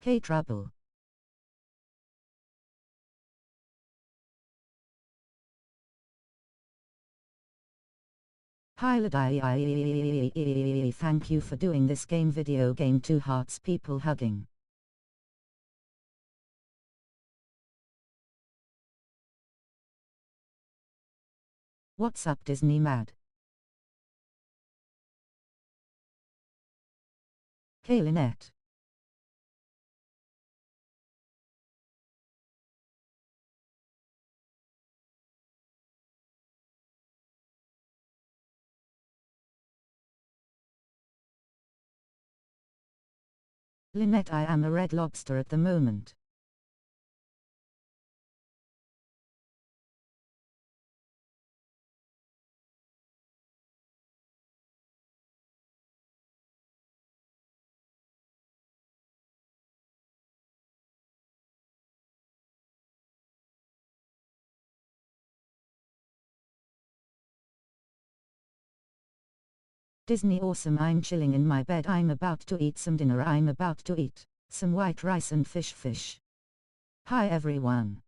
K-Trouble. Hi Ladai, thank you for doing this video game 2 hearts people hugging. What's up Disney mad? Hey Lynette. Lynette, I am a red lobster at the moment. Disney awesome, I'm chilling in my bed, I'm about to eat some dinner, I'm about to eat some white rice and fish. Hi everyone.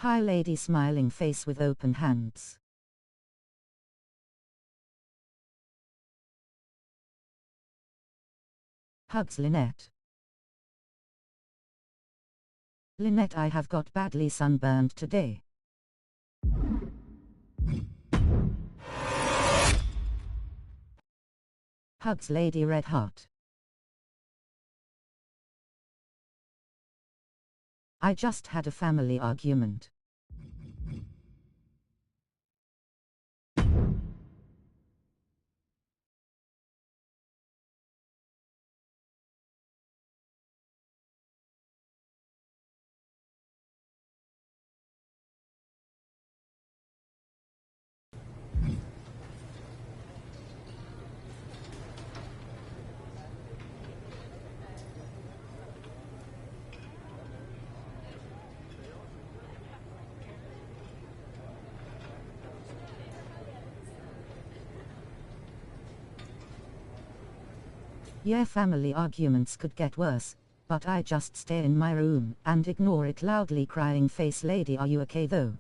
Hi lady smiling face with open hands. Hugs Lynette. Lynette, I have got badly sunburned today. Hugs Lady Red Heart. I just had a family argument. Yeah, family arguments could get worse, but I just stay in my room and ignore it. Loudly crying face lady, are you okay though?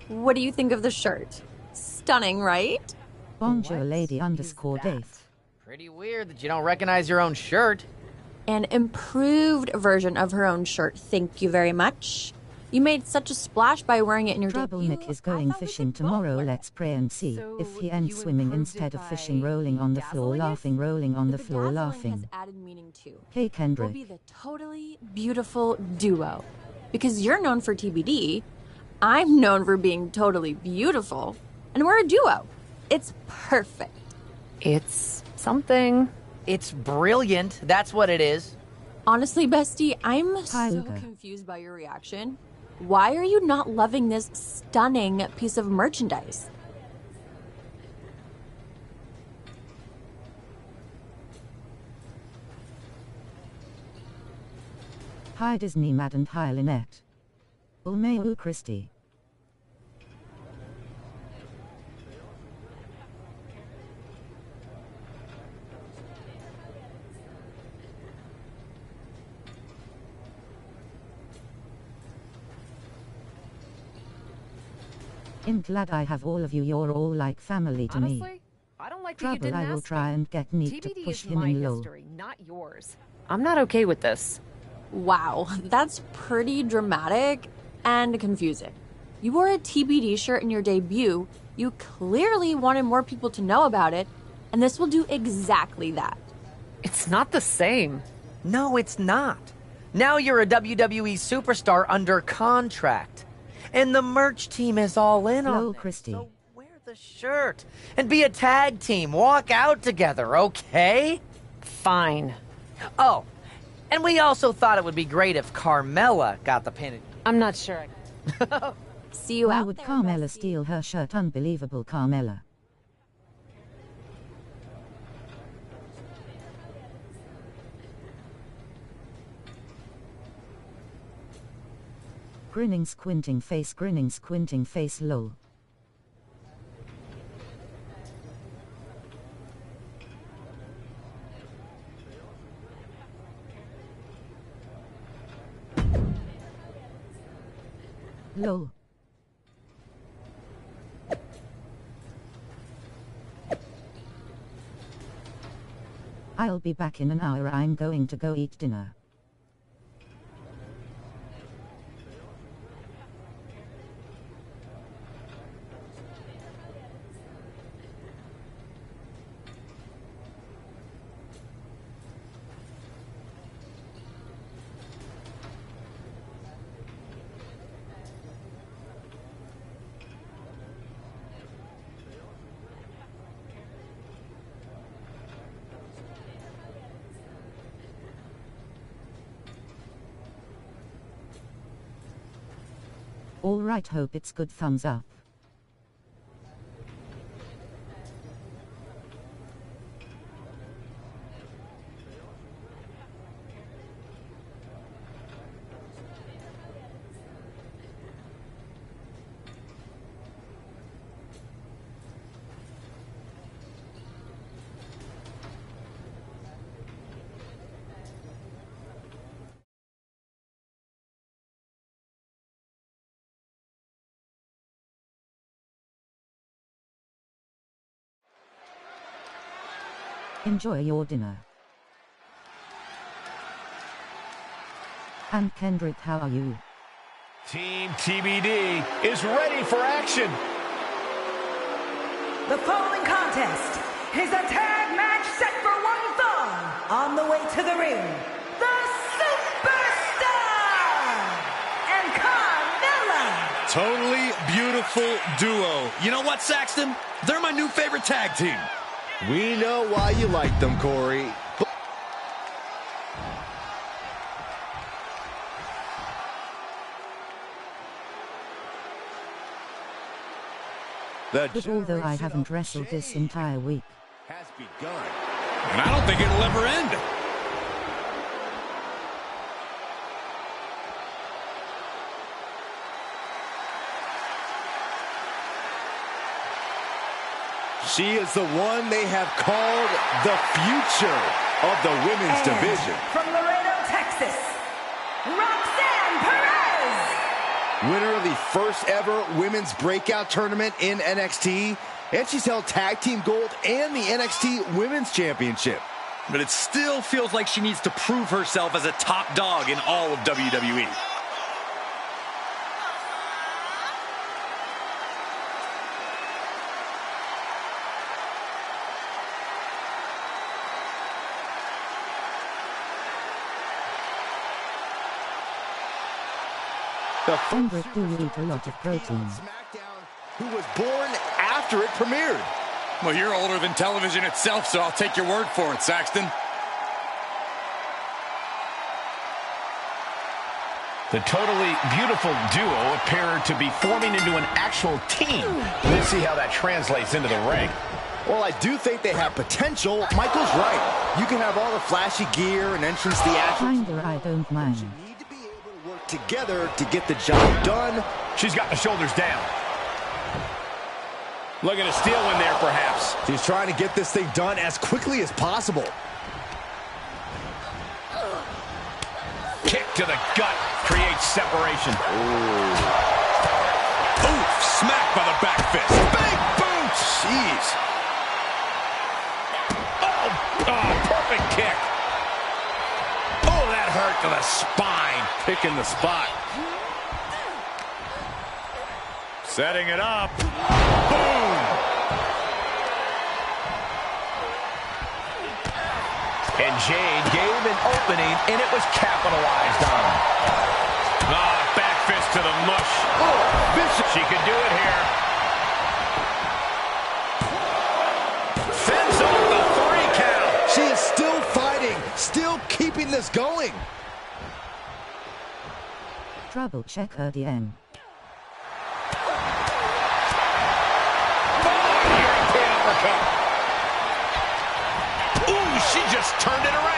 What do you think of the shirt? Stunning, right? Bonjour lady underscore Dave. Pretty weird that you don't recognize your own shirt. An improved version of her own shirt, thank you very much. You made such a splash by wearing it in your Trouble debut. Nick is going fishing tomorrow, let's pray and see if he ends swimming instead of fishing, rolling on the floor laughing, rolling on the floor laughing. Has added meaning too. Hey Kendrick. We'll be the totally beautiful duo. Because you're known for TBD, I'm known for being totally beautiful, and we're a duo. It's perfect. It's something. It's brilliant, that's what it is. Honestly, bestie, I'm so Luca. confused by your reaction. Why are you not loving this stunning piece of merchandise? Hi Disney Mad and hi Lynette. Ulmeu Christie. I'm glad I have all of you, you're all like family to me. Honestly, I don't like that you Trouble, didn't I will ask try me. and get Neat to TBD push is him my in lol. history, not yours. I'm not okay with this. Wow, that's pretty dramatic and confusing. You wore a TBD shirt in your debut, you clearly wanted more people to know about it, and this will do exactly that. It's not the same. No, it's not. Now you're a WWE superstar under contract. And the merch team is all in on Hello, it. Christy. So wear the shirt and be a tag team. Walk out together, okay? Fine. Oh, and we also thought it would be great if Carmella got the pin. I'm not sure. See you Why out would there, Carmella bestie. steal her shirt? Unbelievable, Carmella. Grinning squinting face lol. Lol. I'll be back in an hour. I'm going to go eat dinner. Alright, hope it's good. Thumbs up. Enjoy your dinner. And Kendrick, how are you? Team TBD is ready for action. The following contest is a tag match set for one fall. On the way to the ring, the Superstar and Carmella. Totally beautiful duo. You know what, Saxton? They're my new favorite tag team. We know why you like them, Corey. But although I haven't wrestled this entire week, has begun. And I don't think it'll ever end. She is the one they have called the future of the women's division. From Laredo, Texas, Roxanne Perez. Winner of the first ever women's breakout tournament in NXT. And she's held tag team gold and the NXT women's championship. But it still feels like she needs to prove herself as a top dog in all of WWE. The Kendrick, do you eat a lot of protein? SmackDown, who was born after it premiered. Well, you're older than television itself, so I'll take your word for it, Saxton. The totally beautiful duo appear to be forming into an actual team. Let's see how that translates into the ring. Well, I do think they have potential. Michael's right. You can have all the flashy gear and entrance theatrics. Kinda, I don't mind. You need to be able to work together to get the job done. She's got the shoulders down. Looking to steal in there, perhaps. She's trying to get this thing done as quickly as possible. Kick to the gut creates separation. Oof, smacked by the back fist. Big boot. Jeez. Oh, perfect kick. Oh, that hurt to the spine. Picking the spot. Setting it up. Boom. And Jade gave an opening, and it was capitalized on. Back fist to the mush. Oh, vicious. She could do it here. Fends off the 3 count. She is still fighting, still keeping this going. Trouble check her DM. European uppercut. Ooh, she just turned it around.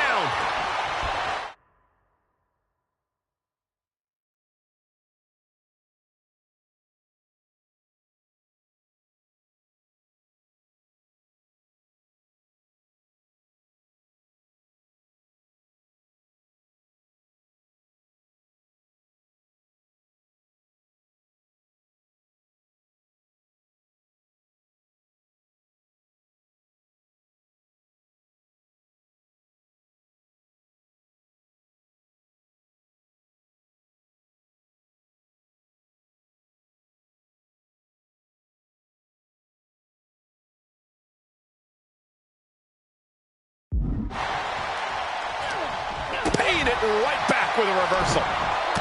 Paying it right back with a reversal.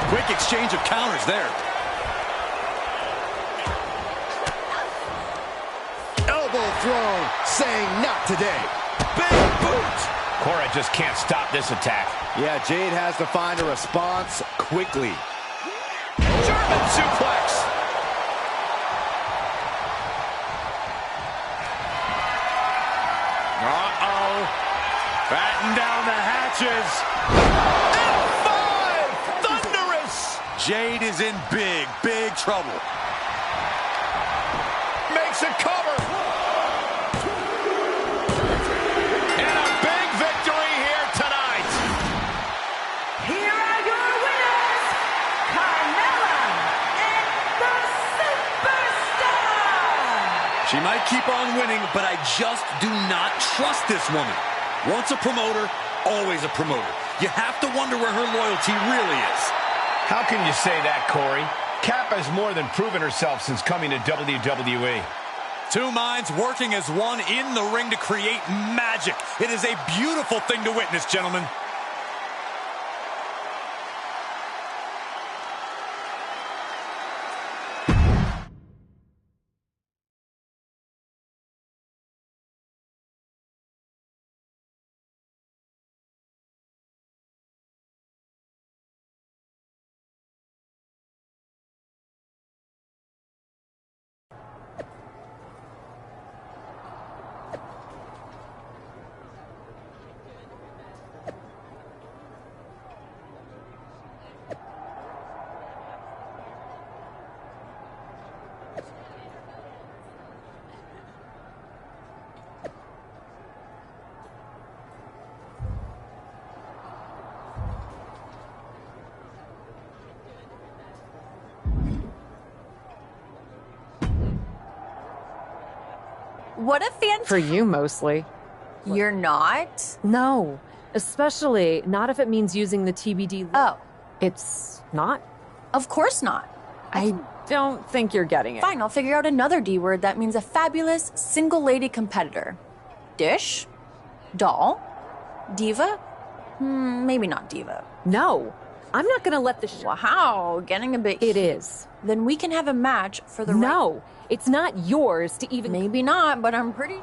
Quick exchange of counters there. Elbow thrown, saying not today. Big boot. Cora just can't stop this attack. Yeah, Jade has to find a response quickly. German suplex. Uh-oh. Batten down the hatches. F5! Thunderous! Jade is in big, big trouble. Makes a cover. And a big victory here tonight. Here are your winners, Carmella and the Superstar. She might keep on winning, but I just do not trust this woman. Once a promoter, always a promoter. You have to wonder where her loyalty really is. How can you say that, Corey? Cap has more than proven herself since coming to WWE. Two minds working as one in the ring to create magic. It is a beautiful thing to witness, gentlemen. What a fan. For you, mostly. You're not? No. Especially not if it means using the TBD. Oh, It's not? of course not. I don't think you're getting it. Fine, I'll figure out another D word that means a fabulous single lady competitor. Dish? Doll? Diva? Maybe not diva. No. I'm not going to let this... Wow, getting a bit... It is. Then we can have a match for the... No. It's not yours to even... Maybe not, but I'm pretty...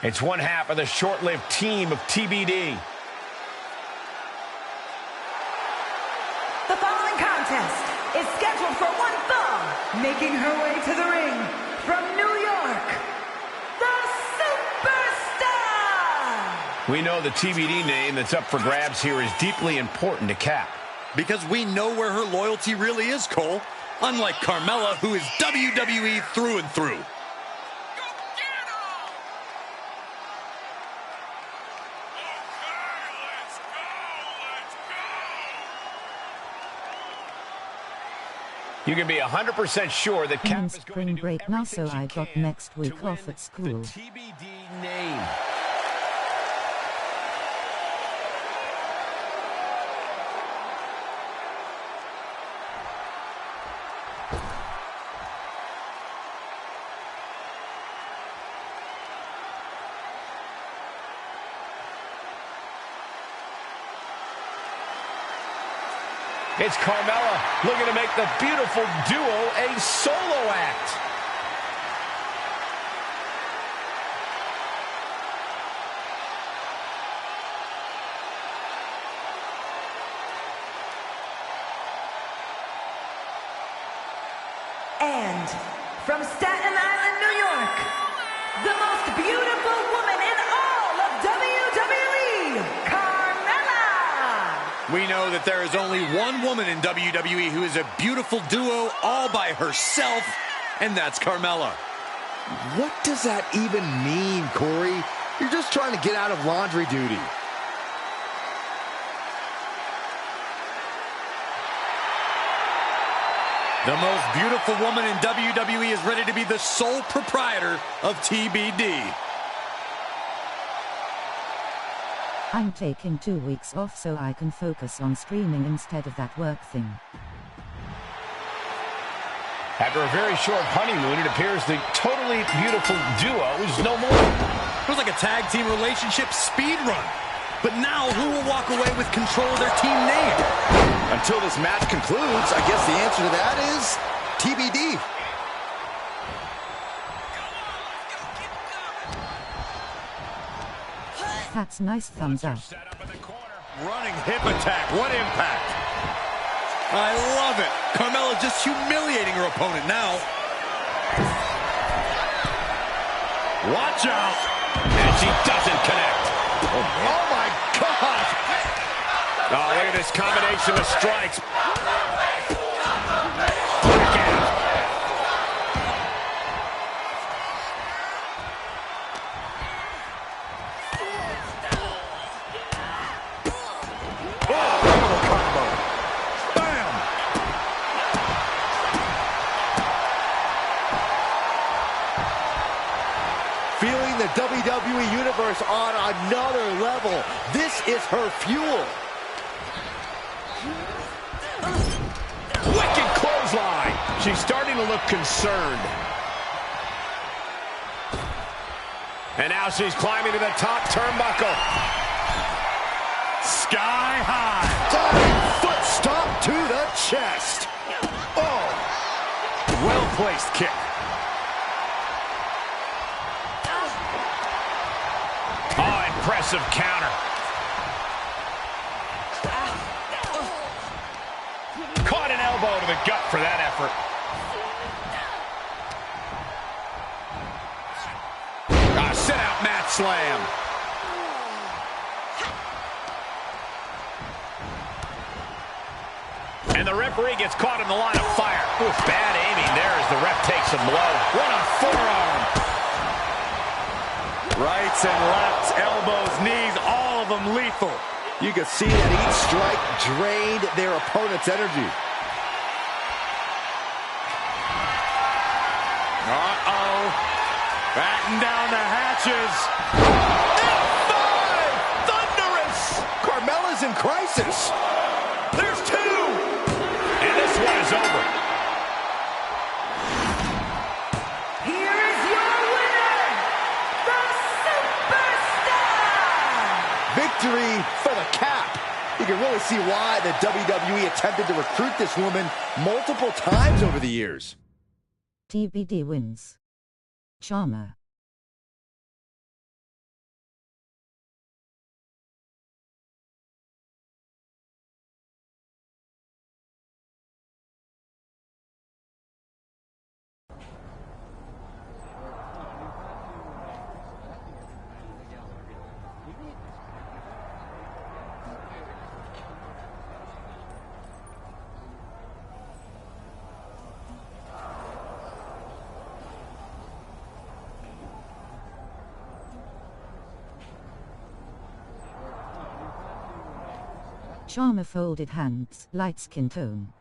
It's one half of the short-lived team of TBD. The following contest is scheduled for one fall, making her way to the ring from New York, the Superstar! We know the TBD name that's up for grabs here is deeply important to Cap. Because we know where her loyalty really is, Cole. Unlike Carmella, who is WWE through and through. You can be 100% sure that I'm Cap in is going spring to do break now, so everything I she got can next to week win off at school. the TBD name. It's Carmella looking to make the beautiful duo a solo act. And from Staten Island, New York, the most beautiful woman in all of WWE, Carmella! We know that there is only one woman in WWE who is a beautiful duo all by herself, and that's Carmella. What does that even mean, Corey? You're just trying to get out of laundry duty. The most beautiful woman in WWE is ready to be the sole proprietor of TBD. I'm taking 2 weeks off so I can focus on streaming instead of that work thing. After a very short honeymoon, it appears the totally beautiful duo is no more. It was like a tag team relationship speed run. But now, who will walk away with control of their team name? Until this match concludes, I guess the answer to that is TBD. That's nice, thumbs up. Running hip attack. What impact. I love it. Carmella just humiliating her opponent now. Watch out. And she doesn't connect. Oh my God! Oh, look at this combination of strikes. Feeling the WWE Universe on another level. This is her fuel. Wicked clothesline. She's starting to look concerned. And now she's climbing to the top turnbuckle. Sky high. Diving foot stomp to the chest. Oh, Well-placed kick. Oh, impressive counter. Caught an elbow to the gut for that effort. Sit-out mat slam. And the referee gets caught in the line of fire. Ooh, bad aiming there as the ref takes a blow. What a forearm. Rights and lefts, elbows, knees, all of them lethal. you can see that each strike drained their opponent's energy. Uh-oh. Batten down the hatches. F5! Thunderous! Carmella's in crisis. There's two. And this one is over. Here is your winner, the Superstar! Victory for the Cap. You can really see why the WWE attempted to recruit this woman multiple times over the years. TBD wins. Charmer. Charmer folded hands, light skin tone.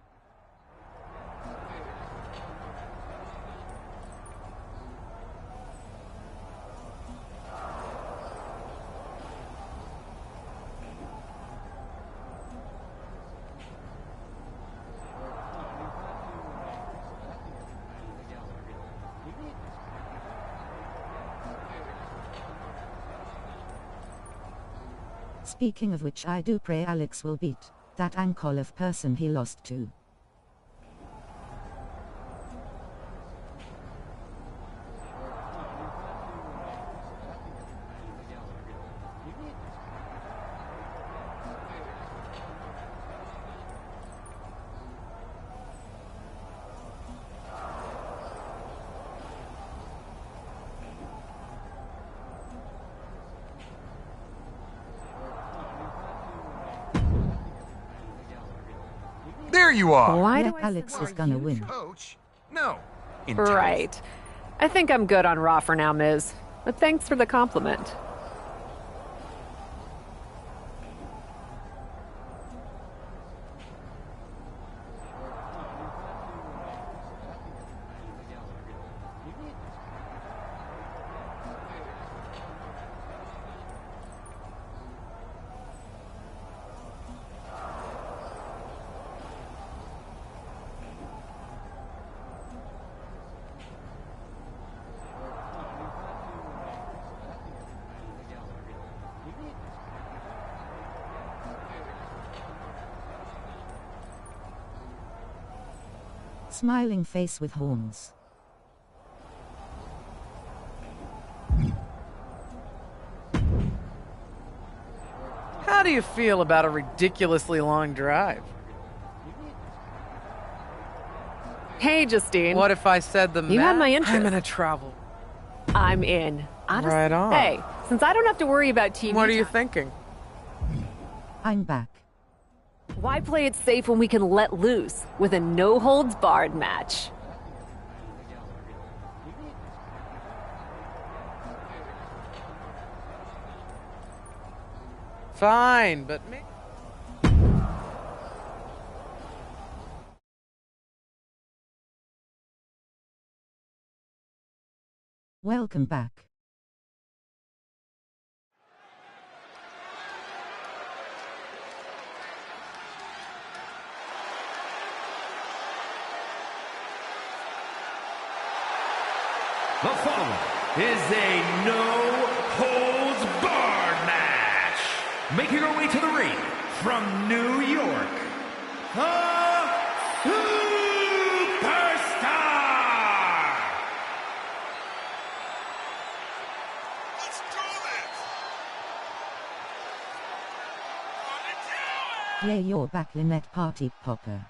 Speaking of which, I do pray Alex will beat that Ankoliv person he lost to. There you are. Why Yeah, do I Alex is gonna win. Coach? No. Right. I think I'm good on Raw for now, Miz. But thanks for the compliment. Smiling face with horns. How do you feel about a ridiculously long drive? Hey, Justine. What if I said the You had my I'm interest. gonna travel. I'm in. Honestly, Right on. Hey, since I don't have to worry about TV What are you time, thinking? I'm back. why play it safe when we can let loose with a no-holds-barred match? Fine, but Welcome back. The following is a no-holds-barred match. Making her way to the ring from New York, the Superstar! Let's do this! Yeah, you're back, Lynette Party Popper.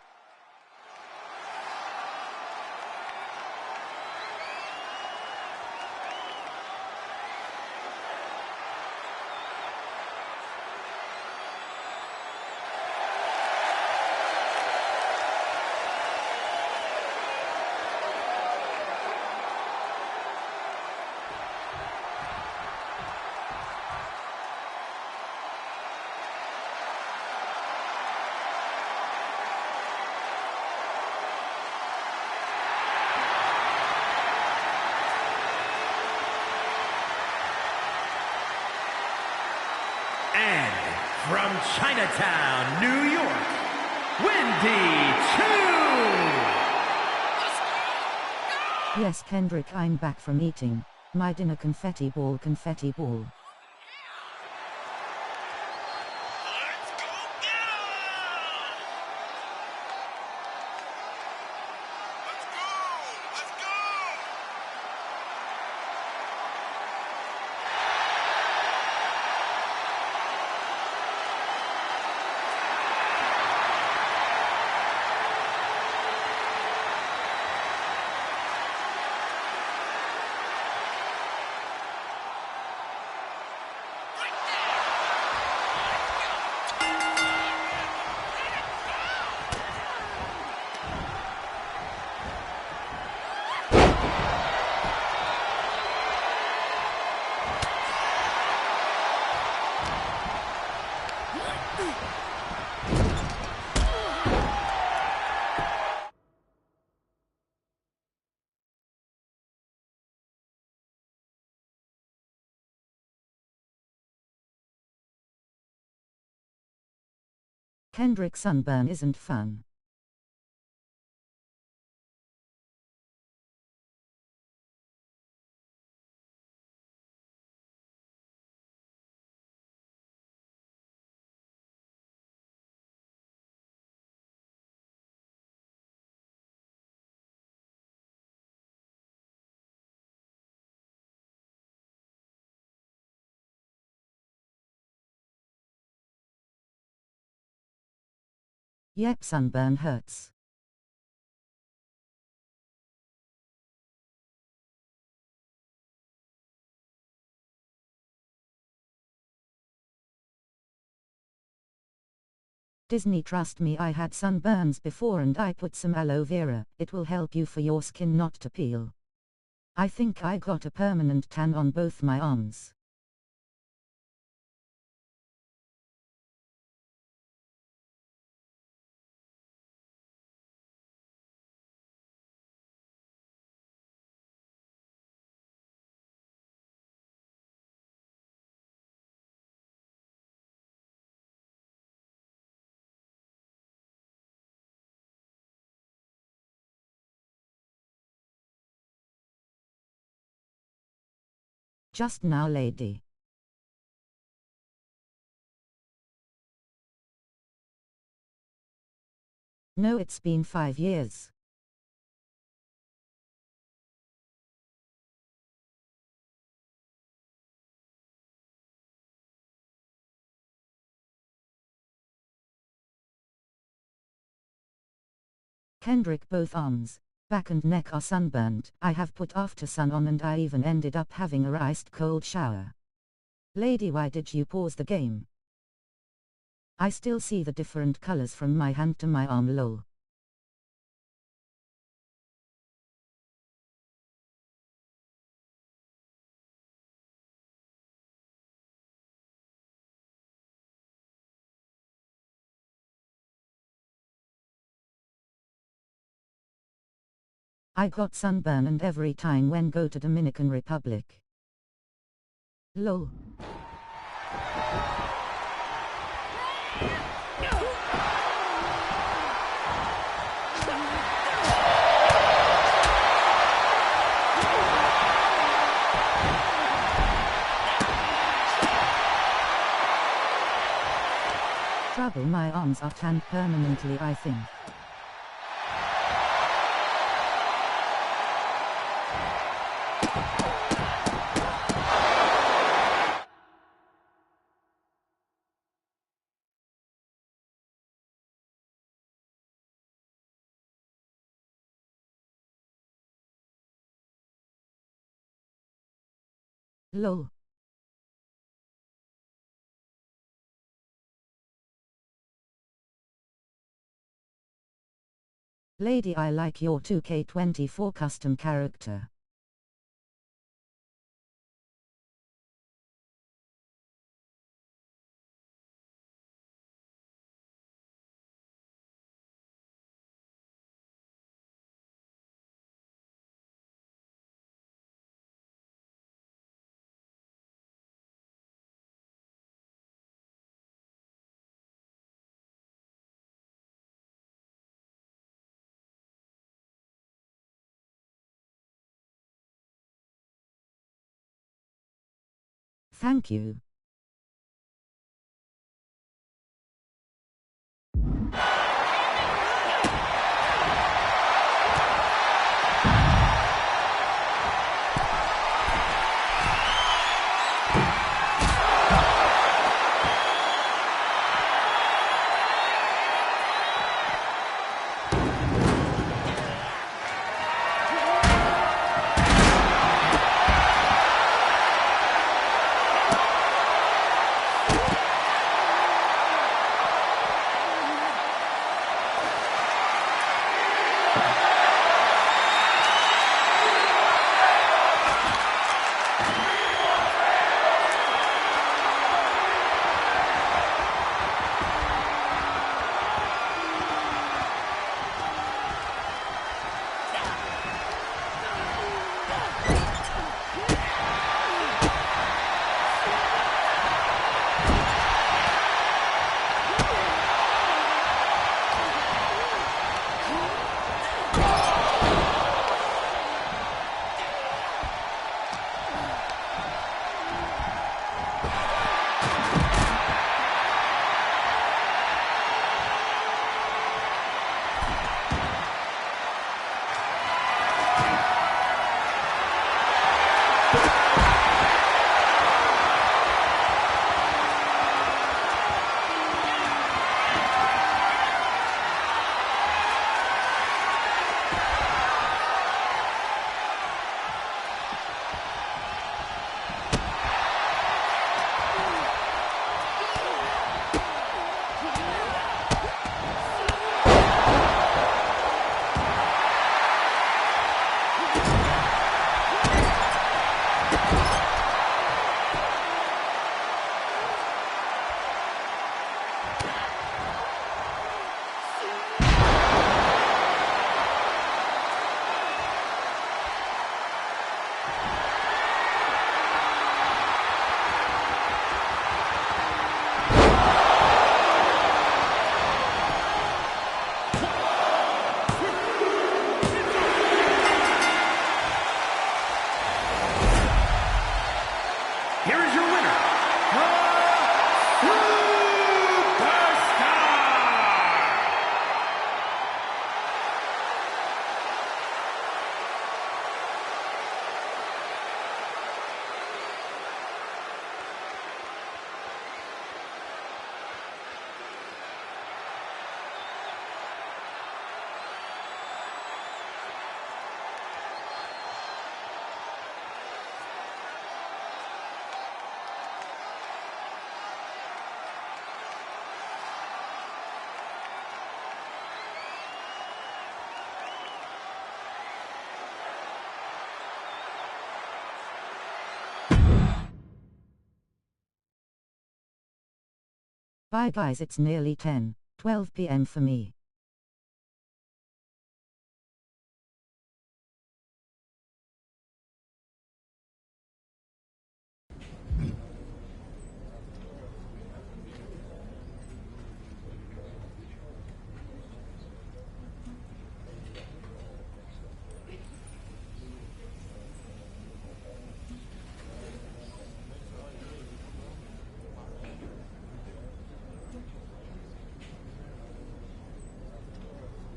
And from Chinatown, New York, Wwe2k24! Yes, Kendrick, I'm back from eating my dinner. Confetti ball, confetti ball. Let's go get 'em! Let's go! Let's go! Kendrick sunburn isn't fun. Yep, sunburn hurts. Disney, trust me, I had sunburns before and I put some aloe vera. It will help you for your skin not to peel. I think I got a permanent tan on both my arms. Just now, lady. No, it's been 5 years. Kendrick, both arms, back and neck are sunburned. I have put after sun on and I even ended up having a iced cold shower. Lady, why did you pause the game? I still see the different colors from my hand to my arm, lol. I got sunburn and every time when go to Dominican Republic. Lol. Trouble, my arms are tanned permanently, I think. Lol. Lady, I like your Wwe2k24 custom character. Thank you. Bye guys, it's nearly 10:12 p.m. for me.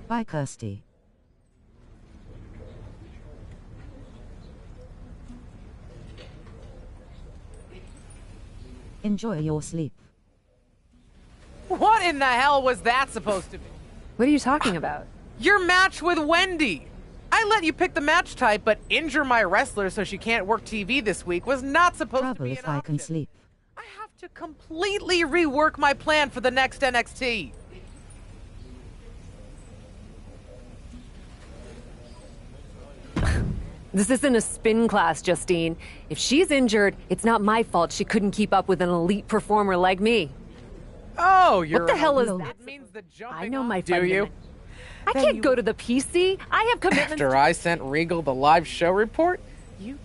Bye Kirsty. Enjoy your sleep. What in the hell was that supposed to be? What are you talking about? Your match with Wendy! I let you pick the match type, but injure my wrestler so she can't work TV this week was not supposed to Trouble be if an I option. can sleep. I have to completely rework my plan for the next NXT. This isn't a spin class, Justine. If she's injured, it's not my fault she couldn't keep up with an elite performer like me. Oh, you're What the hell is it that? means the jumping I know my off, do you? fundament. I can't go to the PC. I have commitments. After I sent Regal the live show report, you...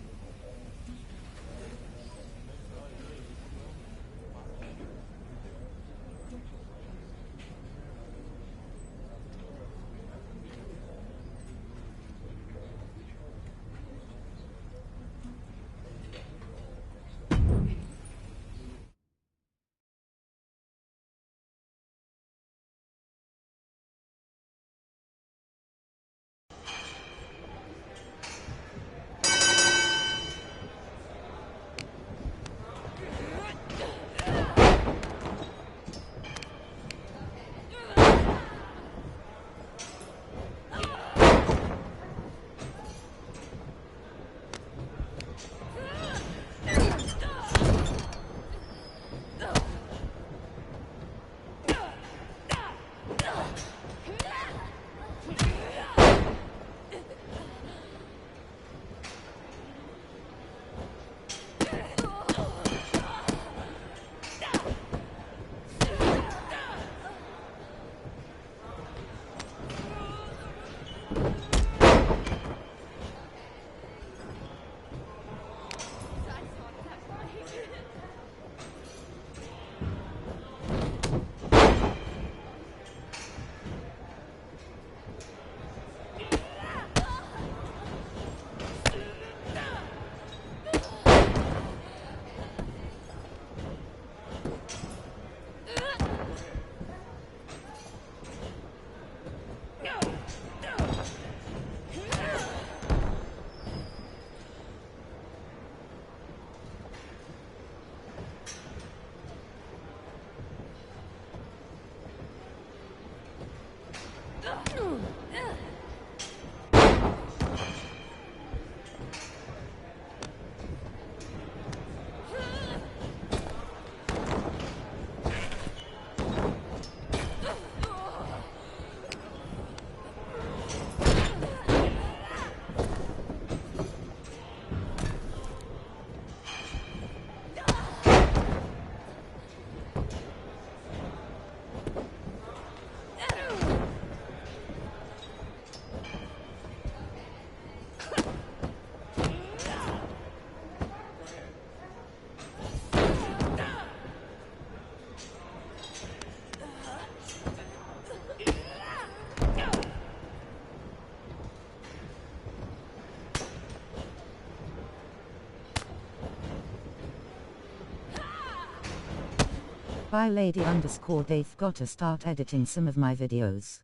Bye lady_they've gotta start editing some of my videos.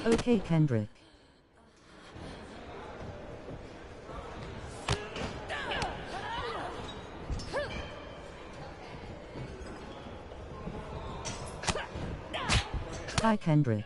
Okay Kendrick. Bye Kendrick.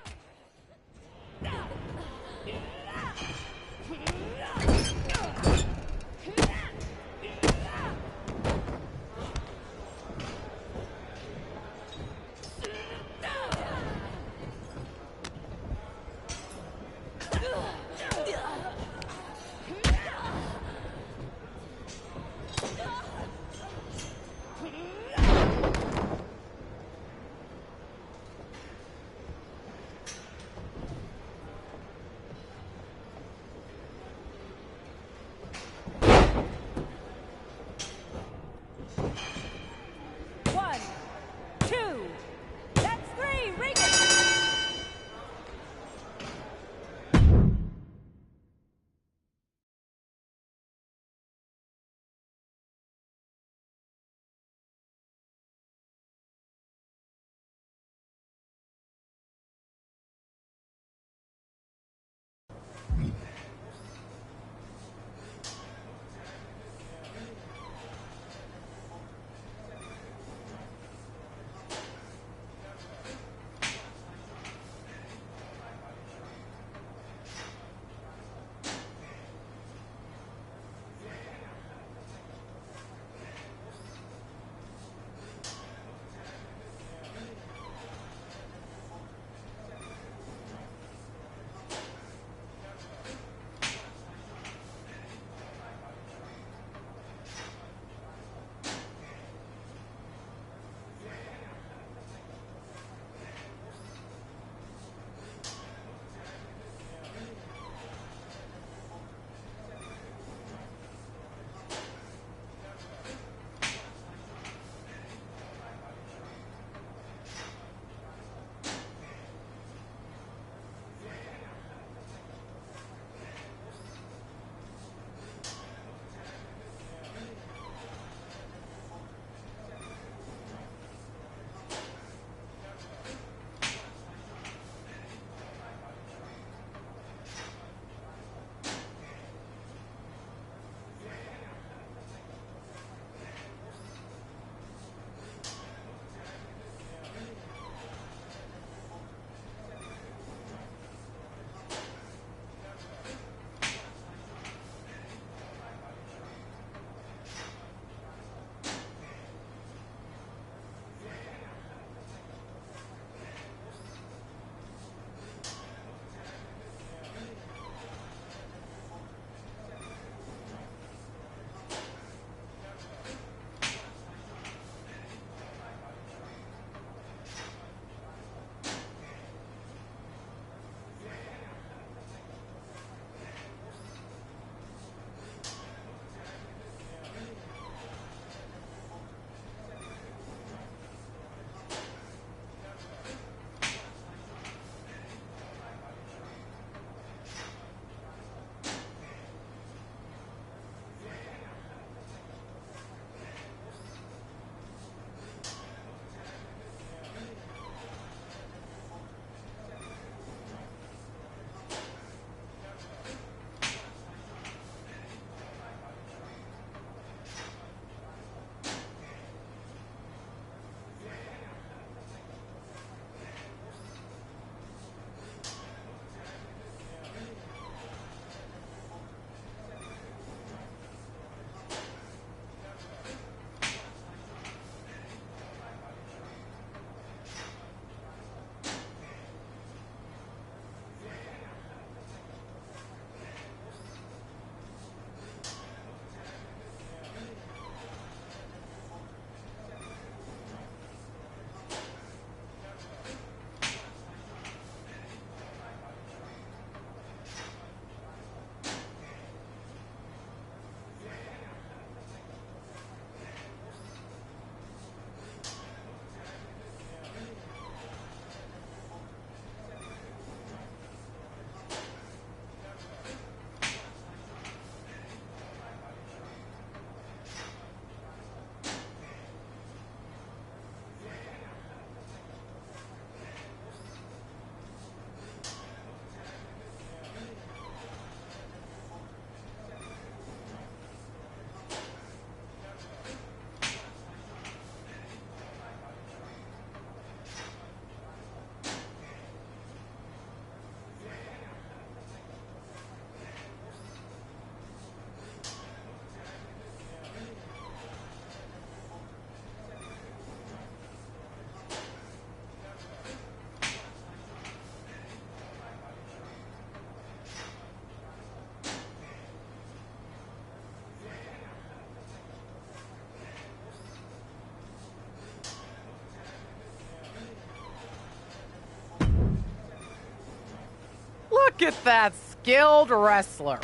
Look at that skilled wrestler.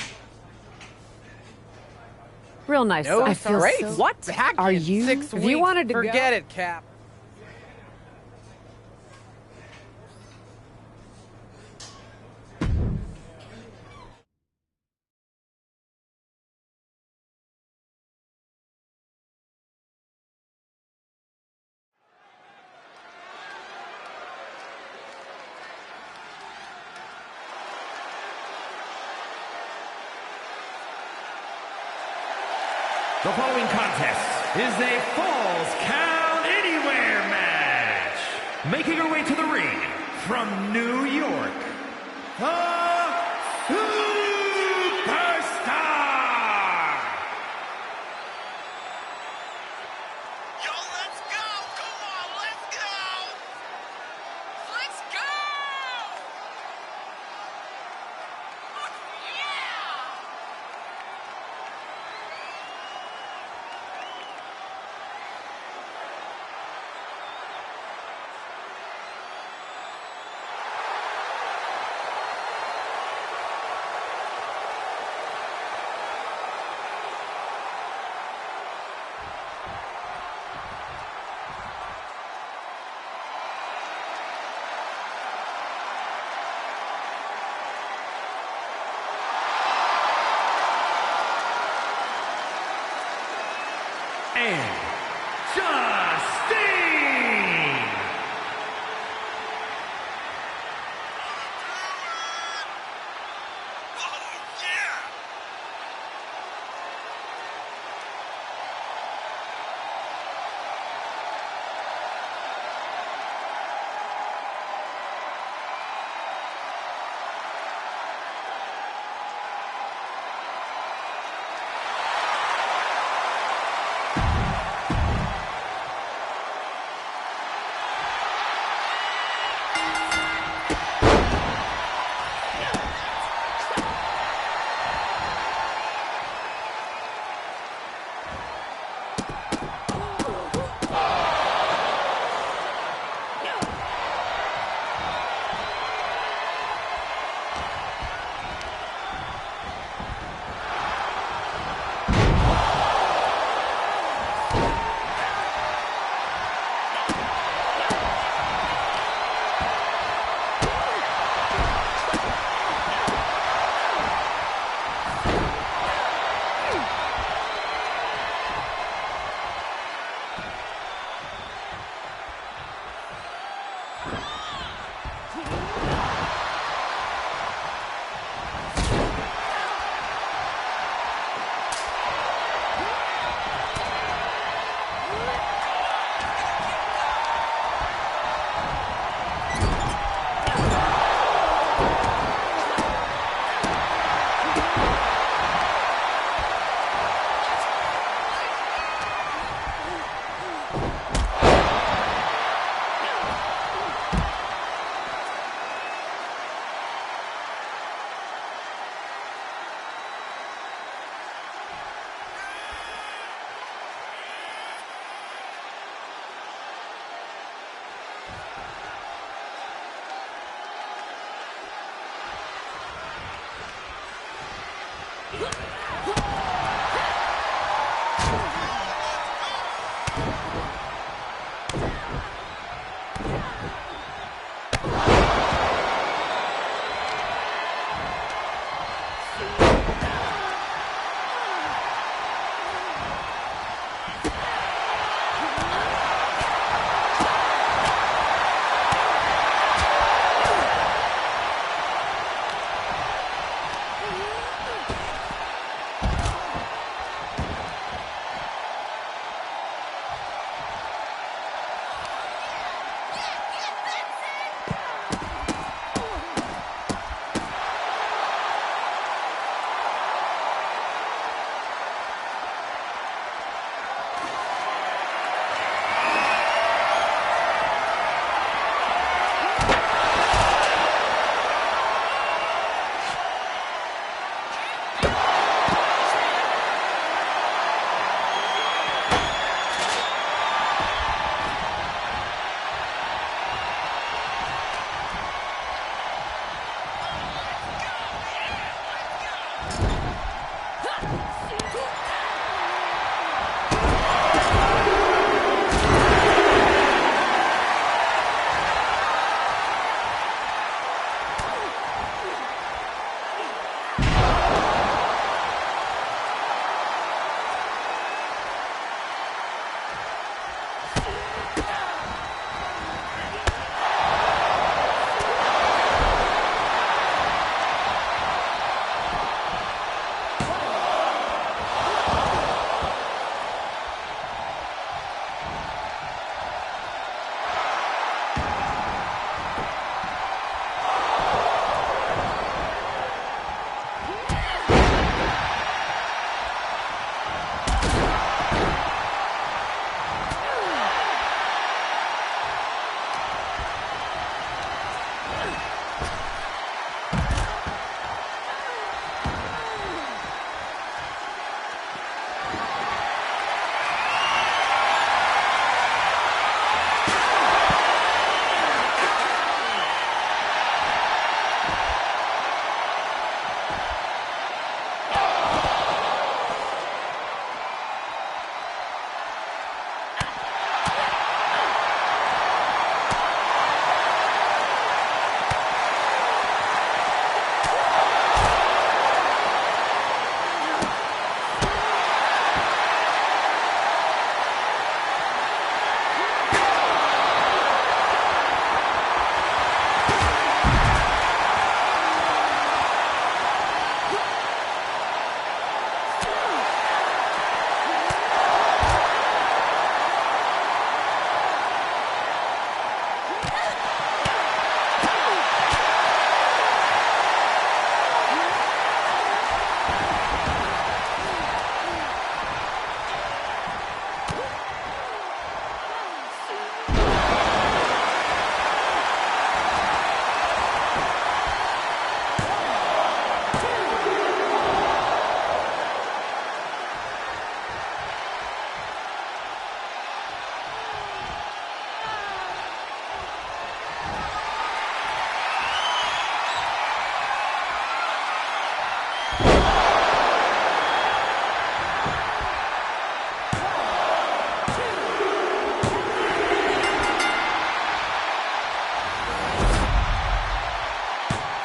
Real nice. No, I feel great. so What? Back are in you? 6 If weeks. you wanted to Forget go. it, Cap. The following contest is a Falls Count Anywhere match. Making her way to the ring from New York, the Superstar! Yo, let's go! Come on, let's go! Let's go! Oh, yeah! And Justine! Oh, yeah!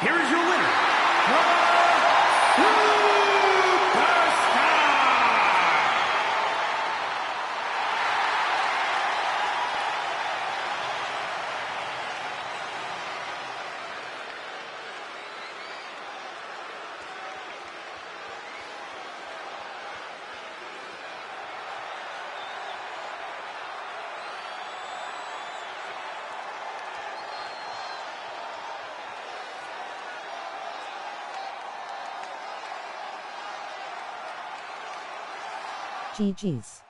here is your winner, the Superstar! GG's.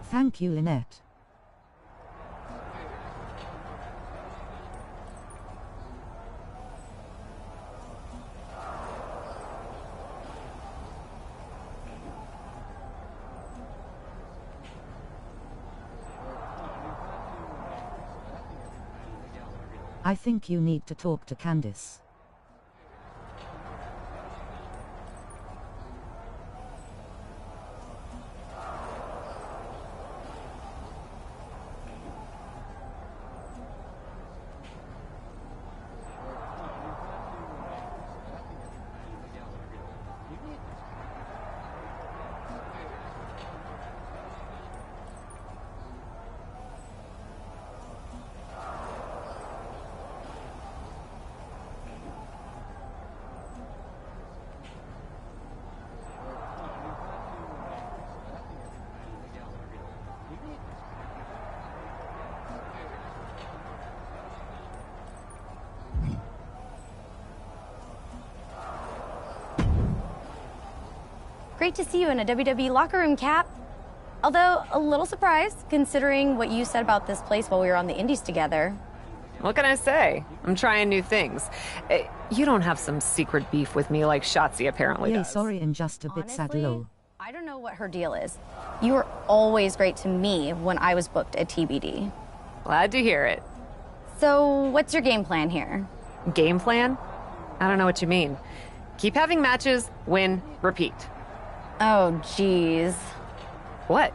Thank you, Lynette. I think you need to talk to Candice. Great to see you in a WWE locker room, Cap. Although, a little surprised, considering what you said about this place while we were on the Indies together. What can I say? I'm trying new things. You don't have some secret beef with me like Shotzi apparently Really does. sorry and just a bit sad, lol. I don't know what her deal is. You were always great to me when I was booked at TBD. Glad to hear it. So, what's your game plan here? Game plan? I don't know what you mean. Keep having matches, win, repeat. Oh, geez. What?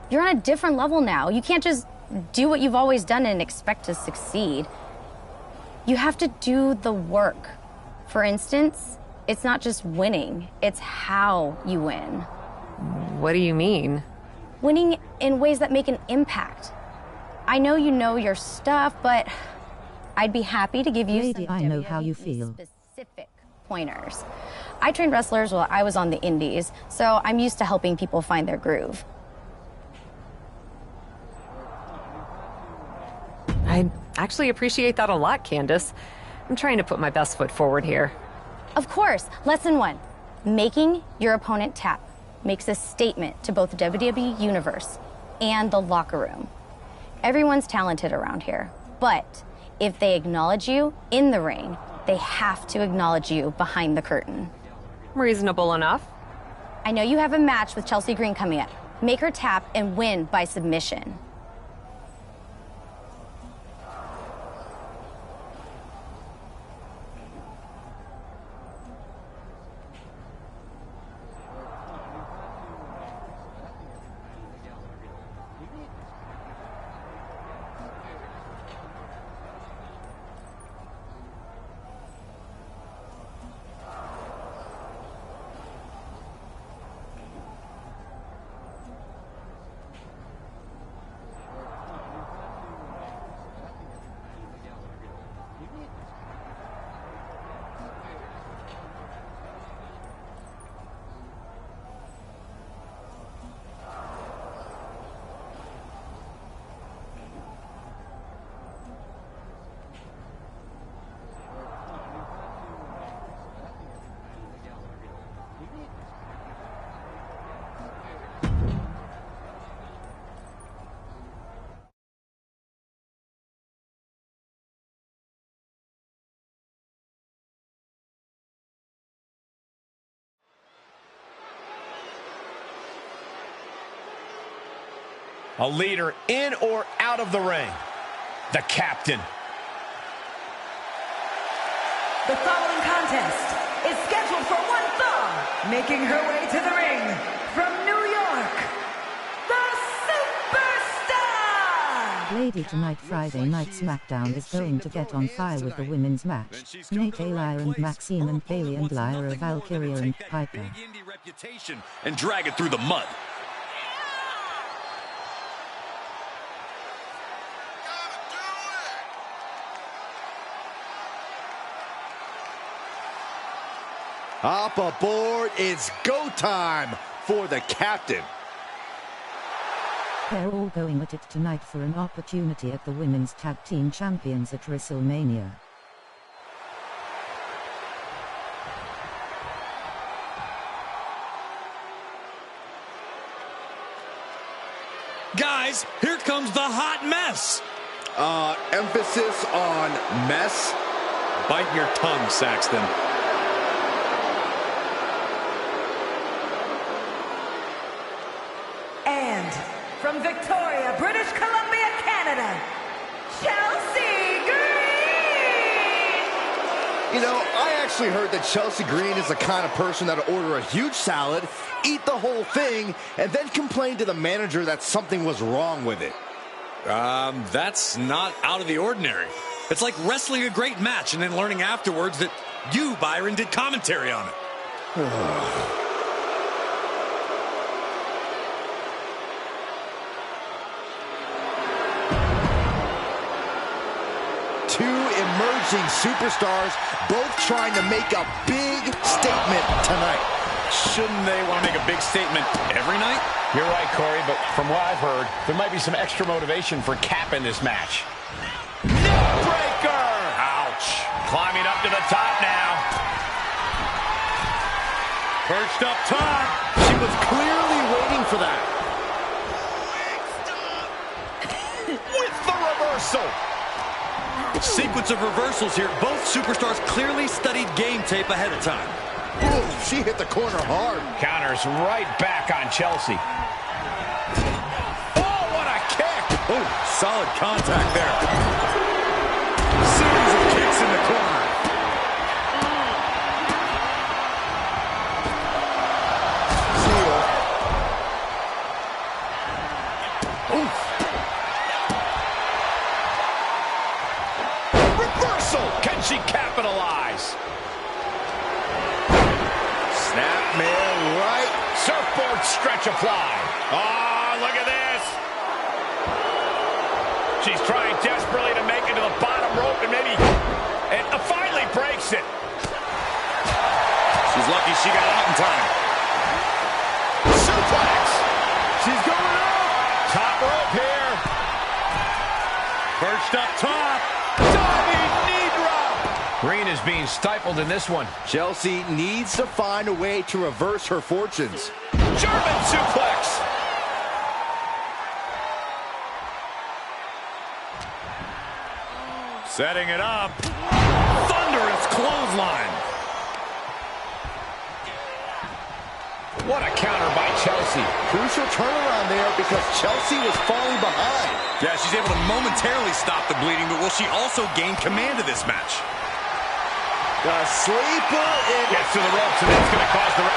You're on a different level now. You can't just do what you've always done and expect to succeed. You have to do the work. For instance, it's not just winning, it's how you win. What do you mean? Winning in ways that make an impact. I know you know your stuff, but I'd be happy to give you Lady, some I know how you feel. specific pointers. I trained wrestlers while I was on the Indies, so I'm used to helping people find their groove. I actually appreciate that a lot, Candace. I'm trying to put my best foot forward here. Of course. Lesson 1. Making your opponent tap makes a statement to both the WWE Universe and the locker room. Everyone's talented around here. But if they acknowledge you in the ring, they have to acknowledge you behind the curtain. Reasonable enough. I know you have a match with Chelsea Green coming up. Make her tap and win by submission. A leader in or out of the ring. The captain. The following contest is scheduled for one fall. Making her way to the ring from New York, the Superstar! Lady tonight Friday Night SmackDown is going to get on fire with the women's match. Nate, Lyra and Maxine and Bayley and Lyra, Valkyria and Piper. And drag it through the mud. Up aboard, it's go time for the captain. They're all going at it tonight for an opportunity at the Women's Tag Team Champions at WrestleMania. Guys, here comes the hot mess. Emphasis on mess. Bite your tongue, Saxton. And from Victoria, British Columbia, Canada, Chelsea Green! You know, I actually heard that Chelsea Green is the kind of person that'll order a huge salad, eat the whole thing, and then complain to the manager that something was wrong with it. That's not out of the ordinary. It's like wrestling a great match and then learning afterwards that you, Byron, did commentary on it. Two emerging superstars, both trying to make a big statement tonight. Shouldn't they want to make a big statement every night? You're right, Corey, but from what I've heard, there might be some extra motivation for Cap in this match. Neckbreaker! Ouch. Climbing up to the top now. Perched up top. She was clearly waiting for that. With the reversal. Sequence of reversals here. Both superstars clearly studied game tape ahead of time. Ooh, she hit the corner hard. Counters right back on Chelsea. Oh, what a kick! Oh, solid contact there. Series of kicks in the corner. Reversal! Can she capitalize? Snapmare right. Surfboard stretch applied. Oh, look at this. She's trying desperately to make it to the bottom rope and finally breaks it. She's lucky she got out in time. Suplex. She's going up. Top rope here. Perched up top. Diving knee drop. Green is being stifled in this one. Chelsea needs to find a way to reverse her fortunes. German suplex. Setting it up. Thunderous clothesline. What a counter by Chelsea. Crucial turnaround there because Chelsea was falling behind. Yeah, she's able to momentarily stop the bleeding, but will she also gain command of this match? The sleeper gets to the ropes, and that's going to cause the...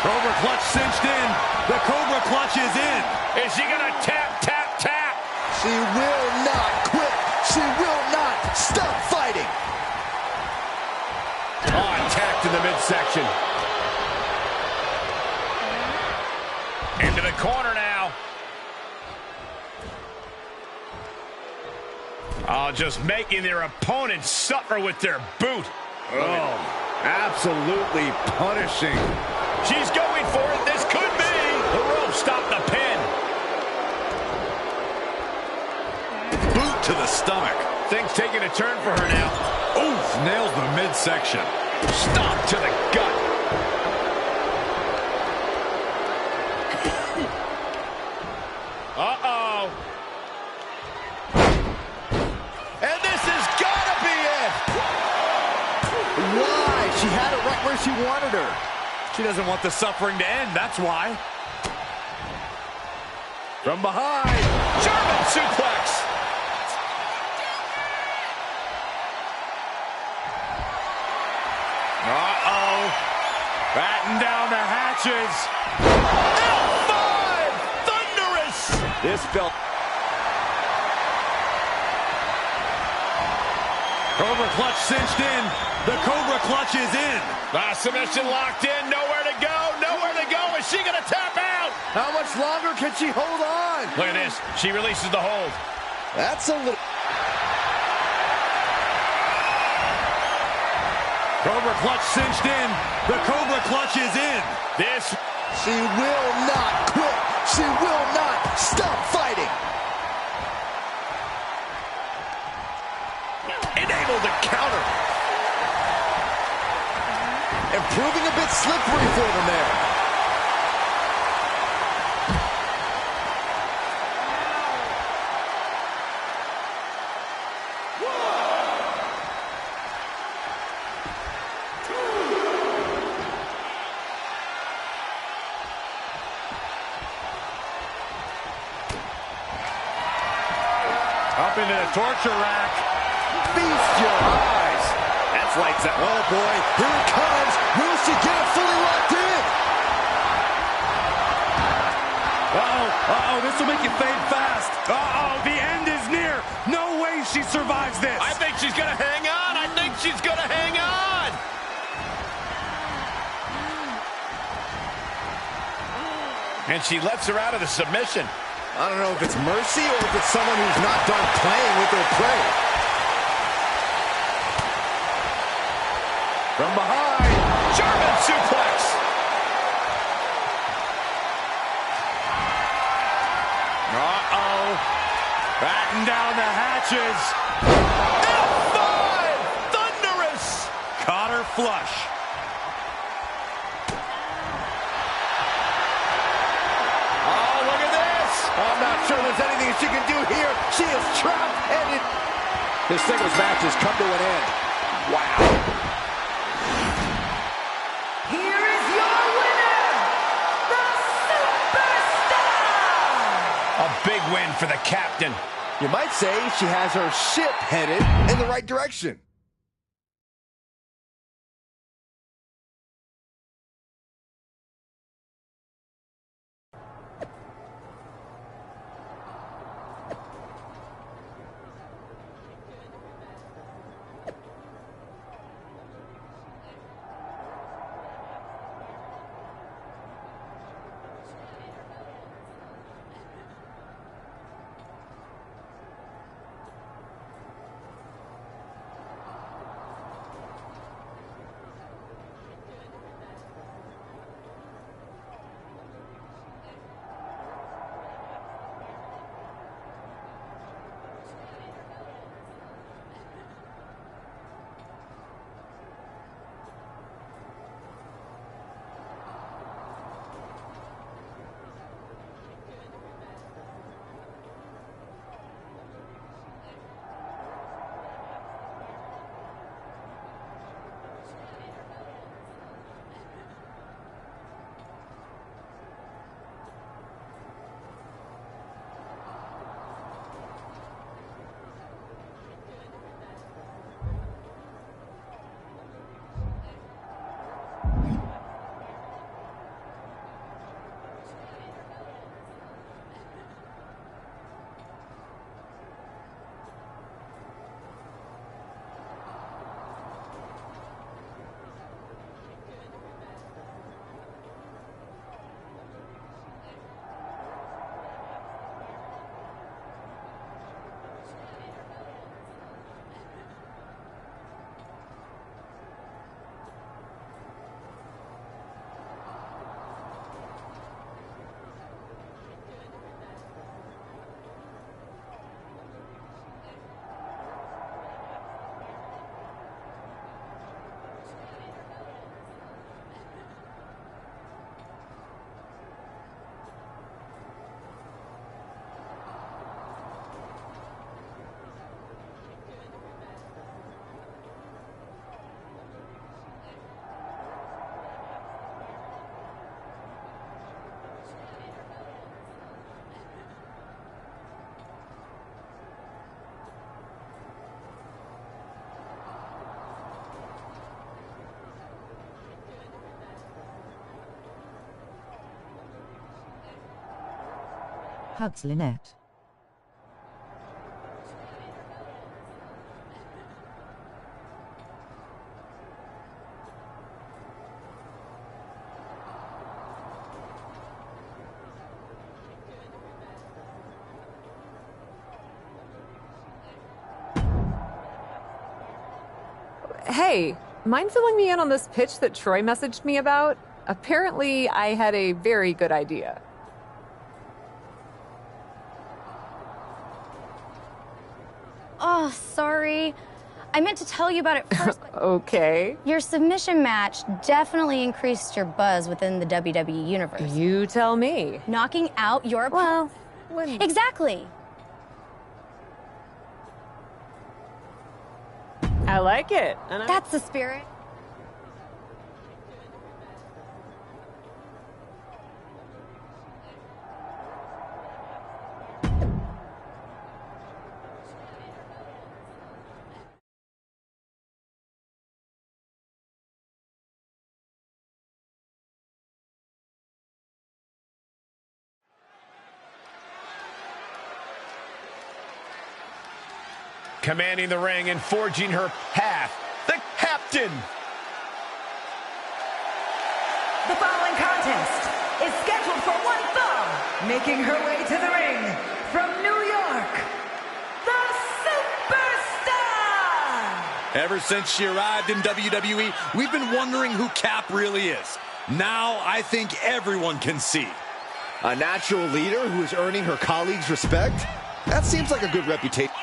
Cobra clutch cinched in. The Cobra clutch is in. Is she going to tap, tap, tap? She will not quit. She will not stop fighting. Oh, attacked in the midsection. Into the corner now. Oh, just making their opponent suffer with their boot. Oh, absolutely punishing. She's going for it. This could be. The rope stopped the pin. Boot to the stomach. Things taking a turn for her now. Oof, nails the midsection. Stomp to the gut. Uh-oh. And this has got to be it. Why? She had it right where she wanted her. She doesn't want the suffering to end, that's why. From behind. German suplex. Uh-oh. Batten down the hatches. L5! Thunderous! This felt... Cobra clutch cinched in. The Cobra clutch is in. Submission locked in. Nowhere to go. Nowhere to go. Is she going to tap out? How much longer can she hold on? Look at this. She releases the hold. That's a little... Cobra clutch cinched in. The Cobra clutch is in. This... She will not quit. She will not stop fighting. Enabled to counter. And proving a bit slippery for them there. Up into the torture rack. Feast your eyes. That's lights out. Oh boy, here it comes. Will she get it fully locked in? Uh-oh, this will make you fade fast. Uh-oh, the end is near. No way she survives this. I think she's going to hang on. I think she's going to hang on. And she lets her out of the submission. I don't know if it's mercy or if it's someone who's not done playing with their prey. From behind. German suplex. Uh-oh. Batten down the hatches. L5! Thunderous! Caught her flush. Oh, look at this. I'm not sure there's anything she can do here. She is trapped and it... This singles match has come to an end. Wow. Here is your winner, the Superstar! A big win for the captain. You might say she has her ship headed in the right direction. Hugs Lynette. Hey, mind filling me in on this pitch that Troy messaged me about? Apparently, I had a very good idea. Oh, sorry. I meant to tell you about it first. But Okay. your submission match definitely increased your buzz within the WWE universe. You tell me. Knocking out your opponent. Exactly. I like it. That's the spirit. Commanding the ring and forging her path, the captain. The following contest is scheduled for one fall. Making her way to the ring from New York, the Superstar! Ever since she arrived in WWE, we've been wondering who Cap really is. Now I think everyone can see. A natural leader who is earning her colleagues' respect? That seems like a good reputation.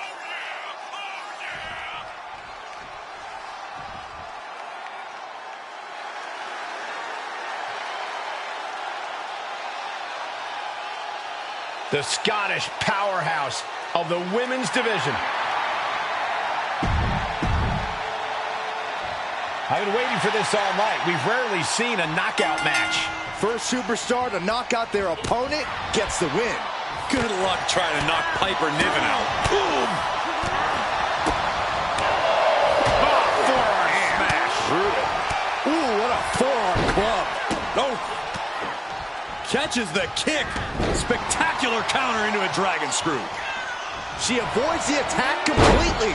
The Scottish powerhouse of the women's division. I've been waiting for this all night. We've rarely seen a knockout match. First superstar to knock out their opponent gets the win. Good luck trying to knock Piper Niven out. Boom! Oh, forearm smash. Brutal. Ooh, what a forearm club. Oh! Catches the kick. Spectacular counter into a dragon screw. She avoids the attack completely.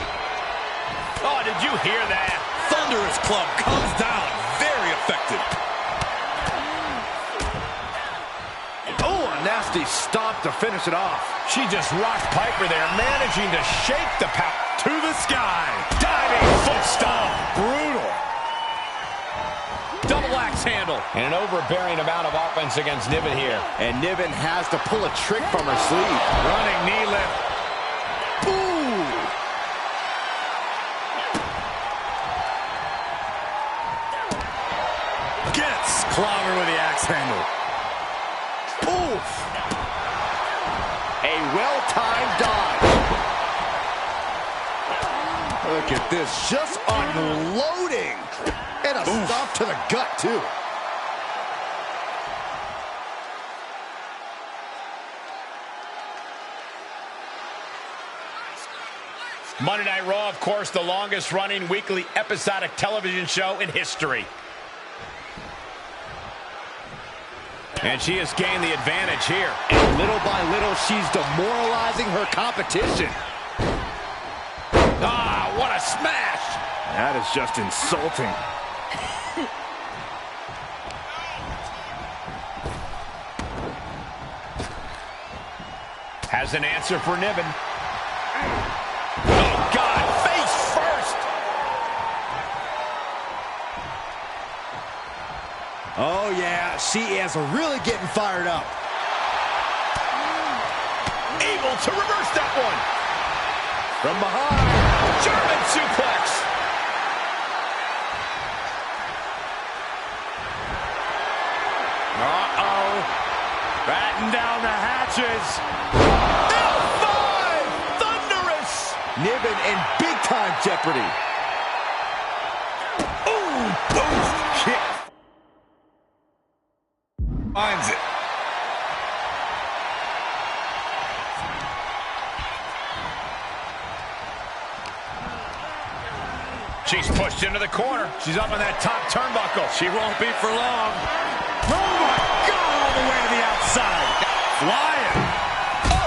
Oh, did you hear that? Thunderous club comes down. Very effective. Oh, a nasty stomp to finish it off. She just rocked Piper there, managing to shake the power To the sky. diving foot stomp. Brutal. Double axe handle. And an overbearing amount of offense against Niven here. And Niven has to pull a trick from her sleeve. Running knee lift. Ooh. Gets clobbered with the axe handle. Oof. A well-timed dodge. Look at this, just unloading. And a stomp to the gut, too. Monday Night Raw, of course, the longest-running weekly episodic television show in history. And she has gained the advantage here. And little by little, she's demoralizing her competition. Ah, what a smash! That is just insulting. Has an answer for Niven. Oh, God, face first! Oh, yeah, she is really getting fired up. Able to reverse that one. From behind. German suplex. Uh-oh. Batten down the hatches. F5! Thunderous! Niven in big-time jeopardy. Ooh, boost kick. Finds it. She's pushed into the corner. She's up on that top turnbuckle. She won't be for long. Oh, my God, all the way to the outside. Flying. Oh,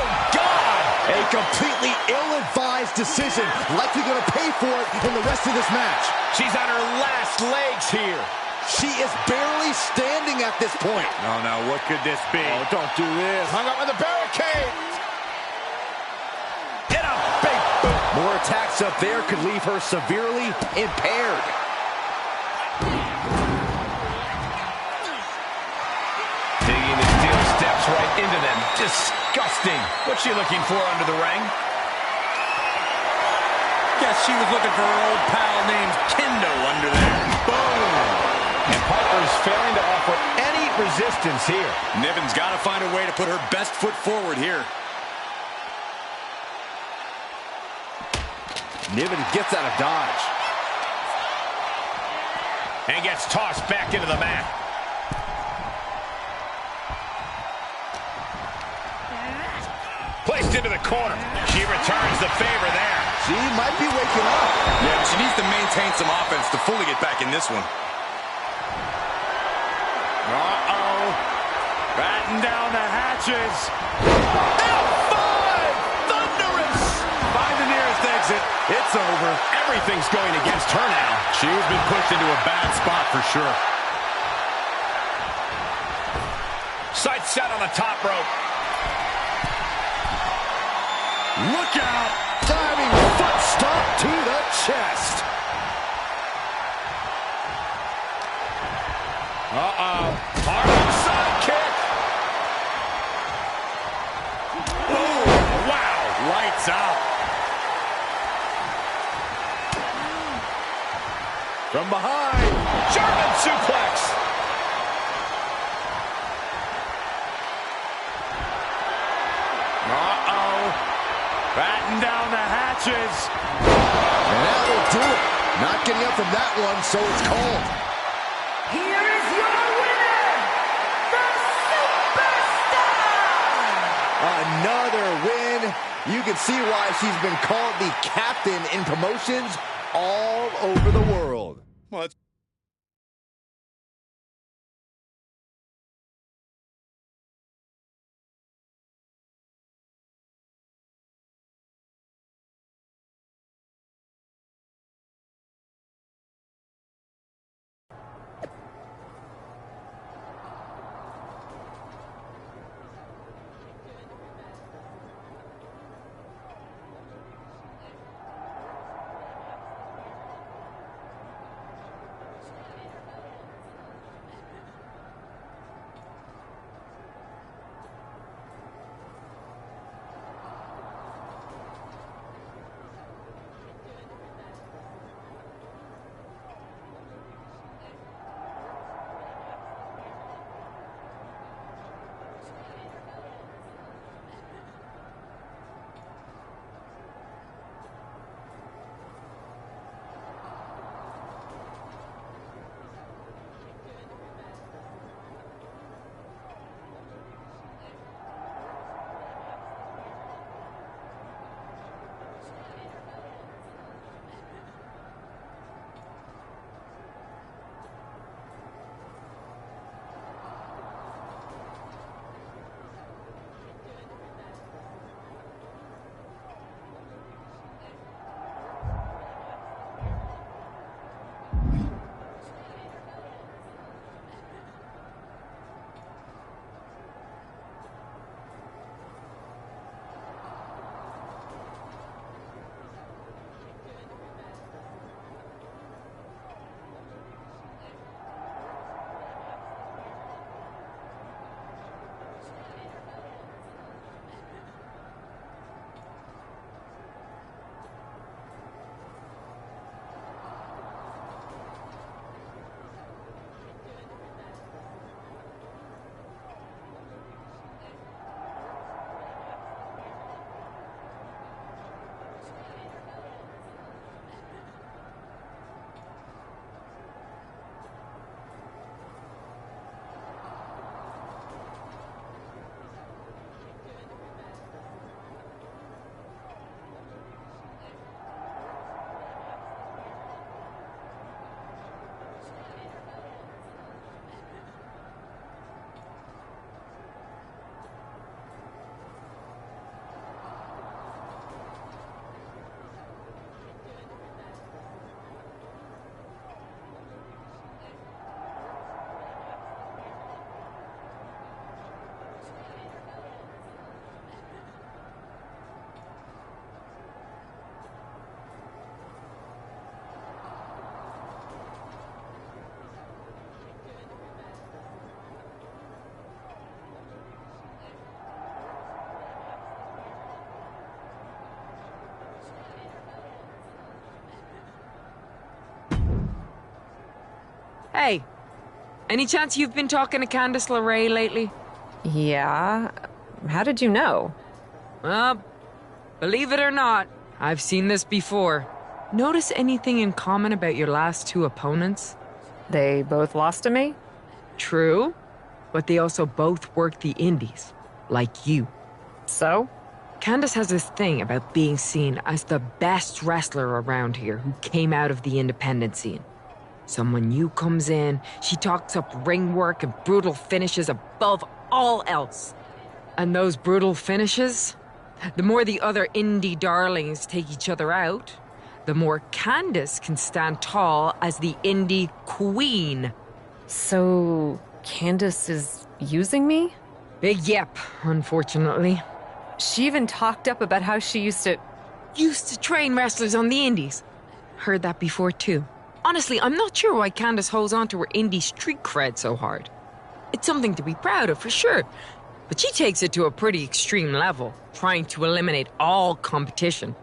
A completely ill-advised decision, likely going to pay for it in the rest of this match. She's on her last legs here. She is barely standing at this point. Oh, no, what could this be? Oh, don't do this. Hung up on the barricade. Hit a big boot. More attacks up there could leave her severely impaired. Digging the steel steps right into them. Disgusting. What's she looking for under the ring? Guess she was looking for her old pal named Kendo under there. Boom! And Piper is failing to offer any resistance here. Niven's got to find a way to put her best foot forward here. Niven gets out of dodge. And gets tossed back into the mat. Placed into the corner. She returns the favor there. She might be waking up. Yeah, but she needs to maintain some offense to fully get back in this one. Uh-oh. Batten down the hatches. F5! Thunderous! Find the nearest exit. It's over. Everything's going against her now. She's been pushed into a bad spot for sure. Sights set on the top rope. Look out! Diving foot stomp to the chest. Uh-oh. Harlem sidekick. Oh, wow. Lights out. From behind. German suplex. Uh-oh. Batten down the hatches. And that will do it. Not getting up from that one, so it's called. Here is your winner, the Superstar! Another win. You can see why she's been called the captain in promotions all over the world. Well, Hey, any chance you've been talking to Candice LeRae lately? Yeah. How did you know? Believe it or not, I've seen this before. Notice anything in common about your last two opponents? They both lost to me? True, but they also both work the indies, like you. So? Candice has this thing about being seen as the best wrestler around here who came out of the independent scene. So when you comes in, she talks up ring work and brutal finishes above all else. And those brutal finishes, the more the other indie darlings take each other out, the more Candice can stand tall as the indie queen. So, Candice is using me? Big yep, unfortunately. She even talked up about how she used to train wrestlers on the indies. Heard that before too. Honestly, I'm not sure why Candice holds on to her indie street cred so hard. It's something to be proud of for sure, but she takes it to a pretty extreme level, trying to eliminate all competition.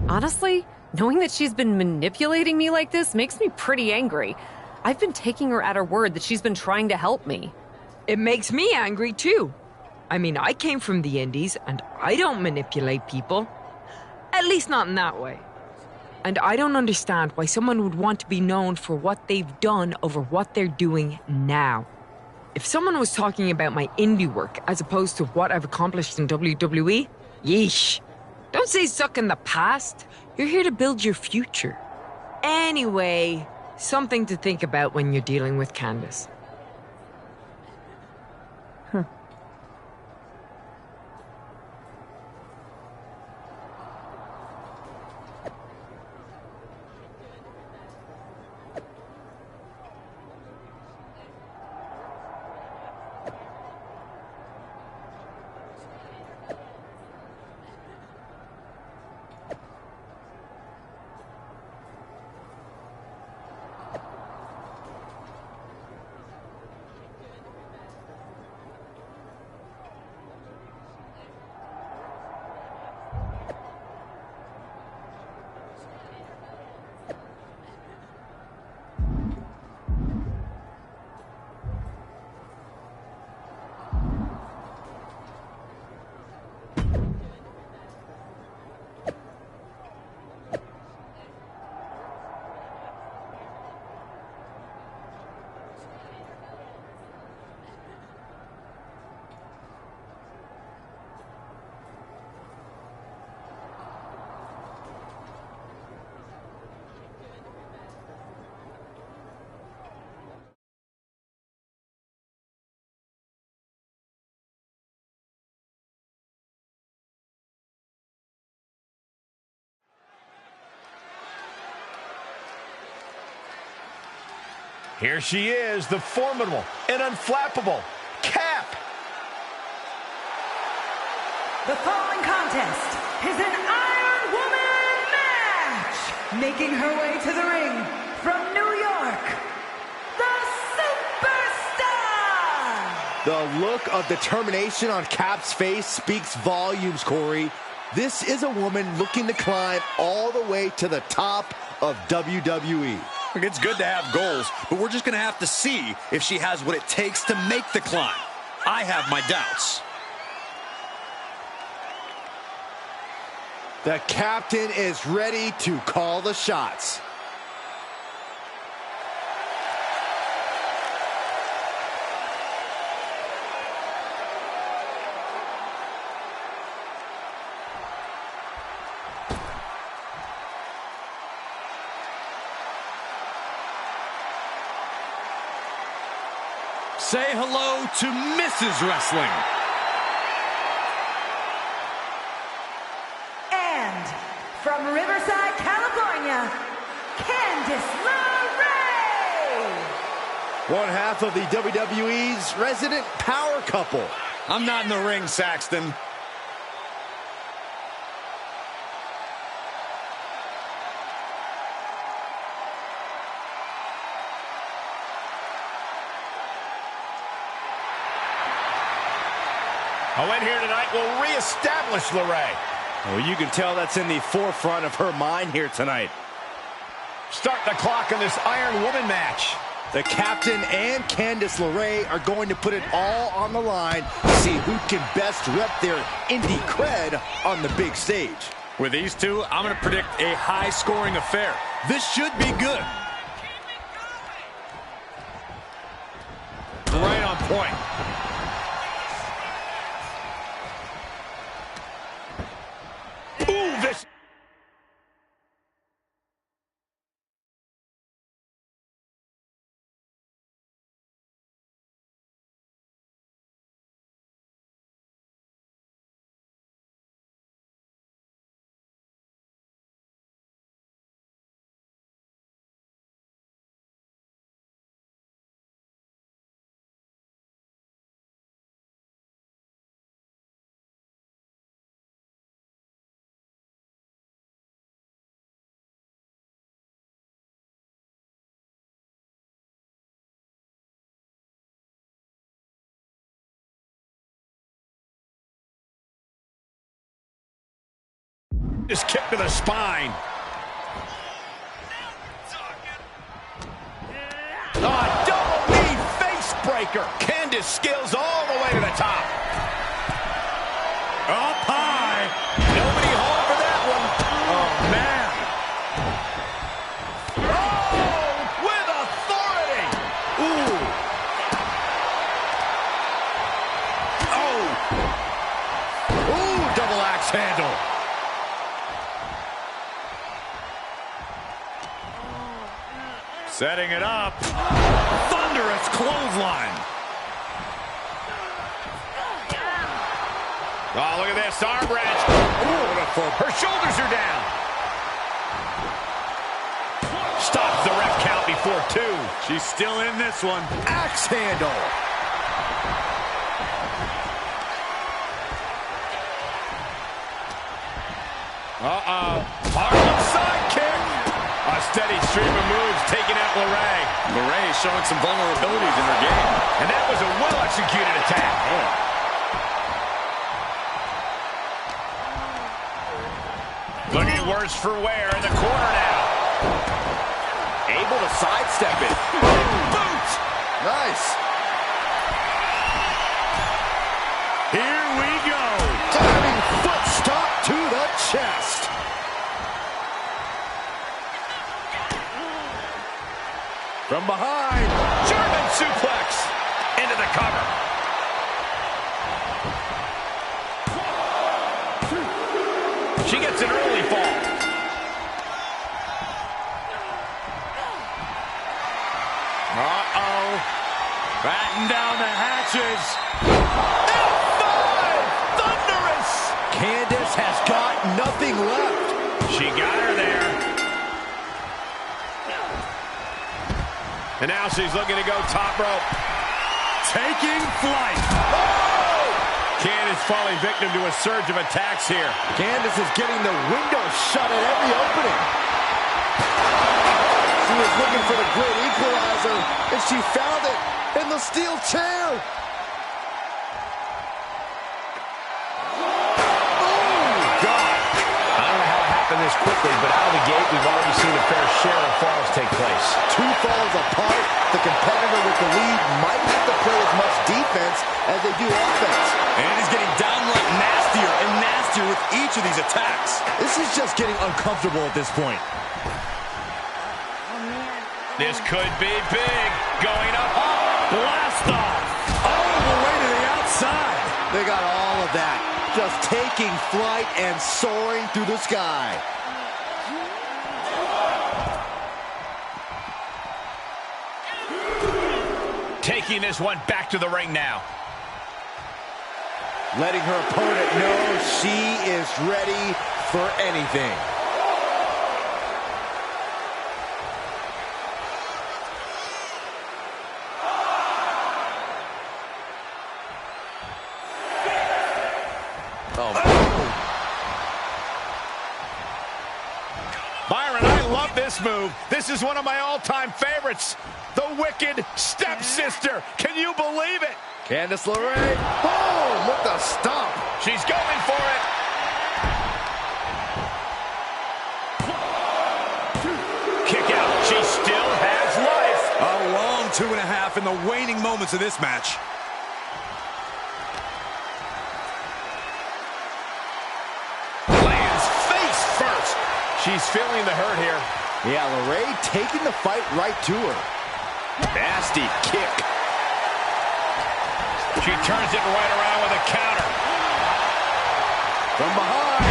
Honestly, knowing that she's been manipulating me like this makes me pretty angry. I've been taking her at her word that she's been trying to help me. It makes me angry too. I mean, I came from the indies, and I don't manipulate people. At least not in that way. And I don't understand why someone would want to be known for what they've done over what they're doing now. If someone was talking about my indie work as opposed to what I've accomplished in WWE, yeesh. Don't say suck in the past. You're here to build your future. Anyway, something to think about when you're dealing with Candice. Here she is, the formidable and unflappable Cap. The following contest is an Iron Woman match. Making her way to the ring from New York, the Superstar. The look of determination on Cap's face speaks volumes, Corey. This is a woman looking to climb all the way to the top of WWE. It's good to have goals, but we're just going to have to see if she has what it takes to make the climb. I have my doubts. The captain is ready to call the shots. Say hello to Mrs. Wrestling. And from Riverside, California, Candice LeRae! One half of the WWE's resident power couple. I'm not in the ring, Saxton. A win here tonight will reestablish LeRae. Well, you can tell that's in the forefront of her mind here tonight. Start the clock on this Iron Woman match. The captain and Candice LeRae are going to put it all on the line to see who can best rep their indie cred on the big stage. With these two, I'm going to predict a high-scoring affair. This should be good. Right on point. Ooh, this... Just kick to the spine. Double knee face breaker. Candice scales all the way to the top. Up high. Nobody home for that one. Oh, man. Oh, with authority. Ooh. Oh. Ooh, double axe handle. Setting it up. Thunderous clothesline. Oh, look at this. Arm wrench. Beautiful. Her shoulders are down. Stops the ref count before 2. She's still in this one. Axe handle. Harlem sidekick. A steady stream of moves taking out LeRae. LeRae is showing some vulnerabilities in her game. And that was a well-executed attack. Looking worse for wear in the corner now. Able to sidestep it. Boot! Nice. Here we go. Diving foot stomp to the chest. From behind. German suplex. Into the cover. She gets an early fall. Uh-oh. Batten down the hatches. F5! Thunderous! Candice has got nothing left. She got her there. And now she's looking to go top rope. Taking flight. Oh! Candice falling victim to a surge of attacks here. Candice is getting the window shut at every opening. She was looking for the great equalizer, and she found it in the steel chair. This quickly, but out of the gate, we've already seen a fair share of falls take place. 2 falls apart, the competitor with the lead might have to play as much defense as they do offense. And it is getting downright nastier and nastier with each of these attacks. This is just getting uncomfortable at this point. This could be big. Going up. Blast off. All the way to the outside. They got all of that. Just taking flight and soaring through the sky. Taking this one back to the ring now. Letting her opponent know she is ready for anything. Byron, I love this move. This is one of my all-time favorites. The Wicked Stepsister. Can you believe it? Candice LeRae, boom, with the stomp. She's going for it. Kick out. She still has life. A long 2.5 in the waning moments of this match. Lands face first. She's feeling the hurt here. Yeah, LeRae taking the fight right to her. Nasty kick. She turns it right around with a counter. From behind.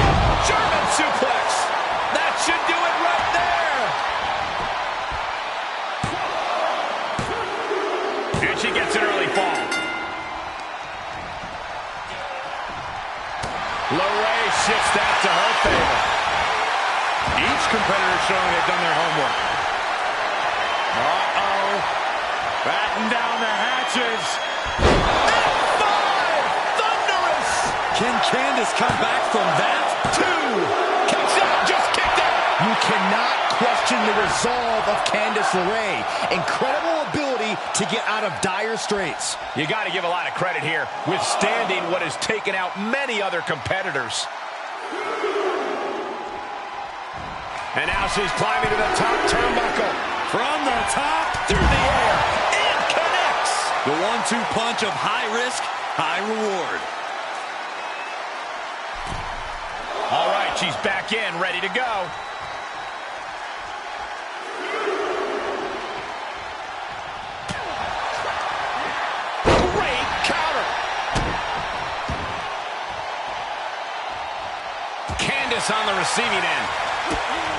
German suplex. That should do it right there. And she gets an early fall. LeRae shifts that to her favor. Each competitor showing they've done their homework. Uh-oh. Batten down the hatches. F5! Thunderous! Can Candice come back from that? 2. Kicks out, just kicked out. You cannot question the resolve of Candice LeRae. Incredible ability to get out of dire straits. You got to give a lot of credit here, withstanding what has taken out many other competitors. And now she's climbing to the top turnbuckle. From the top, Through the air, and connects. the 1-2 punch of high risk, high reward. All right, she's back in, ready to go. Great counter. Candice on the receiving end.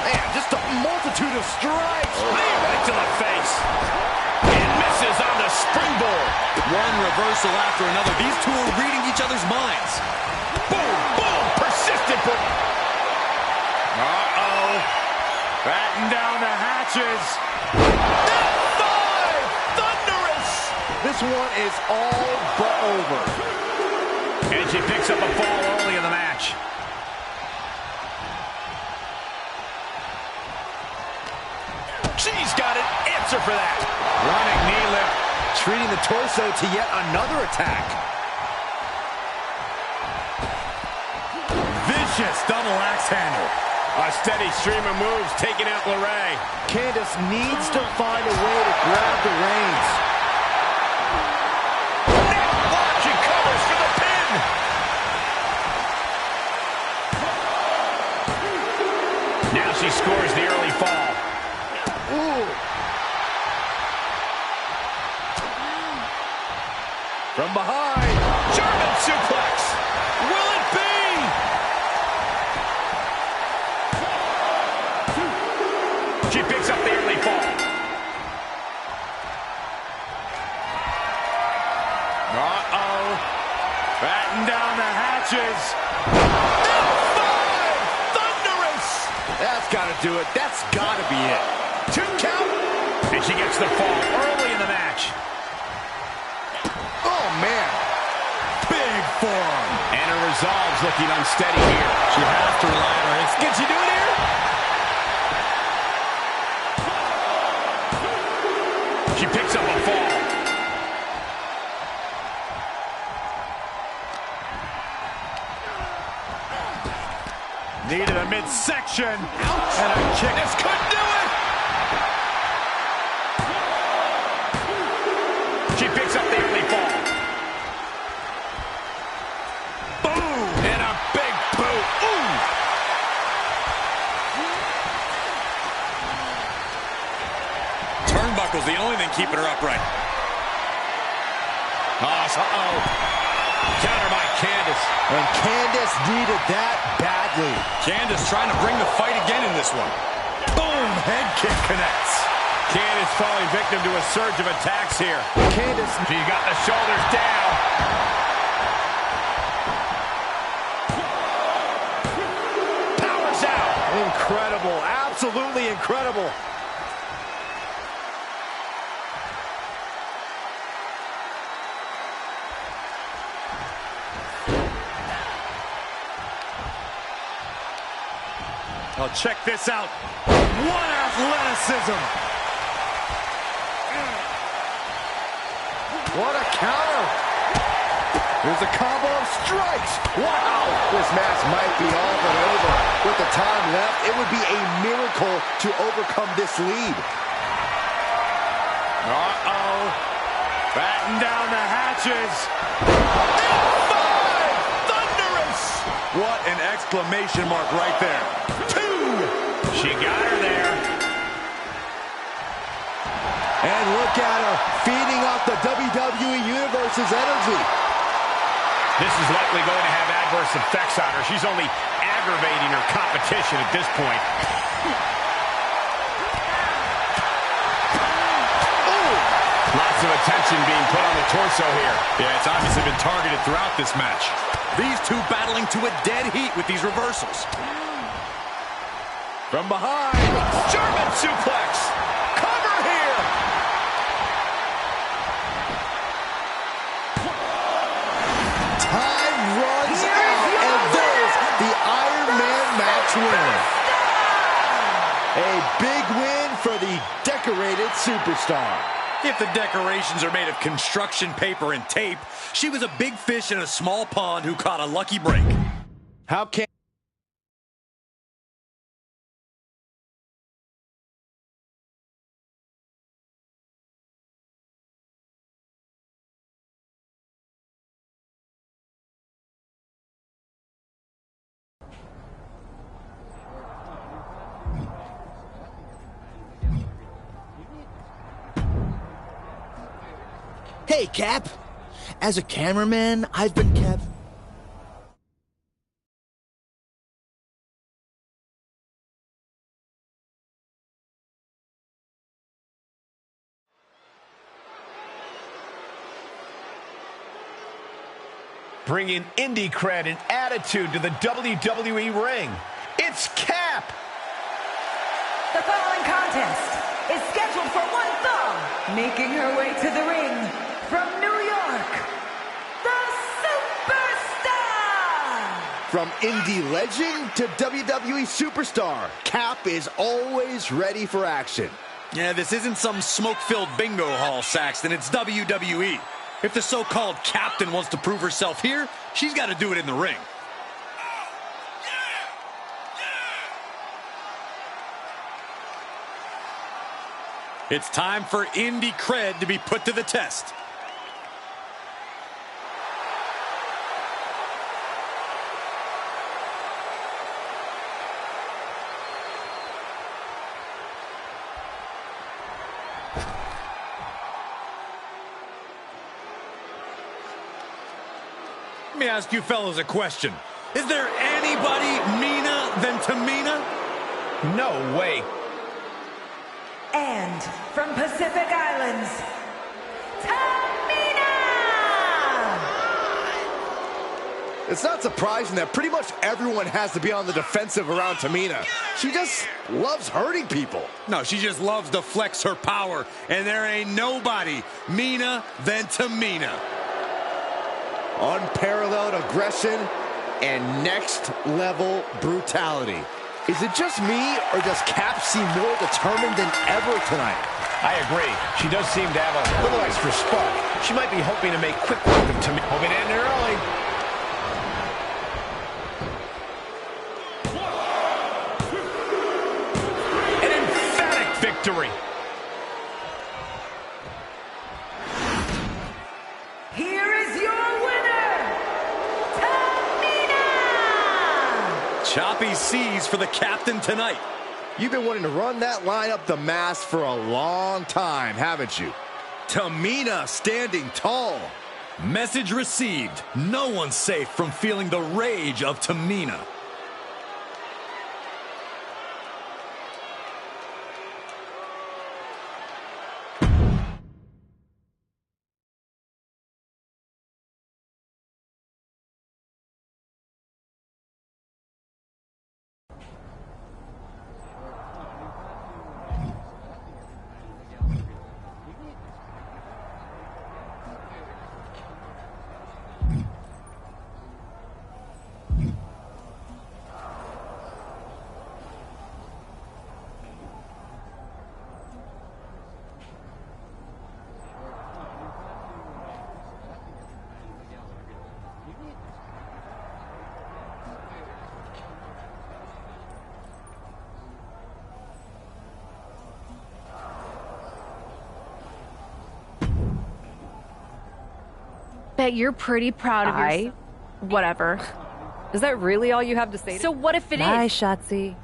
Man, just a multitude of strikes. Knee right to the face. And misses on the springboard. One reversal after another. These two are reading each other's minds. Boom, boom, persistent. Uh-oh. Batten down the hatches. F5! Thunderous! This one is all but over. And she picks up a fall early in the match. She's got an answer for that. Running knee lift, treating the torso to yet another attack. Vicious double axe handle. A steady stream of moves taking out LeRae. Candice needs to find a way to grab the reins. Neck lock, she covers for the pin. Now she scores the early fall. Ooh. From behind. German suplex. Will it be? She picks up the early fall. Uh-oh. Batten down the hatches. F5! Thunderous! That's got to do it. That's got to be it. 2 count. And she gets the fall early in the match. Oh, man. Big forearm. And her resolve's looking unsteady here. She has to rely on her instinct. Can she do it here? She picks up a fall. Knee to the midsection. Ouch. And a kick. This could do it. She picks up the early fall. Boom! And a big boot. Ooh! Turnbuckle's the only thing keeping her upright. Uh-oh. Counter by Candice. And Candice needed that badly. Candice trying to bring the fight again in this one. Boom! Head kick connects. Candice falling victim to a surge of attacks here. Candice, she got the shoulders down. Powers out. Incredible, absolutely incredible. Oh, check this out. What athleticism. What a counter. There's a combo of strikes. Wow. This match might be all but over. With the time left, it would be a miracle to overcome this lead. Uh-oh. Batten down the hatches. What an exclamation mark right there. 2. She got her there. And look at her, feeding off the WWE Universe's energy. This is likely going to have adverse effects on her. She's only aggravating her competition at this point. Lots of attention being put on the torso here. Yeah, it's obviously been targeted throughout this match. These two battling to a dead heat with these reversals. From behind, German suplex. cover here. Time runs out, and there's the Iron Man match winner. A big win for the decorated superstar. If the decorations are made of construction paper and tape, she was a big fish in a small pond who caught a lucky break. How can... Hey, Cap. As a cameraman, I've been kept... Bringing indie cred and attitude to the WWE ring. It's Cap. The following contest is scheduled for one fall. Making her way to the ring from New York, the Superstar! From indie legend to WWE superstar, Cap is always ready for action. Yeah, this isn't some smoke-filled bingo hall, Saxton. It's WWE. If the so-called captain wants to prove herself here, she's got to do it in the ring. It's time for indie cred to be put to the test. Let me ask you fellas a question. Is there anybody meaner than Tamina? No way. And from Pacific Islands, Tamina! It's not surprising that pretty much everyone has to be on the defensive around Tamina. She just loves hurting people. No, she just loves to flex her power, and there ain't nobody meaner than Tamina. Unparalleled aggression and next-level brutality. Is it just me, or does Cap seem more determined than ever tonight? I agree. She does seem to have a little extra spark. She might be hoping to make quick work of Tamina. Hoping to end it early. An emphatic victory. Here is your winner, Tamina! Choppy seas for the captain tonight. You've been wanting to run that line up the mast for a long time, haven't you? Tamina standing tall. Message received. No one's safe from feeling the rage of Tamina. Bet you're pretty proud of yourself. Whatever. Is that really all you have to say? So what if it is? Nice, Shotzi.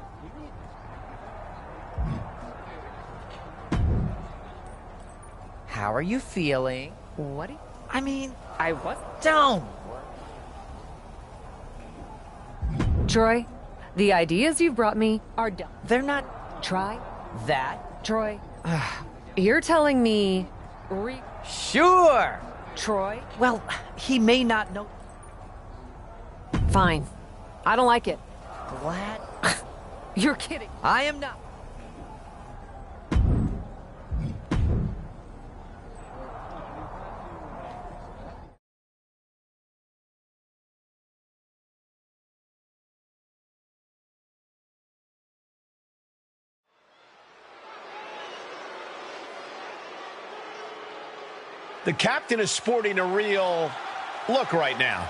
How are you feeling? What? I mean, I was. don't. Troy, the ideas you've brought me are done. They're not. Try That. Troy. You're telling me... Sure. Troy? Well, he may not know. Fine. I don't like it. Glad. You're kidding. I am not. The captain is sporting a real look right now.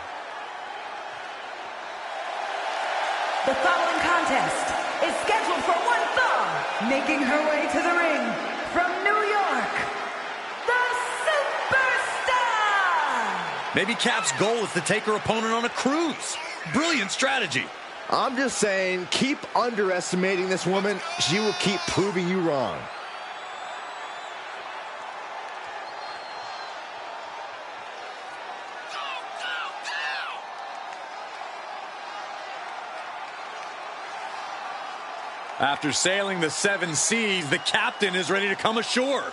The following contest is scheduled for one fall. Making her way to the ring from New York, the Superstar! Maybe Cap's goal is to take her opponent on a cruise. Brilliant strategy. I'm just saying, keep underestimating this woman. She will keep proving you wrong. After sailing the 7 seas, the captain is ready to come ashore.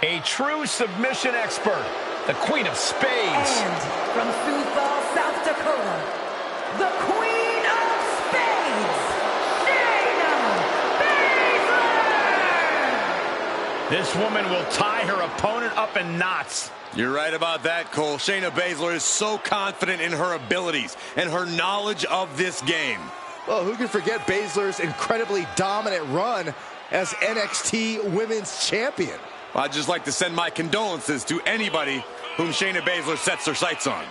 A true submission expert, the Queen of Spades. And from Sioux Falls, South Dakota, the Queen of Spades, Shayna Baszler! This woman will tie her opponent up in knots. You're right about that, Cole. Shayna Baszler is so confident in her abilities and her knowledge of this game. Well, who can forget Baszler's incredibly dominant run as NXT Women's Champion? I'd just like to send my condolences to anybody whom Shayna Baszler sets her sights on.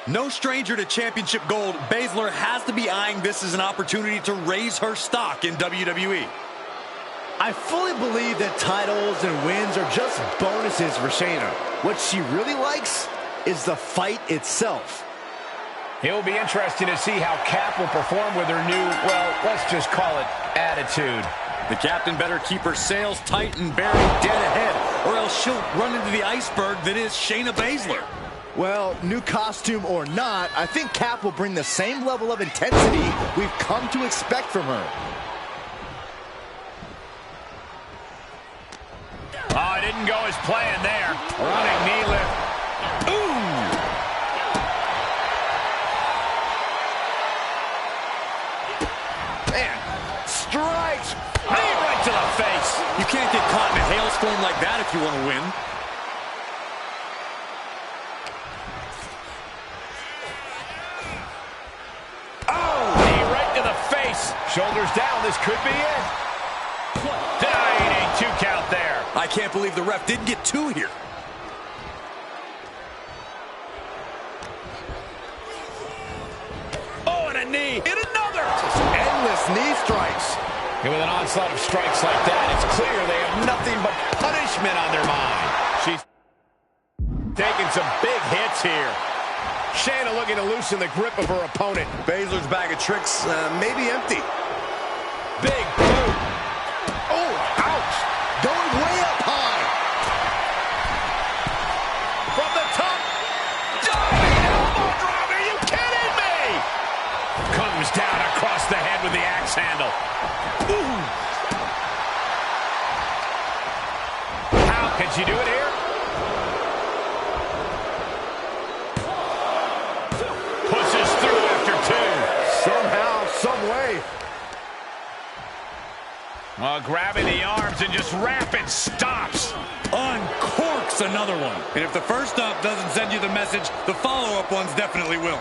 No stranger to championship gold, Baszler has to be eyeing this as an opportunity to raise her stock in WWE. I fully believe that titles and wins are just bonuses for Shayna. What she really likes is the fight itself. It will be interesting to see how Cap will perform with her new, well, let's just call it attitude. The captain better keep her sails tight and bury dead ahead, or else she'll run into the iceberg that is Shayna Baszler. Well, new costume or not, I think Cap will bring the same level of intensity we've come to expect from her. Oh, it didn't go as planned there. Running knee lift. Ooh! Man, strikes! Knee right to the face. You can't get caught in a hailstorm like that if you want to win. Shoulders down, this could be it. Dying, a 2 count there. I can't believe the ref didn't get 2 here. Oh, and a knee. And another. Just endless knee strikes. And with an onslaught of strikes like that, it's clear they have nothing but punishment on their mind. She's taking some big hits here. Shayna looking to loosen the grip of her opponent. Baszler's bag of tricks may be empty. Big boot. Oh, ouch. Going way up high. From the top. Diving elbow drop. Are you kidding? axe handle. Ooh. How can she do it here? Pushes through after two. Somehow, some way. Grabbing the arms and just rapid stops. Uncorks another one. And if the first up doesn't send you the message, the follow-up ones definitely will.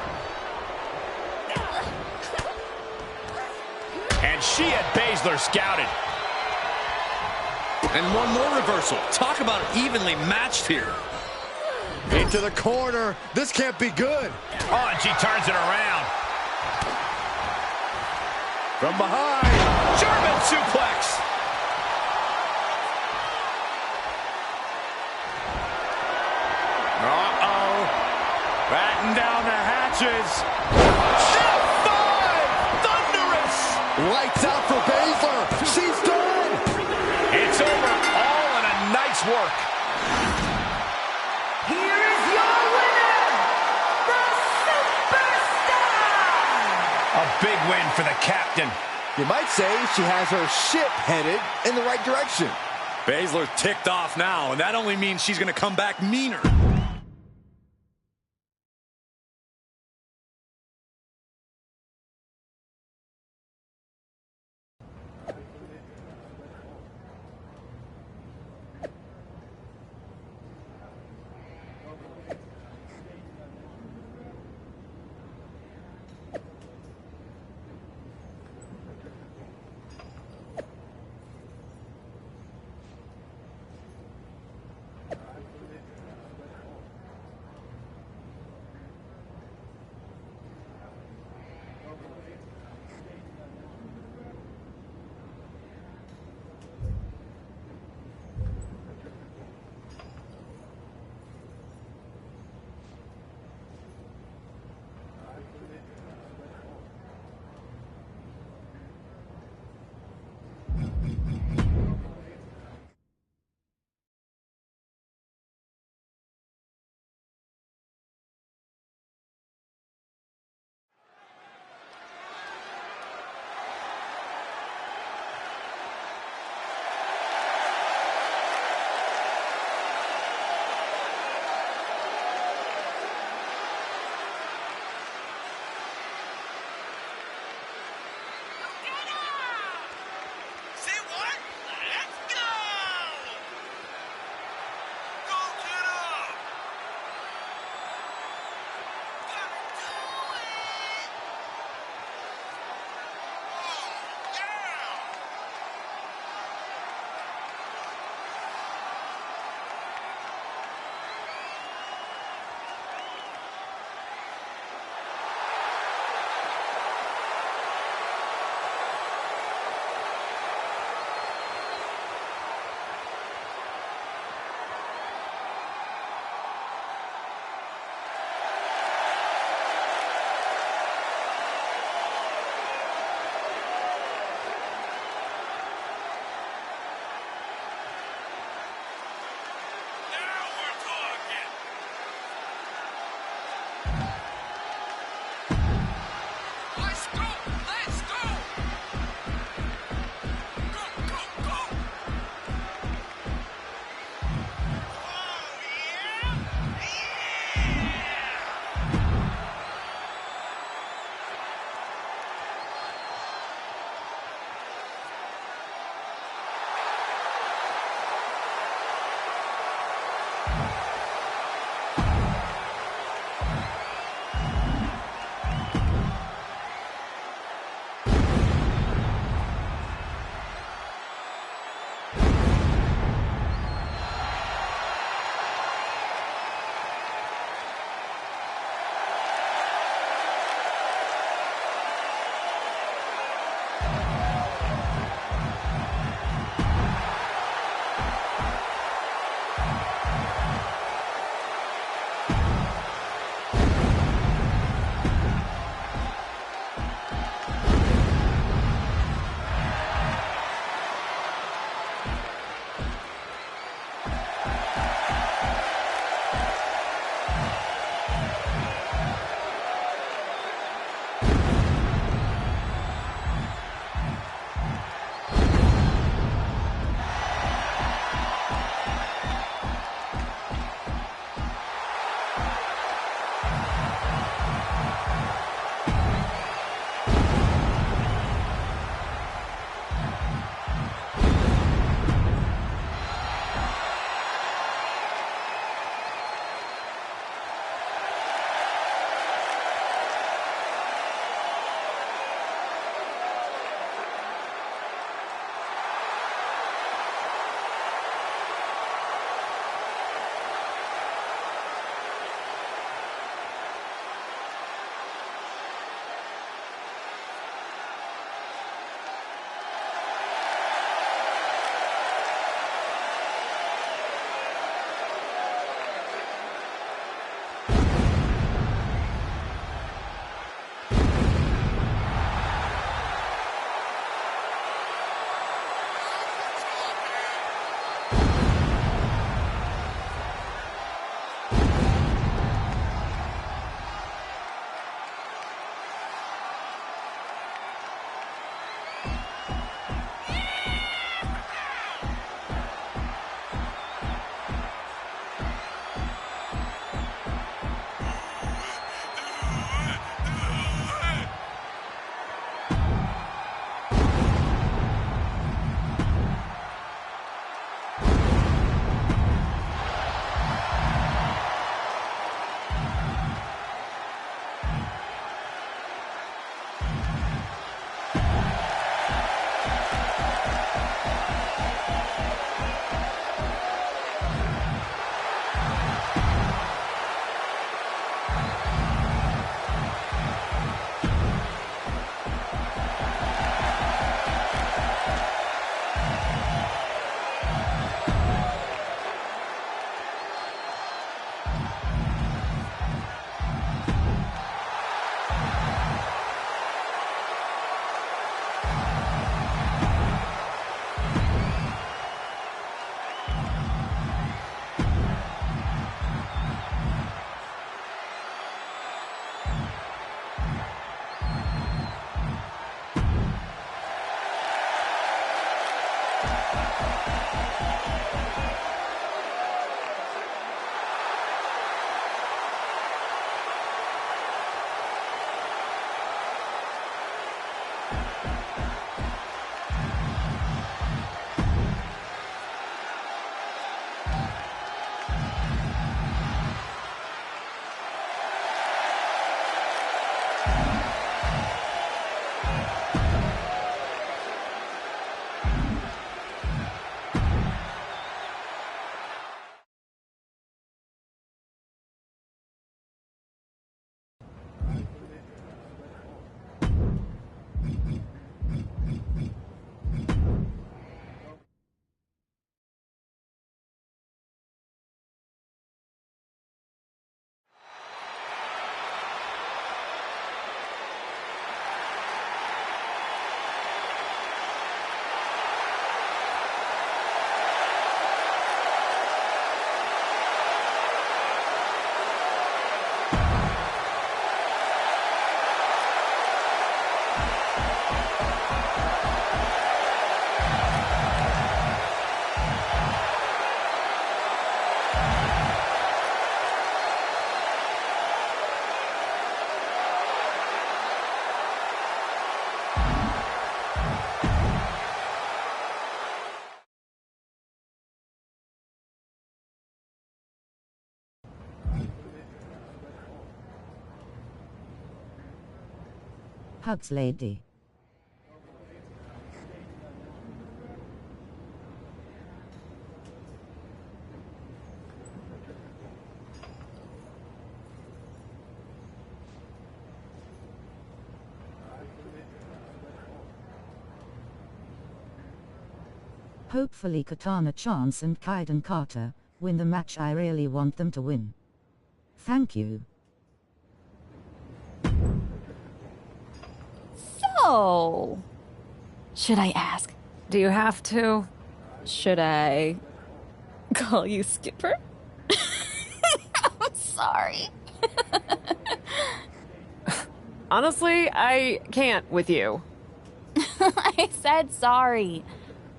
And she had Baszler scouted. And one more reversal. Talk about evenly matched here. Into the corner. This can't be good. Oh, and she turns it around. From behind. German suplex. Uh-oh. Batten down the hatches. F5! Thunderous! Lights out for Baszler. She's done. It's over, all in a nice work. Here is your winner, the Superstar! A big win for the captain. You might say she has her ship headed in the right direction. Baszler ticked off now, and that only means she's going to come back meaner. Hugs, lady. Hopefully Katana Chance and Kaiden Carter win the match I really want them to win. Thank you. So, should I ask? Do you have to? Should I call you Skipper? I'm sorry. Honestly, I can't with you. I said sorry.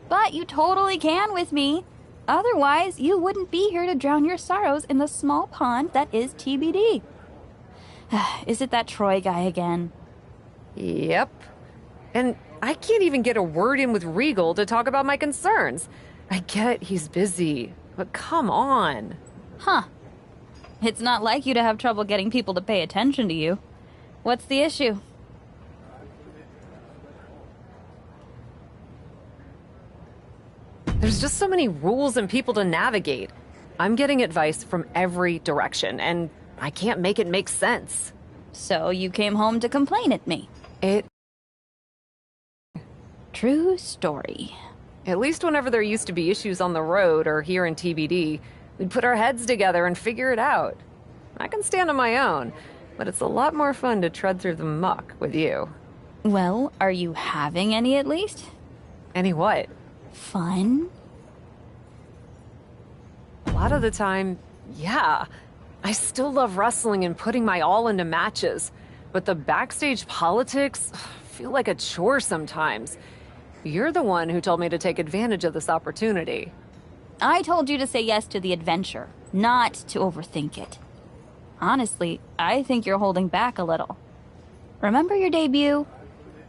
But you totally can with me. Otherwise, you wouldn't be here to drown your sorrows in the small pond that is TBD. Is it that Troy guy again? Yep. And I can't even get a word in with Regal to talk about my concerns. I get he's busy, but come on. Huh. It's not like you to have trouble getting people to pay attention to you. What's the issue? There's just so many rules and people to navigate. I'm getting advice from every direction, and I can't make it make sense. So you came home to complain at me? True story. At least whenever there used to be issues on the road or here in TBD, we'd put our heads together and figure it out. I can stand on my own, but it's a lot more fun to tread through the muck with you. Well, are you having any at least? Any what? Fun? A lot of the time, yeah. I still love wrestling and putting my all into matches, but the backstage politics feel like a chore sometimes. You're the one who told me to take advantage of this opportunity. I told you to say yes to the adventure, not to overthink it. Honestly, I think you're holding back a little. Remember your debut?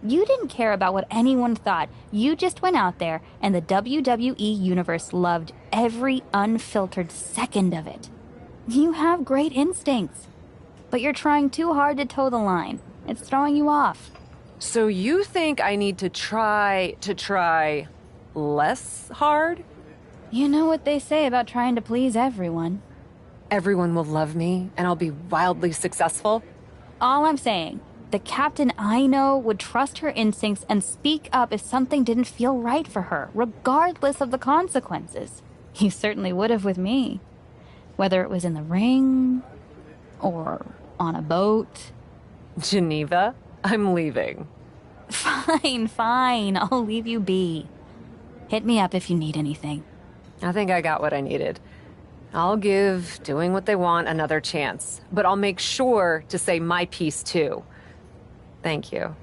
You didn't care about what anyone thought. You just went out there, and the WWE Universe loved every unfiltered second of it. You have great instincts, but you're trying too hard to toe the line. It's throwing you off. So you think I need to try less hard? You know what they say about trying to please everyone. Everyone will love me, and I'll be wildly successful? All I'm saying, the captain I know would trust her instincts and speak up if something didn't feel right for her, regardless of the consequences. You certainly would have with me. Whether it was in the ring, or on a boat. Geneva, I'm leaving. Fine, I'll leave you be. Hit me up if you need anything. I think I got what I needed. I'll give doing what they want another chance, but I'll make sure to say my piece too. Thank you.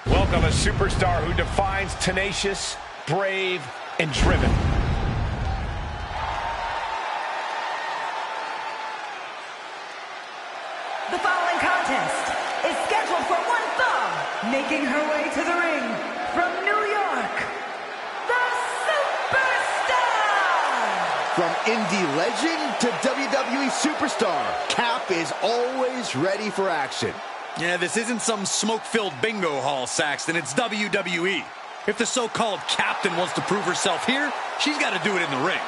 Welcome a superstar who defines tenacious, brave, and driven. From indie legend to WWE superstar, Cap is always ready for action. Yeah, this isn't some smoke-filled bingo hall, Saxton. It's WWE. If the so-called captain wants to prove herself here, she's got to do it in the ring.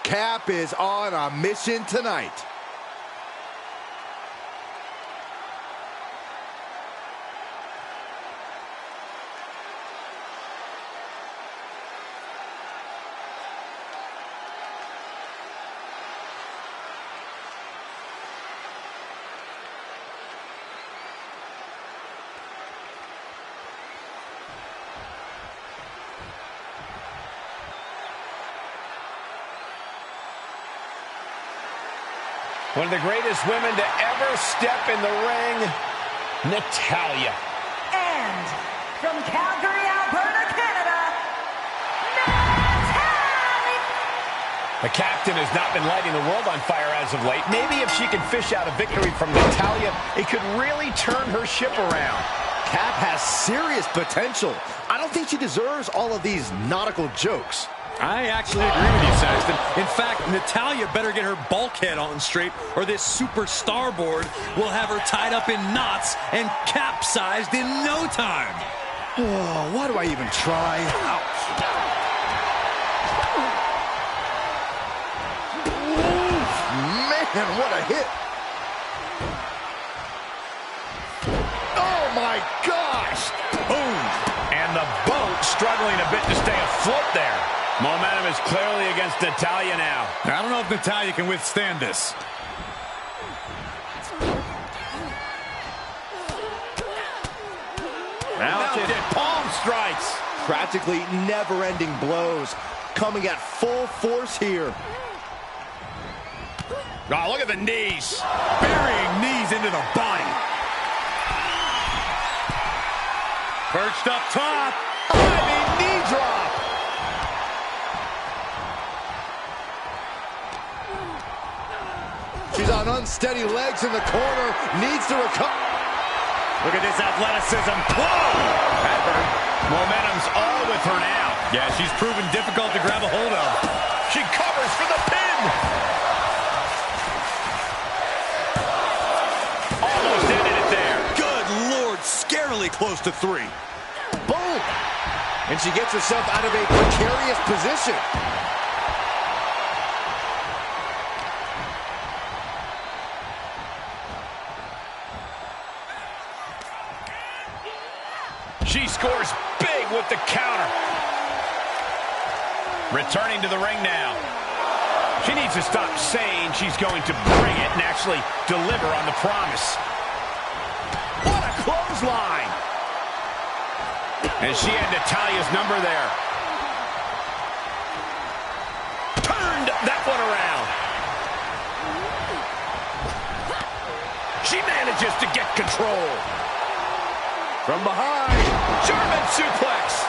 Cap is on a mission tonight. One of the greatest women to ever step in the ring, Natalya. And from Calgary, Alberta, Canada, Natalya! The captain has not been lighting the world on fire as of late. Maybe if she can fish out a victory from Natalya, it could really turn her ship around. Cap has serious potential. I don't think she deserves all of these nautical jokes. I actually agree with you, Saxton. In fact, Natalya better get her bulkhead on straight, or this super starboard will have her tied up in knots and capsized in no time. Oh, why do I even try? Ouch. Man, what a hit. Oh, my gosh. Boom. And the boat struggling a bit to stay afloat there. Momentum is clearly against Natalya now. I don't know if Natalya can withstand this. Mounted palm strikes. Practically never-ending blows coming at full force here. Oh, look at the knees. Burying knees into the body. Perched up top. Diving knee drop. She's on unsteady legs in the corner. Needs to recover. Look at this athleticism. Whoa! That hurt. Momentum's all with her now. Yeah, she's proven difficult to grab a hold of. She covers for the pin. Almost ended it there. Good Lord, scarily close to 3. Boom! And she gets herself out of a precarious position. She scores big with the counter. Returning to the ring now. She needs to stop saying she's going to bring it and actually deliver on the promise. What a clothesline! And she had Natalya's number there. Turned that one around. She manages to get control. From behind. German suplex.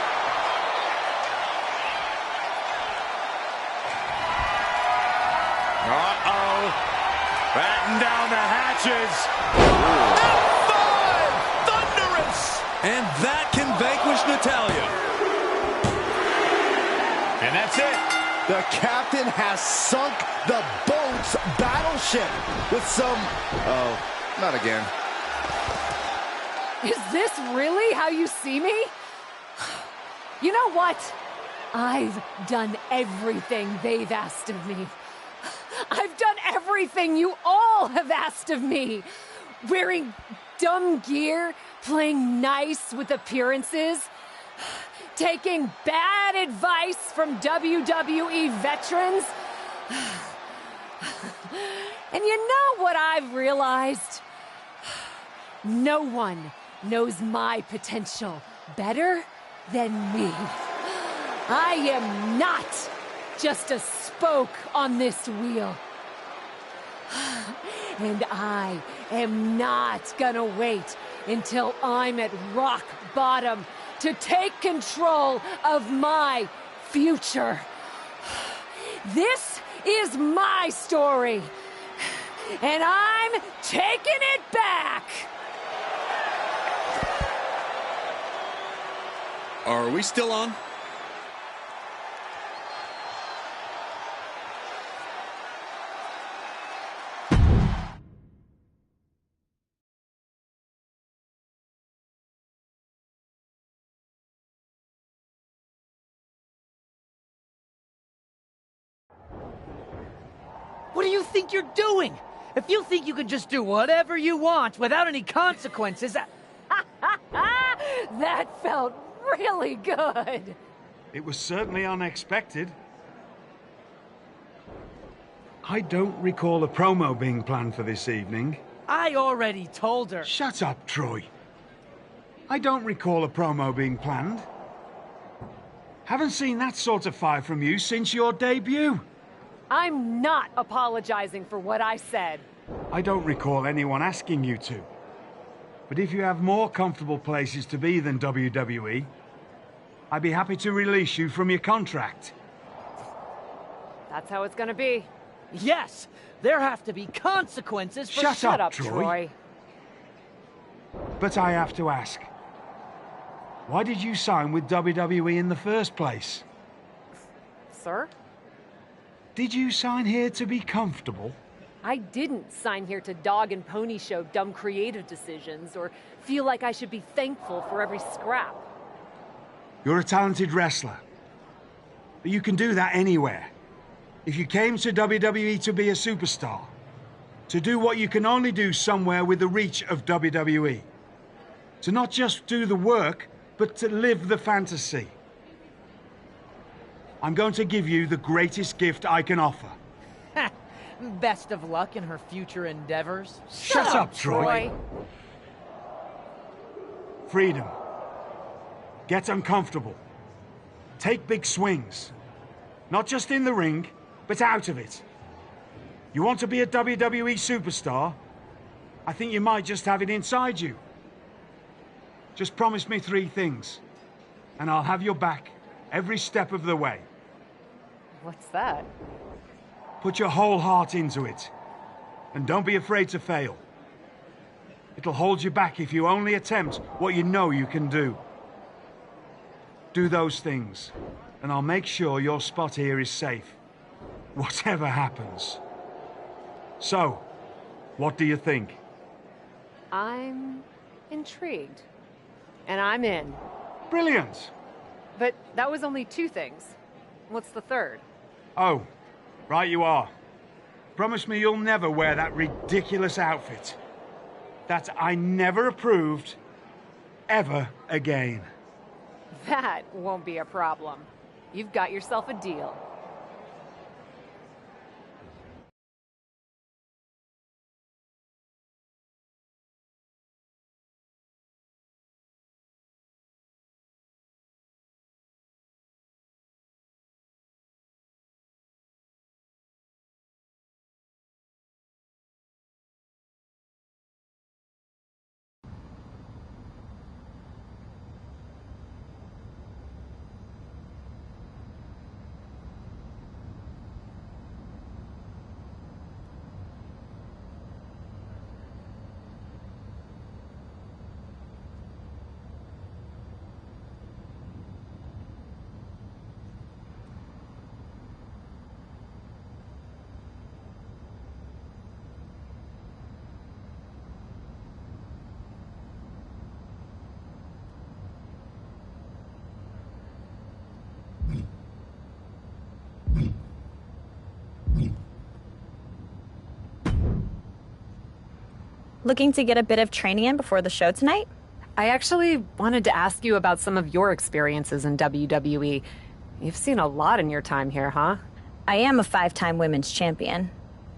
Uh-oh. Batten down the hatches. F5! Thunderous! And that can vanquish Natalya. And that's it. The captain has sunk the boat's battleship with some... Oh, not again. Is this really how you see me? You know what? I've done everything they've asked of me. I've done everything you all have asked of me. Wearing dumb gear, playing nice with appearances, taking bad advice from WWE veterans. And you know what I've realized? No one knows my potential better than me. I am not just a spoke on this wheel. And I am not gonna wait until I'm at rock bottom to take control of my future. This is my story, and I'm taking it back. Are we still on? What do you think you're doing? If you think you can just do whatever you want without any consequences, That felt really good. It was certainly unexpected. I don't recall a promo being planned for this evening. I already told her. Shut up, Troy. I don't recall a promo being planned. Haven't seen that sort of fire from you since your debut. I'm not apologizing for what I said. I don't recall anyone asking you to. But if you have more comfortable places to be than WWE, I'd be happy to release you from your contract. That's how it's gonna be. Yes, there have to be consequences for... Shut up, Troy. But I have to ask, why did you sign with WWE in the first place? Sir? Did you sign here to be comfortable? I didn't sign here to dog and pony show dumb creative decisions or feel like I should be thankful for every scrap. You're a talented wrestler. But you can do that anywhere. If you came to WWE to be a superstar, to do what you can only do somewhere with the reach of WWE, to not just do the work, but to live the fantasy. I'm going to give you the greatest gift I can offer. Best of luck in her future endeavors. Shut up, Troy. Freedom. Get uncomfortable. Take big swings. Not just in the ring, but out of it. You want to be a WWE superstar? I think you might just have it inside you. Just promise me 3 things, and I'll have your back every step of the way. What's that? Put your whole heart into it, and don't be afraid to fail. It'll hold you back if you only attempt what you know you can do. Do those things, and I'll make sure your spot here is safe, whatever happens. So, what do you think? I'm intrigued. And I'm in. Brilliant! But that was only 2 things. What's the third? Oh, right you are. Promise me you'll never wear that ridiculous outfit. That I never approved, ever again. That won't be a problem. You've got yourself a deal. Looking to get a bit of training in before the show tonight? I actually wanted to ask you about some of your experiences in WWE. You've seen a lot in your time here, huh? I am a 5-time women's champion.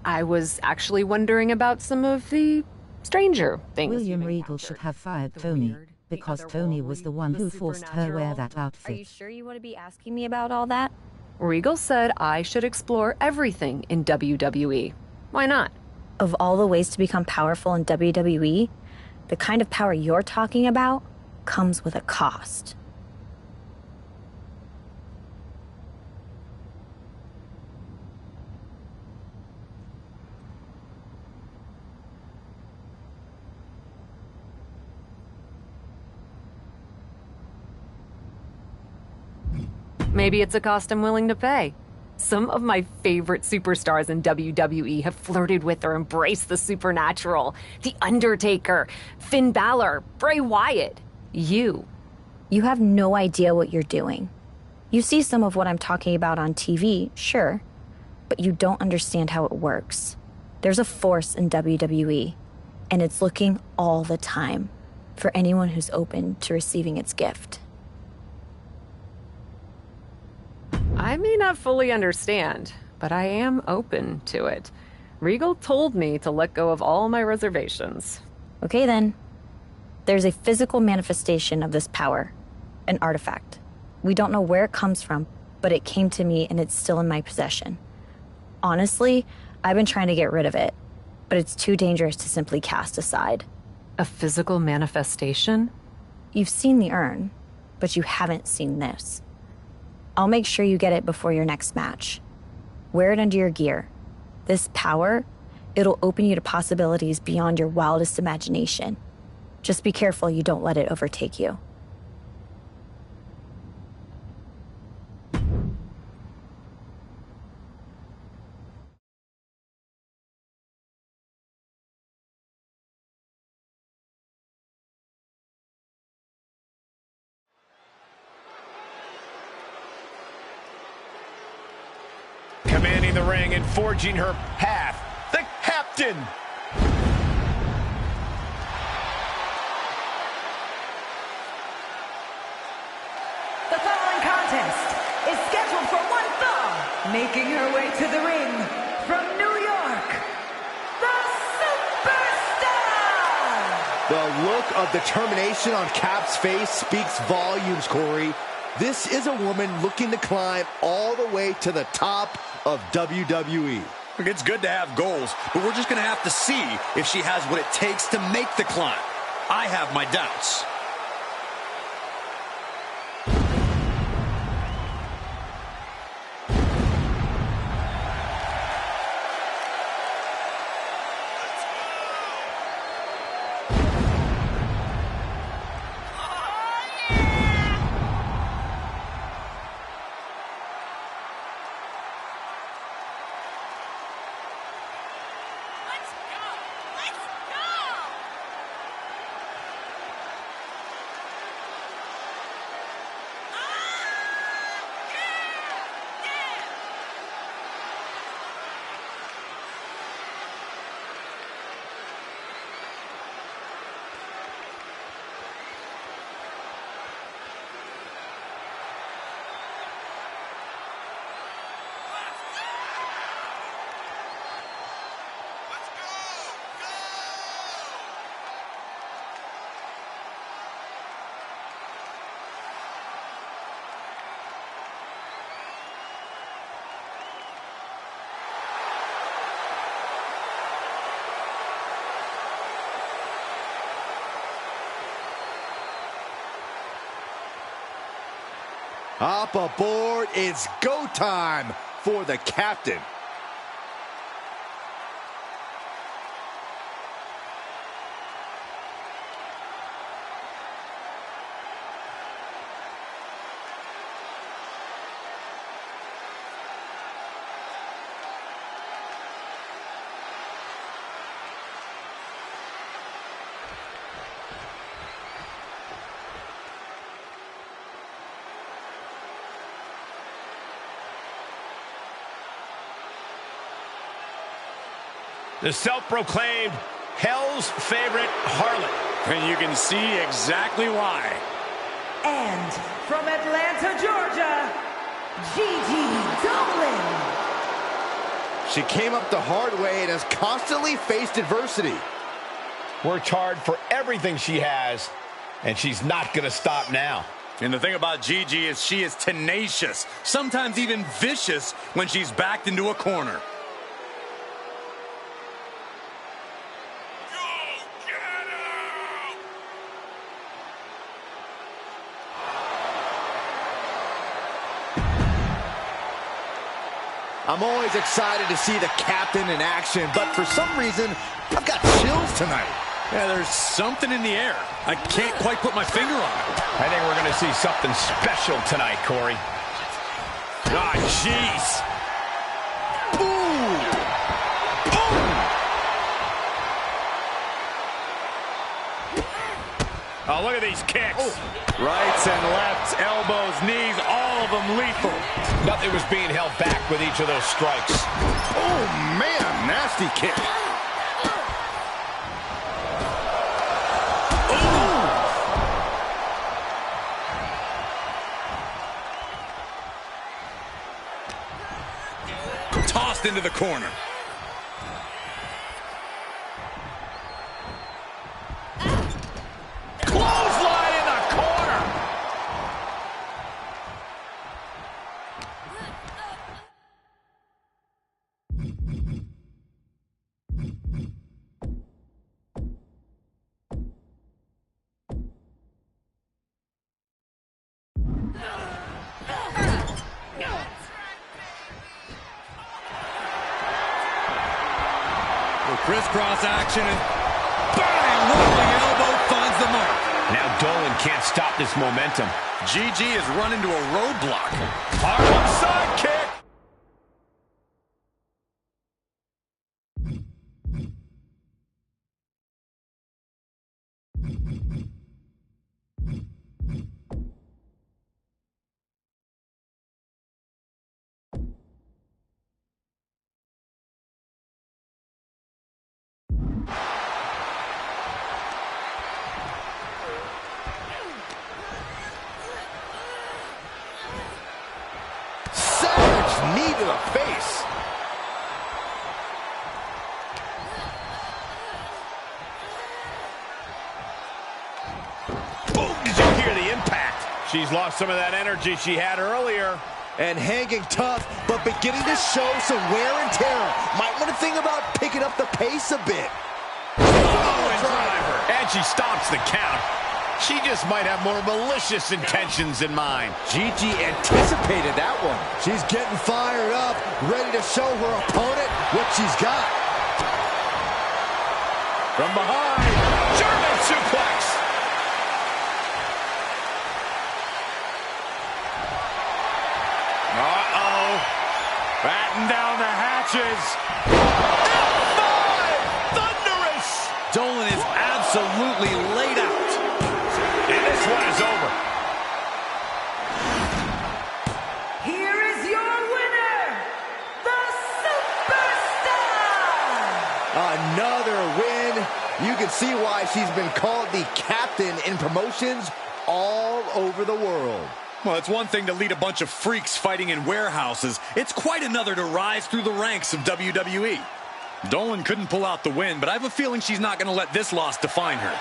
I was actually wondering about some of the stranger things. William Regal should have fired Tony, because Tony was the one who forced her wear that outfit. Are you sure you want to be asking me about all that? Regal said I should explore everything in WWE. Why not? Of all the ways to become powerful in WWE, the kind of power you're talking about comes with a cost. Maybe it's a cost I'm willing to pay. Some of my favorite superstars in WWE have flirted with or embraced the supernatural. The Undertaker, Finn Balor, Bray Wyatt. You have no idea what you're doing. You see some of what I'm talking about on TV, sure, but you don't understand how it works. There's a force in WWE, and it's looking all the time for anyone who's open to receiving its gift. I may not fully understand, but I am open to it. Regal told me to let go of all my reservations. Okay then. There's a physical manifestation of this power, an artifact. We don't know where it comes from, but it came to me and it's still in my possession. Honestly, I've been trying to get rid of it, but it's too dangerous to simply cast aside. A physical manifestation? You've seen the urn, but you haven't seen this. I'll make sure you get it before your next match. Wear it under your gear. This power, it'll open you to possibilities beyond your wildest imagination. Just be careful you don't let it overtake you. Commanding the ring and forging her path, the Captain. The following contest is scheduled for one fall. Making her way to the ring from New York, the Superstar! The look of determination on Cap's face speaks volumes, Corey. This is a woman looking to climb all the way to the top of WWE. It's good to have goals, but we're just going to have to see if she has what it takes to make the climb. I have my doubts. Up aboard, it's go time for the Captain. The self-proclaimed Hell's favorite harlot. And you can see exactly why. And from Atlanta, Georgia, Gigi Dolan. She came up the hard way and has constantly faced adversity. Worked hard for everything she has, and she's not going to stop now. And the thing about Gigi is she is tenacious, sometimes even vicious when she's backed into a corner. I'm always excited to see the captain in action, but for some reason, I've got chills tonight. Yeah, there's something in the air. I can't quite put my finger on it. I think we're going to see something special tonight, Corey. Ah, jeez. Oh, look at these kicks. Rights and lefts, elbows, knees, all of them lethal. Nothing was being held back with each of those strikes. Oh, man, nasty kick. Tossed into the corner. Clothesline in the corner. Crisscross action and bang! Rolling elbow finds the mark. Now Dolan can't stop this momentum. Gigi has run into a roadblock. Harlem side kick. Knee to the face. Boom! Did you hear the impact? She's lost some of that energy she had earlier. And hanging tough, but beginning to show some wear and tear. Might want to think about picking up the pace a bit. Driver. And she stops the count. She just might have more malicious intentions in mind. Gigi anticipated that one. She's getting fired up, ready to show her opponent what she's got. From behind, German suplex. Uh-oh. Batten down the hatches. F5! Thunderous! Dolan is absolutely laid out. And this one is over. Here is your winner, the Superstar! Another win. You can see why she's been called the captain in promotions all over the world. Well, it's one thing to lead a bunch of freaks fighting in warehouses. It's quite another to rise through the ranks of WWE. Dolan couldn't pull out the win, but I have a feeling she's not going to let this loss define her.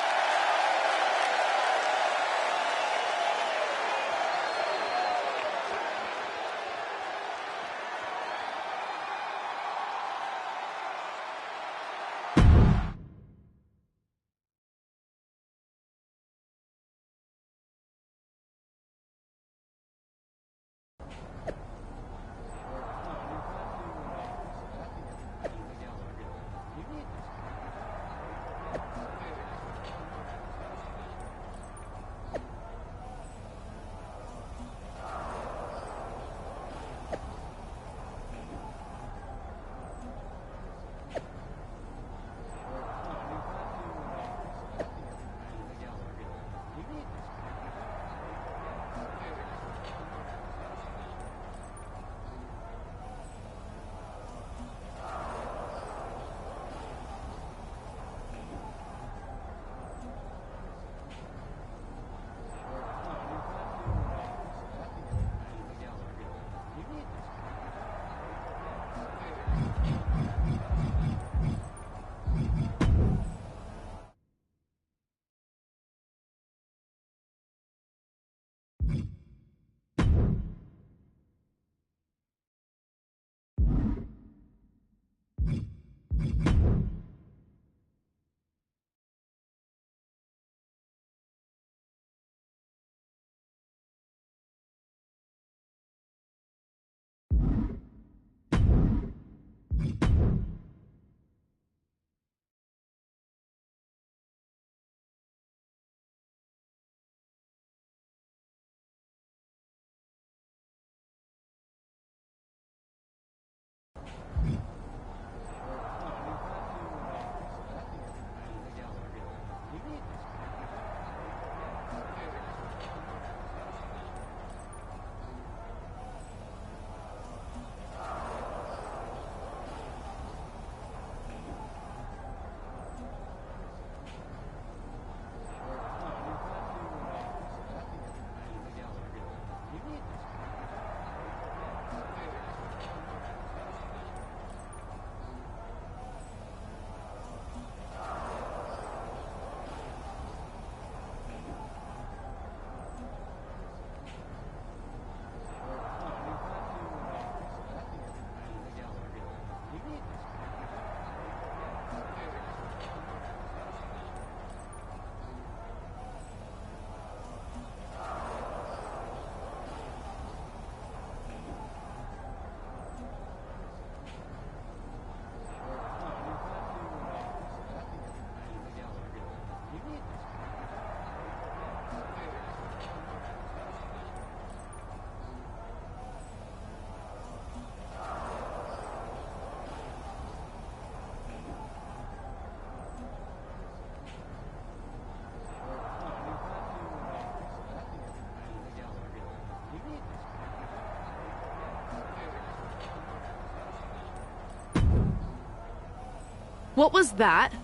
What was that?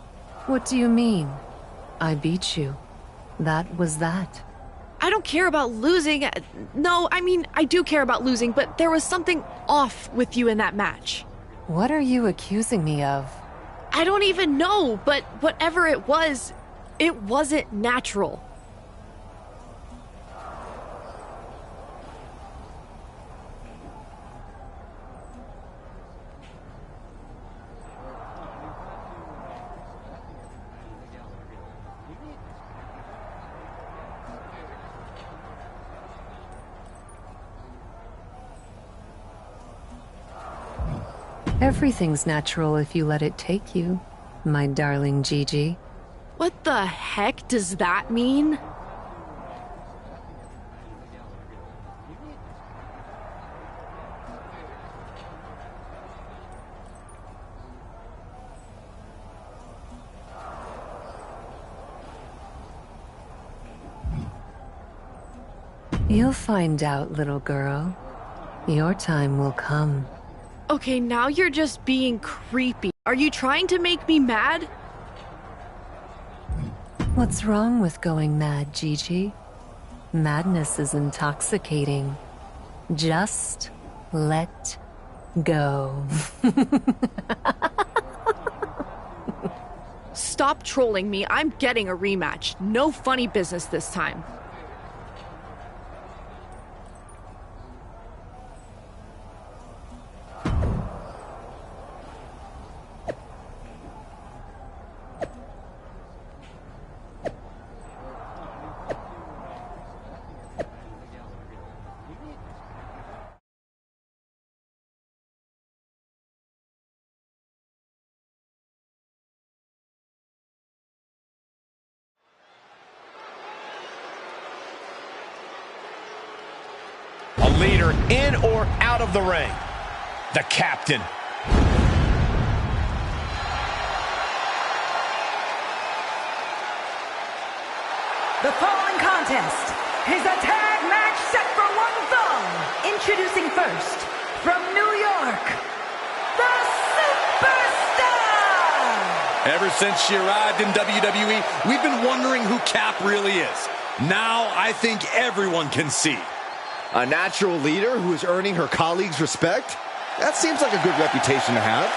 What do you mean? I beat you. That was that. I don't care about losing. No, I mean, I do care about losing, but there was something off with you in that match. What are you accusing me of? I don't even know, but whatever it wasn't natural. Everything's natural if you let it take you, my darling Gigi. What the heck does that mean? You'll find out, little girl. Your time will come. Okay, now you're just being creepy. Are you trying to make me mad? What's wrong with going mad, Gigi? Madness is intoxicating. Just let go. Stop trolling me. I'm getting a rematch. No funny business this time. A leader in or out of the ring. The captain. The following contest is a tag match set for one fall. Introducing first, from New York, the Superstar! Ever since she arrived in WWE, we've been wondering who Cap really is. Now I think everyone can see. A natural leader who is earning her colleagues' respect? That seems like a good reputation to have.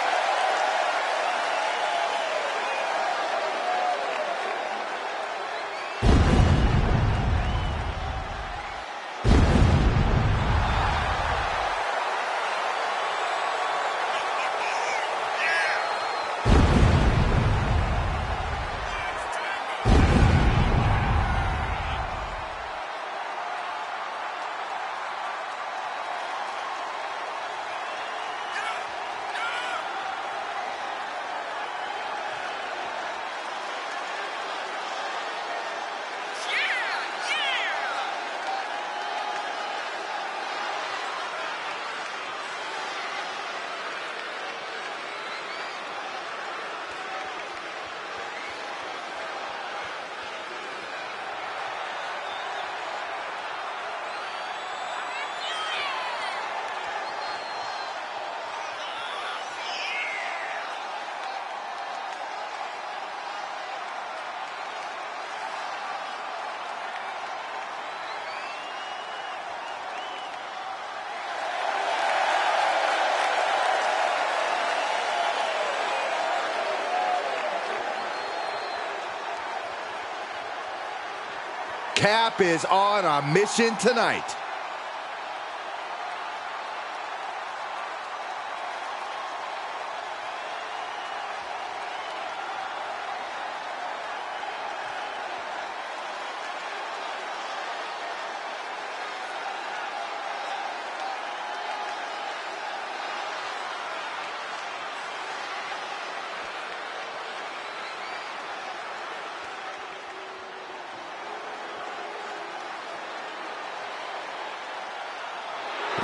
Cap is on a mission tonight.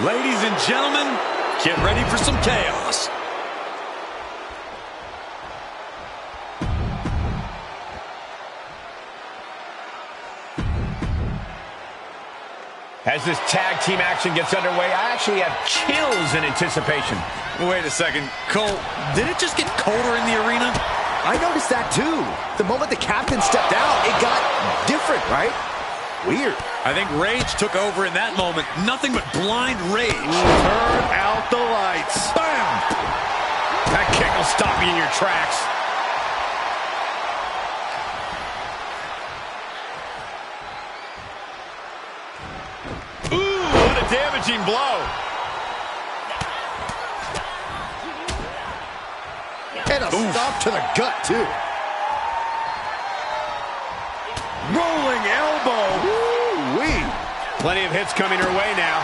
Ladies and gentlemen, get ready for some chaos. As this tag team action gets underway, I actually have chills in anticipation. Wait a second. Cole, did it just get colder in the arena? I noticed that too. The moment the captain stepped out, it got different, right? Weird. I think rage took over in that moment. Nothing but blind rage. Turn out the lights. Bam! That kick will stop you in your tracks. Ooh, what a damaging blow. And a stop to the gut, too. Rolling elbow. Woo-wee. Plenty of hits coming her way now.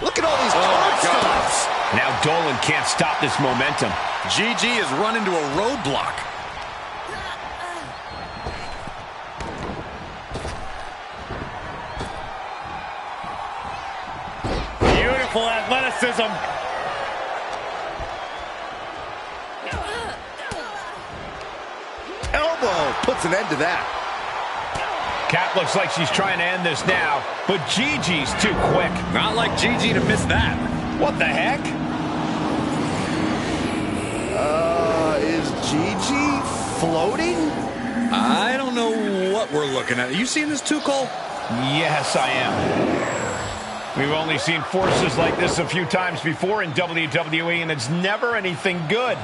Look at all these stops. Now Dolan can't stop this momentum. GG has run into a roadblock. Beautiful athleticism. Elbow puts an end to that. Kat looks like she's trying to end this now, but Gigi's too quick. Not like Gigi to miss that. What the heck? Is Gigi floating? I don't know what we're looking at. Are you seeing this too, Cole? Yes, I am. We've only seen forces like this a few times before in WWE, and it's never anything good.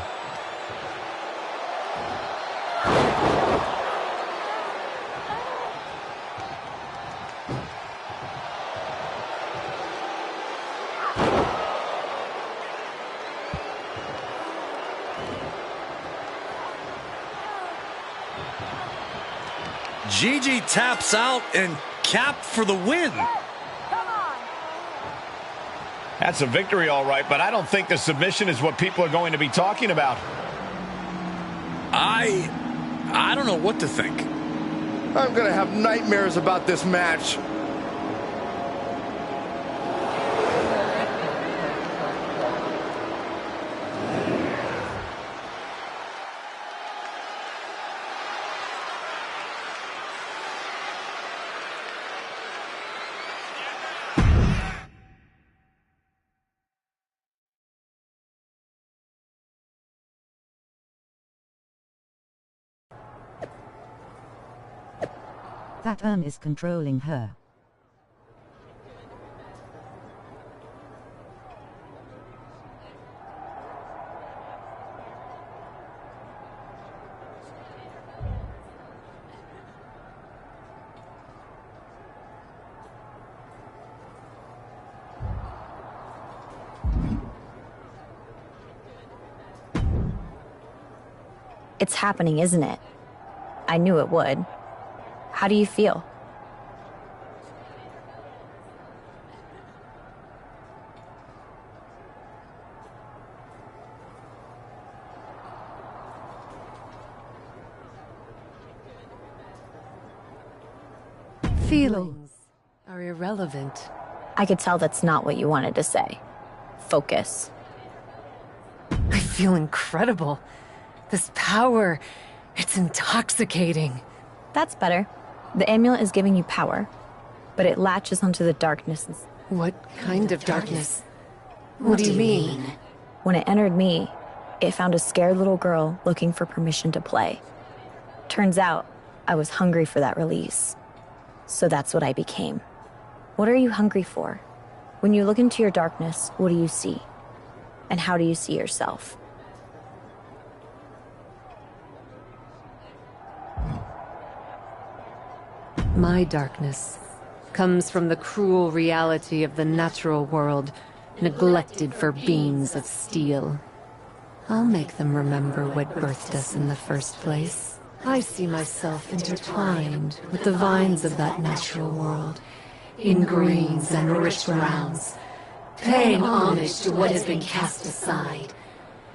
Gigi taps out and Cap for the win. That's a victory, all right, but I don't think the submission is what people are going to be talking about. I don't know what to think. I'm going to have nightmares about this match. That urn is controlling her. It's happening, isn't it? I knew it would. How do you feel? Feelings are irrelevant. I could tell that's not what you wanted to say. Focus. I feel incredible. This power, it's intoxicating. That's better. The amulet is giving you power, but it latches onto the darkness. What kind of darkness? What do you mean? When it entered me, it found a scared little girl looking for permission to play. Turns out, I was hungry for that release. So that's what I became. What are you hungry for? When you look into your darkness, what do you see? And how do you see yourself? My darkness comes from the cruel reality of the natural world, neglected for beings of steel. I'll make them remember what birthed us in the first place. I see myself intertwined with the vines of that natural world, in greens and rich browns, paying homage to what has been cast aside.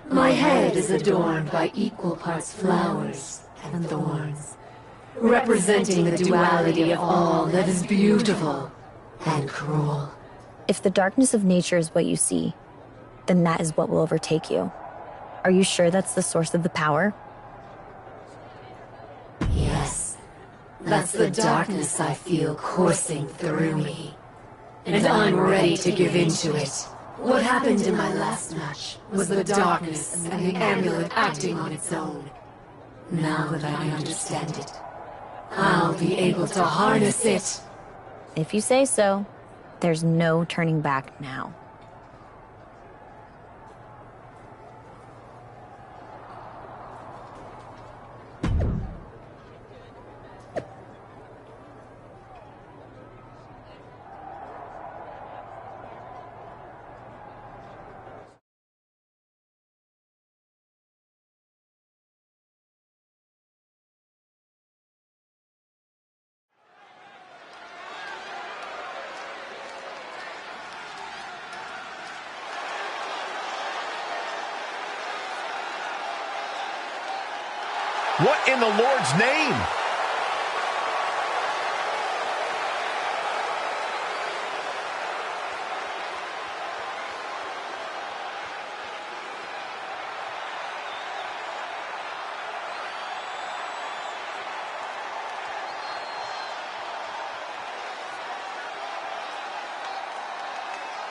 My head is adorned by equal parts flowers and thorns, representing the duality of all that is beautiful and cruel. If the darkness of nature is what you see, then that is what will overtake you. Are you sure that's the source of the power? Yes, that's the darkness I feel coursing through me. And I'm ready to give in to it. What happened in my last match was the darkness and the amulet acting on its own. Now that I understand it, I'll be able to harness it. If you say so, there's no turning back now. What in the Lord's name?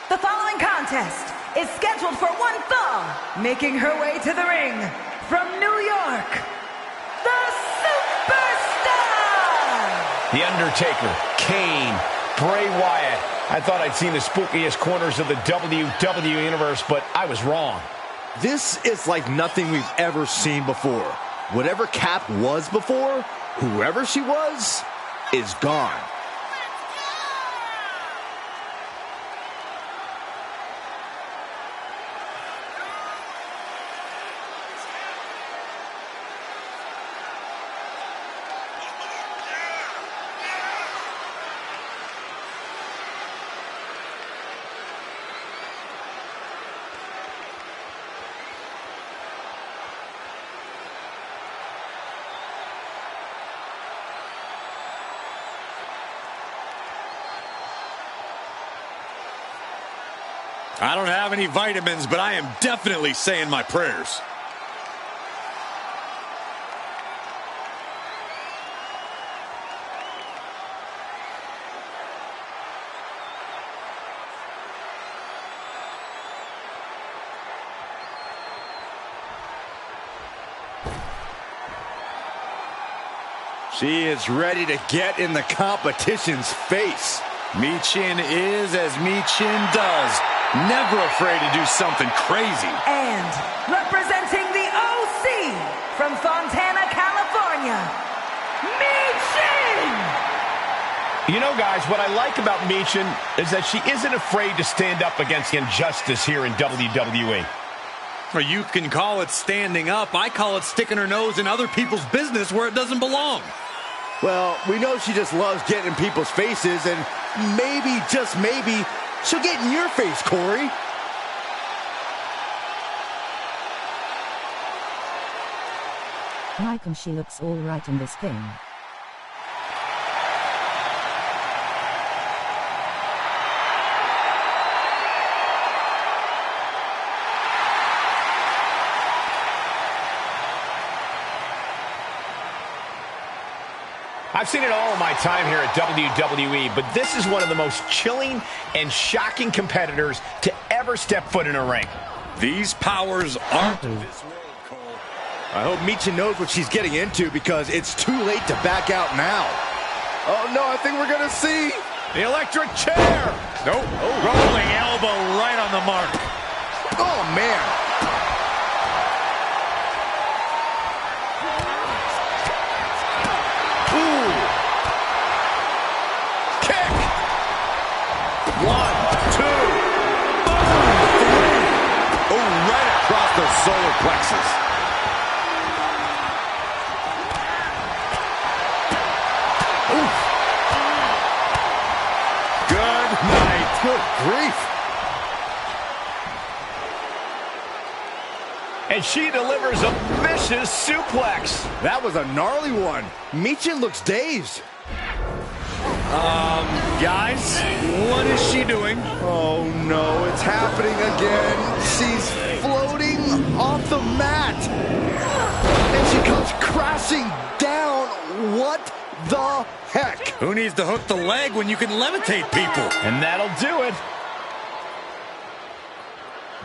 The following contest is scheduled for one fall, making her way to the ring from New York, the Superstar! The Undertaker, Kane, Bray Wyatt. I thought I'd seen the spookiest corners of the WWE Universe, but I was wrong. This is like nothing we've ever seen before. Whatever Cap was before, whoever she was, is gone. I don't have any vitamins, but I am definitely saying my prayers. She is ready to get in the competition's face. Michin is as Michin does. Never afraid to do something crazy. And representing the OC from Fontana, California, Michin! You know, guys, what I like about Michin is that she isn't afraid to stand up against injustice here in WWE. Well, you can call it standing up. I call it sticking her nose in other people's business where it doesn't belong. Well, we know she just loves getting in people's faces, and maybe, just maybe, she'll get in your face, Corey. I reckon she looks all right in this game. I've seen it all in my time here at WWE, but this is one of the most chilling and shocking competitors to ever step foot in a ring. These powers aren't of this world, Cole. I hope Michin knows what she's getting into, because it's too late to back out now. Oh, no, I think we're going to see the electric chair. Nope. Oh. Rolling elbow right on the mark. Oh, man. solar plexus. Oof. Good night. Good grief. And she delivers a vicious suplex. That was a gnarly one. Michin looks dazed. Guys, what is she doing? Oh no, it's happening again. She's floating off the mat. And she comes crashing down. What the heck? Who needs to hook the leg when you can levitate people? And that'll do it.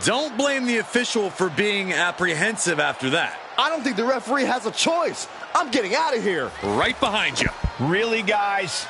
Don't blame the official for being apprehensive after that. I don't think the referee has a choice. I'm getting out of here. Right behind you. Really, guys?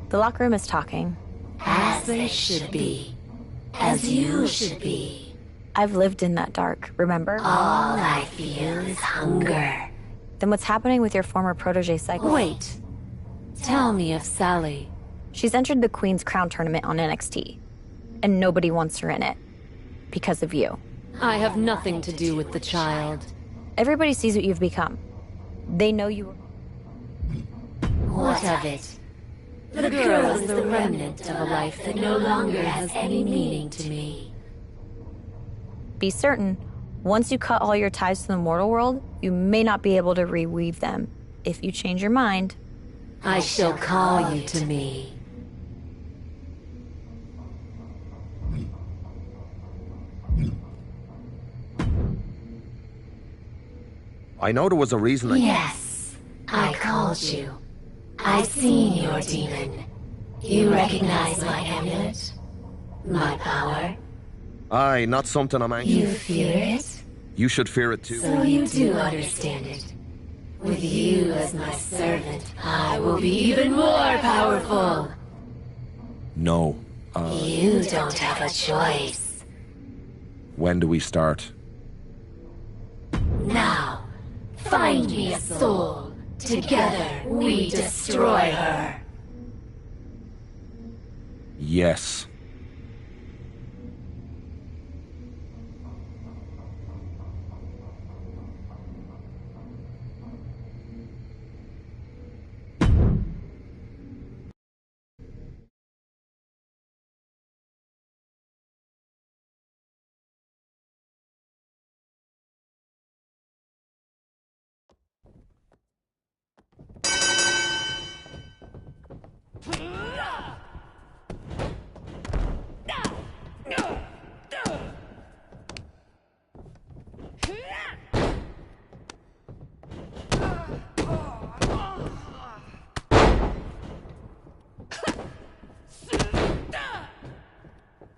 The locker room is talking. As they should be. As you should be. I've lived in that dark, remember? All I feel is hunger. Then what's happening with your former protege cycle? Wait. Tell me of Sally. She's entered the Queen's Crown tournament on NXT. And nobody wants her in it. Because of you. I have nothing to do with the child. Everybody sees what you've become. They know you. What of it? The girl is the remnant of a life that no longer has any meaning to me. Be certain, once you cut all your ties to the mortal world, you may not be able to reweave them. If you change your mind, I shall call you to me. I know there was a reason Yes, I called you. I've seen your demon. You recognize my amulet? My power? Aye, not something I'm anxious. You fear it? You should fear it too. So you do understand it. With you as my servant, I will be even more powerful. No. You don't have a choice. When do we start? Now, find me a soul. Together, we destroy her. Yes.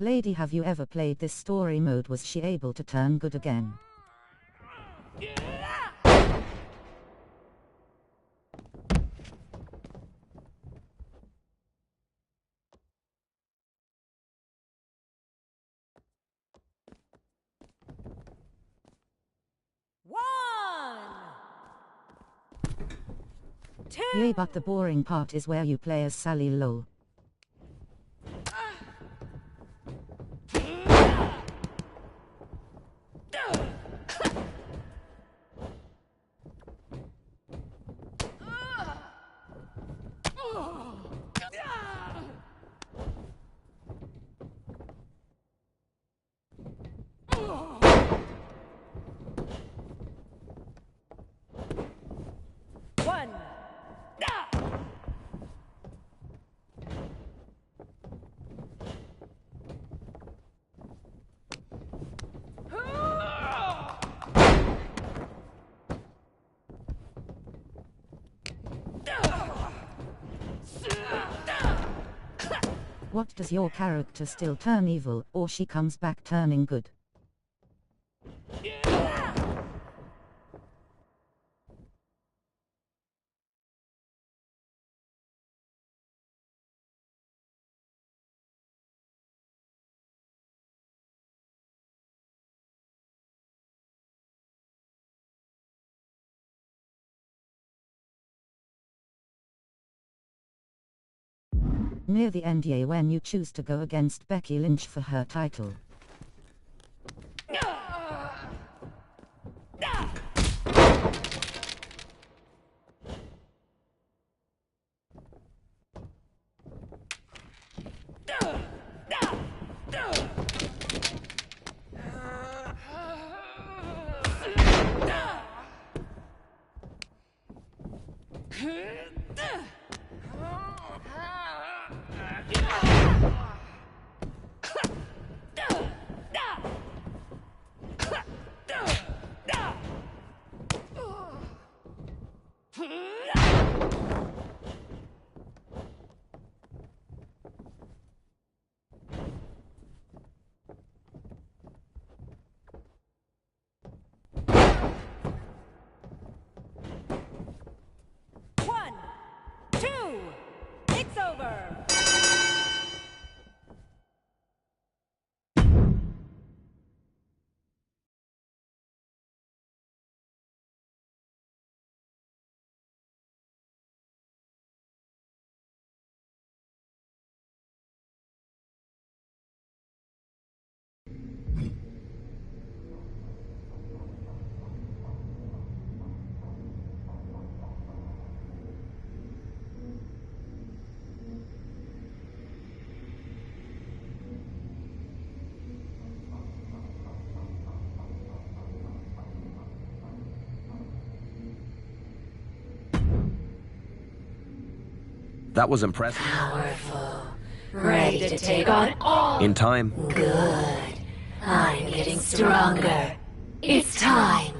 Lady, have you ever played this story mode? Was she able to turn good again? Yeah, but the boring part is where you play as Sally lol. What does your character still turn evil, or she comes back turning good? Near the end, when you choose to go against Becky Lynch for her title. That was impressive. Powerful. Ready to take on all. In time. Good. I'm getting stronger. It's time.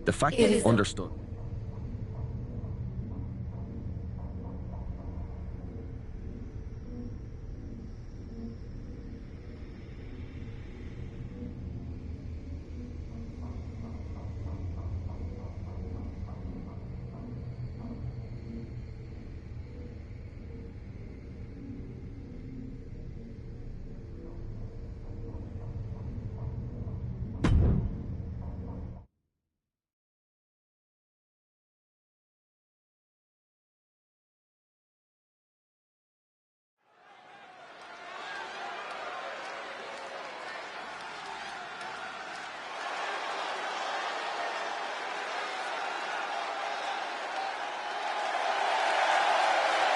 The fact that you understood.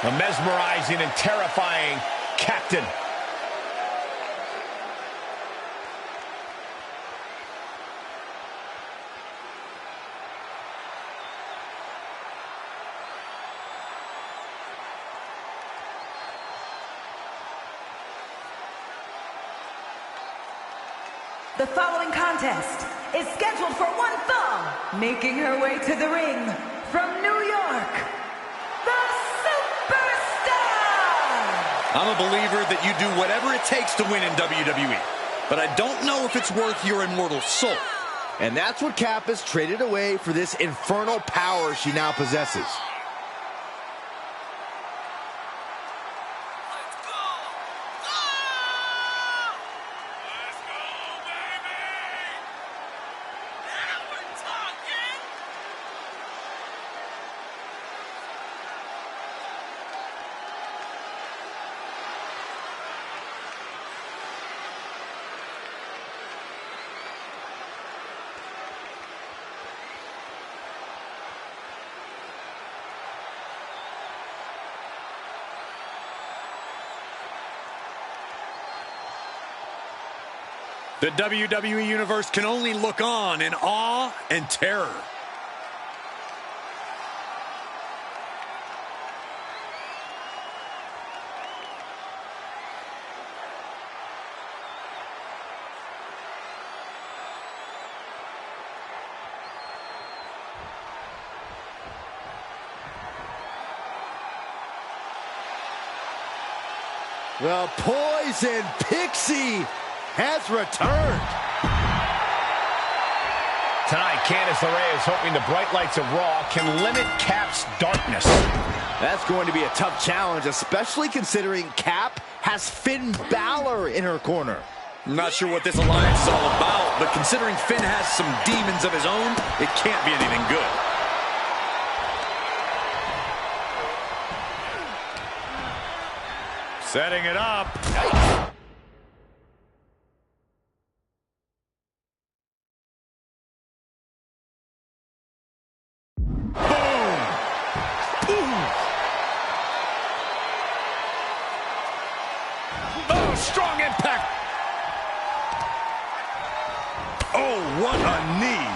The mesmerizing and terrifying captain. The following contest is scheduled for one fall. Making her way to the ring from New York, the Superstar! I'm a believer that you do whatever it takes to win in WWE, but I don't know if it's worth your immortal soul. And that's what Cap has traded away for this infernal power she now possesses. The WWE Universe can only look on in awe and terror. The Poison Pixie has returned. Tonight, Candice LeRae is hoping the bright lights of Raw can limit Cap's darkness. That's going to be a tough challenge, especially considering Cap has Finn Balor in her corner. I'm not sure what this alliance is all about, but considering Finn has some demons of his own, it can't be anything good. Setting it up. Strong impact. Oh, what a knee.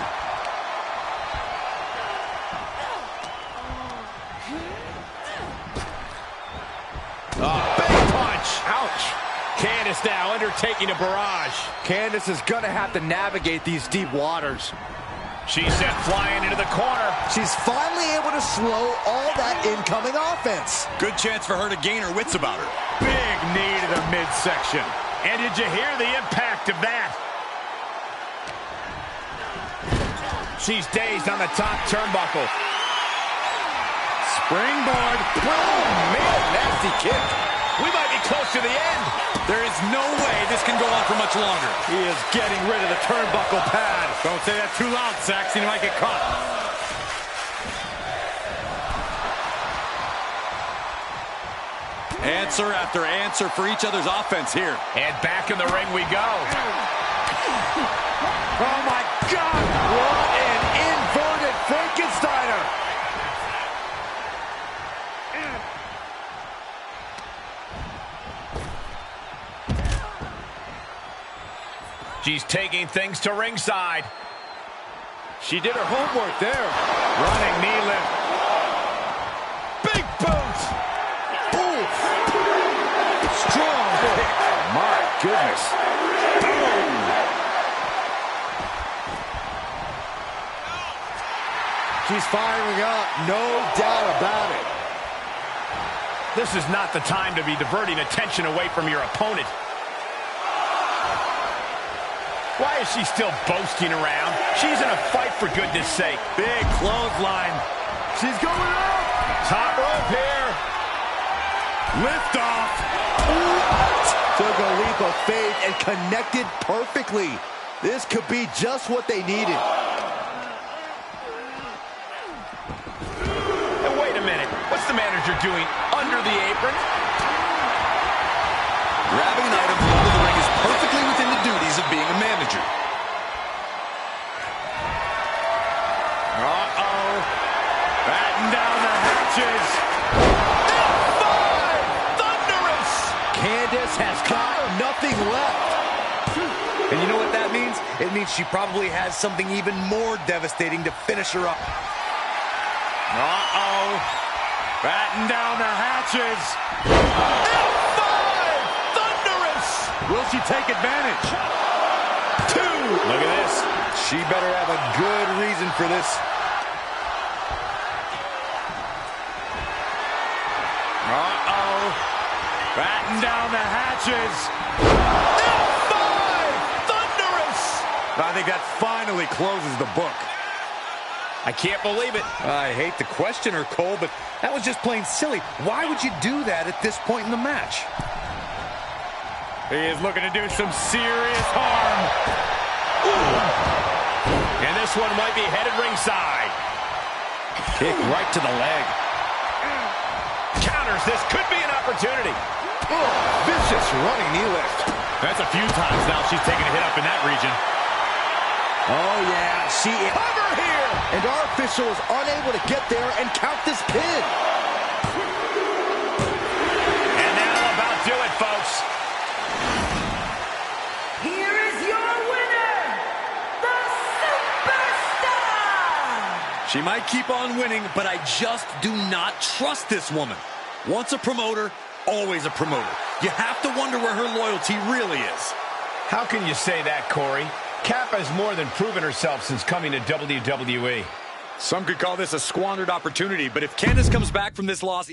Big punch. Ouch. Candice now undertaking a barrage. Candice is going to have to navigate these deep waters. She's sent flying into the corner. She's finally able to slow all that incoming offense. Good chance for her to gain her wits about her. Big knee to the midsection. And did you hear the impact of that? She's dazed on the top turnbuckle. Springboard. Oh, man, nasty kick. We might be close to the end. There is no way this can go on for much longer. He is getting rid of the turnbuckle pad. Don't say that too loud, Saxon. You might get caught. Answer after answer for each other's offense here. And back in the ring we go. Oh, my God. What an inverted Frankensteiner. She's taking things to ringside. She did her homework there. Running knee lift. Big boot. Ooh. Strong kick. My goodness. Boom. She's firing up, no doubt about it. This is not the time to be diverting attention away from your opponent. Why is she still boasting around? She's in a fight, for goodness sake. Big clothesline. She's going up. Top rope here. Lift off. Took a leap of faith and connected perfectly. This could be just what they needed. And wait a minute. What's the manager doing under the apron? Grabbing an item from under the ring is perfectly within the duties of being a manager. Uh-oh. Batten down the hatches. Thunderous! Candice has got nothing left. And you know what that means? It means she probably has something even more devastating to finish her up. Uh-oh. Batten down the hatches. Will she take advantage? 2. Look at this. She better have a good reason for this. Uh-oh. Batten down the hatches. F5! Thunderous! I think that finally closes the book. I can't believe it. I hate to question her, Cole, but that was just plain silly. Why would you do that at this point in the match? He is looking to do some serious harm. And this one might be headed ringside. Kick right to the leg. Counters. This could be an opportunity. Vicious running knee lift. That's a few times now she's taken a hit up in that region. Oh, yeah. She is. Cover here! And our official is unable to get there and count this pin. And that'll about do it, folks. Here is your winner, the Superstar! She might keep on winning, but I just do not trust this woman. Once a promoter, always a promoter. You have to wonder where her loyalty really is. How can you say that, Corey? Kappa has more than proven herself since coming to WWE. Some could call this a squandered opportunity, but if Candice comes back from this loss...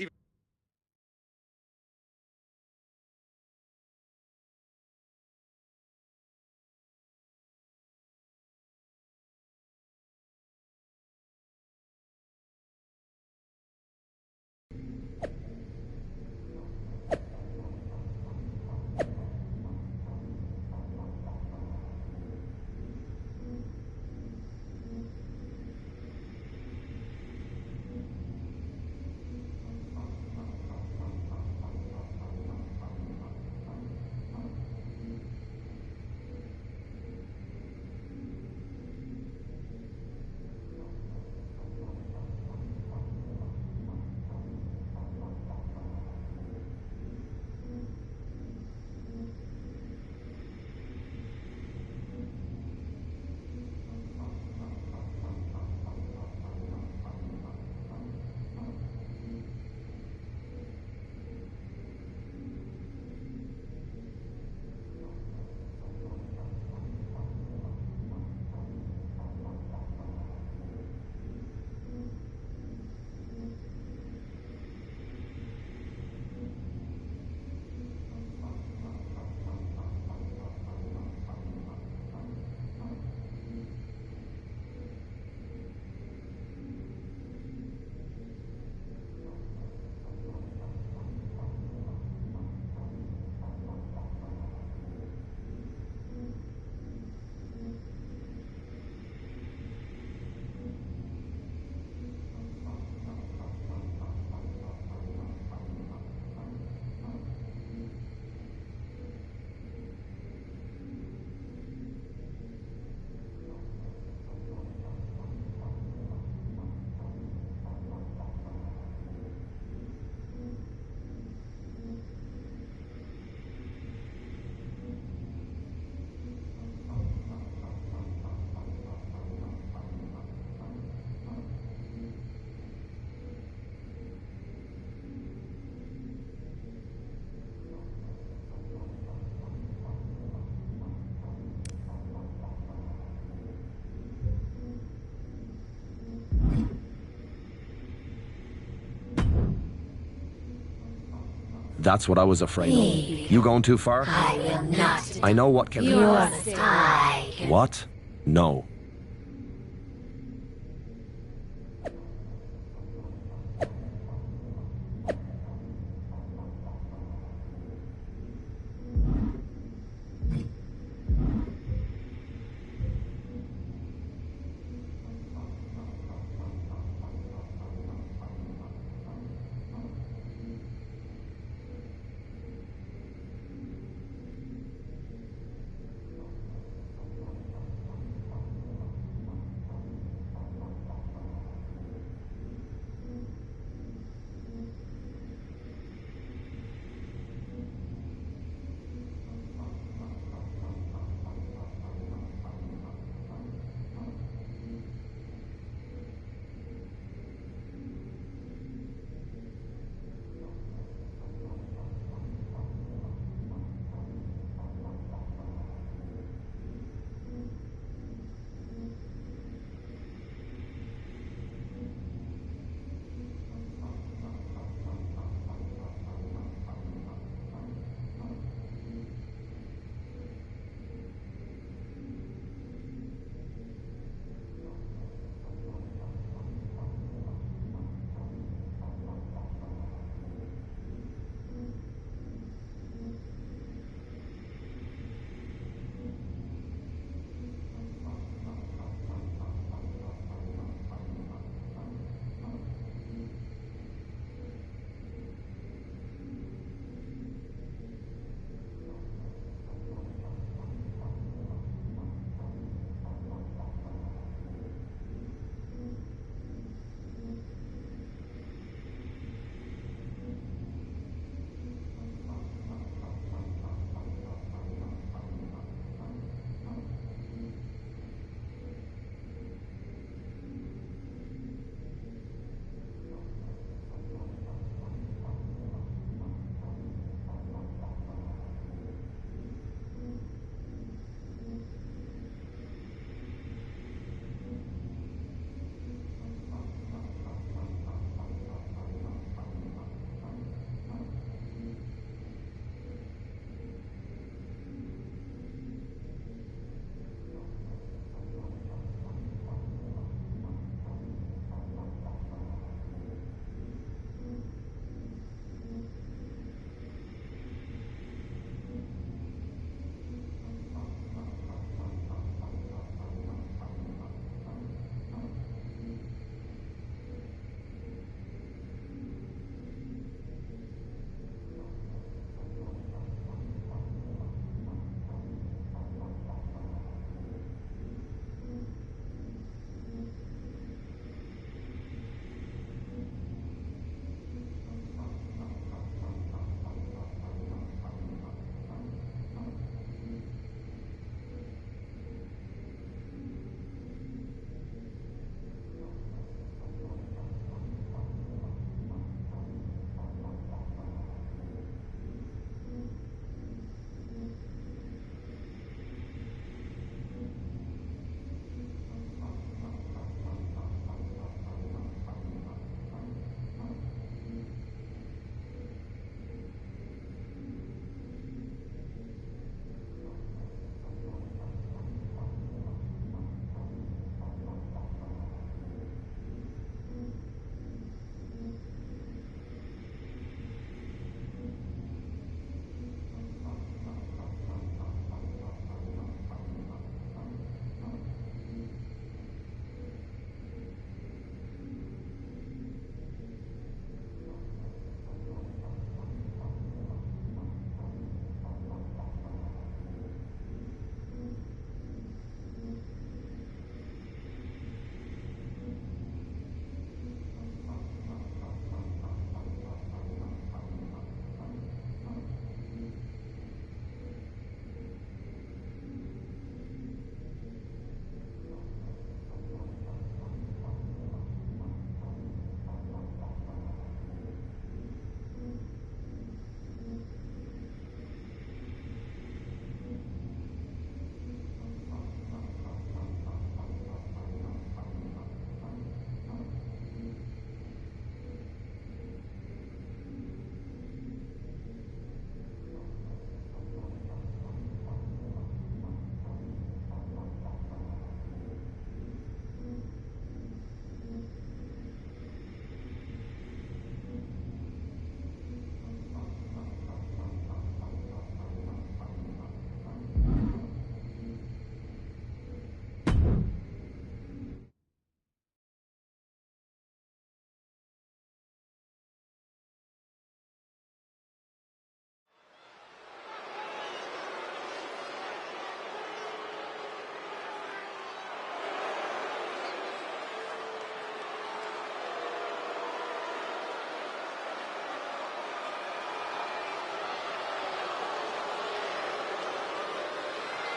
That's what I was afraid of. You going too far? I will not. I know what can... Your side. What? No.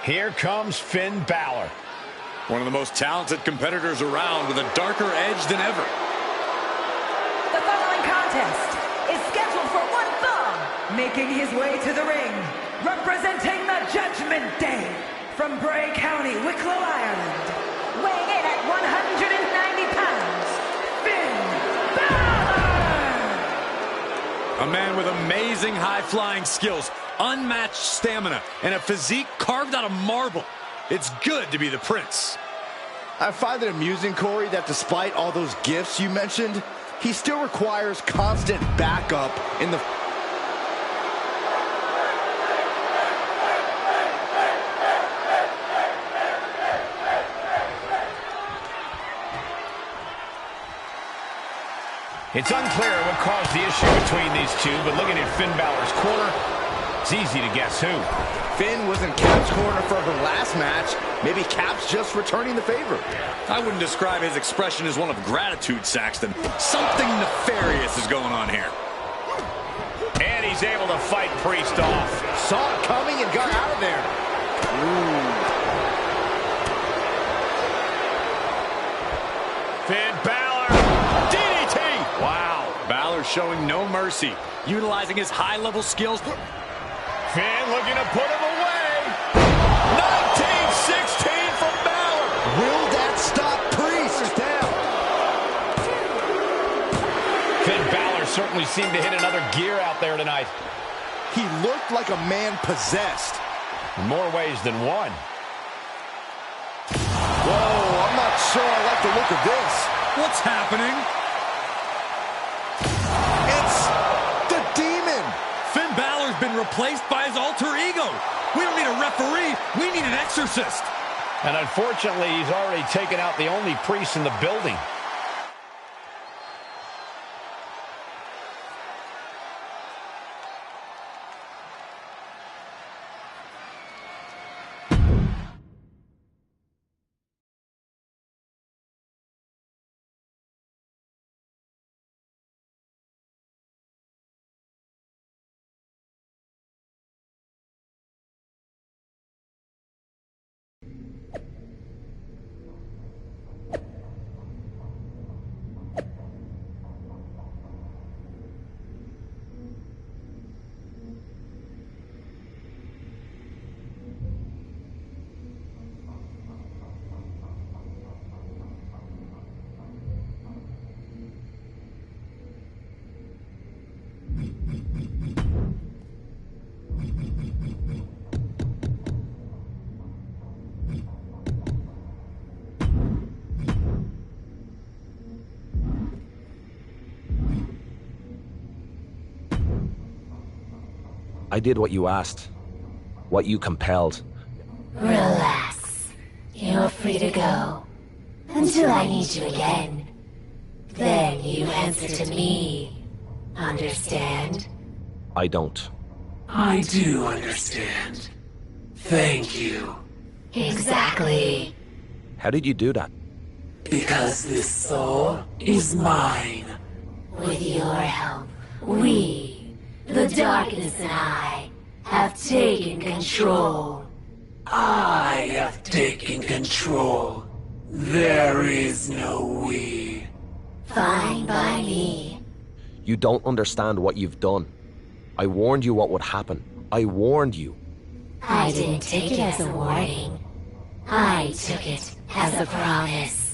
Here comes Finn Balor. One of the most talented competitors around with a darker edge than ever. The following contest is scheduled for one fall. Making his way to the ring, representing the Judgment Day from Bray County, Wicklow, Ireland. Weighing in at 190 pounds, Finn Balor! A man with amazing high-flying skills, unmatched stamina, and a physique carved out of marble. It's good to be the Prince. I find it amusing, Corey, that despite all those gifts you mentioned, he still requires constant backup in the... It's unclear what caused the issue between these two, but looking at Finn Balor's corner, it's easy to guess who. Finn was in Cap's corner for her last match. Maybe Cap's just returning the favor. I wouldn't describe his expression as one of gratitude, Saxton. Something nefarious is going on here. And he's able to fight Priest off. Saw it coming and got out of there. Finn Balor, DDT! Wow, Balor showing no mercy, utilizing his high-level skills. Finn looking to put him away. 1916 from Balor. Will that stop Priest? Down. Finn Balor certainly seemed to hit another gear out there tonight. He looked like a man possessed. In more ways than one. Whoa, I'm not sure I like the look of this. What's happening? It's the Demon. Finn Balor's been replaced by his alter ego. We don't need a referee. We need an exorcist. And unfortunately, he's already taken out the only priest in the building. I did what you asked. What you compelled. Relax. You're free to go. Until I need you again. Then you answer to me. Understand? I don't. I do understand. Thank you. Exactly. How did you do that? Because this soul is mine. With your help, we, the darkness and I, have taken control. I have taken control. There is no we. Fine by me. You don't understand what you've done. I warned you what would happen. I warned you. I didn't take it as a warning. I took it as a promise.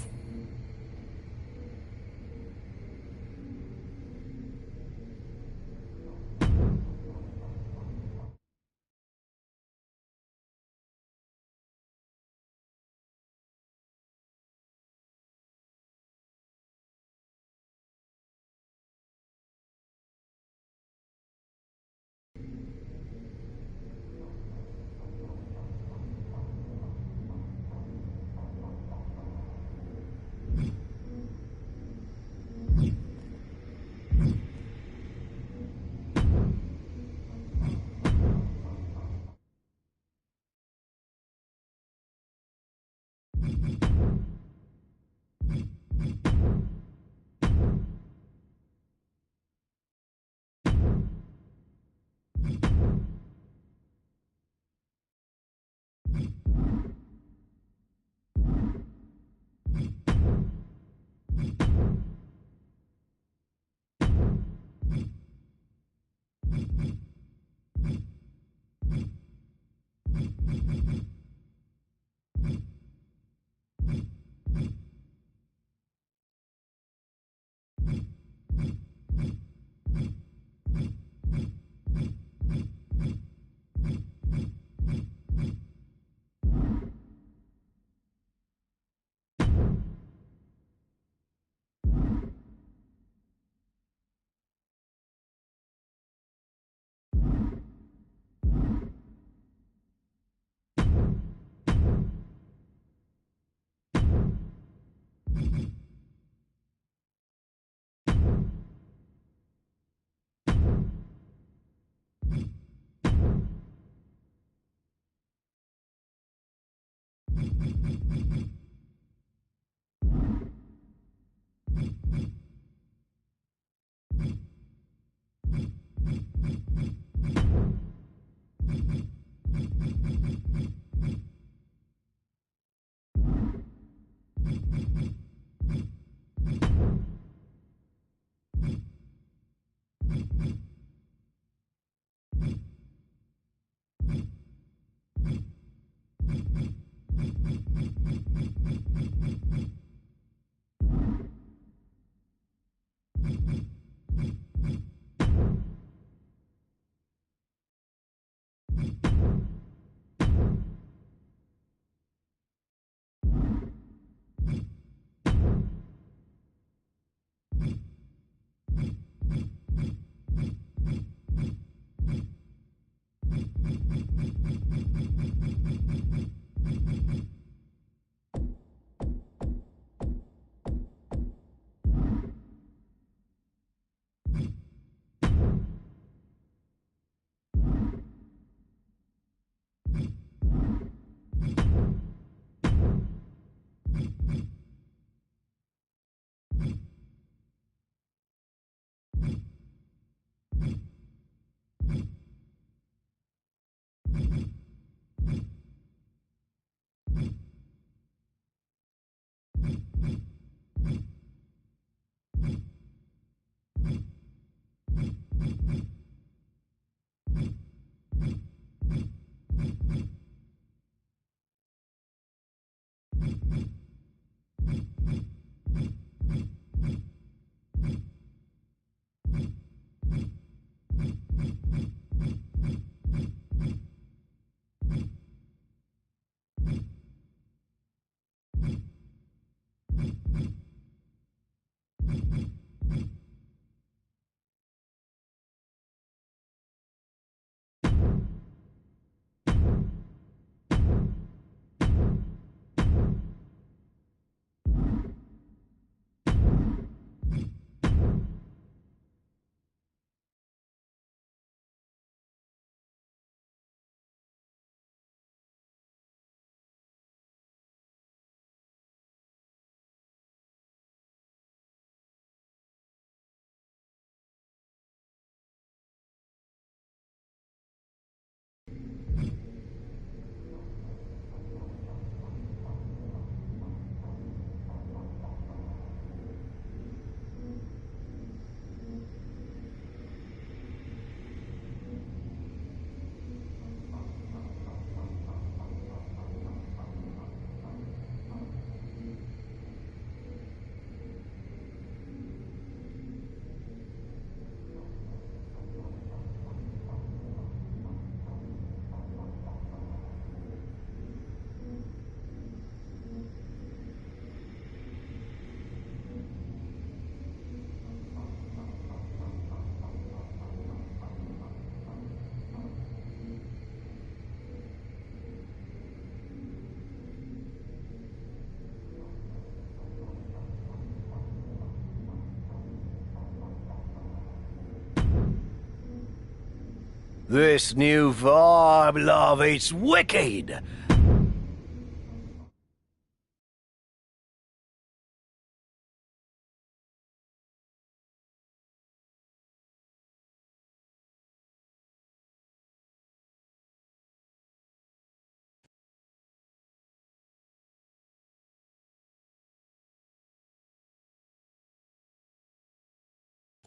This new vibe, love, it's wicked!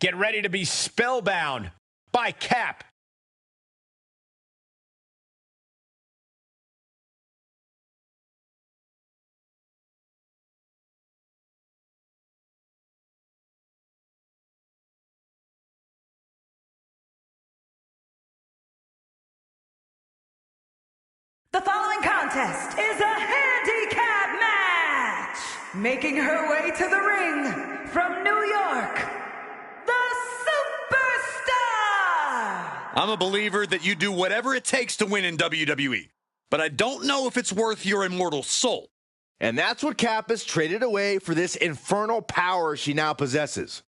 Get ready to be spellbound by Cap. The following contest is a handicap match. Making her way to the ring from New York, the Superstar. I'm a believer that you do whatever it takes to win in WWE, but I don't know if it's worth your immortal soul. And that's what Cap has traded away for this infernal power she now possesses.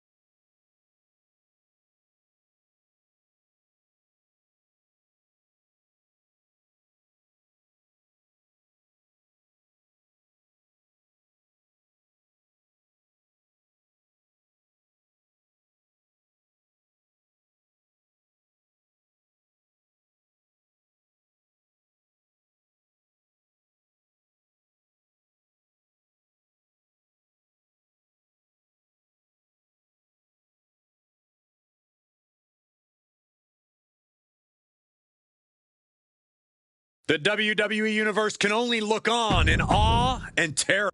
The WWE Universe can only look on in awe and terror.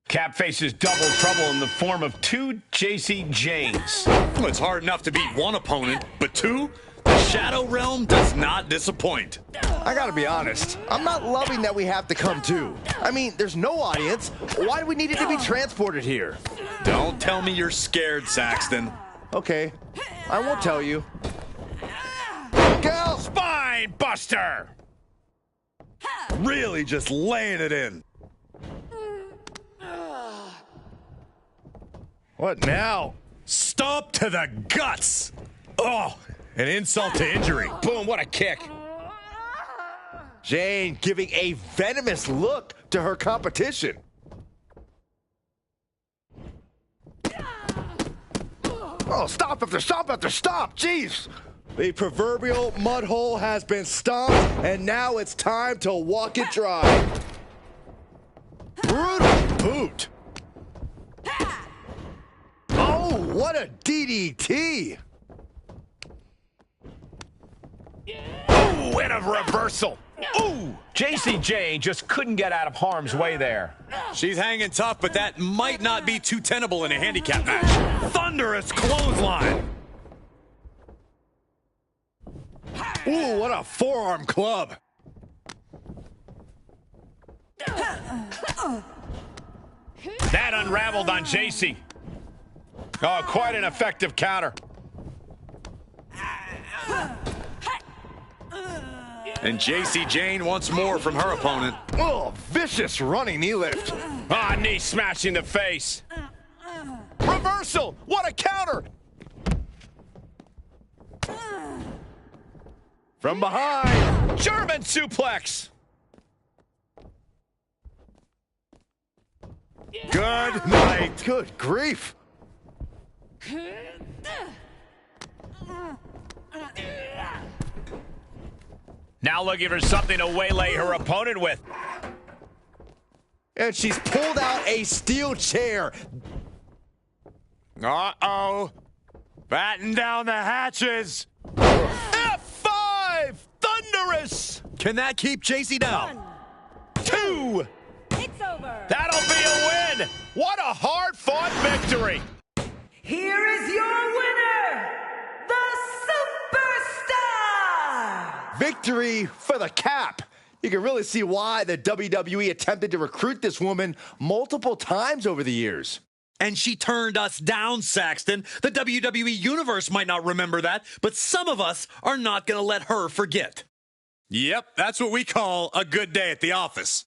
Cap faces double trouble in the form of two JC Janes. Well, it's hard enough to beat one opponent, but two? The Shadow Realm does not disappoint. I gotta be honest, I'm not loving that we have to come too. I mean, there's no audience. Why do we need it to be transported here? Don't tell me you're scared, Saxton. Okay, I won't tell you. Go! Spine buster! Really just laying it in. What now? Stomp to the guts! Oh, an insult to injury. Boom, what a kick. Jane giving a venomous look to her competition. Oh, stop after stop after stop, jeez. The proverbial mud hole has been stomped, and now it's time to walk it dry. Brutal boot. Oh, what a DDT. Ooh, and a reversal. Ooh, JC Jane just couldn't get out of harm's way there. She's hanging tough, but that might not be too tenable in a handicap match. Thunderous clothesline. Ooh, what a forearm club. That unraveled on JC. Oh, quite an effective counter. And JC Jane wants more from her opponent. Oh, vicious running knee lift. Ah, knee smashing the face. Reversal! What a counter! From behind. German suplex. Good night. Good grief. Now looking for something to waylay her opponent with. And she's pulled out a steel chair. Uh-oh. Batten down the hatches. F5! Thunderous! Can that keep JC down? 2! It's over. That'll be a win! What a hard-fought victory! Here is your winner, the Superstar! Victory for the Cap. You can really see why the WWE attempted to recruit this woman multiple times over the years. And she turned us down, Saxton. The WWE Universe might not remember that, but some of us are not going to let her forget. Yep, that's what we call a good day at the office.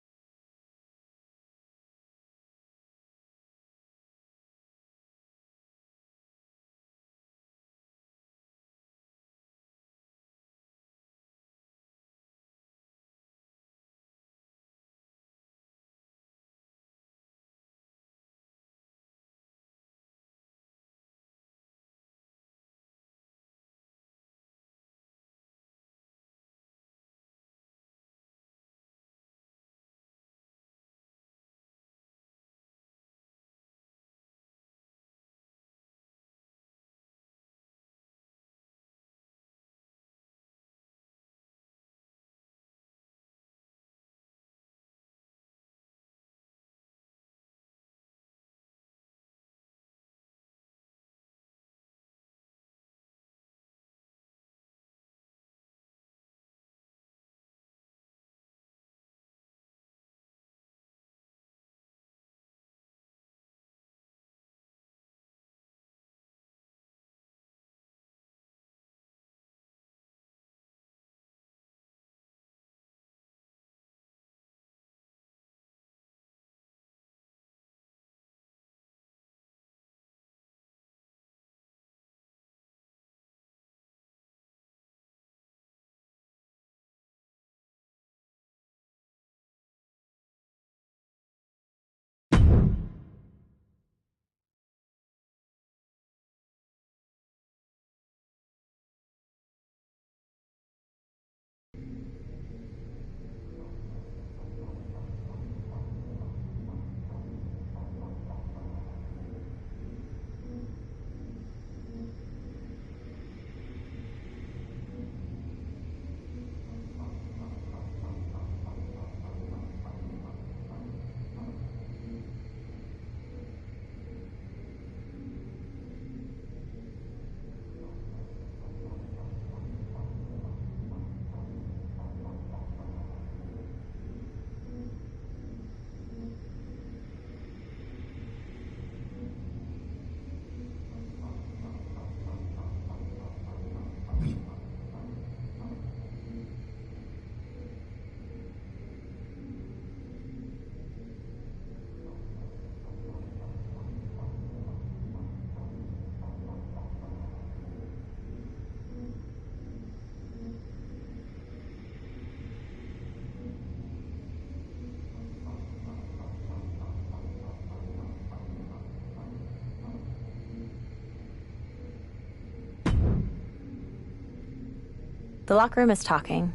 The locker room is talking.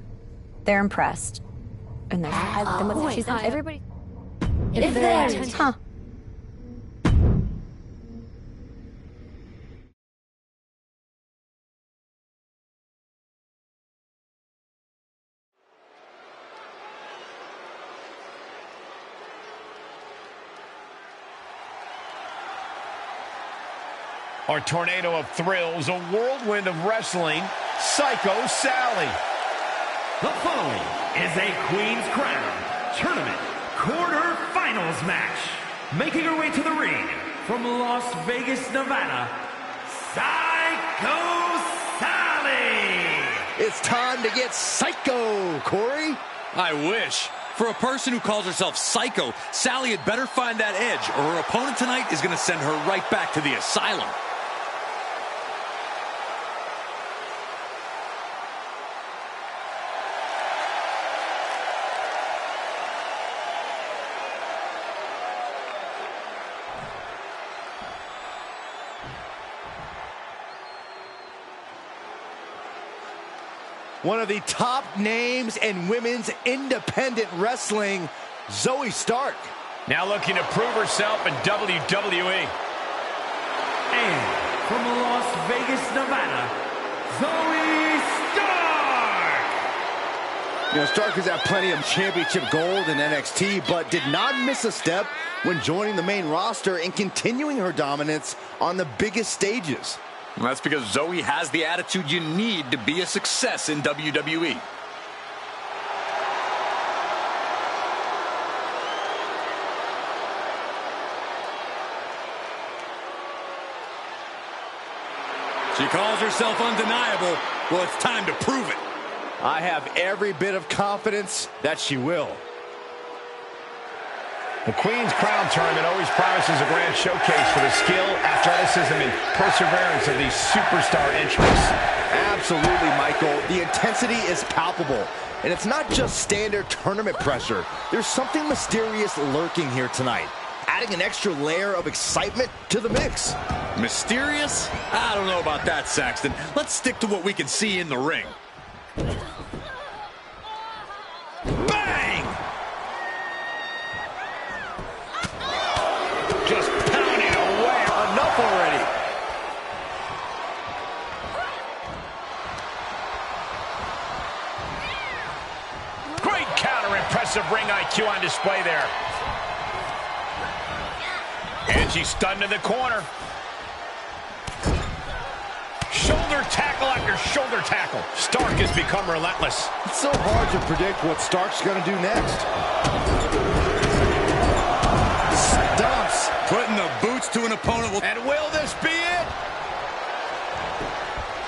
They're impressed. And they're she's everybody. If they're... Huh. Our tornado of thrills, a whirlwind of wrestling, Psycho Sally. The following is a Queen's Crown Tournament quarterfinals match. Making her way to the ring from Las Vegas, Nevada, Psycho Sally. It's time to get psycho, Corey. I wish. For a person who calls herself Psycho, Sally had better find that edge, or her opponent tonight is going to send her right back to the asylum. One of the top names in women's independent wrestling, Zoe Stark. Now looking to prove herself in WWE. And from Las Vegas, Nevada, Zoe Stark. You know, Stark has had plenty of championship gold in NXT, but did not miss a step when joining the main roster and continuing her dominance on the biggest stages. Well, that's because Zoe has the attitude you need to be a success in WWE. She calls herself undeniable. Well, it's time to prove it. I have every bit of confidence that she will. The Queen's Crown Tournament always promises a grand showcase for the skill, athleticism, and perseverance of these superstar entrants. Absolutely, Michael. The intensity is palpable. And it's not just standard tournament pressure. There's something mysterious lurking here tonight, adding an extra layer of excitement to the mix. Mysterious? I don't know about that, Saxton. Let's stick to what we can see in the ring. Bang! Just pounding away. Enough already. Great counter. Impressive ring IQ on display there. And she's stunned in the corner. Shoulder tackle after shoulder tackle. Stark has become relentless. It's so hard to predict what Stark's going to do next. Stomps. Putting the boots to an opponent. And will this be it?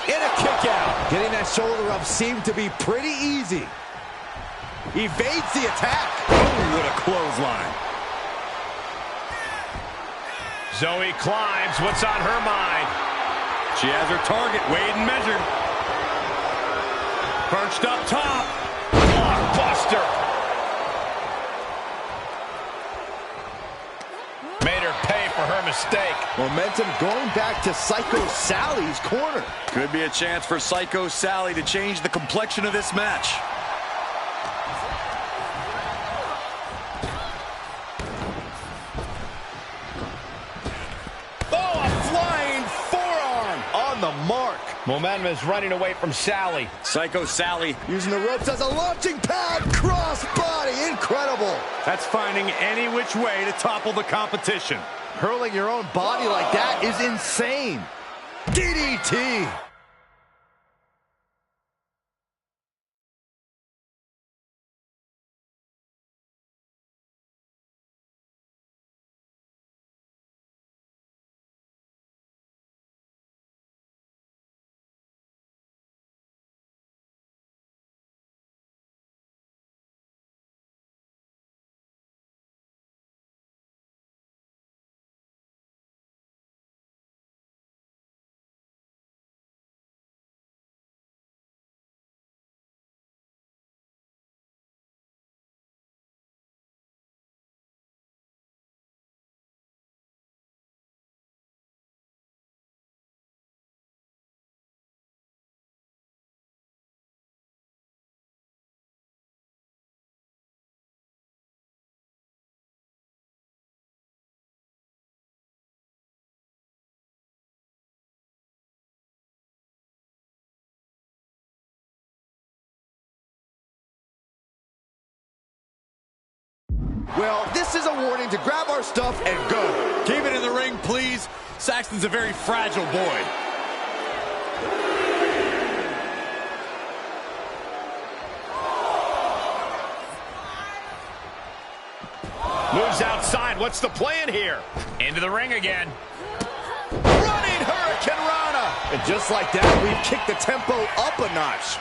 In a kick out. Getting that shoulder up seemed to be pretty easy. Evades the attack. Oh, what a clothesline. Zoe climbs. What's on her mind? She has her target weighed and measured. Perched up top. Blockbuster. Made her pay for her mistake. Momentum going back to Psycho Sally's corner. Could be a chance for Psycho Sally to change the complexion of this match. The mark. Momentum is running away from Sally. Psycho Sally using the ropes as a launching pad. Cross body. Incredible. That's finding any which way to topple the competition. Hurling your own body like that is insane. DDT. Well, this is a warning to grab our stuff and go. Keep it in the ring, please. Saxton's a very fragile boy. Moves outside. What's the plan here? Into the ring again. Running Hurricane Rana. And just like that, we've kicked the tempo up a notch.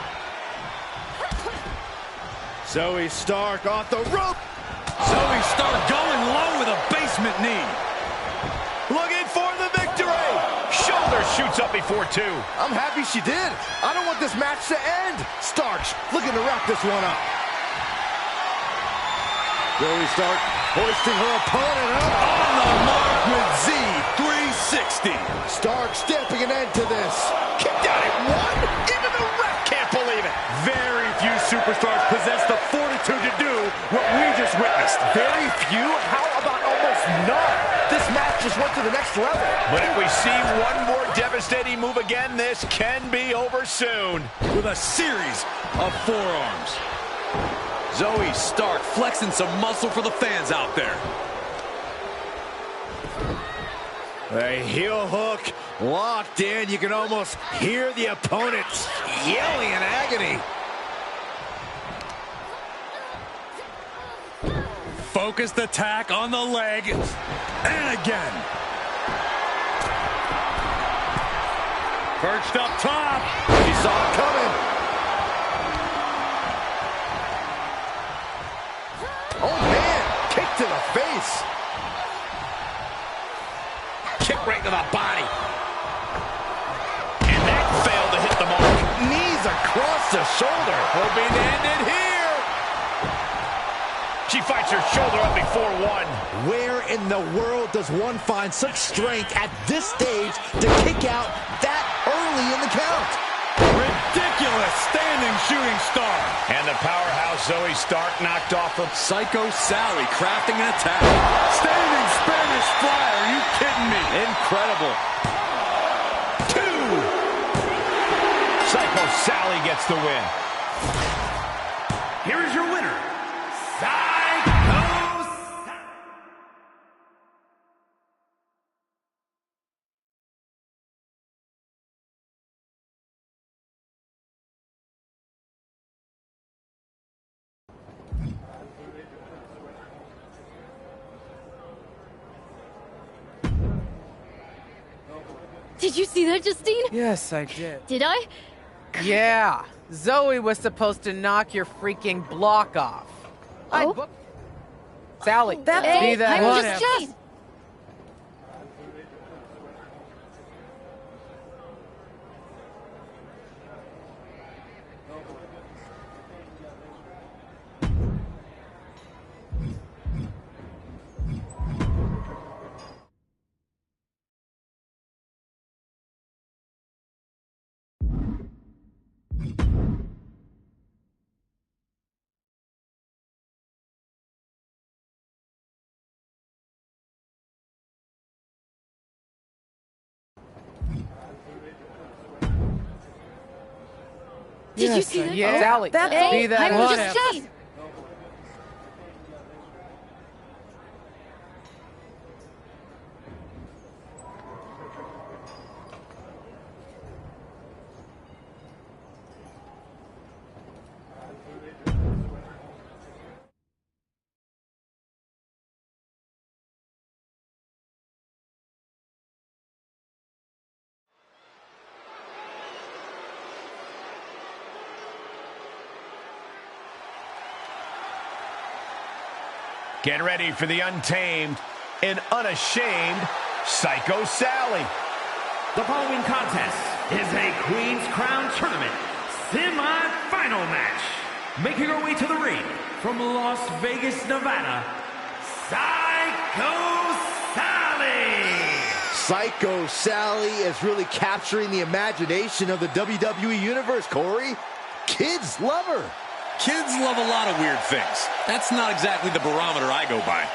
Zoe Stark off the rope. Zoe Stark going low with a basement knee. Looking for the victory. Shoulder shoots up before two. I'm happy she did. I don't want this match to end. Stark's looking to wrap this one up. Zoe Stark hoisting her opponent up. On the mark with Z360. Stark stamping an end to this. Kicked out at one. Even the ref can't believe it. Very few superstars possess the fortitude to do what we just witnessed. Very few? How about almost none? This match just went to the next level. But if we see one more devastating move again, this can be over soon. With a series of forearms. Zoe Stark flexing some muscle for the fans out there. A heel hook locked in. You can almost hear the opponents yelling in agony. Focused attack on the leg. And again. Perched up top. He saw it coming. Oh, man. Kick to the face. Kick right to the body. And that failed to hit the mark. Knees across the shoulder. Hoping to end it here. She fights her shoulder up before one. Where in the world does one find such strength at this stage to kick out that early in the count? Ridiculous standing shooting star. And the powerhouse Zoe Stark knocked off of Psycho Sally crafting an attack. Standing Spanish fly. Are you kidding me? Incredible. Two. Psycho Sally gets the win. Here is your winner, Psycho Sally. Did you see that, Justine? Yes, I did. Did I? Yeah. Zoe was supposed to knock your freaking block off. Oh? Sally, Hey, be that I'm whatever. just... Did you see that? Yeah, Sally, be that I'm whatever. just... Get ready for the untamed and unashamed Psycho Sally. The following contest is a Queen's Crown Tournament semi-final match. Making her way to the ring from Las Vegas, Nevada, Psycho Sally! Psycho Sally is really capturing the imagination of the WWE Universe, Corey. Kids love her. Kids love a lot of weird things. That's not exactly the barometer I go by.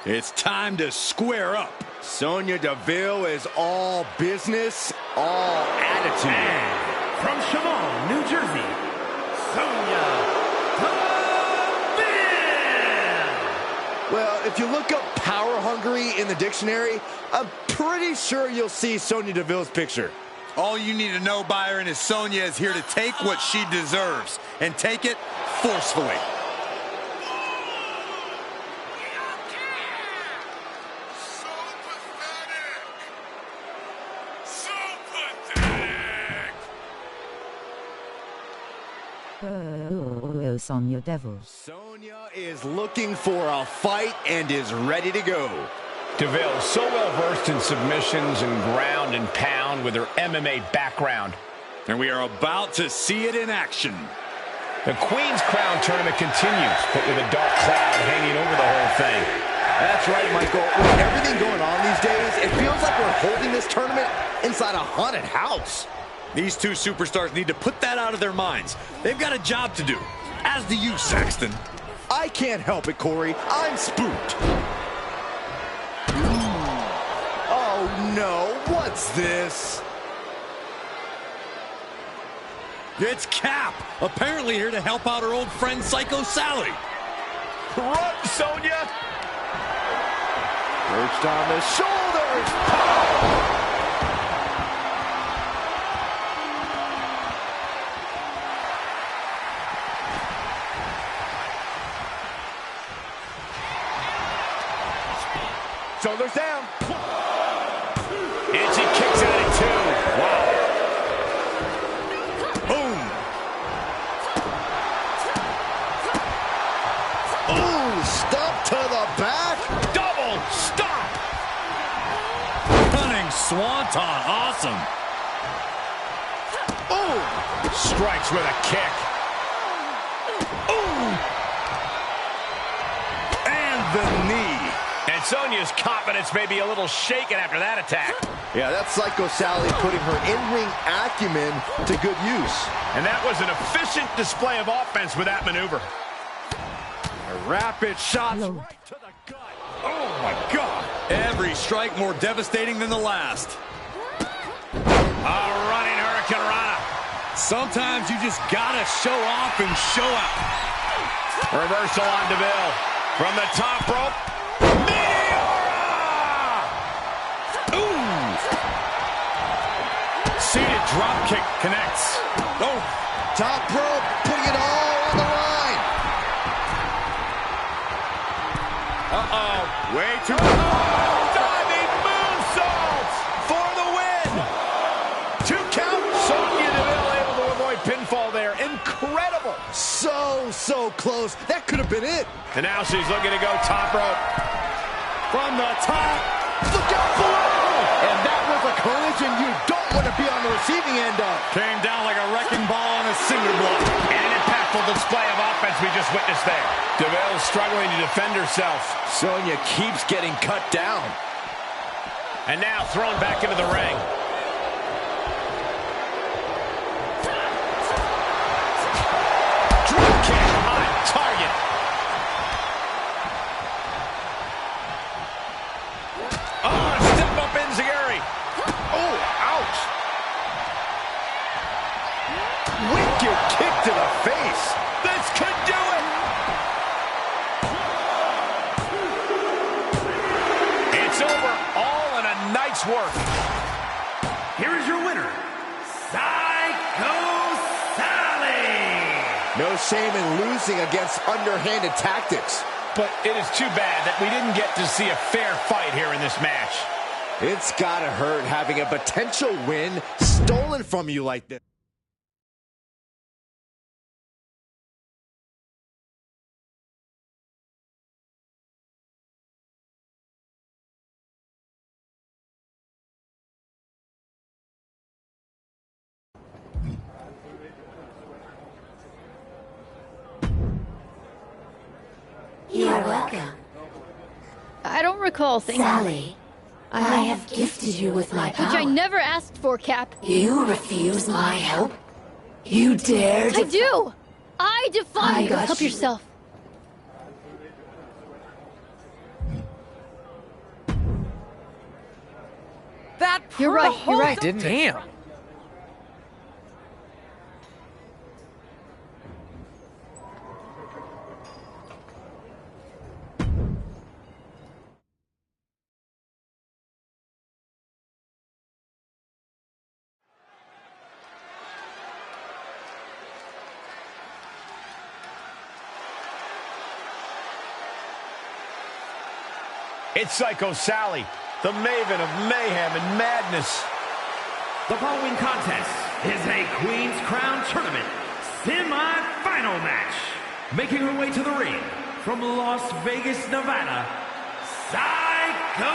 It's time to square up. Sonya Deville is all business, all attitude. And from Chemung, New Jersey, Sonya Deville. Well, if you look up power hungry in the dictionary, I'm pretty sure you'll see Sonya Deville's picture. All you need to know, Byron, is Sonya is here to take what she deserves and take it forcefully. Sonya Deville. Sonya is looking for a fight and is ready to go. Deville, so well versed in submissions and ground and pound with her MMA background. And we are about to see it in action. The Queen's Crown tournament continues, but with a dark cloud hanging over the whole thing. That's right, Michael. With everything going on these days, it feels like we're holding this tournament inside a haunted house. These two superstars need to put that out of their minds. They've got a job to do, as do you, Saxton. I can't help it, Corey. I'm spooked. Oh, no. What's this? It's Cap, apparently here to help out her old friend Psycho Sally. Run, Sonya! Perched on the shoulders. Pow! Shoulders down. And she kicks out at 2. Wow. Boom. Ooh, stomp to the back. Double stomp. Stunning swanton. Awesome. Ooh. Strikes with a kick. Ooh. And the knee. And Sonya's confidence may be a little shaken after that attack. Yeah, that's Psycho Sally putting her in-ring acumen to good use. And that was an efficient display of offense with that maneuver. A rapid shot right to the gut. Oh, my God. Every strike more devastating than the last. A running Hurricane Rana. Sometimes you just gotta show off and show out. Reversal on Deville. From the top rope. Seated drop kick connects. Oh, top rope, putting it all on the line. Uh-oh, way too high. Diving moonsault for the win. 2 count. Sonya Deville able to avoid pinfall there. Incredible. So close. That could have been it. And now she's looking to go top rope. From the top. Look out below. And that was a collision you don't want to be on the receiving end of. Came down like a wrecking ball on a cinder block. And an impactful display of offense we just witnessed there. Deville struggling to defend herself. Sonya keeps getting cut down. And now thrown back into the ring. Drop kick on target. Oh, step up enziguri. Oh, ouch. Wicked kick to the face. This could do it. It's over. All in a night's work. Here is your winner, Psycho Sally. No shame in losing against underhanded tactics. But it is too bad that we didn't get to see a fair fight here in this match. It's gotta hurt having a potential win stolen from you like this. You're welcome. I don't recall thinking. Sally, I have gifted you with my power. Which I never asked for, Cap. You refuse my help? You dare I do! I defy I you! got Help you. yourself. That You're right, whole you're right. Didn't damn. It's Psycho Sally, the maven of mayhem and madness. The following contest is a Queen's Crown Tournament semi-final match. Making her way to the ring from Las Vegas, Nevada, Psycho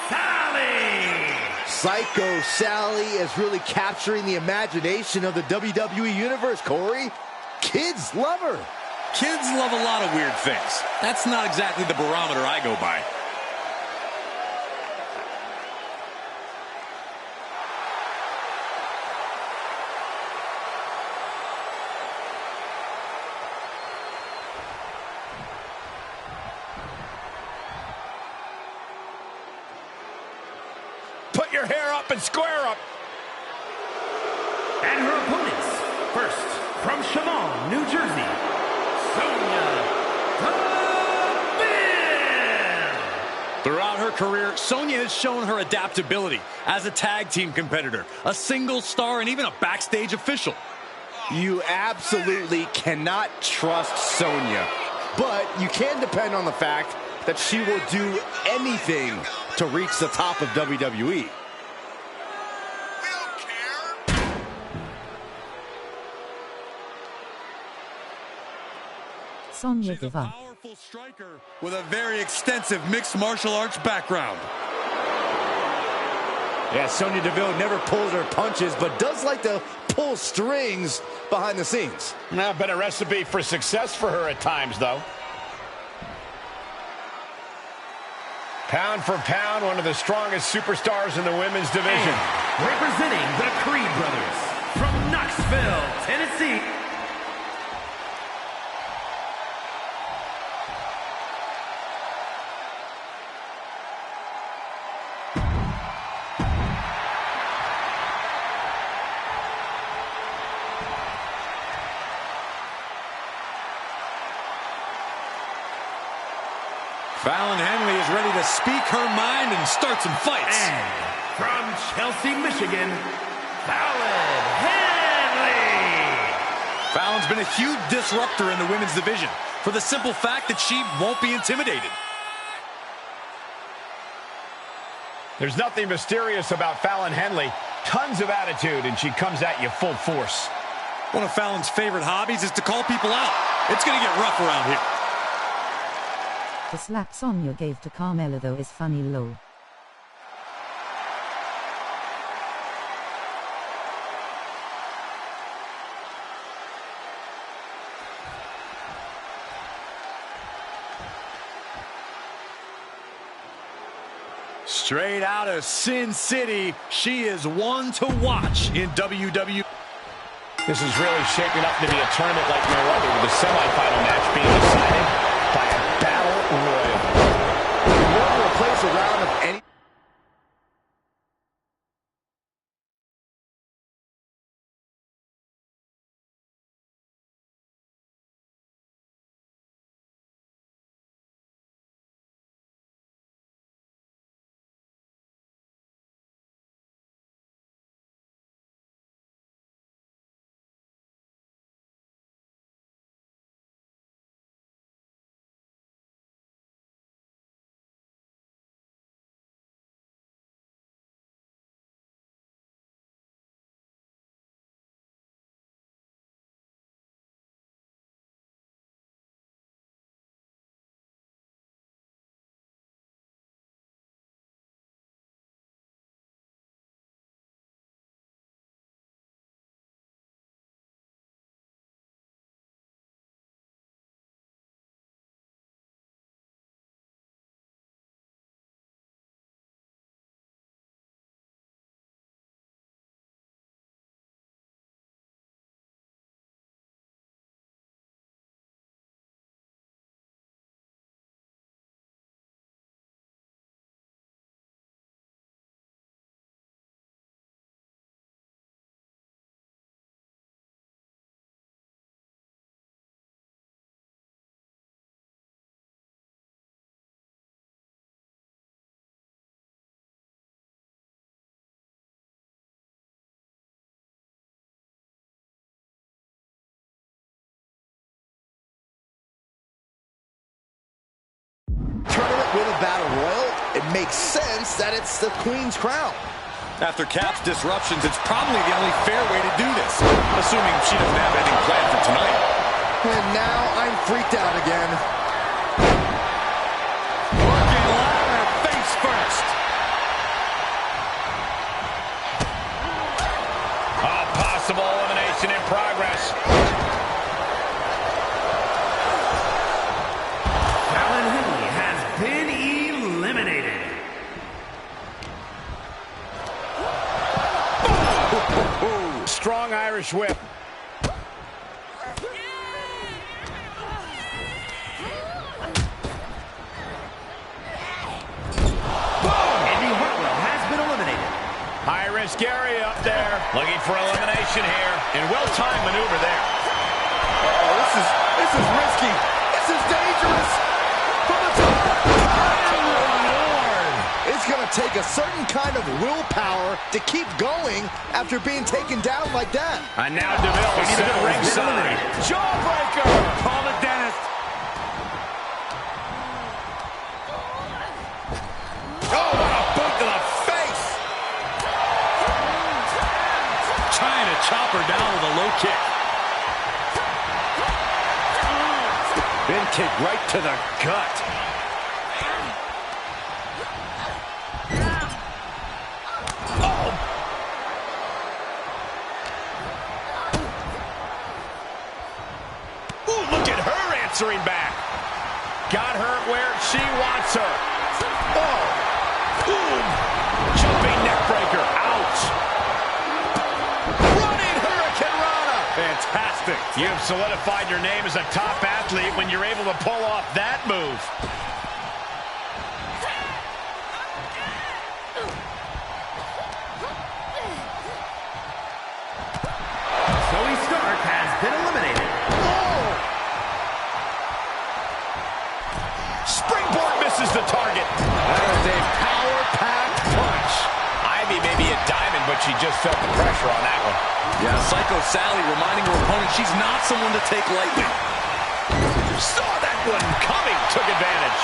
Sally! Psycho Sally is really capturing the imagination of the WWE Universe, Corey. Kids love her. Kids love a lot of weird things. That's not exactly the barometer I go by. Put your hair up and square up. And her opponents, first from Chemung, New Jersey, Sonya Deville. Throughout her career, Sonya has shown her adaptability as a tag team competitor, a single star, and even a backstage official. You absolutely cannot trust Sonya, but you can depend on the fact that she will do anything to reach the top of WWE. Sonya She's a Deville. powerful striker with a very extensive mixed martial arts background. Yeah, Sonya Deville never pulls her punches, but does like to pull strings behind the scenes. Now, been a recipe for success for her at times, though. Pound for pound, one of the strongest superstars in the women's division. And representing the Creed brothers from Knoxville, Tennessee. Fallon Henley is ready to speak her mind and start some fights. And from Chelsea, Michigan, Fallon Henley. Fallon's been a huge disruptor in the women's division for the simple fact that she won't be intimidated. There's nothing mysterious about Fallon Henley. Tons of attitude, and she comes at you full force. One of Fallon's favorite hobbies is to call people out. It's going to get rough around here. The slap Sonya gave to Carmella though is funny lol. Straight out of Sin City, she is one to watch in WWE. This is really shaping up to be a tournament like no other, with the semifinal match being decided by a battle royal. You want to replace a round of any battle royal, it makes sense that it's the Queen's crown. After Cap's disruptions, it's probably the only fair way to do this, assuming she doesn't have anything planned for tonight. And now I'm freaked out again. Working ladder face first. A possible elimination in progress. Fallon Henley has been eliminated. Strong Irish whip. Andy Hartwell has been eliminated. High-risk area up there. Looking for elimination here. And well-timed maneuver there. Oh, this is risky. This is dangerous. From the top. Lord. It's going to take a certain kind of willpower to keep going after being taken down like that. And now DeVille is set ringside. Jawbreaker. Call it, Dennis. Oh, what a boot to the face. Trying to chop her down with a low kick. Big kick right to the gut. Ooh, look at her answering back. Got her where she wants her. Oh, boom. Jumping neck breaker. Ouch. Running Hurricane Rana. Fantastic. You've solidified your name as a top athlete when you're able to pull off that move. Zoe Stark has been eliminated. Springboard misses the target. That is a power-packed punch. Ivy may be a diamond, but she just felt the pressure on that one. Yeah, Psycho Sally reminding her opponent she's not someone to take lightly. Saw that one coming, took advantage.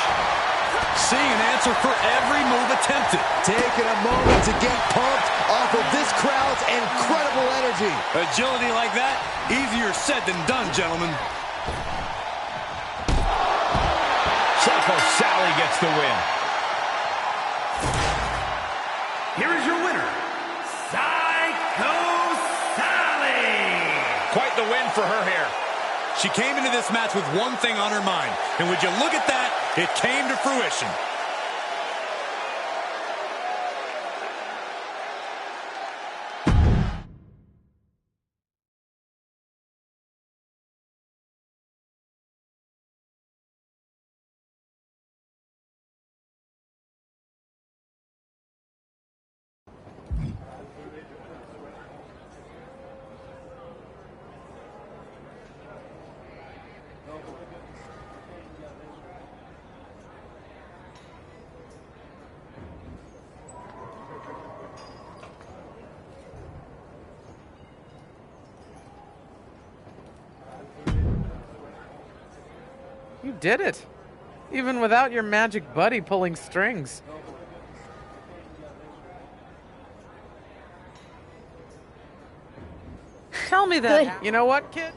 Seeing an answer for every move attempted. Taking a moment to get pumped off of this crowd's incredible energy. Agility like that, easier said than done, gentlemen. Psycho Sally gets the win. Here is your winner, Psycho Sally. Quite the win for her here. She came into this match with one thing on her mind, and would you look at that, it came to fruition. You did it. Even without your magic buddy pulling strings. Tell me that. Good. You know what, kid?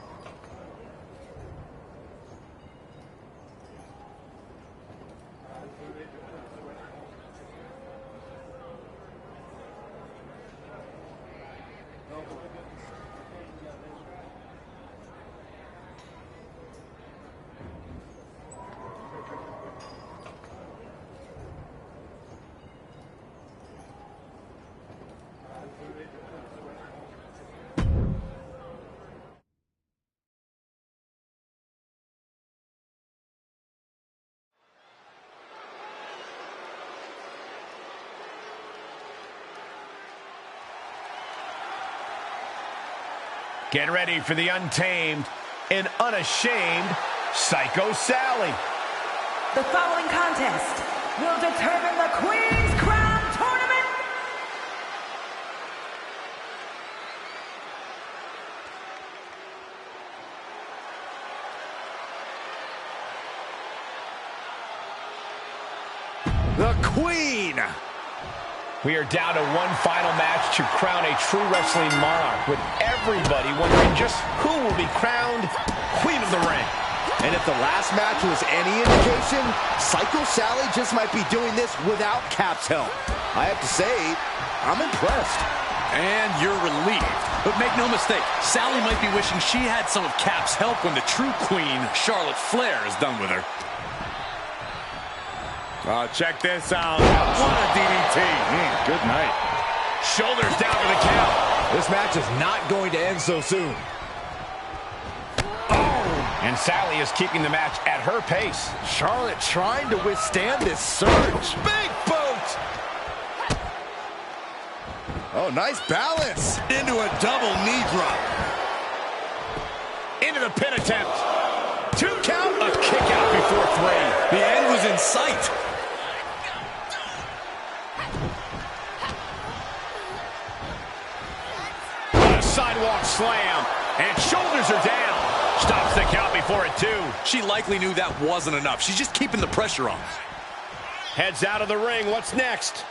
Get ready for the untamed and unashamed Psycho Sally. The following contest will determine the Queen's Crown Tournament. the Queen. We are down to one final match to crown a true wrestling monarch, with everybody wondering just who will be crowned Queen of the Ring. And if the last match was any indication, Psycho Sally just might be doing this without Cap's help. I have to say, I'm impressed. And you're relieved. But make no mistake, Sally might be wishing she had some of Cap's help when the true queen, Charlotte Flair, is done with her. Oh, check this out. What a DDT. Good night. Shoulders down for the count. This match is not going to end so soon. And Sally is keeping the match at her pace. Charlotte trying to withstand this surge. Big boot! Oh, nice balance. Into a double knee drop. Into the pin attempt. 2 count. A kick out before 3. The end was in sight. A sidewalk slam. And shoulders are down. Stops the count before it, 2. She likely knew that wasn't enough. She's just keeping the pressure on. Heads out of the ring. What's next?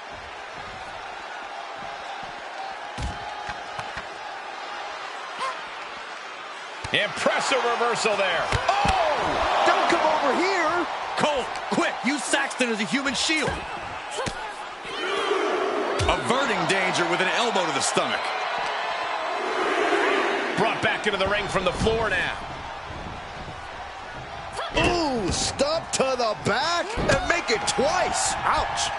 Impressive reversal there. Oh! Don't come over here! Cole, quick, use Saxton as a human shield. Averting danger with an elbow to the stomach. Brought back into the ring from the floor now. Ooh, stomp to the back and make it twice. Ouch.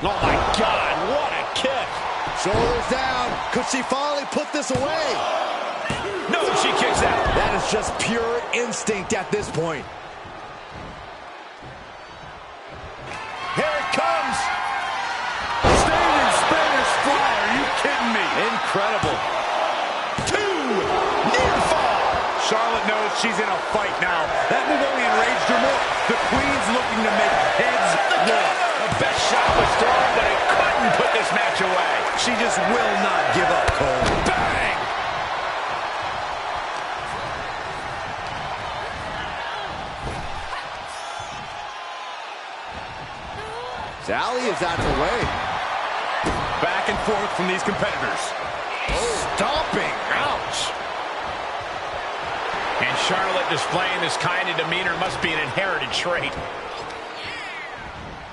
Oh my God, what a kick. Shoulders down. Could she finally put this away? No, she kicks out. That is just pure instinct at this point. Here it comes. Standing Spanish fly. Are you kidding me? Incredible. 2. Near fall. Charlotte knows she's in a fight now. That move only enraged her more. The Queen's looking to make heads roll. The best shot was thrown, but it couldn't put this match away. She just will not give up, Cole. Bang! Sally is out of the way. Back and forth from these competitors. Stomping. Ouch. And Charlotte displaying this kind of demeanor must be an inherited trait.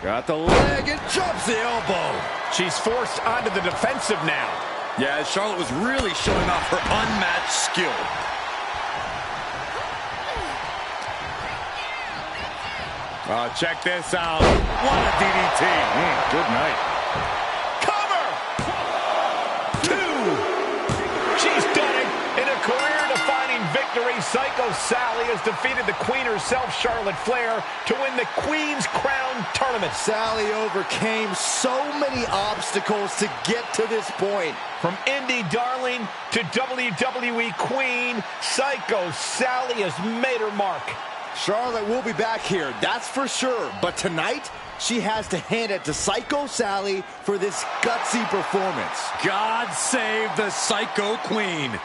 Got the leg and jumps the elbow. She's forced onto the defensive now. Yeah, Charlotte was really showing off her unmatched skill. Oh, check this out. What a DDT. Good night. Cover! 2. She's done it. In a career-defining victory, Psycho Sally has defeated the Queen herself, Charlotte Flair, to win the Queen's Crown Tournament. Sally overcame so many obstacles to get to this point. From indie darling to WWE Queen, Psycho Sally has made her mark. Charlotte will be back here, that's for sure. But tonight, she has to hand it to Psycho Sally for this gutsy performance. God save the Psycho Queen.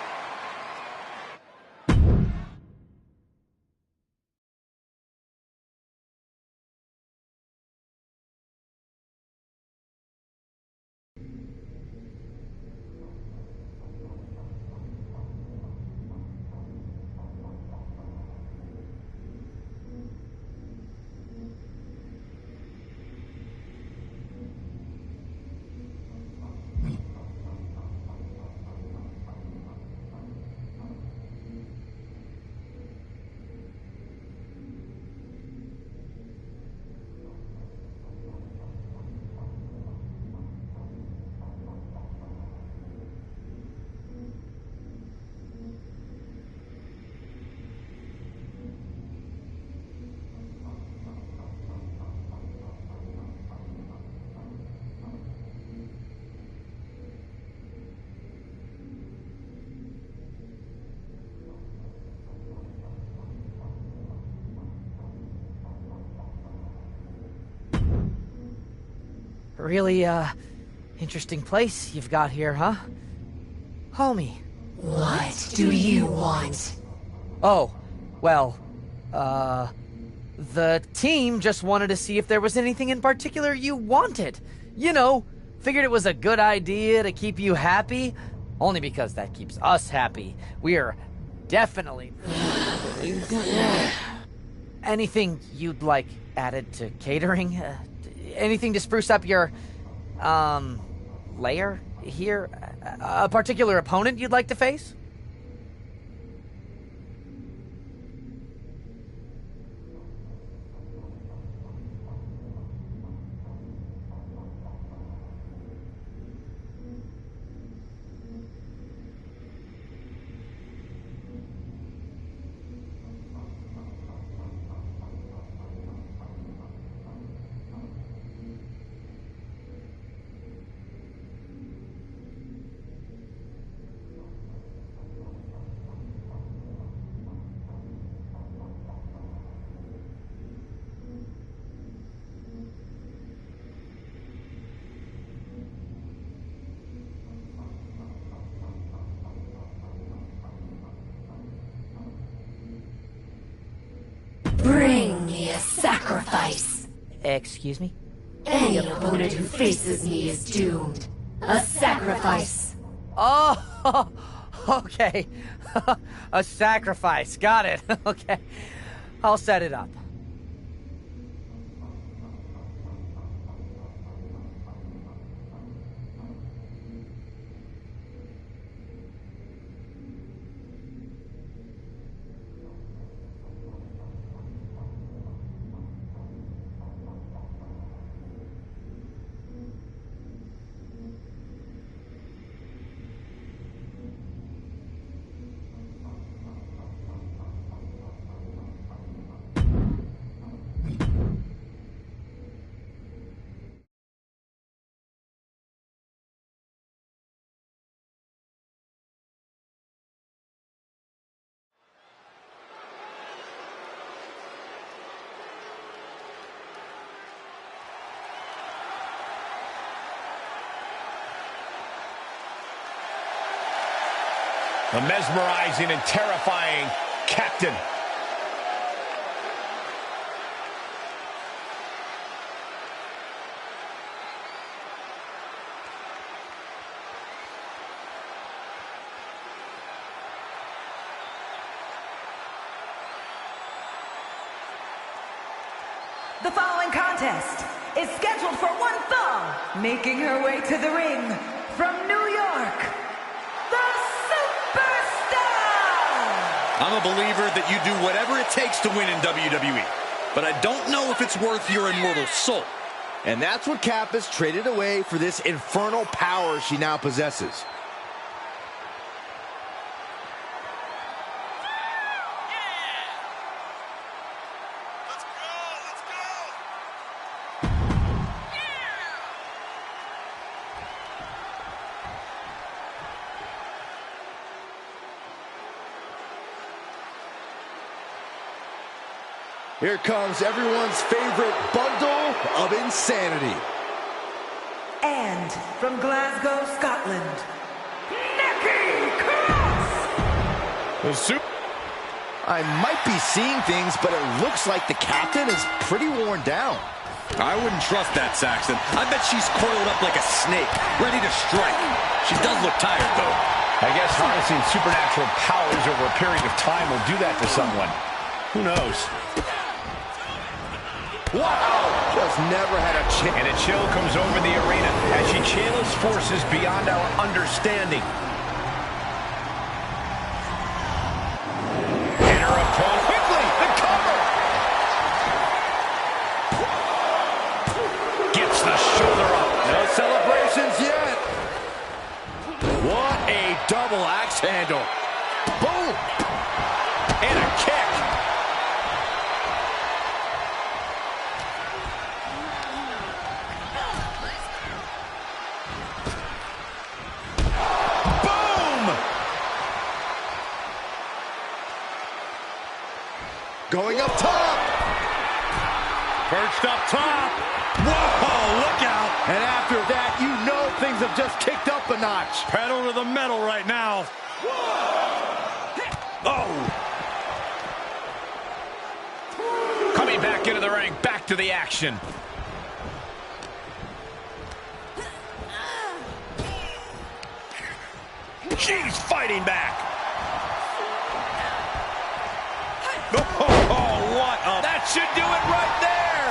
Really, interesting place you've got here, huh? Homie. What do you want? Oh, well, The team just wanted to see if there was anything in particular you wanted. You know, figured it was a good idea to keep you happy. Only because that keeps us happy. We're definitely... Anything you'd like added to catering? Anything to spruce up your, lair here? A particular opponent you'd like to face? Bring me a sacrifice. Excuse me? Any opponent who faces me is doomed. A sacrifice. Oh, okay. A sacrifice. Got it. Okay. I'll set it up. A mesmerizing and terrifying captain. The following contest is scheduled for one fall, making her way to the ring from New York, the Superstar! I'm a believer that you do whatever it takes to win in WWE, but I don't know if it's worth your immortal soul. And that's what Cap has traded away for this infernal power she now possesses. Here comes everyone's favorite bundle of insanity. And from Glasgow, Scotland, Nikki Cross! I might be seeing things, but it looks like the captain is pretty worn down. I wouldn't trust that, Saxton. I bet she's coiled up like a snake, ready to strike. She does look tired, though. I guess harnessing supernatural powers over a period of time will do that to someone. Who knows? Wow! Just never had a chance. And a chill comes over the arena as she channels forces beyond our understanding. And her opponent quickly, the cover! Gets the shoulder up. No celebrations yet. What a double axe handle. Boom! And a kick. Going up top. Perched up top. Whoa, look out. And after that, you know things have just kicked up a notch. Pedal to the metal right now. Oh. Coming back into the ring, back to the action. She's fighting back. Oh, what a... That should do it right there.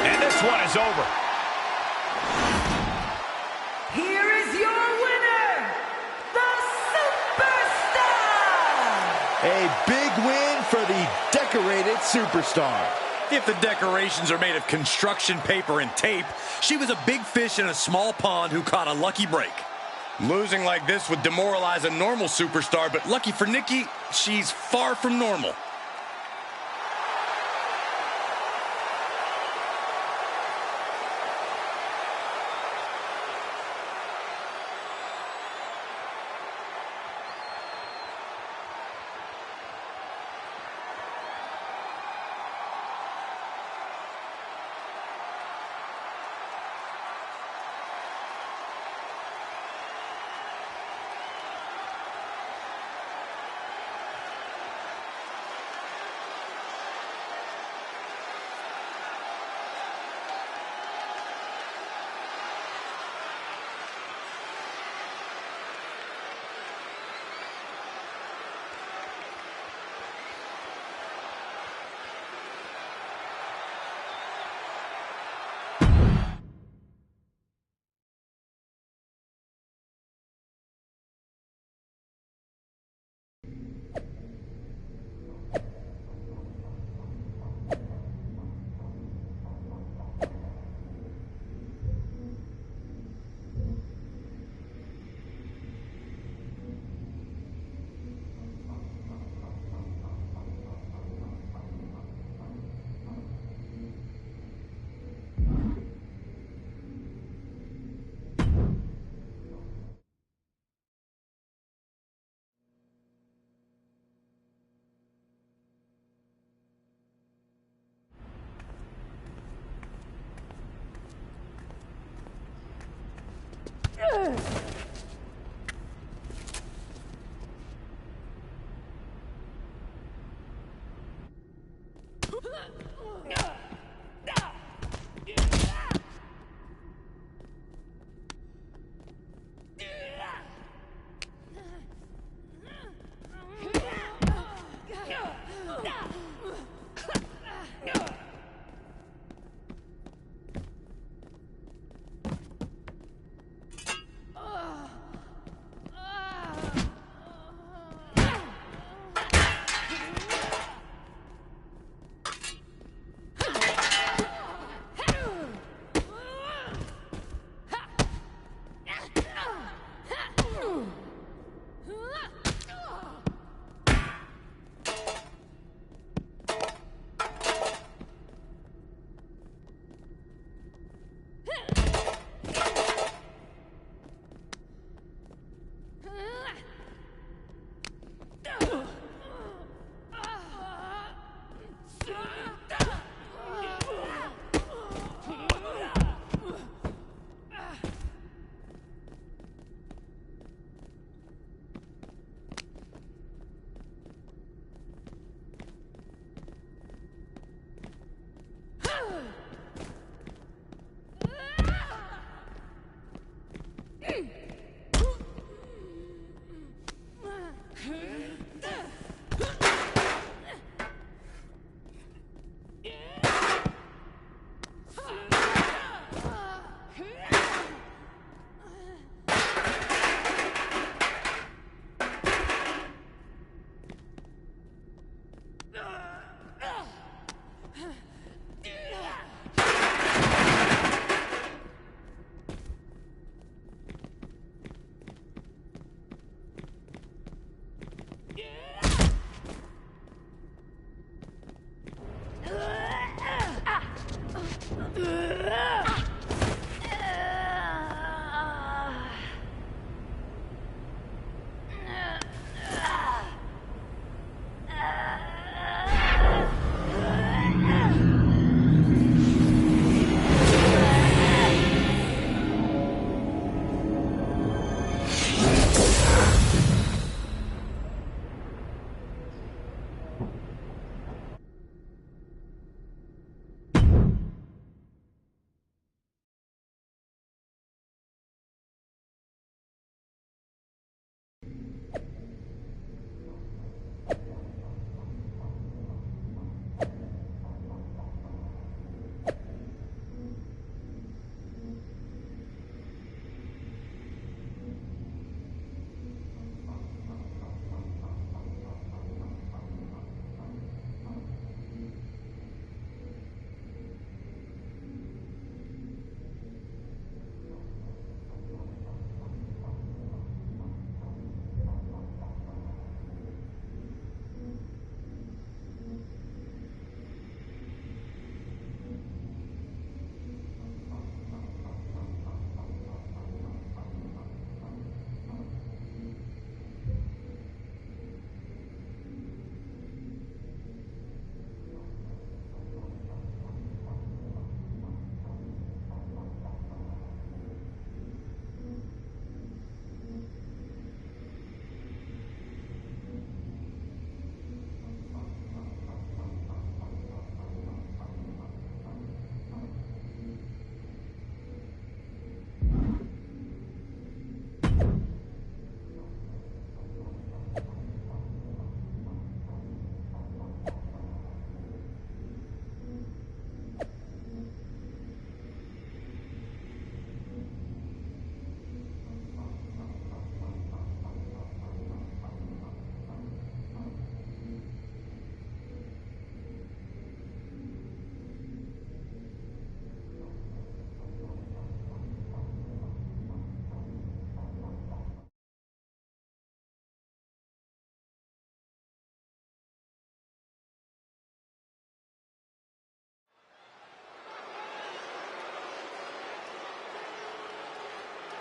And this one is over. Here is your winner, the Superstar! A big win for the decorated superstar. If the decorations are made of construction paper and tape, she was a big fish in a small pond who caught a lucky break. Losing like this would demoralize a normal superstar, but lucky for Nikki, she's far from normal.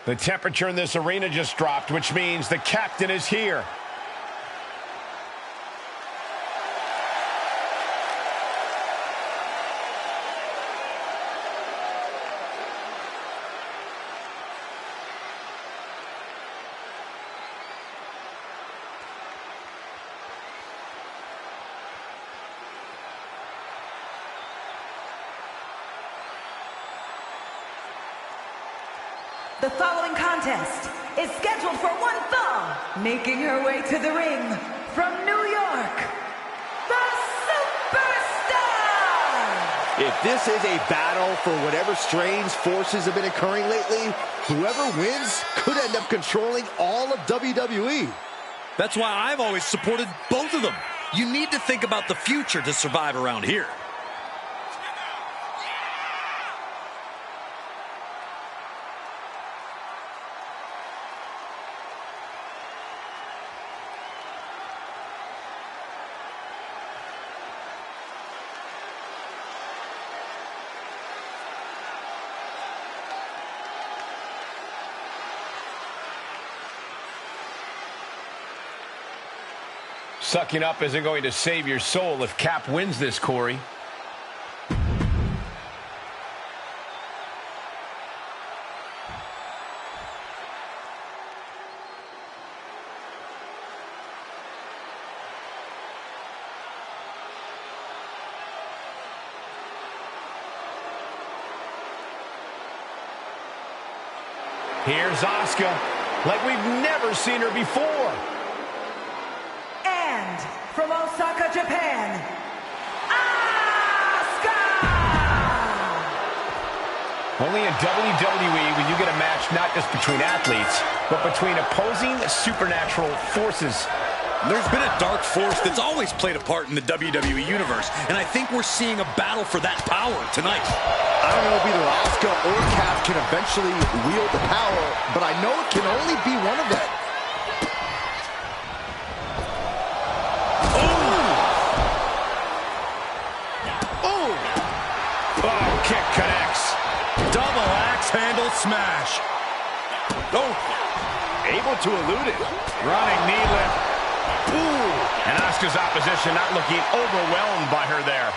The temperature in this arena just dropped, which means the captain is here. The following contest is scheduled for one fall, making her way to the ring from New York, the Superstar! If this is a battle for whatever strange forces have been occurring lately, whoever wins could end up controlling all of WWE. That's why I've always supported both of them. You need to think about the future to survive around here. Sucking up isn't going to save your soul if Cap wins this, Corey. Here's Asuka, like we've never seen her before. And from Osaka, Japan, Asuka! Only in WWE will you get a match not just between athletes, but between opposing supernatural forces. There's been a dark force that's always played a part in the WWE Universe, and I think we're seeing a battle for that power tonight. I don't know if either Asuka or Cap can eventually wield the power, but I know it can only be one of them. Kick connects. Double axe handle smash. Oh, able to elude it. Running knee lift. Ooh. And Asuka's opposition not looking overwhelmed by her there.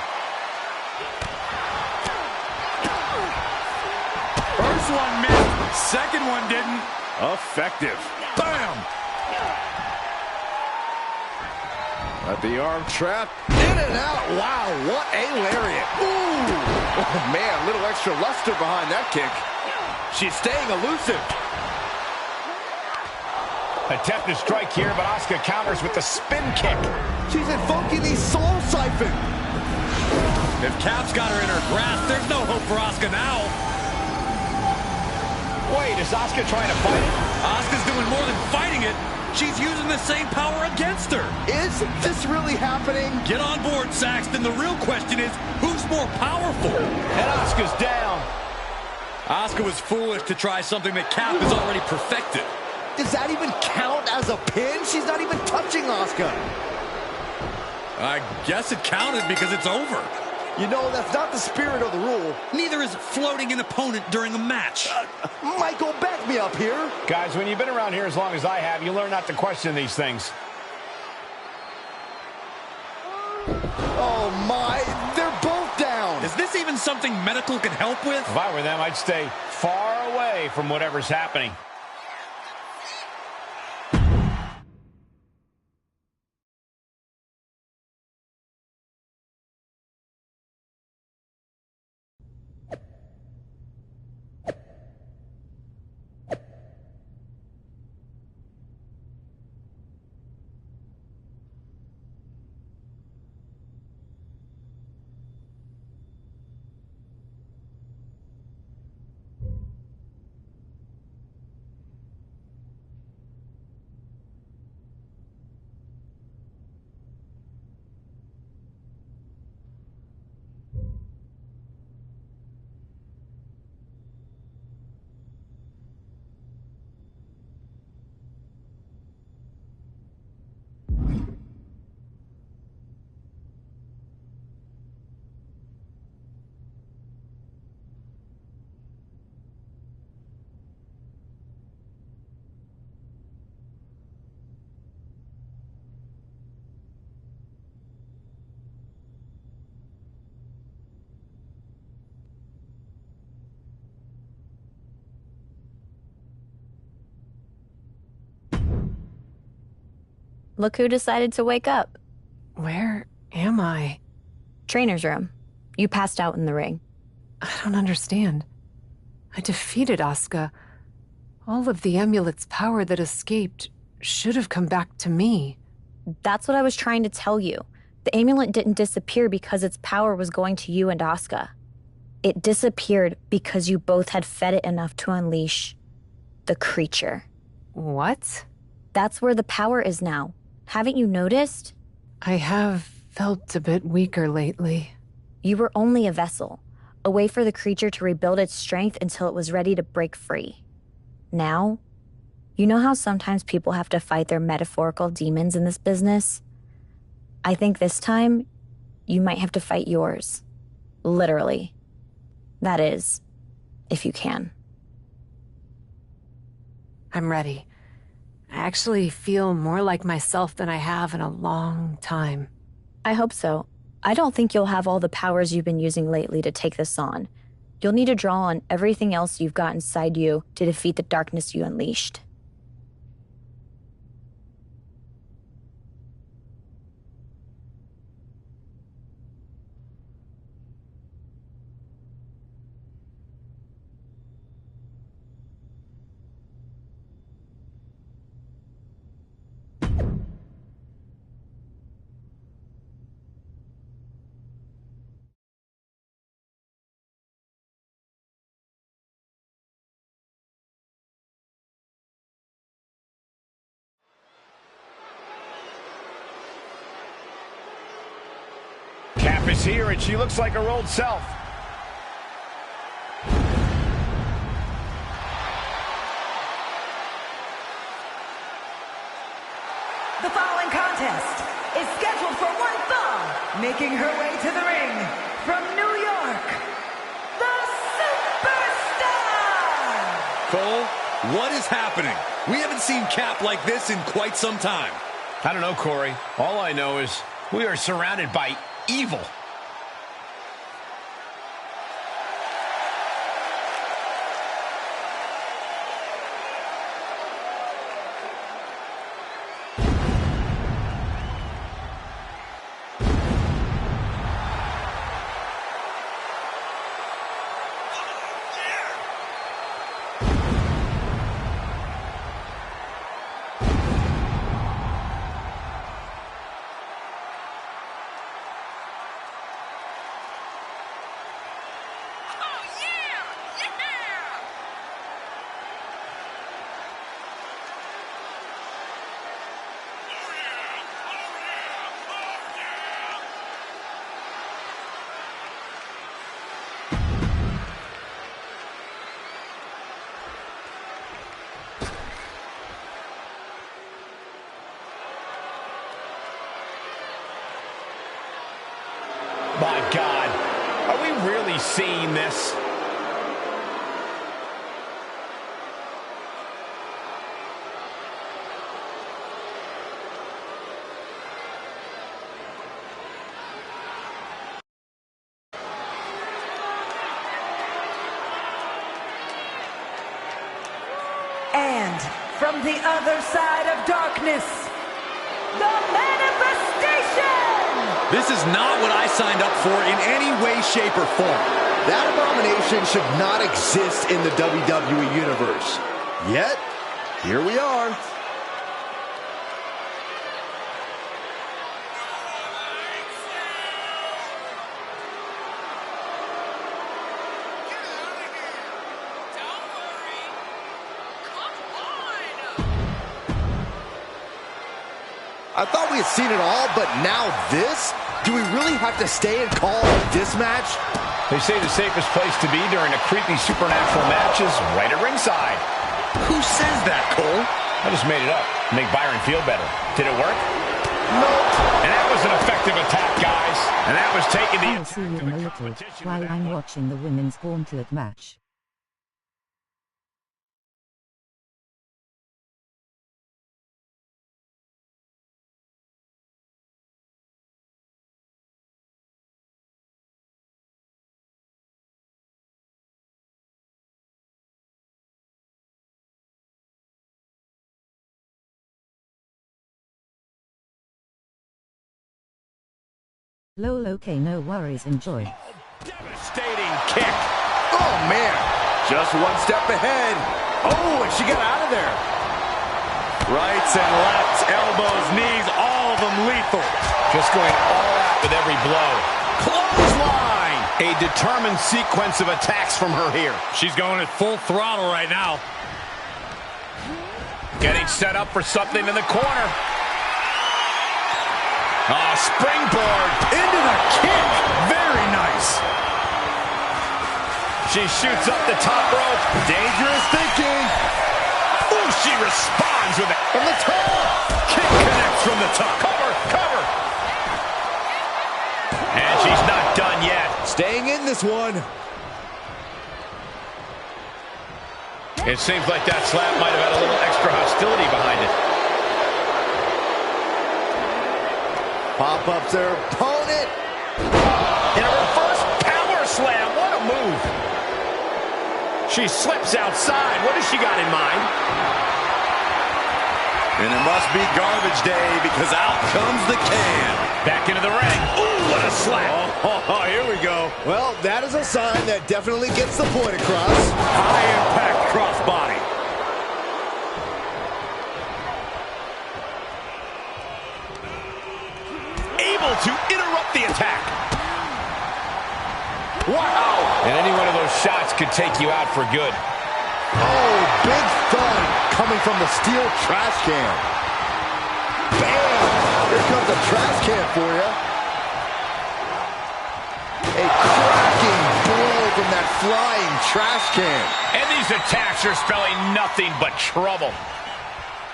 First one missed. Second one didn't. Effective. Bam! At the arm trap. In and out. Wow, what a lariat. Ooh. Oh, man, a little extra luster behind that kick. She's staying elusive. Attempted strike here, but Asuka counters with the spin kick. She's invoking the soul siphon. If Cap's got her in her grasp, there's no hope for Asuka now. Wait, is Asuka trying to fight it? Asuka's doing more than fighting it. She's using the same power against her. Is this really happening? Get on board, Saxton. The real question is, who's more powerful? And Asuka's down. Asuka was foolish to try something that Cap has already perfected. Does that even count as a pin? She's not even touching Asuka. I guess it counted because it's over. You know, that's not the spirit of the rule. Neither is floating an opponent during a match. Michael, back me up here. Guys, when you've been around here as long as I have, you learn not to question these things. Oh, my. They're both down. Is this even something medical can help with? If I were them, I'd stay far away from whatever's happening. Look who decided to wake up. Where am I? Trainer's room. You passed out in the ring. I don't understand. I defeated Asuka. All of the amulet's power that escaped should have come back to me. That's what I was trying to tell you. The amulet didn't disappear because its power was going to you and Asuka. It disappeared because you both had fed it enough to unleash the creature. What? That's where the power is now. Haven't you noticed? I have felt a bit weaker lately. You were only a vessel, a way for the creature to rebuild its strength until it was ready to break free. Now, you know how sometimes people have to fight their metaphorical demons in this business? I think this time, you might have to fight yours. Literally. That is, if you can. I'm ready. I actually feel more like myself than I have in a long time. I hope so. I don't think you'll have all the powers you've been using lately to take this on. You'll need to draw on everything else you've got inside you to defeat the darkness you unleashed. Cap is here, and she looks like her old self. The following contest is scheduled for one fall, making her way to the ring from New York, the Superstar! Cole, what is happening? We haven't seen Cap like this in quite some time. I don't know, Corey. All I know is we are surrounded by evil. My God, are we really seeing this? And from the other side of darkness, the manifestation! This is not what I signed up for in any way, shape, or form. That abomination should not exist in the WWE Universe. Yet, here we are. I thought we had seen it all, but now this? Do we really have to stay and call this match? They say the safest place to be during a creepy supernatural match is right at ringside. Who says that, Cole? I just made it up to make Byron feel better. Did it work? No. And that was an effective attack, guys. And that was taking the I'll see you in a little while I'm watching the women's gauntlet match. Lol, okay, no worries, enjoy. Devastating kick. Oh, man. Just one step ahead. Oh, and she got out of there. Rights and lefts, elbows, knees, all of them lethal. Just going all out with every blow. Clothesline. A determined sequence of attacks from her here. She's going at full throttle right now. Getting set up for something in the corner. Oh, springboard into the kick. Very nice. She shoots up the top rope. Dangerous thinking. Ooh, she responds with it from the top. Kick connects from the top. Cover, cover. And she's not done yet. Staying in this one. It seems like that slap might have had a little extra hostility behind it. Pop ups their opponent. In a reverse power slam. What a move. She slips outside. What has she got in mind? And it must be garbage day because out comes the can. Back into the ring. Ooh, what a slap. Oh, here we go. Well, that is a sign that definitely gets the point across. High impact crossbody. Able to interrupt the attack. Wow. And any one of those shots could take you out for good. Oh, big thud coming from the steel trash can. Bam! Here comes a trash can for you. A cracking blow from that flying trash can. And these attacks are spelling nothing but trouble.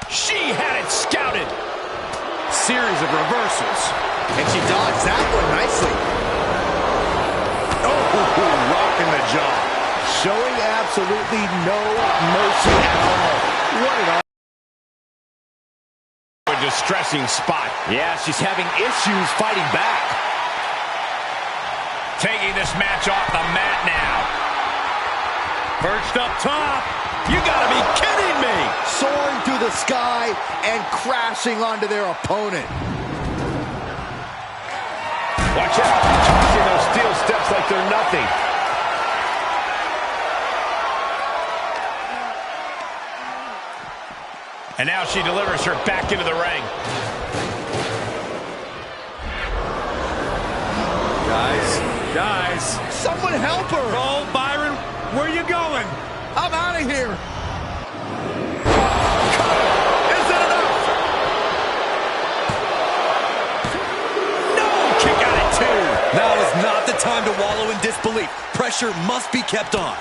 She had it scouted. Series of reversals. And she dodged that one nicely. Oh, rocking the jaw. Showing absolutely no mercy at all. What an a distressing spot. Yeah, she's having issues fighting back. Taking this match off the mat now. Perched up top. You gotta be kidding me. Soaring through the sky and crashing onto their opponent. Watch out. Tossing those steel steps like they're nothing. And now she delivers her back into the ring. Guys, someone help her. Oh, Byron, where are you going? I'm out of here. Is it enough? No, kick out at two. Now is not the time to wallow in disbelief. Pressure must be kept on.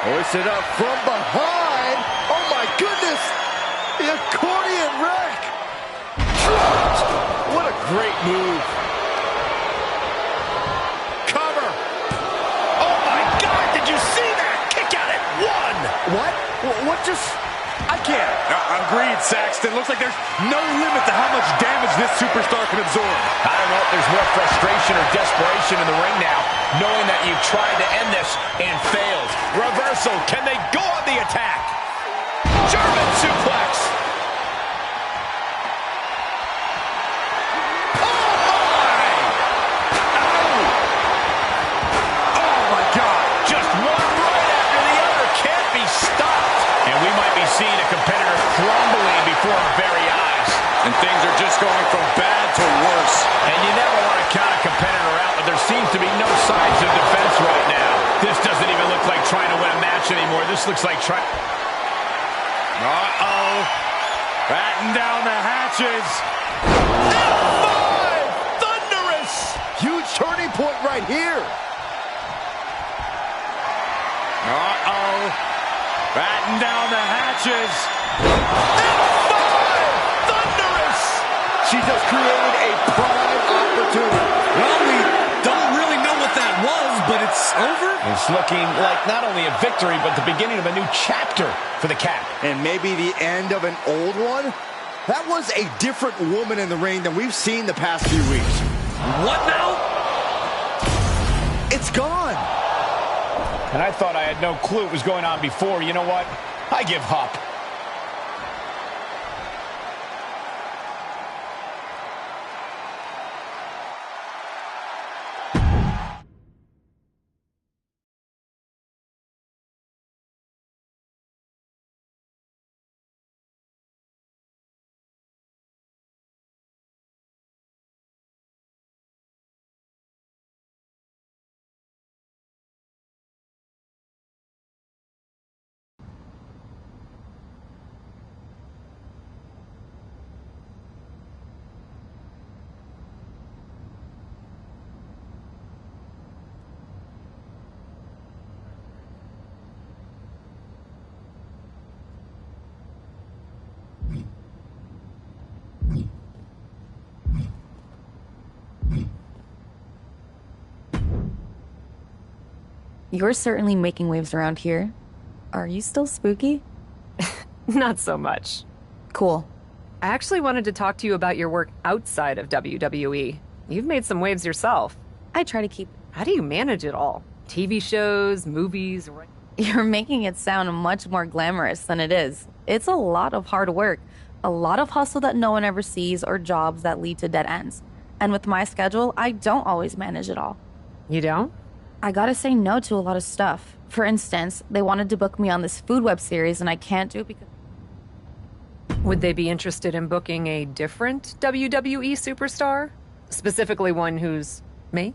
Hoisted up from behind. Oh my goodness. The accordion wreck. Dropped. What a great move. Cover. Oh my God, did you see that? Kick out at one. What just... I can't. Agreed, Saxton. Looks like there's no limit to how much damage this superstar can absorb. I don't know if there's more frustration or desperation in the ring now, knowing that you've tried to end this and failed. Reversal. Can they go on the attack? German suplex. Oh my! Ow! Oh my God! Just one right after the other. Can't be stopped. And we might be seeing a competitor crumbling before our very eyes. And things are just going from bad to worse. And you never want to count a competitor out, but there seems to be no signs of defense right now. This doesn't even look like trying to win a match anymore. This looks like trying... Uh-oh. Batten down the hatches. F5! Thunderous! Huge turning point right here. Uh-oh. Batten down the hatches. F5! Thunderous! She just created a prime opportunity. Well, we don't really know what that was, but it's over. It's looking like not only a victory, but the beginning of a new chapter for the Cat. And maybe the end of an old one? That was a different woman in the ring than we've seen the past few weeks. What now? It's gone. And I thought I had no clue what was going on before. You know what? I give up. You're certainly making waves around here. Are you still spooky? Not so much. Cool. I actually wanted to talk to you about your work outside of WWE. You've made some waves yourself. I try to keep... How do you manage it all? TV shows, movies... You're making it sound much more glamorous than it is. It's a lot of hard work. A lot of hustle that no one ever sees, or jobs that lead to dead ends. And with my schedule, I don't always manage it all. You don't? I gotta say no to a lot of stuff. For instance, they wanted to book me on this food web series, and I can't do it because... Would they be interested in booking a different WWE superstar? Specifically one who's me?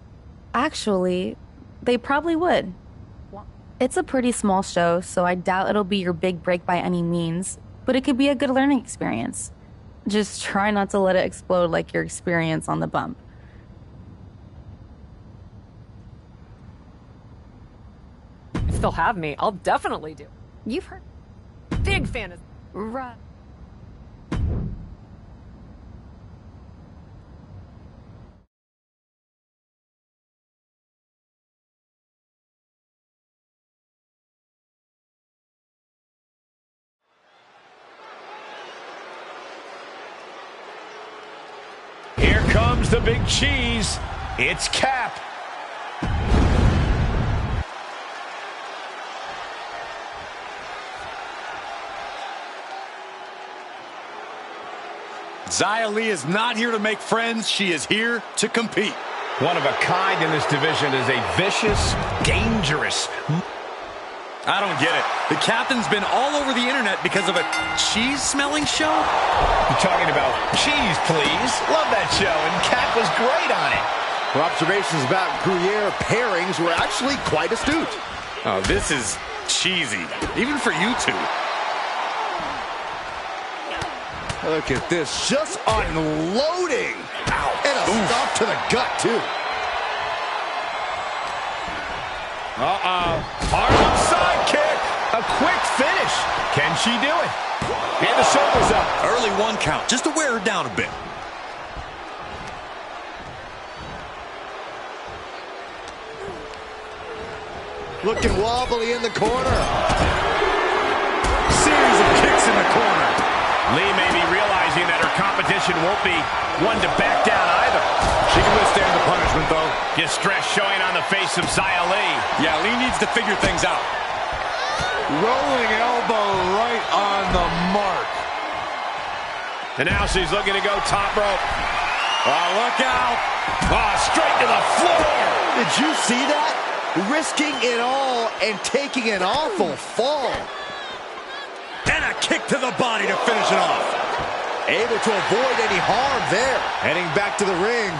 Actually, they probably would. It's a pretty small show, so I doubt it'll be your big break by any means, but it could be a good learning experience. Just try not to let it explode like your experience on the bump. If they'll have me, I'll definitely do. You've heard. Big fan of... Right. Here comes the big cheese. It's Cap. Xia Li is not here to make friends. She is here to compete. One of a kind in this division is a vicious, dangerous... I don't get it. The captain's been all over the internet because of a cheese-smelling show? You're talking about cheese, please. Love that show, and Cap was great on it. Her observations about Gruyere pairings were actually quite astute. Oh, this is cheesy, even for you two. Look at this, just unloading. Ow. And a stop to the gut, too. Arm sidekick. A quick finish. Can she do it? And the shoulders up. Early 1 count, just to wear her down a bit. Looking wobbly in the corner. Series of kicks in the corner. Lee may be realizing that her competition won't be one to back down either. She can withstand the punishment, though. Distress showing on the face of Xia Li. Yeah, Lee needs to figure things out. Rolling elbow right on the mark. And now she's looking to go top rope. Oh, look out. Oh, straight to the floor. Did you see that? Risking it all and taking an awful fall. And a kick to the body to finish it off. Able to avoid any harm there. Heading back to the ring.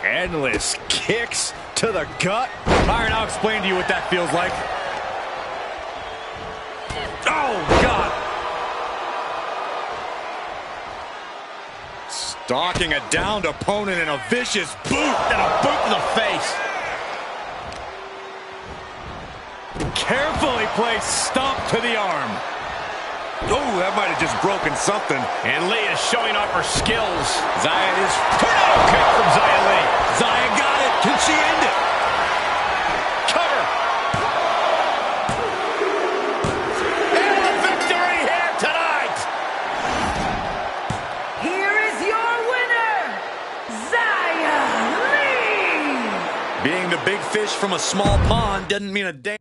Endless kicks to the gut. Byron, I'll explain to you what that feels like. Oh, God. Stalking a downed opponent in a vicious boot and a boot in the face. Carefully placed stomp to the arm. Oh, that might have just broken something. And Lee is showing off her skills. Xia is... Tornado kick from Xia Li. Xia got it. Can she end it? Cover. And the victory here tonight. Here is your winner, Xia Li. Being the big fish from a small pond doesn't mean a damn...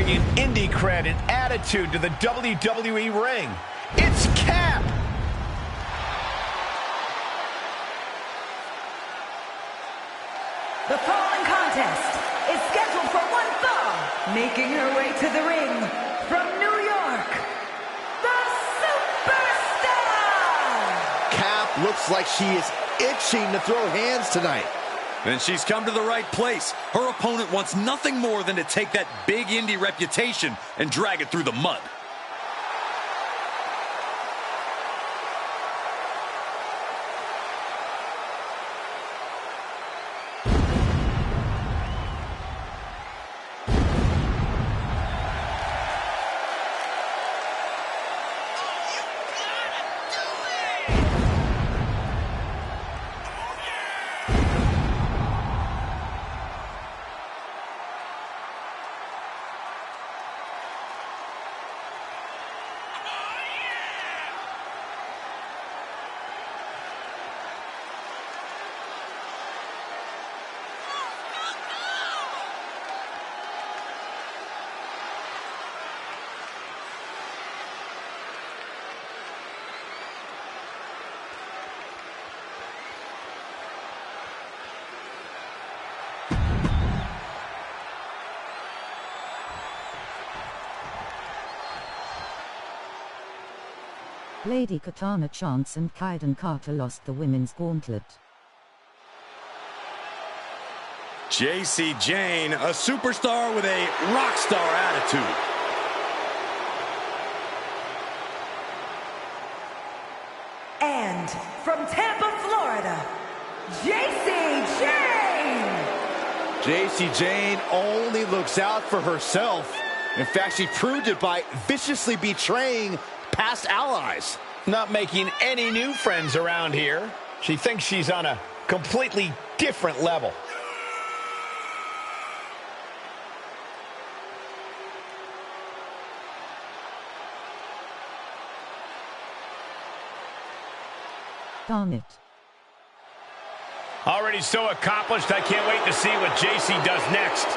bringing indie cred and attitude to the WWE ring. It's Cap! The following contest is scheduled for one fall. Making her way to the ring from New York, the Superstar! Cap looks like she is itching to throw hands tonight. And she's come to the right place. Her opponent wants nothing more than to take that big indie reputation and drag it through the mud. Lady Katana Chance and Kaiden Carter lost the women's gauntlet. JC Jane, a superstar with a rock star attitude. And from Tampa, Florida, JC Jane! JC Jane only looks out for herself. In fact, she proved it by viciously betraying past allies. Not making any new friends around here. She thinks she's on a completely different level. Darn it. Already so accomplished, I can't wait to see what JC does next.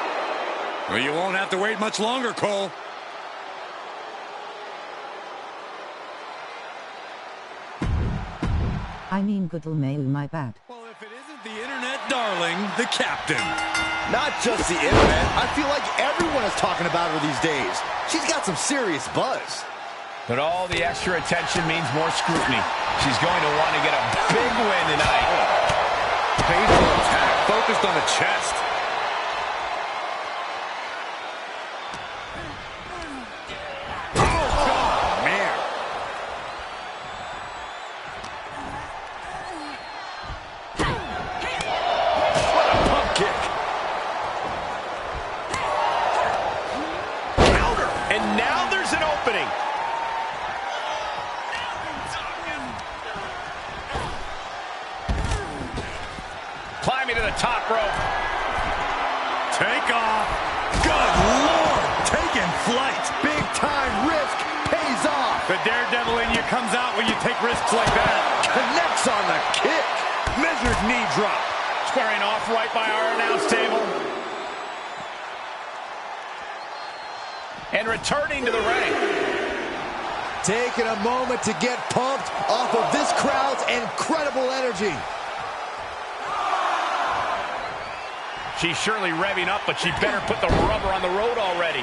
Well, you won't have to wait much longer, Cole. I mean Goodalmayu, my bad. Well, if it isn't the internet darling, the captain. Not just the internet. I feel like everyone is talking about her these days. She's got some serious buzz. But all the extra attention means more scrutiny. She's going to want to get a big win tonight. Painful attack focused on the chest. Oh, man. What a pump kick. Counter. And now there's an opening. Climbing to the top rope. Take off. Good Lord. Taking flight. Big time risk pays off. The daredevil in you comes out when you take risks like that. Connects on the kick. Measured knee drop. Squaring off right by our announce table. And returning to the ring. Taking a moment to get pumped off of this crowd's incredible energy. She's surely revving up, but she better put the rubber on the road already.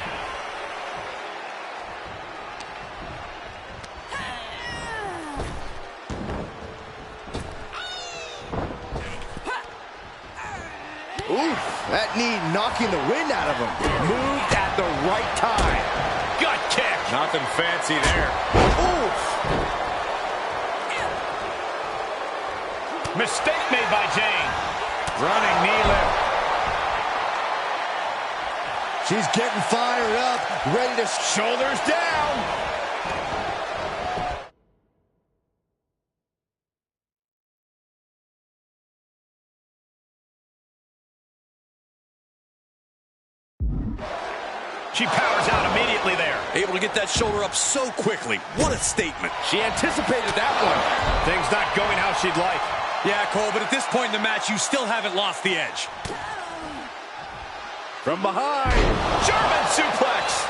Oof, that knee knocking the wind out of him. Moved at the right time. Gut kick. Nothing fancy there. Oof. Mistake made by Jane. Running knee lift. She's getting fired up, ready to shoulders down. She powers out immediately there. Able to get that shoulder up so quickly. What a statement. She anticipated that one. Things not going how she'd like. Yeah, Cole, but at this point in the match, you still haven't lost the edge. From behind. German suplex.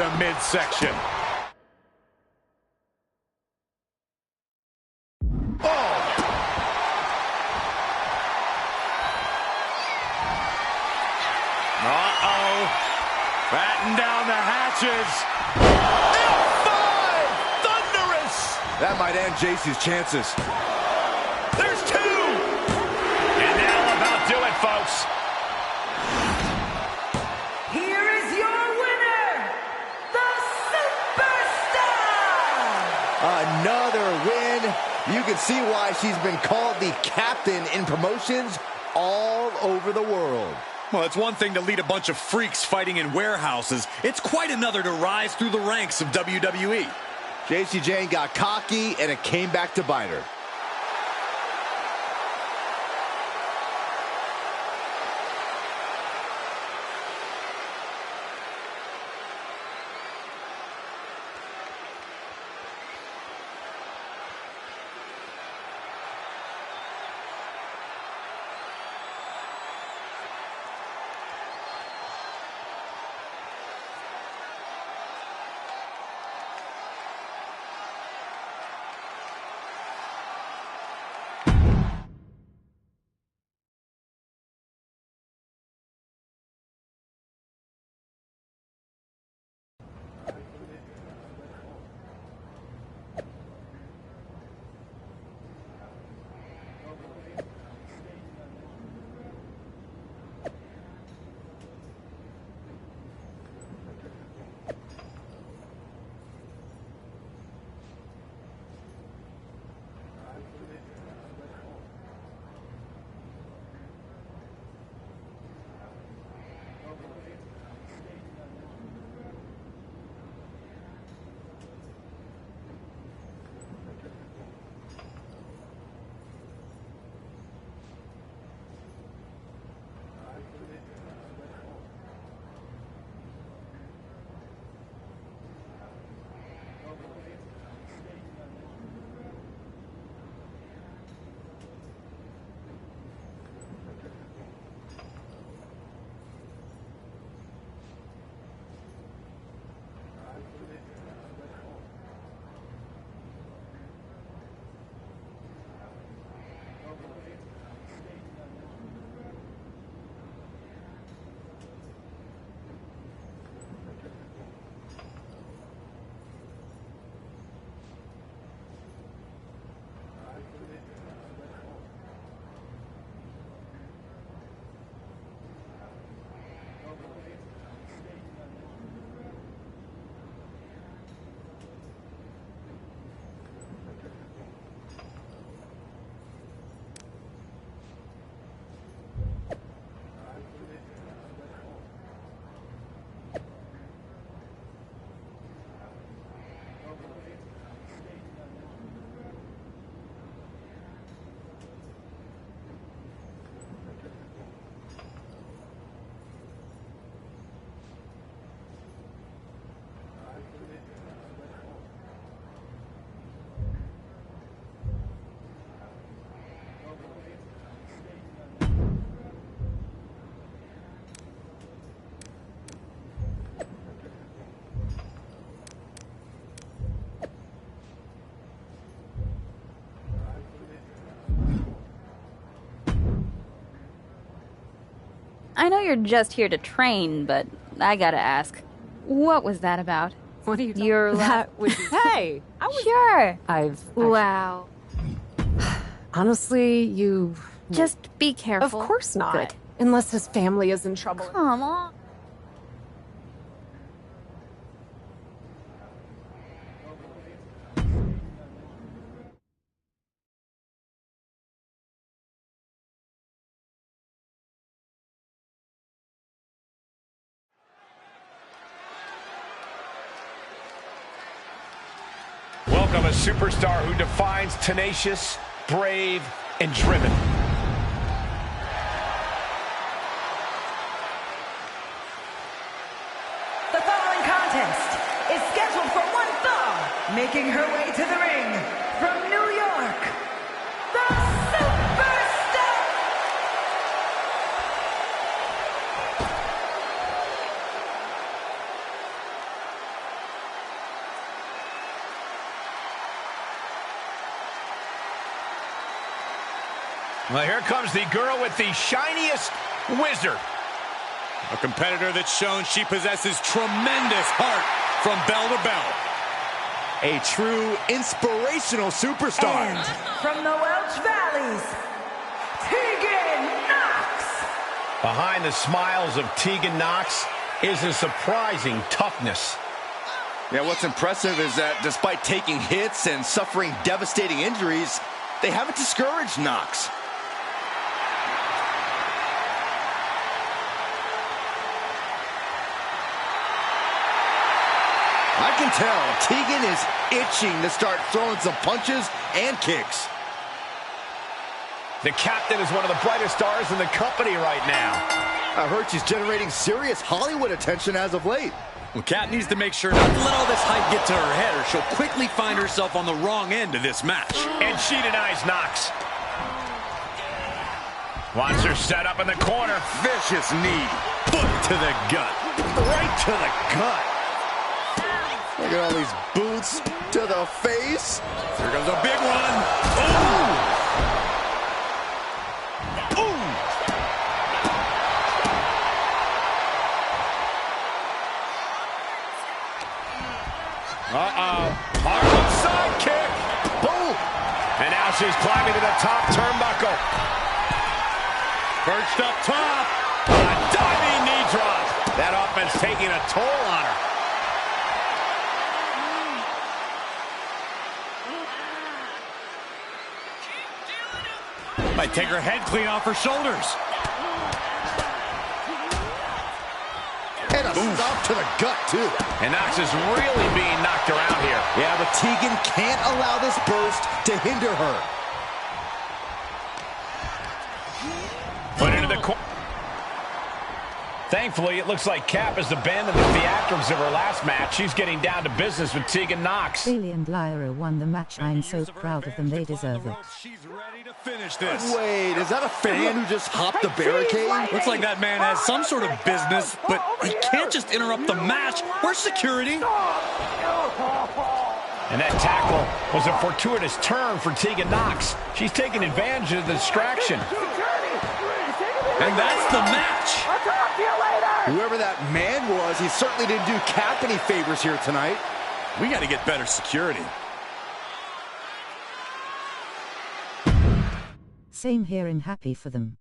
the midsection. Uh-oh. Batten down the hatches. F5! Thunderous! That might end JC's chances. There's two! And that'll about do it, folks. Here is your winner, the Superstar! Another win. You can see why she's been called the captain in promotions all over the world. Well, it's one thing to lead a bunch of freaks fighting in warehouses. It's quite another to rise through the ranks of WWE. JC Jane got cocky, and it came back to bite her. I know you're just here to train, but I gotta ask, what was that about? What are you talking Your about? Hey, Sure. Wow. Honestly, you... Just be careful. Of course not. Good. Unless his family is in trouble. Come on. Welcome a superstar who defines tenacious, brave, and driven. The following contest is scheduled for one fall, making her way to the ring from New York, the Superstar! Well, here comes the girl with the shiniest wizard. A competitor that's shown she possesses tremendous heart from bell to bell. A true inspirational superstar. And from the Welch Valleys, Tegan Knox. Behind the smiles of Tegan Knox is a surprising toughness. Yeah, what's impressive is that despite taking hits and suffering devastating injuries, they haven't discouraged Knox. I can tell Tegan is itching to start throwing some punches and kicks. The captain is one of the brightest stars in the company right now. I heard she's generating serious Hollywood attention as of late. Well, Kat needs to make sure not to let all this hype get to her head, or she'll quickly find herself on the wrong end of this match. And she denies Knox. Wants her set up in the corner. Vicious knee. Foot to the gut. Right to the gut. Look at all these boots to the face. Here goes a big one. Ooh! Ooh! Harlem sidekick. Boom. And now she's climbing to the top turnbuckle. Perched up top. A diving knee drop. That offense taking a toll on her. Might take her head clean off her shoulders. And a stop to the gut, too. And Knox is really being knocked around here. Yeah, but Tegan can't allow this burst to hinder her. Put into the corner. Thankfully, it looks like Cap has abandoned the theatrics of her last match. She's getting down to business with Tegan Knox. Bailey and Lyra won the match. I'm so proud of them. They deserve it. She's ready to finish this. Wait, is that a fan who just hopped the barricade? Looks like that man has some sort of business, but he can't just interrupt the match. Where's security? And that tackle was a fortuitous turn for Tegan Knox. She's taking advantage of the distraction. And that's the match. I'll talk to you later. Whoever that man was, he certainly didn't do Cap any favors here tonight. We got to get better security. Same here, and happy for them.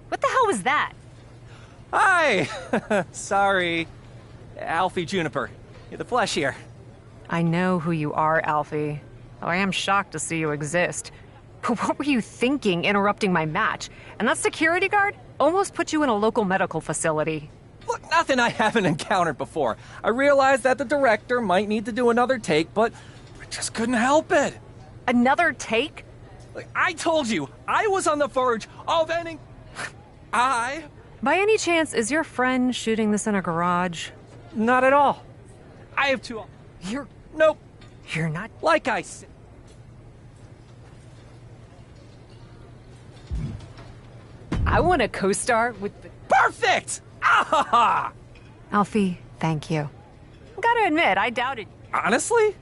What the hell was that? Hi! Sorry. Alfie Juniper. The flesh here. I know who you are, Alfie. Though I am shocked to see you exist. But what were you thinking interrupting my match? And that security guard almost put you in a local medical facility. Look, nothing I haven't encountered before. I realized that the director might need to do another take, but I just couldn't help it. Another take? Like, I told you, I was on the verge of ending... By any chance, is your friend shooting this in a garage? Not at all. I have two... You're... Nope. You're not... Like I said... I want a co-star with the... Perfect! Ah! Alfie, thank you. Gotta admit, I doubted. Honestly?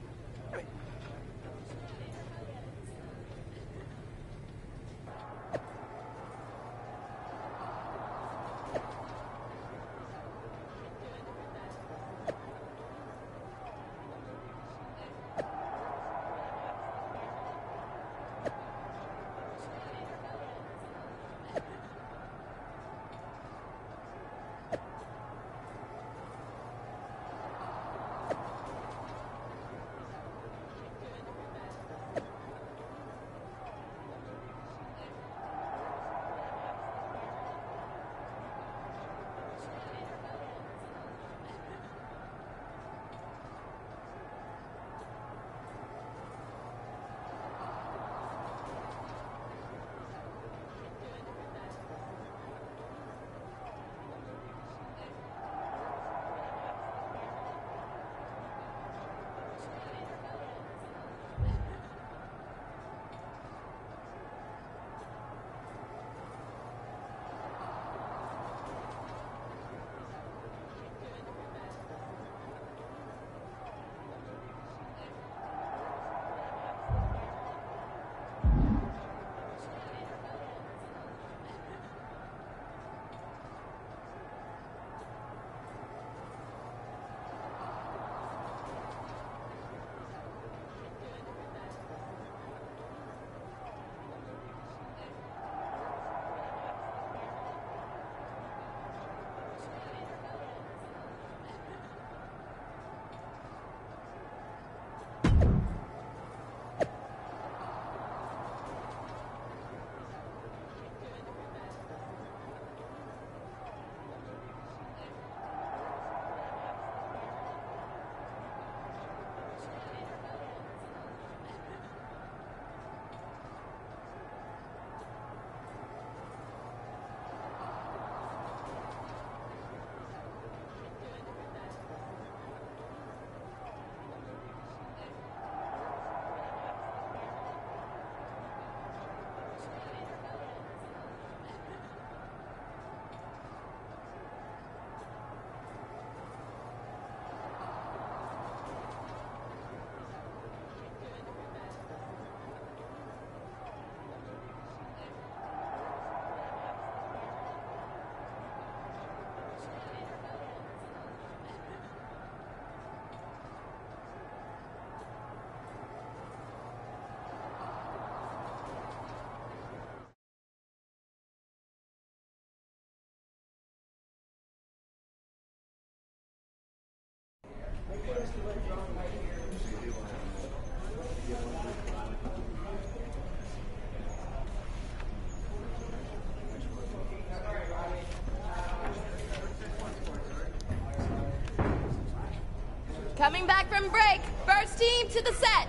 Coming back from break, first team to the set.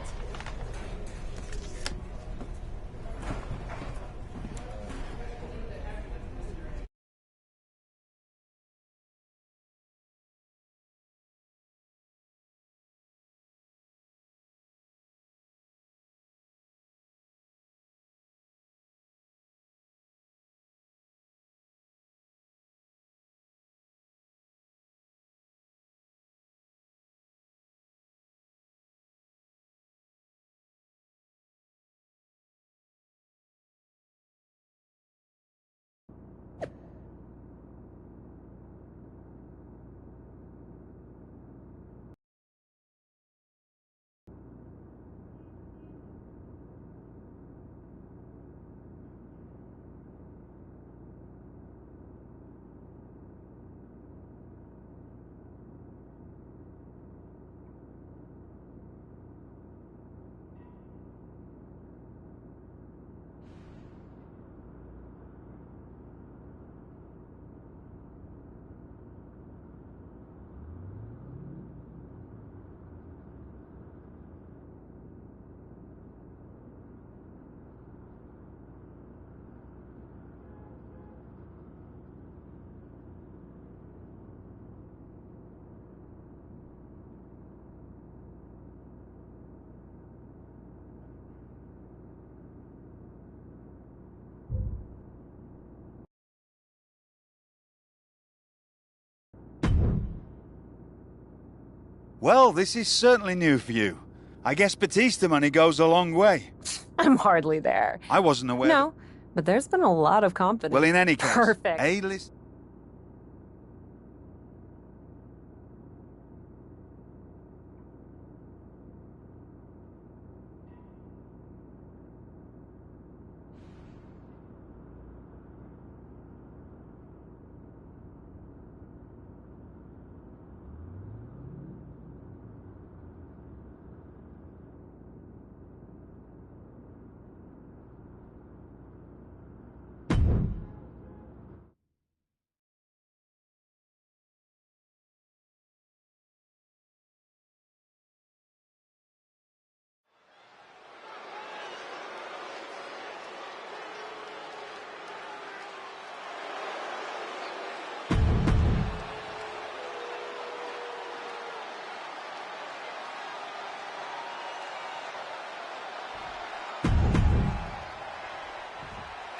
Well, this is certainly new for you. I guess Batista money goes a long way. I'm hardly there. I wasn't aware. No, but there's been a lot of confidence. Well, in any case. Perfect. A-list.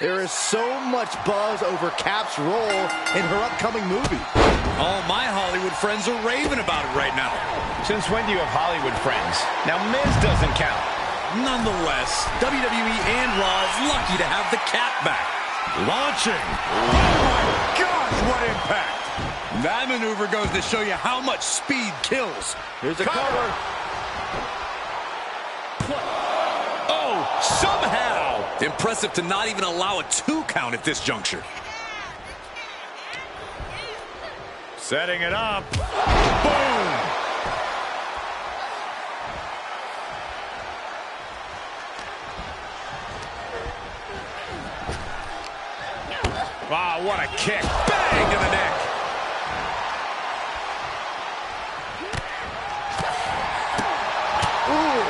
There is so much buzz over Cap's role in her upcoming movie. All my Hollywood friends are raving about it right now. Since when do you have Hollywood friends? Now, Miz doesn't count. Nonetheless, WWE and Raw is lucky to have the Cap back. Launching. Oh, my gosh, what impact. That maneuver goes to show you how much speed kills. Here's a cover. Oh, somehow. Impressive to not even allow a 2 count at this juncture. Setting it up. Boom. Wow, what a kick. Bang to the neck. Ooh.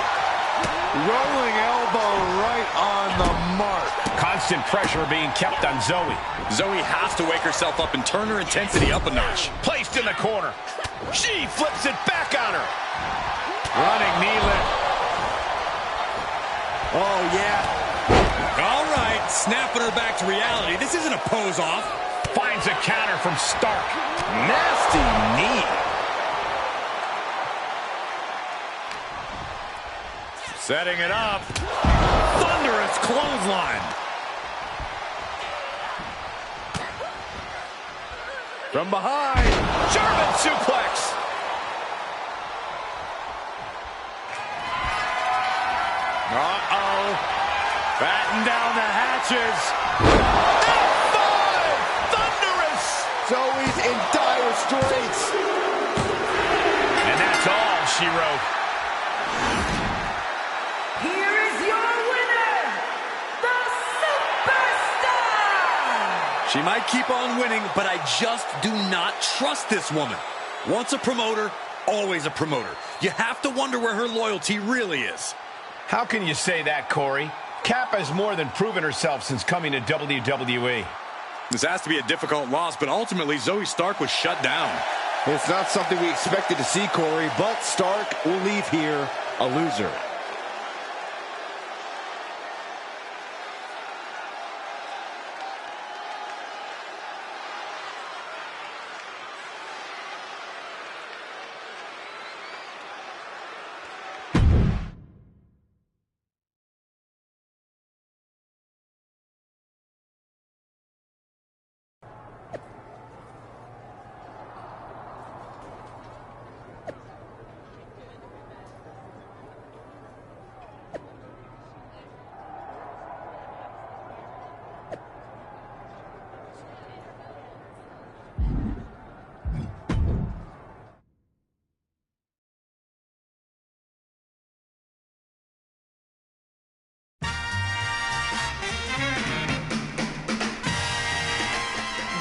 Rolling elbow right on the mark. Constant pressure being kept on Zoe. Zoe has to wake herself up and turn her intensity up a notch. Placed in the corner. She flips it back on her. Running knee lift. Oh, yeah. All right, snapping her back to reality. This isn't a pose off. Finds a counter from Stark. Nasty knee. Setting it up. Thunderous clothesline. From behind. German suplex. Uh-oh. Batten down the hatches. F5! Thunderous! Zoe's in dire straits. And that's all she wrote. Here is your winner, the Superstar! She might keep on winning, but I just do not trust this woman. Once a promoter, always a promoter. You have to wonder where her loyalty really is. How can you say that, Corey? Cap has more than proven herself since coming to WWE. This has to be a difficult loss, but ultimately Zoe Stark was shut down. It's not something we expected to see, Corey, but Stark will leave here a loser.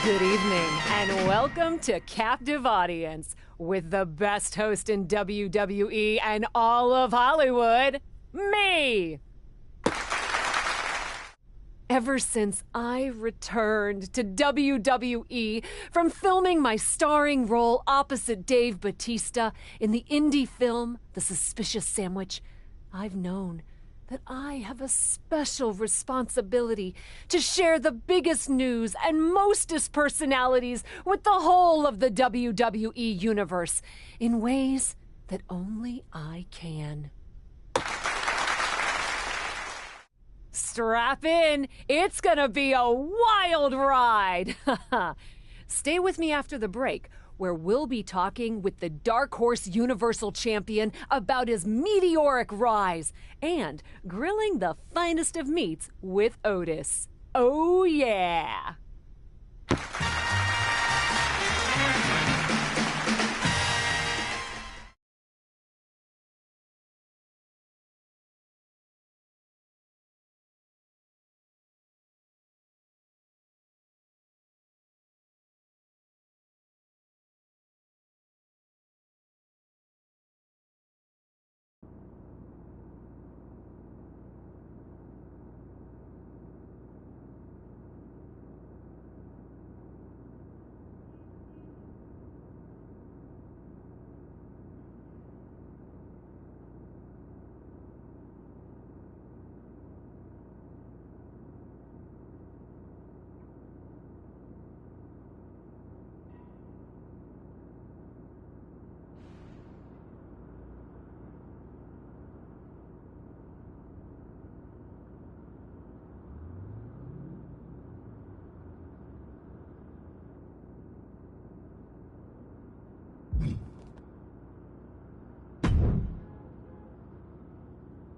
Good evening, and welcome to Captive Audience with the best host in WWE and all of Hollywood, me! Ever since I returned to WWE from filming my starring role opposite Dave Bautista in the indie film The Suspicious Sandwich, I've known that I have a special responsibility to share the biggest news and mostest personalities with the whole of the WWE universe in ways that only I can. Strap in. It's gonna be a wild ride. Stay with me after the break, where we'll be talking with the Dark Horse Universal Champion about his meteoric rise and grilling the finest of meats with Otis. Oh, yeah.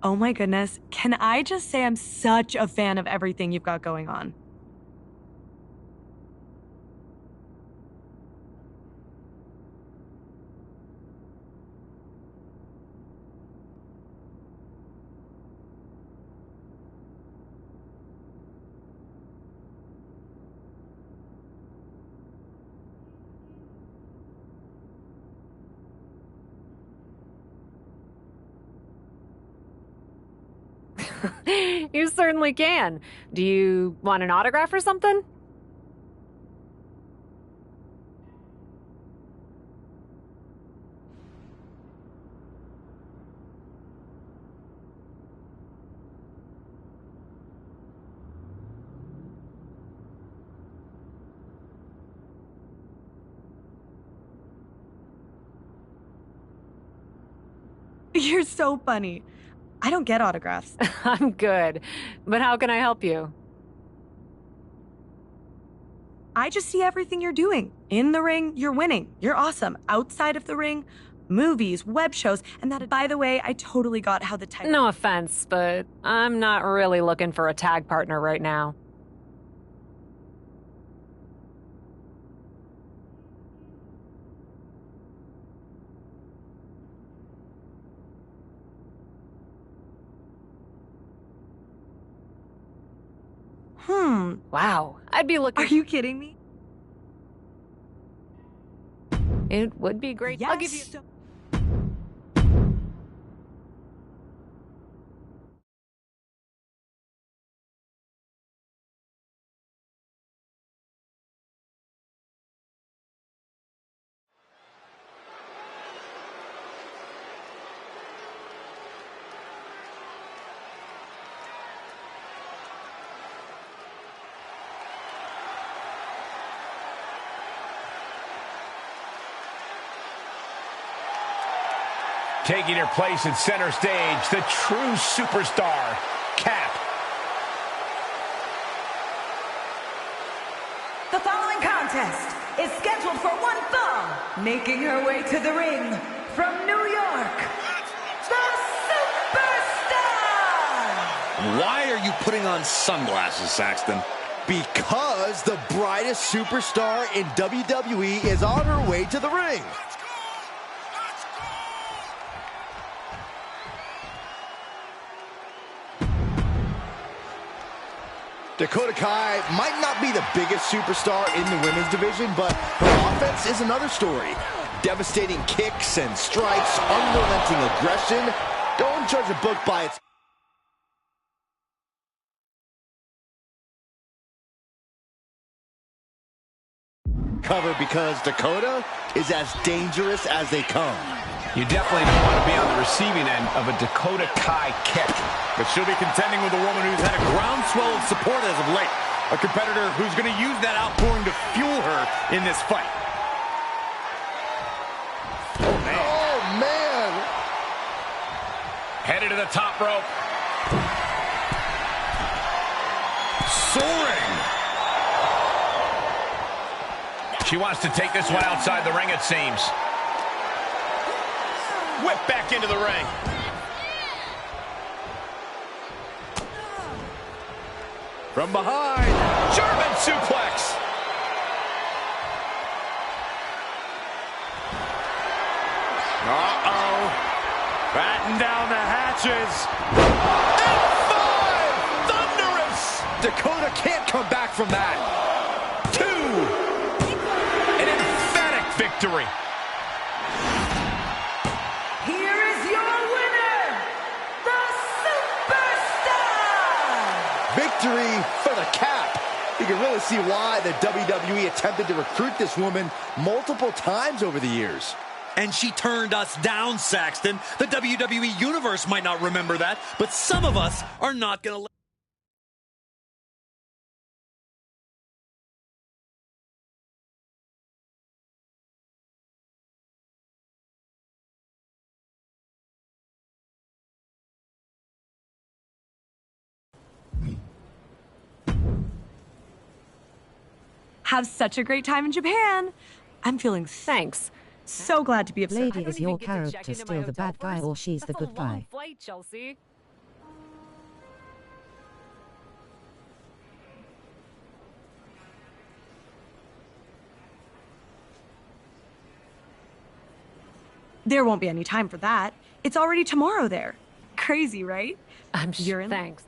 Oh my goodness, can I just say I'm such a fan of everything you've got going on? You certainly can. Do you want an autograph or something? You're so funny. I don't get autographs. I'm good. But how can I help you? I just see everything you're doing. In the ring, you're winning. You're awesome. Outside of the ring, movies, web shows, and that, by the way, I totally got how the title... No offense, but I'm not really looking for a tag partner right now. Wow, I'd be looking... Are you kidding me? It would be great. Yes. I'll give you... Taking her place at center stage, the true superstar, Cap. The following contest is scheduled for one fall. Making her way to the ring from New York, the Superstar! Why are you putting on sunglasses, Saxton? Because the brightest superstar in WWE is on her way to the ring. Dakota Kai might not be the biggest superstar in the women's division, but her offense is another story. Devastating kicks and strikes, unrelenting aggression. Don't judge a book by its cover, because Dakota is as dangerous as they come. You definitely don't want to be on the receiving end of a Dakota Kai kick. But she'll be contending with a woman who's had a groundswell of support as of late. A competitor who's going to use that outpouring to fuel her in this fight. Oh, man. headed to the top rope. Soaring. She wants to take this one outside the ring, it seems. Whip back into the ring. From behind. German suplex. Uh-oh. Batten down the hatches. F5! Thunderous! Dakota can't come back from that. 2. An emphatic victory. Here is your winner, the Superstar! Victory for the cap. You can really see why the WWE attempted to recruit this woman multiple times over the years. And she turned us down, Saxton. The WWE Universe might not remember that, but some of us are not going to let... Have such a great time in Japan. I'm feeling thanks. So glad to be obsessed. Lady, is your character still the bad guy or she's the good guy? Flight, Chelsea. There won't be any time for that. It's already tomorrow there. Crazy, right? I'm sure. Thanks.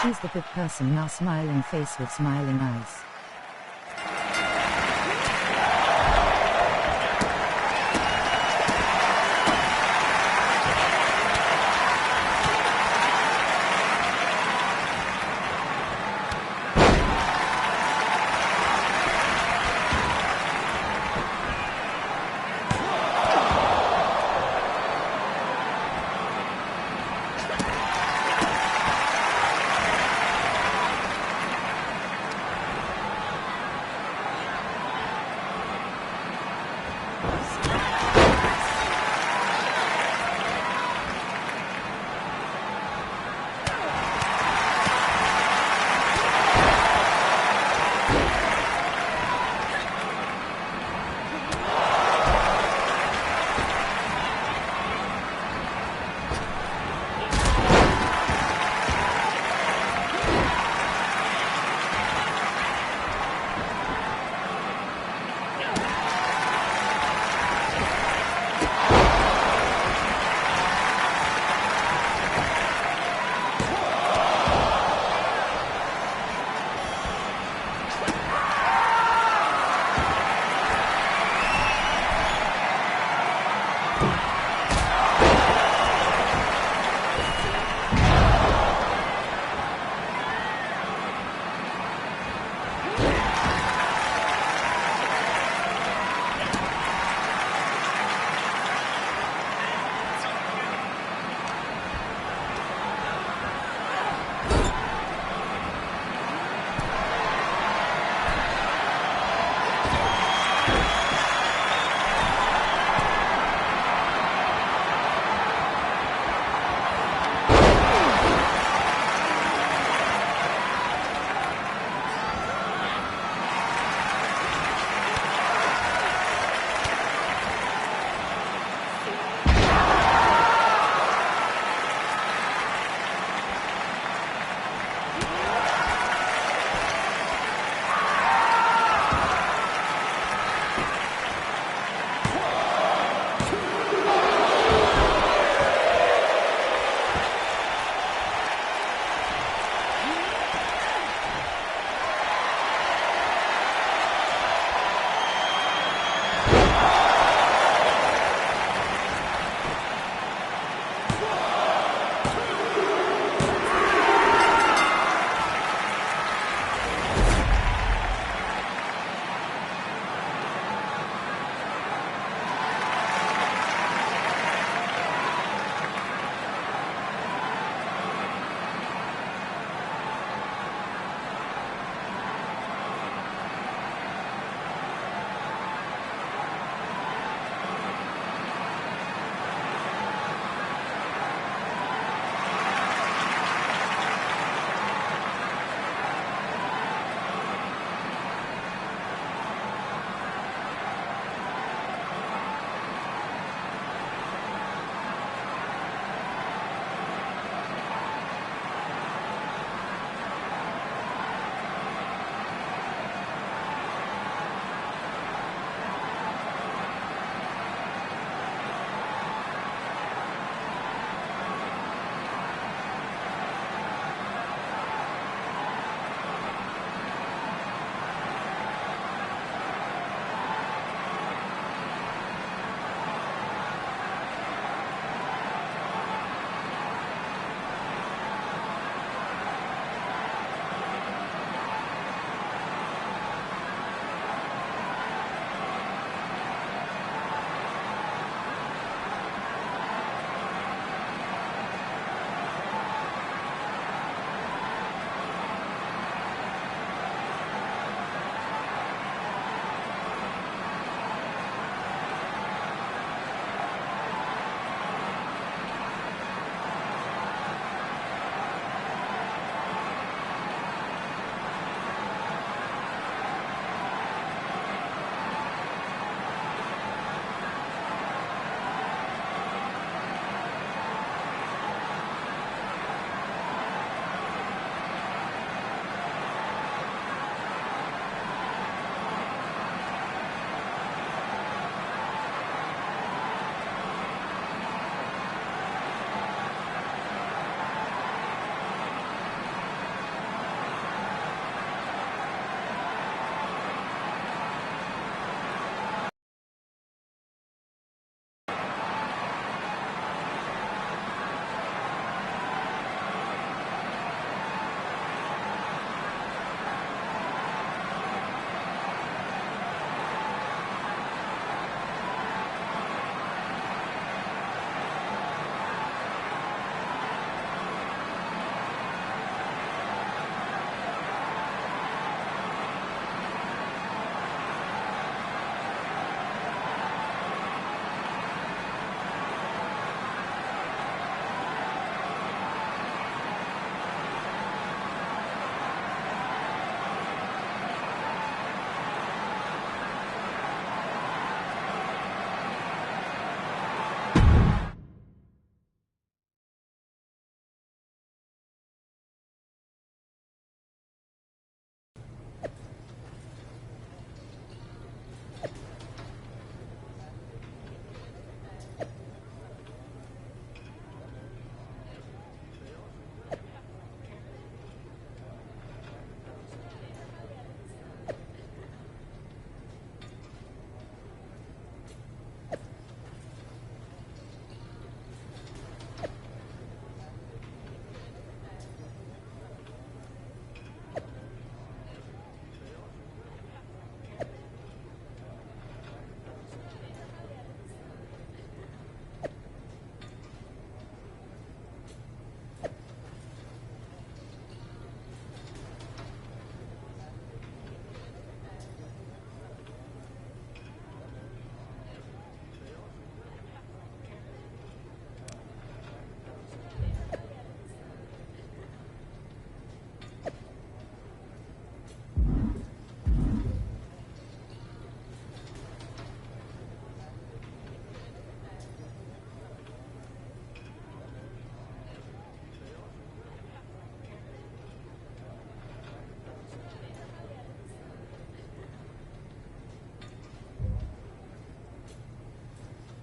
She's the good person now, smiling face with smiling eyes.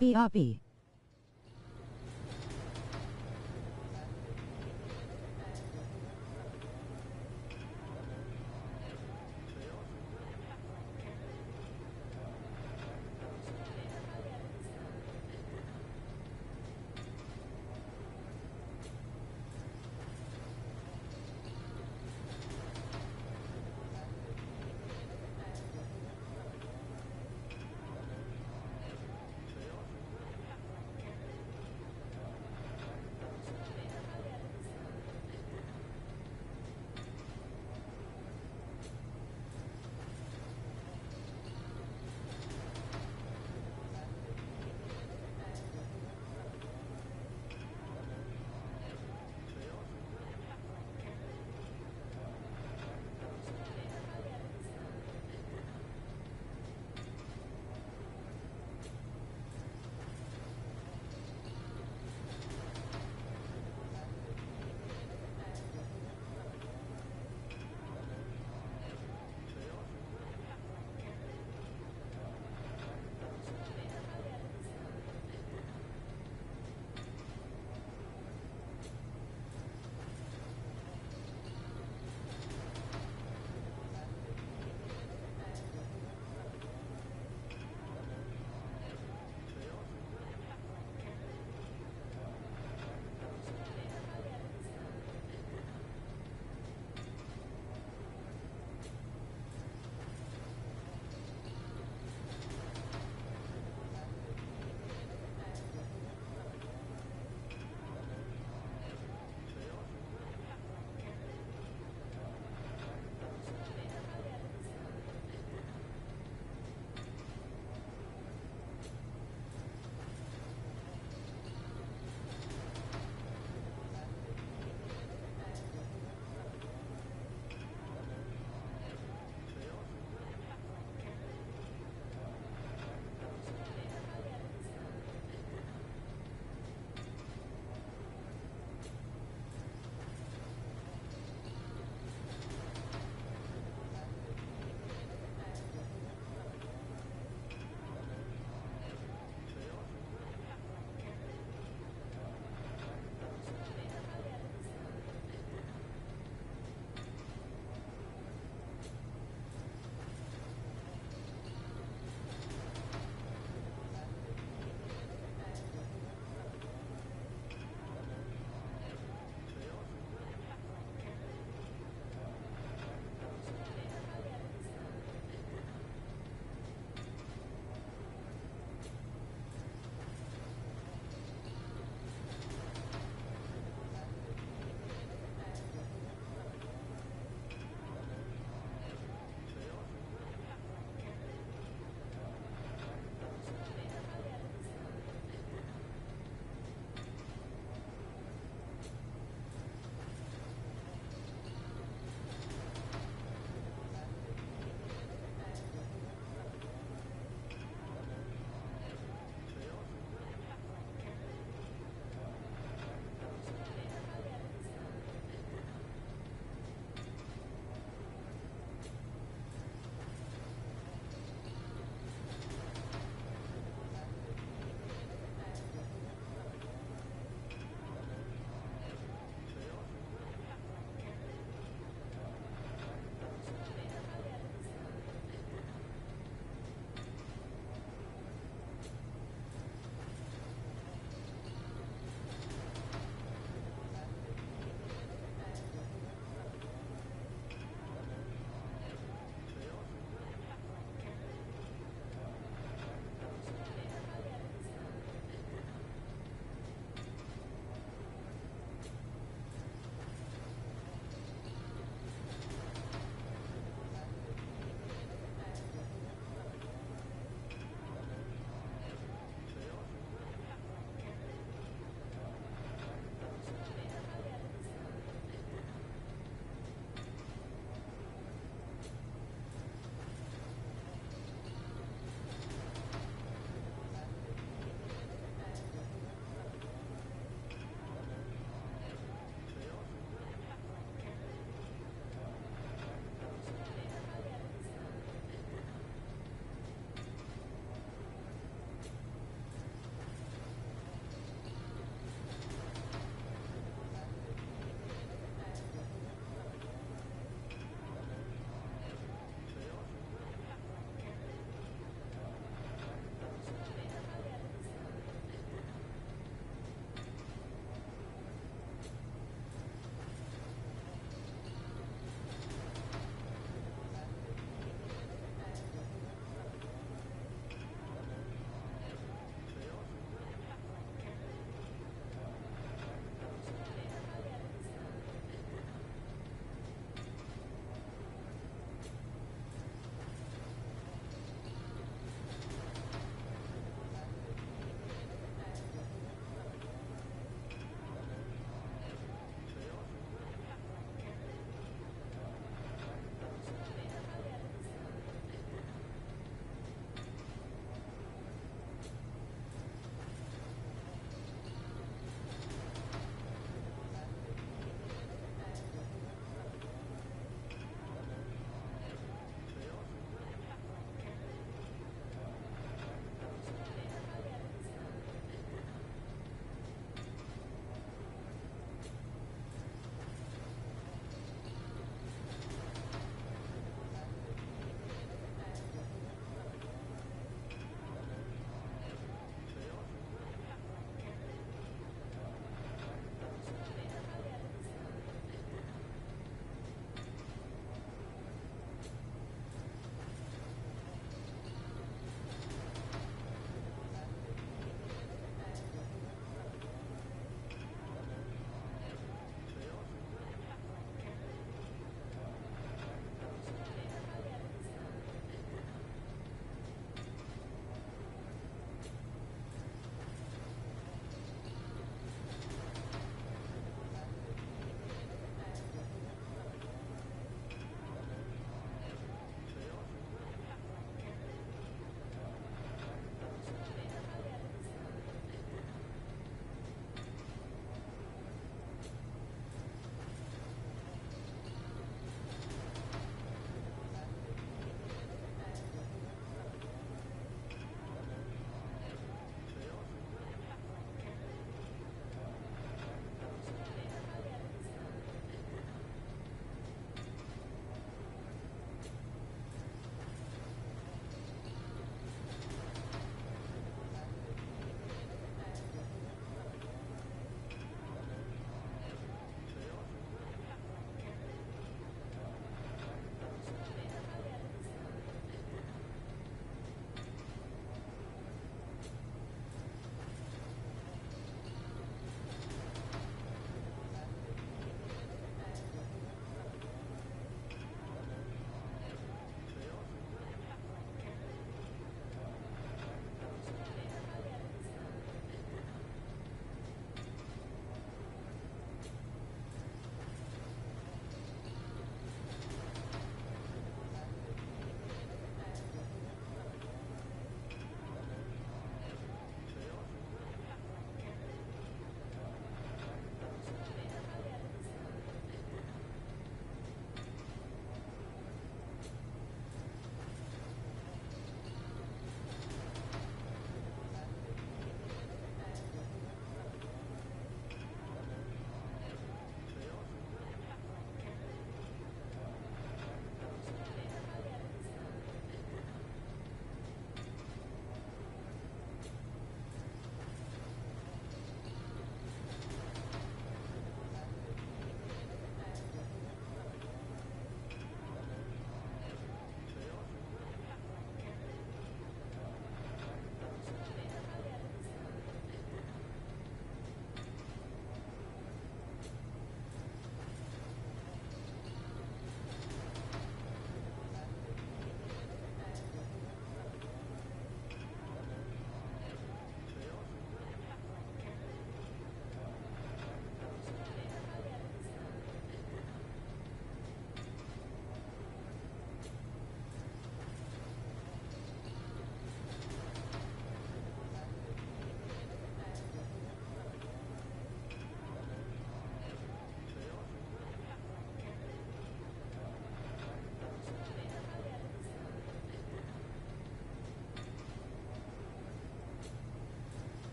BRB.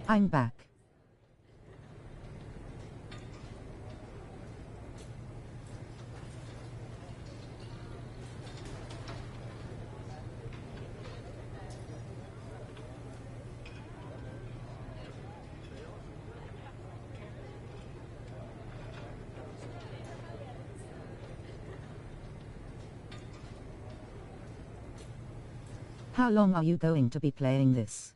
I'm back. How long are you going to be playing this?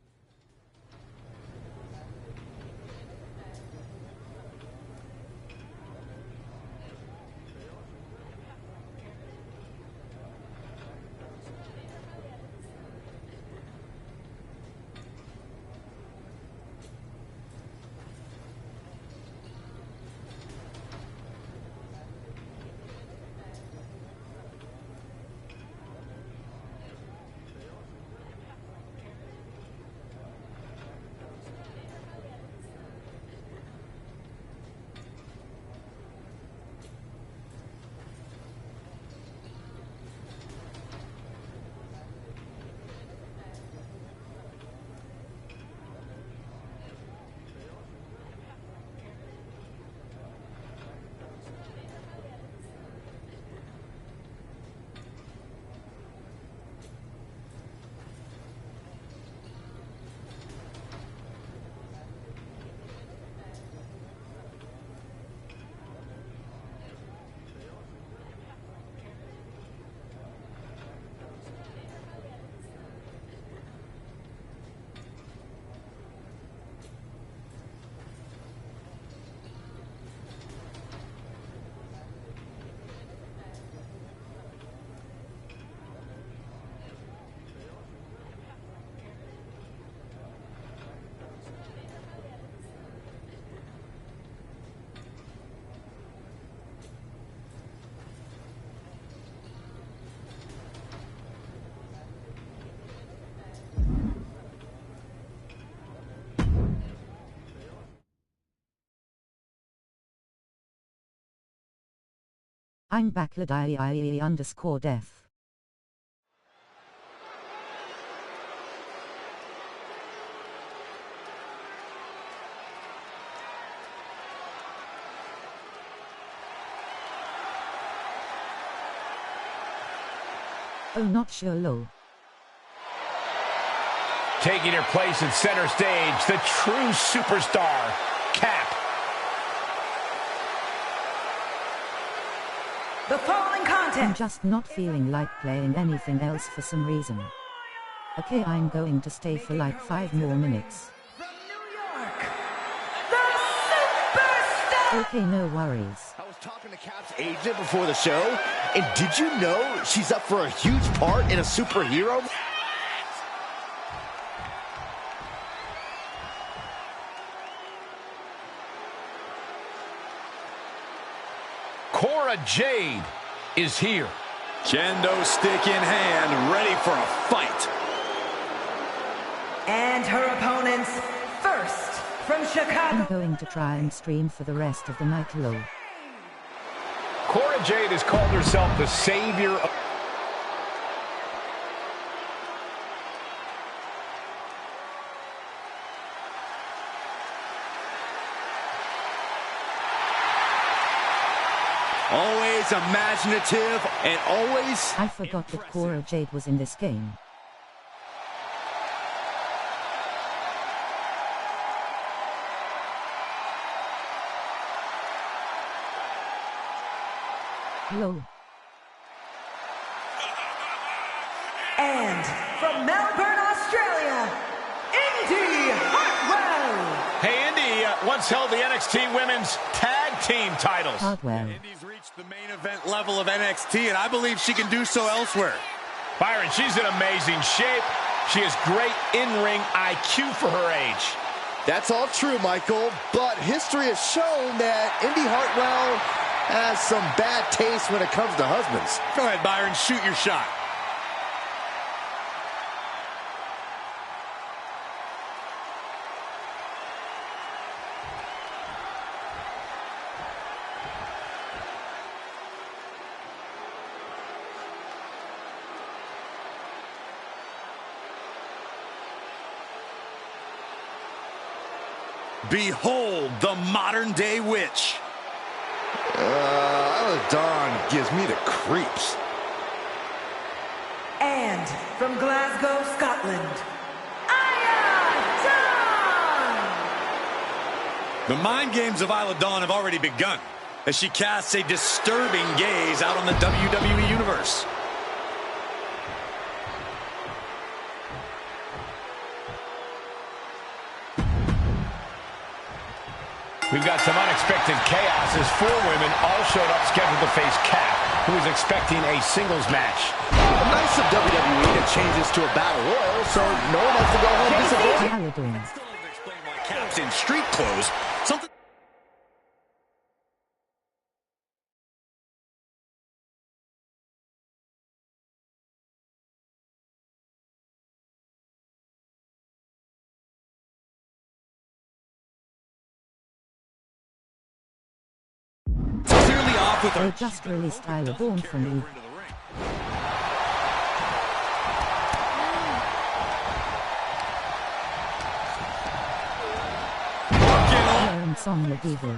I'm back _death. Oh, not sure, lol. Taking her place in center stage, the true superstar, Cap. The following contest. I'm just not feeling like playing anything else for some reason. Okay, I'm going to stay for like 5 more minutes. Okay, no worries. I was talking to Cap's agent before the show, and did you know she's up for a huge part in a superhero? Cora Jade is here. Kendo stick in hand, ready for a fight. And her opponents, first from Chicago. I'm going to try and stream for the rest of the night, lol. Cora Jade has called herself the savior of... Always imaginative and always... I forgot that Cora Jade was in this game. Lol. And from Melbourne, Australia, Indy Hartwell. Hey, Indy once held the NXT Women's Tag Team titles. Hartwell. Indy's reached the main event level of NXT, and I believe she can do so elsewhere. Byron, she's in amazing shape. She has great in-ring IQ for her age. That's all true, Michael, but history has shown that Indy Hartwell has some bad taste when it comes to husbands. Go ahead, Byron, shoot your shot. Behold the modern-day witch. Dawn gives me the creeps. And from Glasgow, Scotland, The mind games of Isla Dawn have already begun as she casts a disturbing gaze out on the WWE Universe. We've got some unexpected chaos as 4 women all showed up scheduled to face Kat, who is expecting a singles match. Nice of WWE to change this to a battle royal so no one has to go home disappointed. Still doesn't explain why Kat's in street clothes. Something. Clearly off with They just released Isla Dawn for me. And Sonya Devil.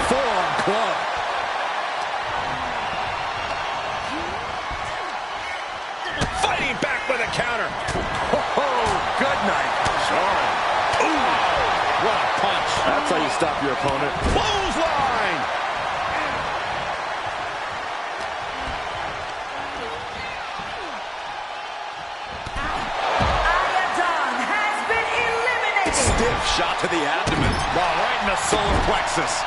Full-on club. Fighting back with a counter. Oh, good night. Sorry. Ooh, what a punch. That's how you stop your opponent. Clothesline. Stiff shot to the abdomen. Wow, right in the solar plexus.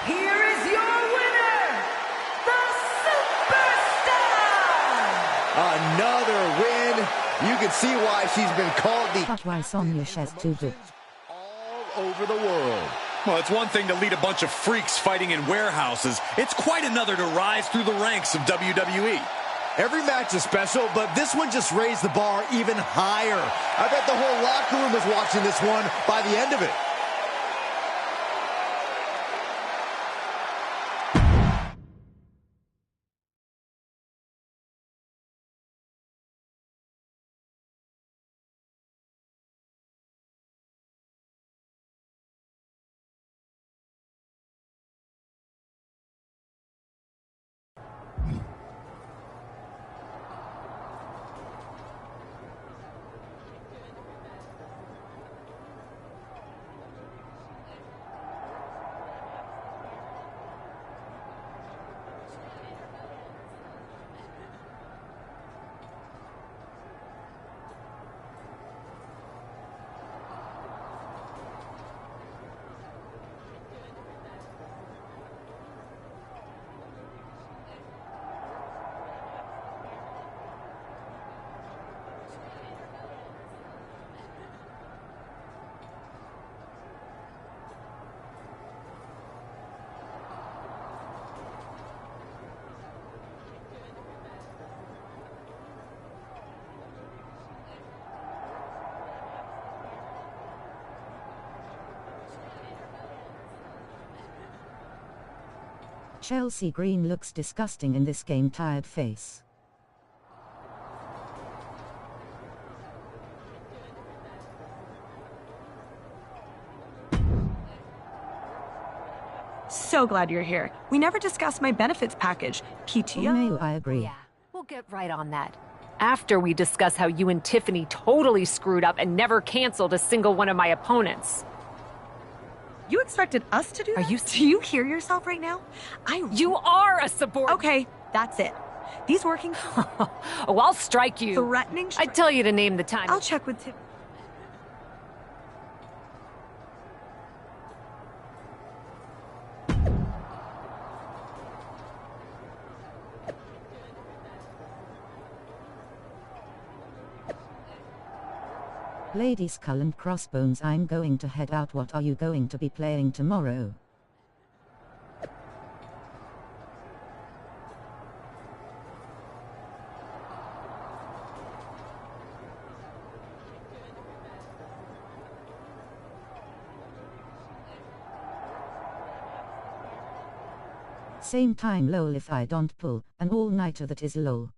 here is your winner, the Superstar! Another win. You can see why she's been called the... But why Sonya Sha's too good. all over the world. Well, it's one thing to lead a bunch of freaks fighting in warehouses. It's quite another to rise through the ranks of WWE. Every match is special, but this one just raised the bar even higher. I bet the whole locker room was watching this one by the end of it. Chelsea Green looks disgusting in this game. Tired face. So glad you're here. We never discussed my benefits package. PTO. No, I agree. Yeah, we'll get right on that. After we discuss how you and Tiffany totally screwed up and never canceled a single one of my opponents. You expected us to do that? Do you hear yourself right now? You are a subordinate. Okay, that's it. These working... Oh, I'll strike you. Threatening strike? I'd tell you to name the time. I'll check with Tiffany. Lady Skull and Crossbones, I'm going to head out. What are you going to be playing tomorrow? Same time lol if I don't pull, an all-nighter that is lol.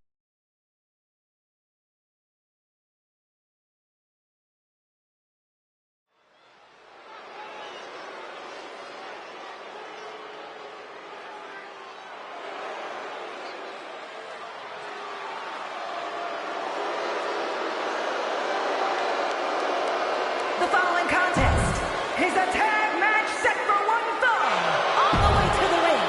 The following contest is a tag match set for one fall, all the way to the ring.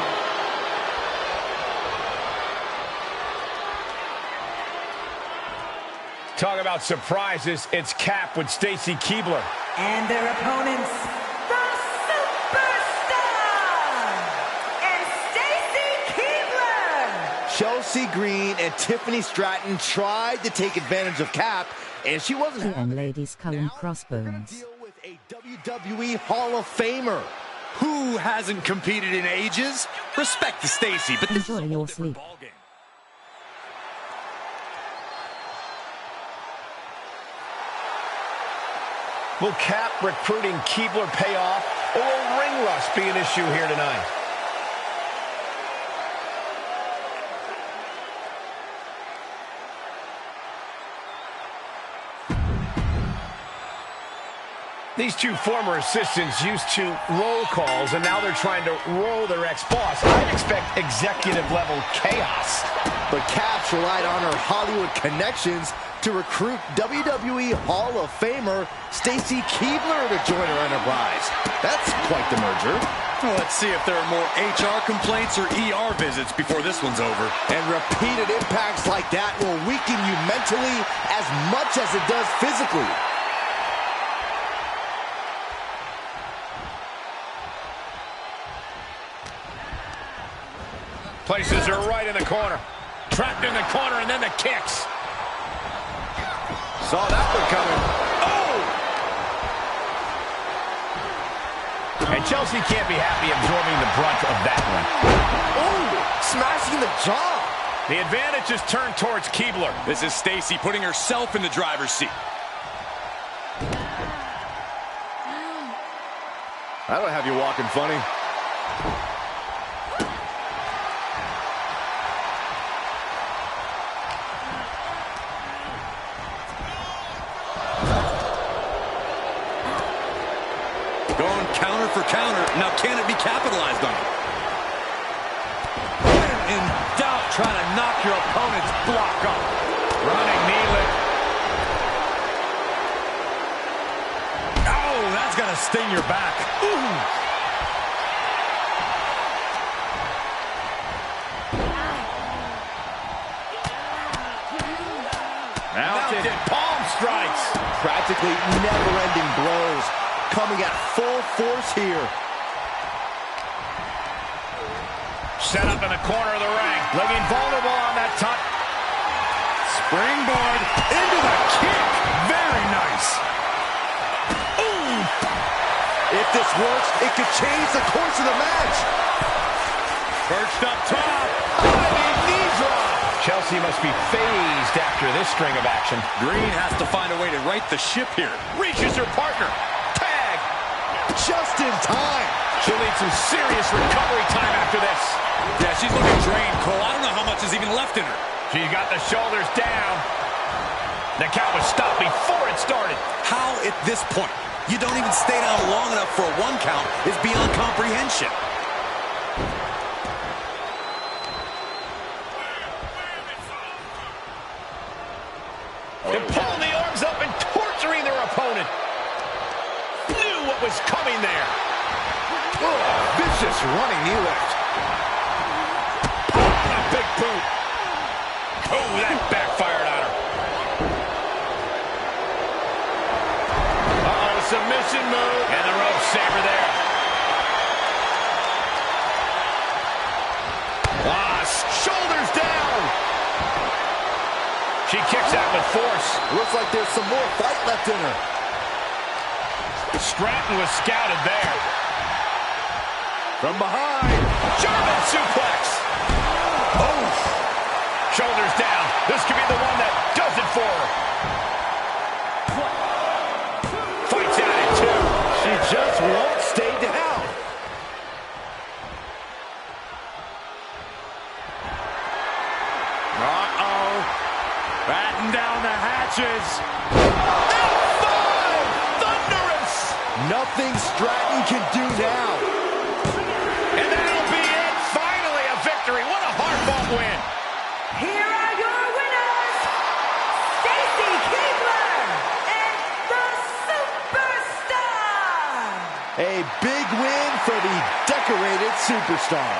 Talk about surprises, it's Cap with Stacy Keibler. And their opponents, the Superstar and Stacy Keibler. Chelsea Green and Tiffany Stratton tried to take advantage of Cap, and she wasn't. And ladies Cullen Crossbones. WWE Hall of Famer. Who hasn't competed in ages? Respect to Stacy, but this Enjoy is a your whole different sleep. ballgame. Will Cap recruiting Keibler pay off, or will ring rust be an issue here tonight? These two former assistants used to roll calls, and now they're trying to roll their ex-boss. I'd expect executive-level chaos. But Caps relied on her Hollywood connections to recruit WWE Hall of Famer Stacy Keibler to join her enterprise. That's quite the merger. Well, let's see if there are more HR complaints or ER visits before this one's over. And repeated impacts like that will weaken you mentally as much as it does physically. Places her right in the corner. Trapped in the corner, and then the kicks. Saw that one coming. Oh! And Chelsea can't be happy absorbing the brunt of that one. Oh! Smashing the jaw. The advantage is turned towards Keibler. This is Stacy putting herself in the driver's seat. That'll have you walking funny. Going counter for counter. Now, can it be capitalized on? When in doubt, trying to knock your opponent's block off. Running knee lick. Oh, that's going to sting your back. Ooh. Mounted palm strikes. Practically never-ending blows coming at full force here. Set up in the corner of the ring. Looking vulnerable on that top. Springboard into the kick. Very nice. Ooh. If this works, it could change the course of the match. Perched up top. Diving knee drop. Chelsea must be phased after this string of action. Green has to find a way to right the ship here. Reaches her partner. Tag. Just in time. She'll need some serious recovery time after this. Yeah, she's looking drained, Cole. I don't know how much is even left in her. She's got the shoulders down. The count was stopped before it started. How at this point you don't even stay down long enough for a 1 count is beyond comprehension. They're pulling the arms up and torturing their opponent. Knew what was coming there. Oh, vicious running knee lift. A big boot. Oh, that backfired on her. Uh-oh, submission move. And the rope saver there. Shoulders down. She kicks out with force. Looks like there's some more fight left in her. Stratton was scouted there. From behind. German suplex. Oh. Shoulders down. This could be the one that does it for her. Fights at it, too. She just won't stay down. Batten down the hatches. F5! Thunderous! Nothing Stratton can do now. And that'll be it. Finally a victory. What a hard-fought win. Here are your winners, Stacy Keibler and the Superstar. A big win for the decorated superstar.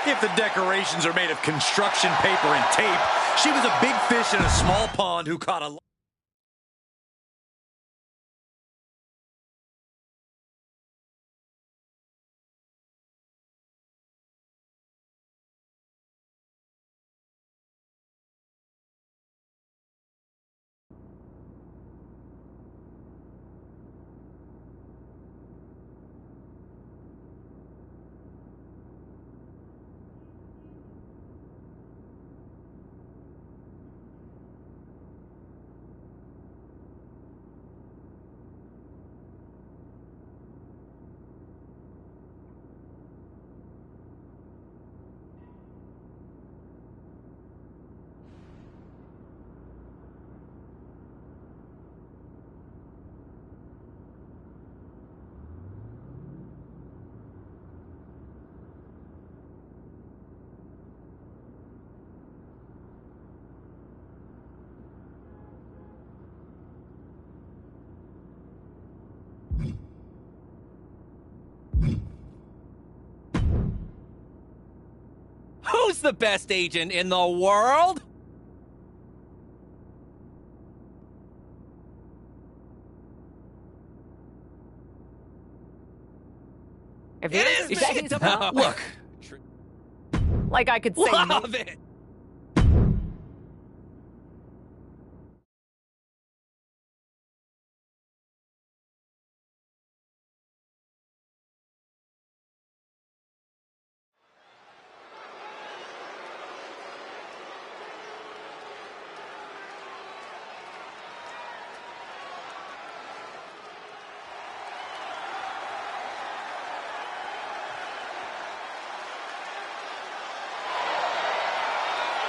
If the decorations are made of construction paper and tape, she was a big fish in a small pond who caught a... Who's the best agent in the world? If It is me! Look. Like I could say Love it!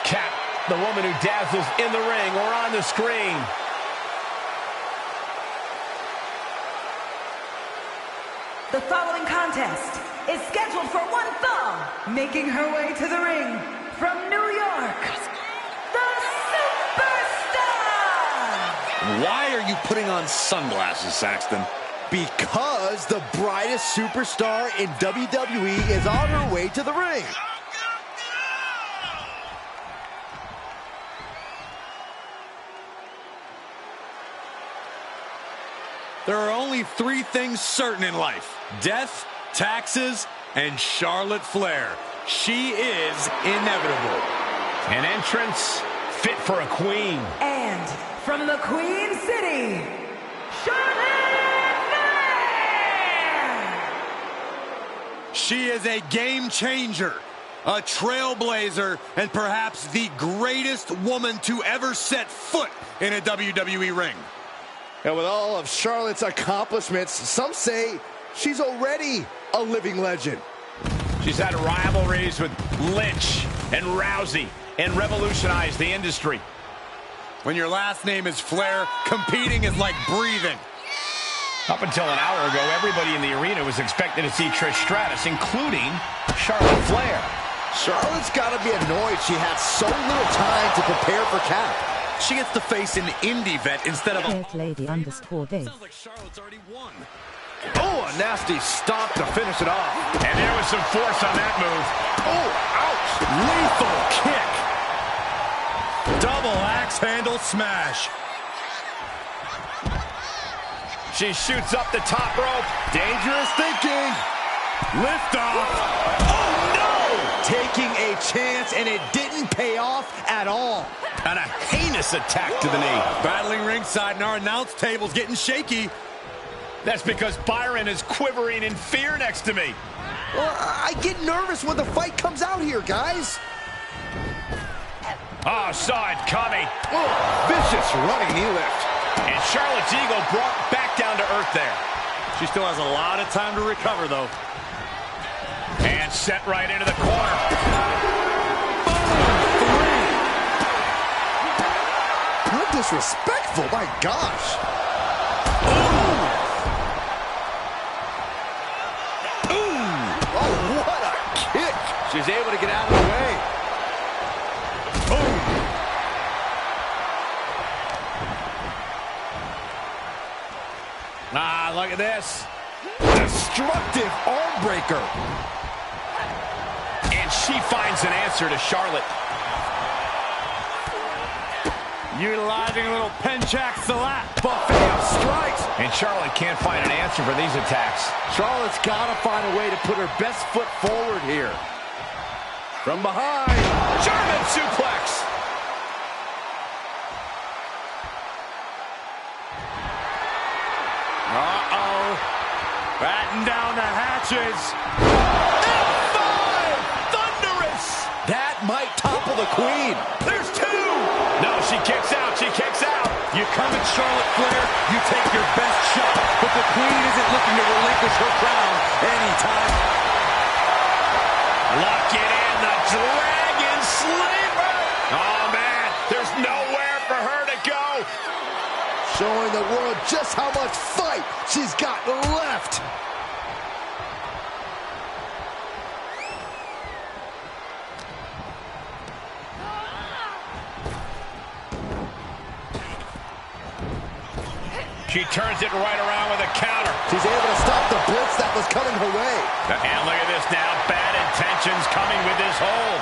Kat, the woman who dazzles in the ring or on the screen. The following contest is scheduled for one fall, making her way to the ring from New York, the Superstar! Why are you putting on sunglasses, Saxton? Because the brightest superstar in WWE is on her way to the ring. There are only three things certain in life: death, taxes, and Charlotte Flair. She is inevitable. An entrance fit for a queen. And from the Queen City, Charlotte Flair! She is a game changer, a trailblazer, and perhaps the greatest woman to ever set foot in a WWE ring. And with all of Charlotte's accomplishments, some say she's already a living legend. She's had rivalries with Lynch and Rousey and revolutionized the industry. When your last name is Flair, competing is like breathing. Up until an hour ago, everybody in the arena was expecting to see Trish Stratus, including Charlotte Flair. Charlotte's got to be annoyed she had so little time to prepare for Kat. She gets to face an indie vet instead of a... Lady_Dave. Sounds like Charlotte's already won. Oh, a nasty stop to finish it off. And there was some force on that move. Oh, ouch. Lethal kick. Double axe handle smash. She shoots up the top rope. Dangerous thinking. Lift off. Oh, no! Taking a chance, and it didn't pay off at all. And a heinous attack to the knee. Battling ringside, and our announce table's getting shaky. That's because Byron is quivering in fear next to me. Well, I get nervous when the fight comes out here, guys. Oh, saw it coming. Oh, vicious running knee lift. And Charlotte's ego brought back down to earth there. She still has a lot of time to recover, though. And set right into the corner. disrespectful, my gosh. Ooh. Oh, what a kick. She's able to get out of the way. Boom. Ah, look at this. Destructive arm breaker. And she finds an answer to Charlotte. Utilizing a little Penchak Salat. Buffet of strikes. And Charlotte can't find an answer for these attacks. Charlotte's got to find a way to put her best foot forward here. From behind. German suplex. Uh-oh. Batten down the hatches. F5! Thunderous! That might topple the queen. There's two! No, she kicks out. She kicks out. You come at Charlotte Flair, you take your best shot. But the queen isn't looking to relinquish her crown anytime. Lock it in. The Dragon Sleeper. Oh, man. There's nowhere for her to go. Showing the world just how much fight she's got left. She turns it right around with a counter. She's able to stop the blitz that was coming her way. And look at this now. Bad intentions coming with this hold.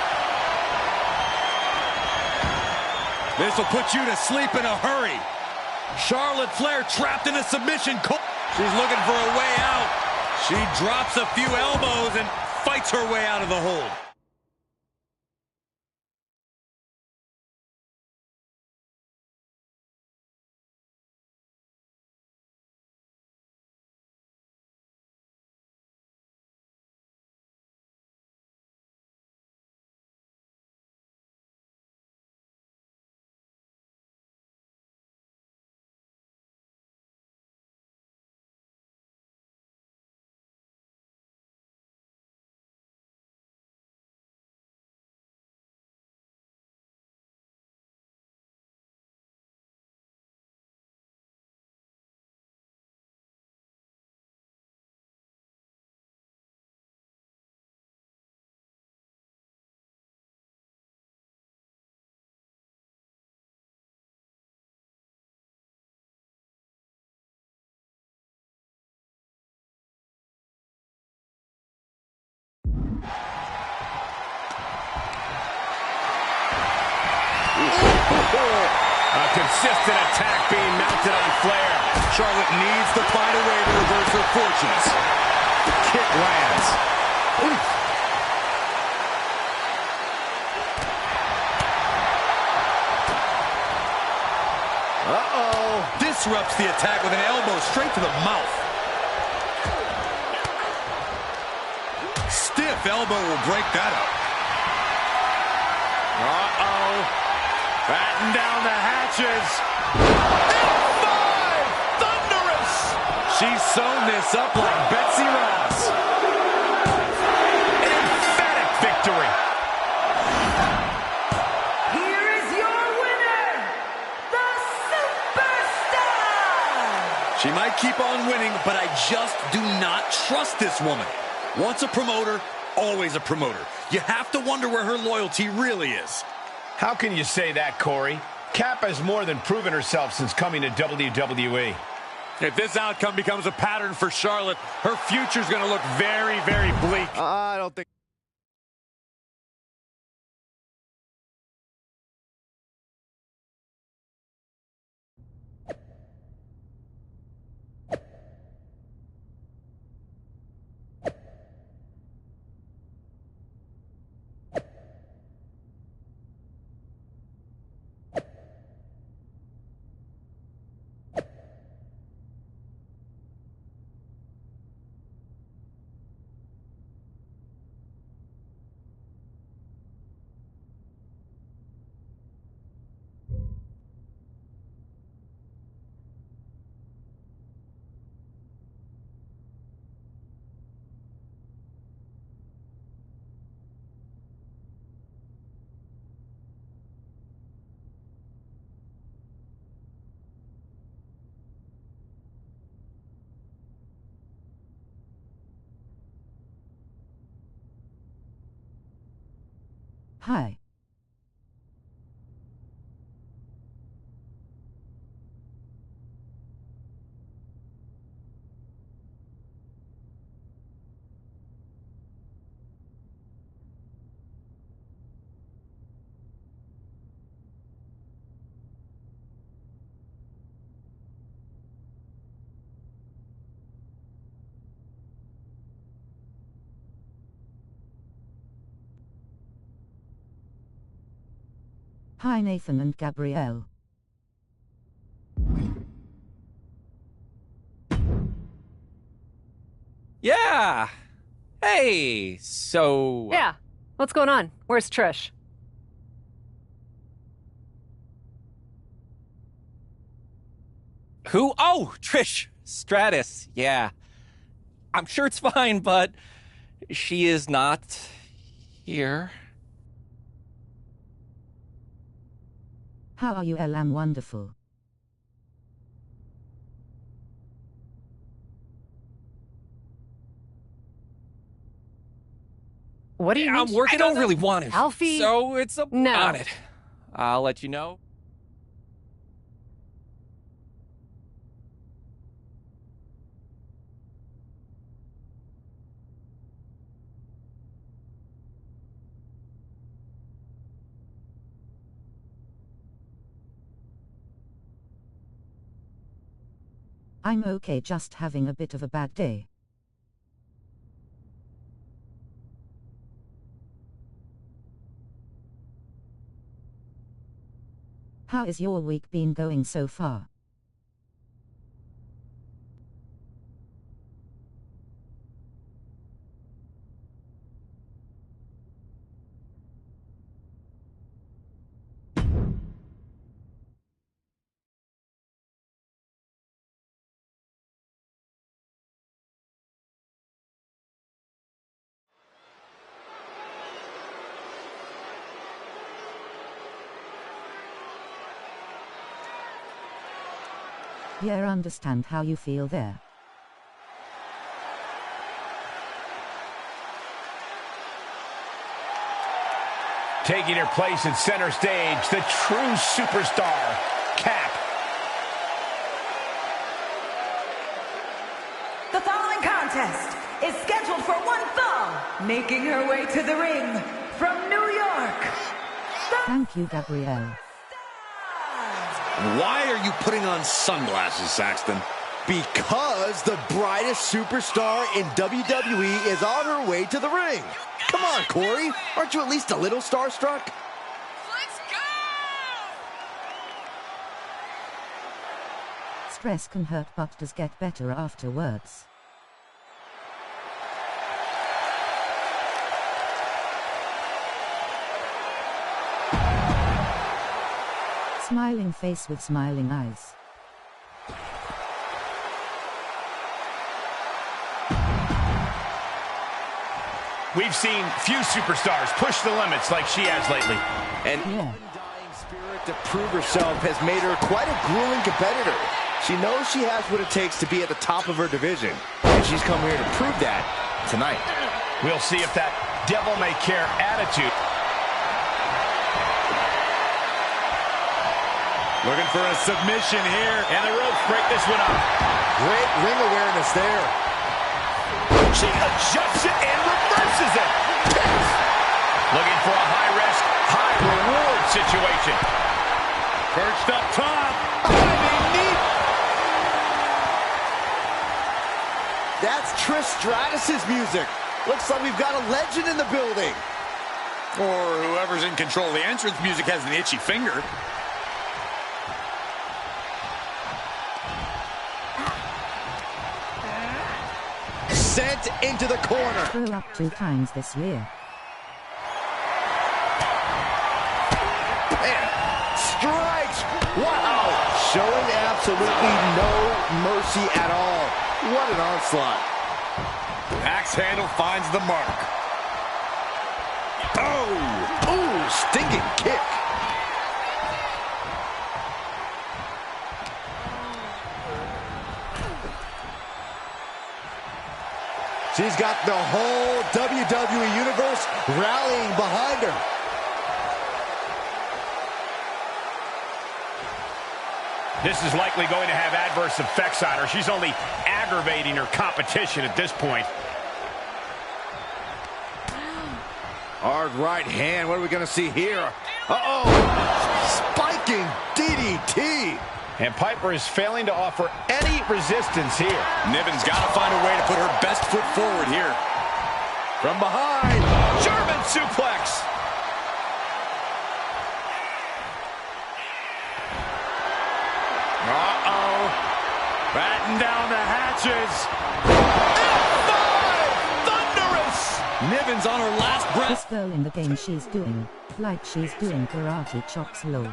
This will put you to sleep in a hurry. Charlotte Flair trapped in a submission. She's looking for a way out. She drops a few elbows and fights her way out of the hold. A consistent attack being mounted on Flair. Charlotte needs to find a way to reverse her fortunes. Kick lands. Uh-oh. Disrupts the attack with an elbow straight to the mouth. Stiff elbow will break that up. Uh-oh. Batten down the hatches. F5! Thunderous! She's sewn this up like Betsy Ross. An emphatic victory. Here is your winner, the Superstar! She might keep on winning, but I just do not trust this woman. Once a promoter, always a promoter. You have to wonder where her loyalty really is. How can you say that, Corey? Cap has more than proven herself since coming to WWE. If this outcome becomes a pattern for Charlotte, her future's going to look very, very bleak. I don't think... Hi. Hi Nathan and Gabrielle. Yeah! Hey, so... Yeah. What's going on? Where's Trish? Who? Oh, Trish Stratus. Yeah. I'm sure it's fine, but she is not here. How are you, Elle? I'm wonderful. What do you mean? I'm working. I don't really want to. Alfie? So it's a No. on it. I'll let you know. I'm okay, just having a bit of a bad day. How is your week been going so far? Yeah, understand how you feel there. Taking her place at center stage, the true superstar, Cap. The following contest is scheduled for one fall, making her way to the ring from New York. Thank you, Gabrielle. Why are you putting on sunglasses, Saxton? Because the brightest superstar in WWE is on her way to the ring. Come on, Corey. Aren't you at least a little starstruck? Let's go! Stress can hurt but does get better afterwards. Smiling face with smiling eyes. We've seen few superstars push the limits like she has lately. And undying spirit to prove herself has made her quite a grueling competitor. She knows she has what it takes to be at the top of her division. And she's come here to prove that tonight. We'll see if that devil-may-care attitude. Looking for a submission here. And the ropes break this one up. Great ring awareness there. She adjusts it and reverses it. Looking for a high-risk, high-reward situation. Perched up top. That's Trish Stratus's music. Looks like we've got a legend in the building. Or whoever's in control of the entrance music has an itchy finger. Sent into the corner. Threw up 2 times this year. And strikes. Wow. Showing absolutely no mercy at all. What an onslaught. Axe handle finds the mark. Oh. Ooh, stinking kick. She's got the whole WWE Universe rallying behind her. This is likely going to have adverse effects on her. She's only aggravating her competition at this point. Hard right hand. What are we going to see here? Uh-oh. Spiking DDT. And Piper is failing to offer any resistance here. Niven's got to find a way to put her best foot forward here. From behind. German suplex. Uh-oh. Batten down the hatches. F5! Thunderous! Niven's on her last breath. This girl in the game, she's doing like she's doing karate chops low.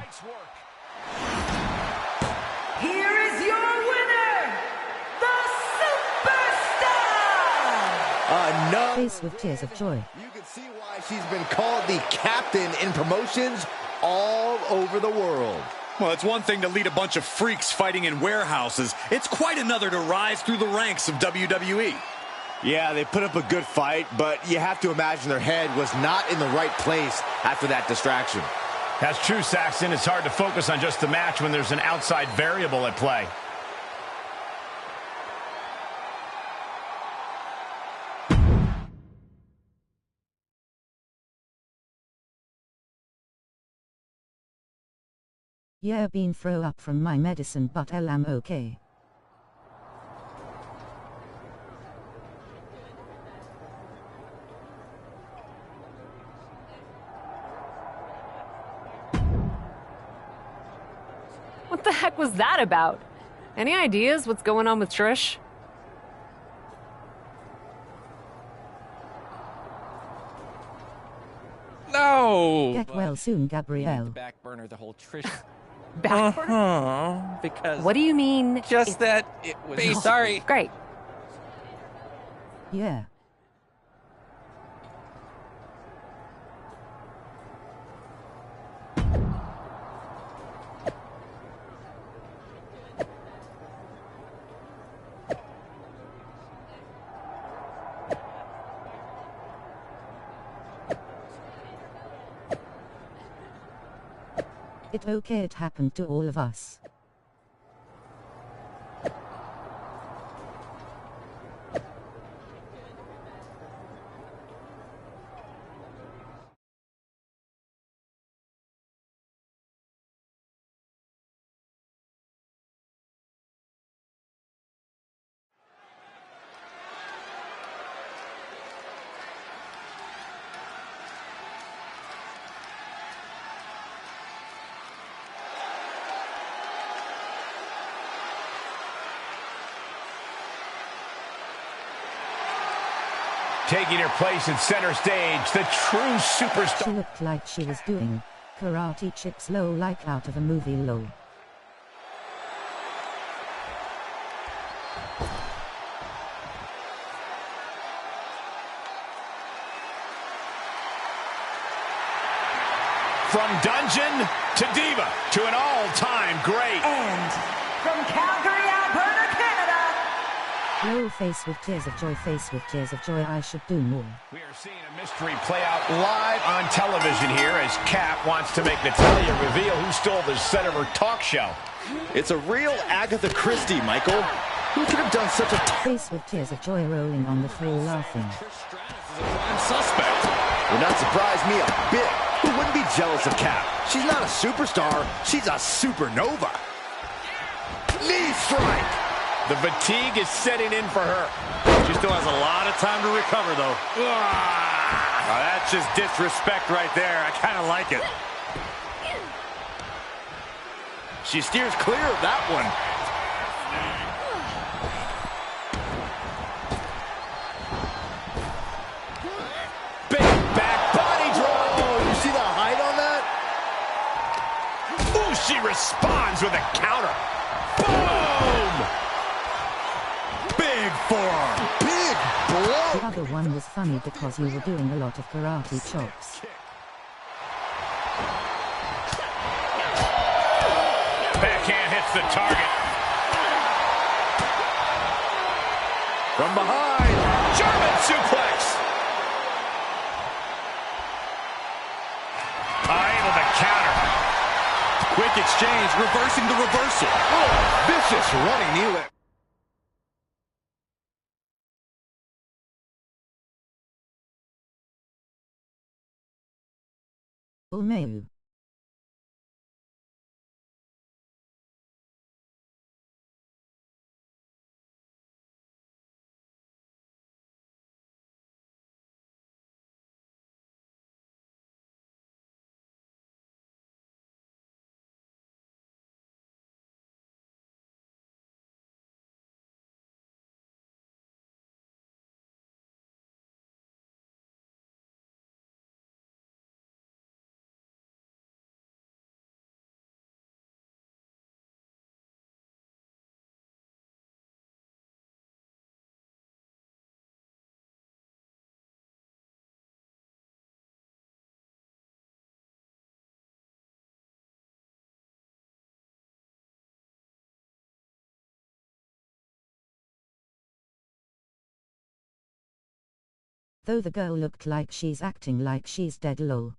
Here is your winner, the Superstar! Face with tears of joy. You can see why she's been called the captain in promotions all over the world. Well, it's one thing to lead a bunch of freaks fighting in warehouses. It's quite another to rise through the ranks of WWE. Yeah, they put up a good fight, but you have to imagine their head was not in the right place after that distraction. That's true, Saxton. It's hard to focus on just the match when there's an outside variable at play. Yeah, been throw up from my medicine, but I'm okay. What the heck was that about? Any ideas what's going on with Trish? No! Get well soon, Gabrielle. Back burner the whole Trish. Back burner? Because. What do you mean? Just that it was. Sorry. Great. Yeah. It's okay, it happened to all of us. Taking her place at center stage, the true superstar. She looked like she was doing karate chips low, like out of a movie low. From dungeon to diva to an all-time great. And from Calgary, Alberta, Canada. Low, face with tears of joy, face with tears of joy, I should do more. We are seeing a mystery play out live on television here as Cap wants to make Natalya reveal who stole the set of her talk show. It's a real Agatha Christie, Michael. Who could have done such a... Face with tears of joy, rolling on the floor laughing. Prime suspect. Would not surprise me a bit. Who wouldn't be jealous of Cap? She's not a superstar. She's a supernova. Knee strike. The fatigue is setting in for her. She still has a lot of time to recover, though. Oh, that's just disrespect right there. I kind of like it. She steers clear of that one. Big back body drop. Oh, you see the height on that? Ooh, she responds with a counter. Boom! Big forearm. Big blow. The other one was funny because you were doing a lot of karate chops. Backhand hits the target. From behind. German suplex. Able to counter. Quick quick exchange, reversing the reversal. Oh, vicious running knee lift. Wwe2k24. Though the girl looked like she's acting like she's dead lol.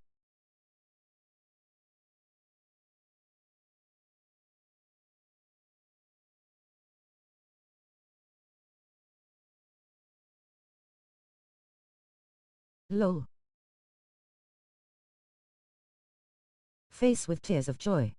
Lol. Face with tears of joy.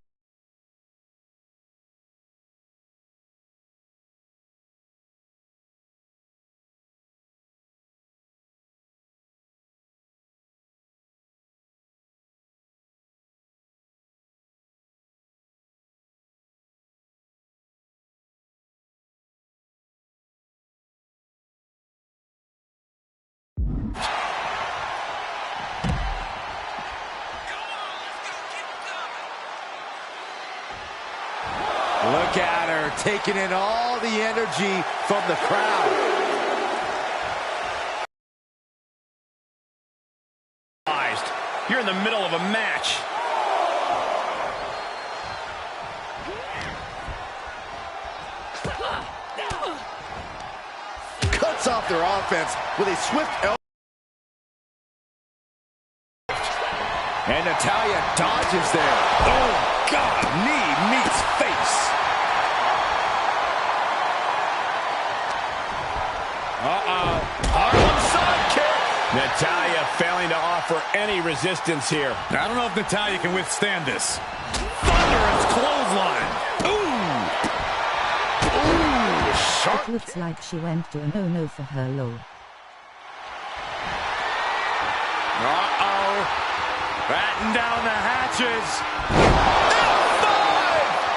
Look at her, taking in all the energy from the crowd. You're in the middle of a match. Cuts off their offense with a swift elbow. And Natalya dodges there. Oh, God, knee meets face. Harlem sidekick. Natalya failing to offer any resistance here. I don't know if Natalya can withstand this. Thunderous clothesline. Ooh. Ooh, sharp. It looks like she went to a no-no for her lol. Batten down the hatches. F5!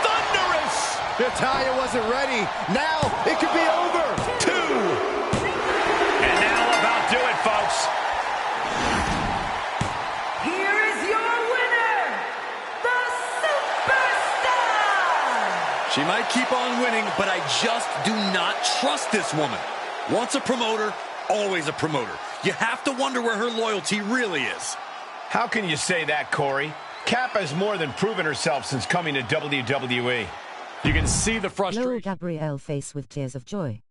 Thunderous! Natalya wasn't ready. Now it could be over. 2. And that'll about do it, folks. Here is your winner, the Superstar! She might keep on winning, but I just do not trust this woman. Once a promoter, always a promoter. You have to wonder where her loyalty really is. How can you say that, Corey? Kappa has more than proven herself since coming to WWE. You can see the Lol frustration. Gabrielle face with tears of joy.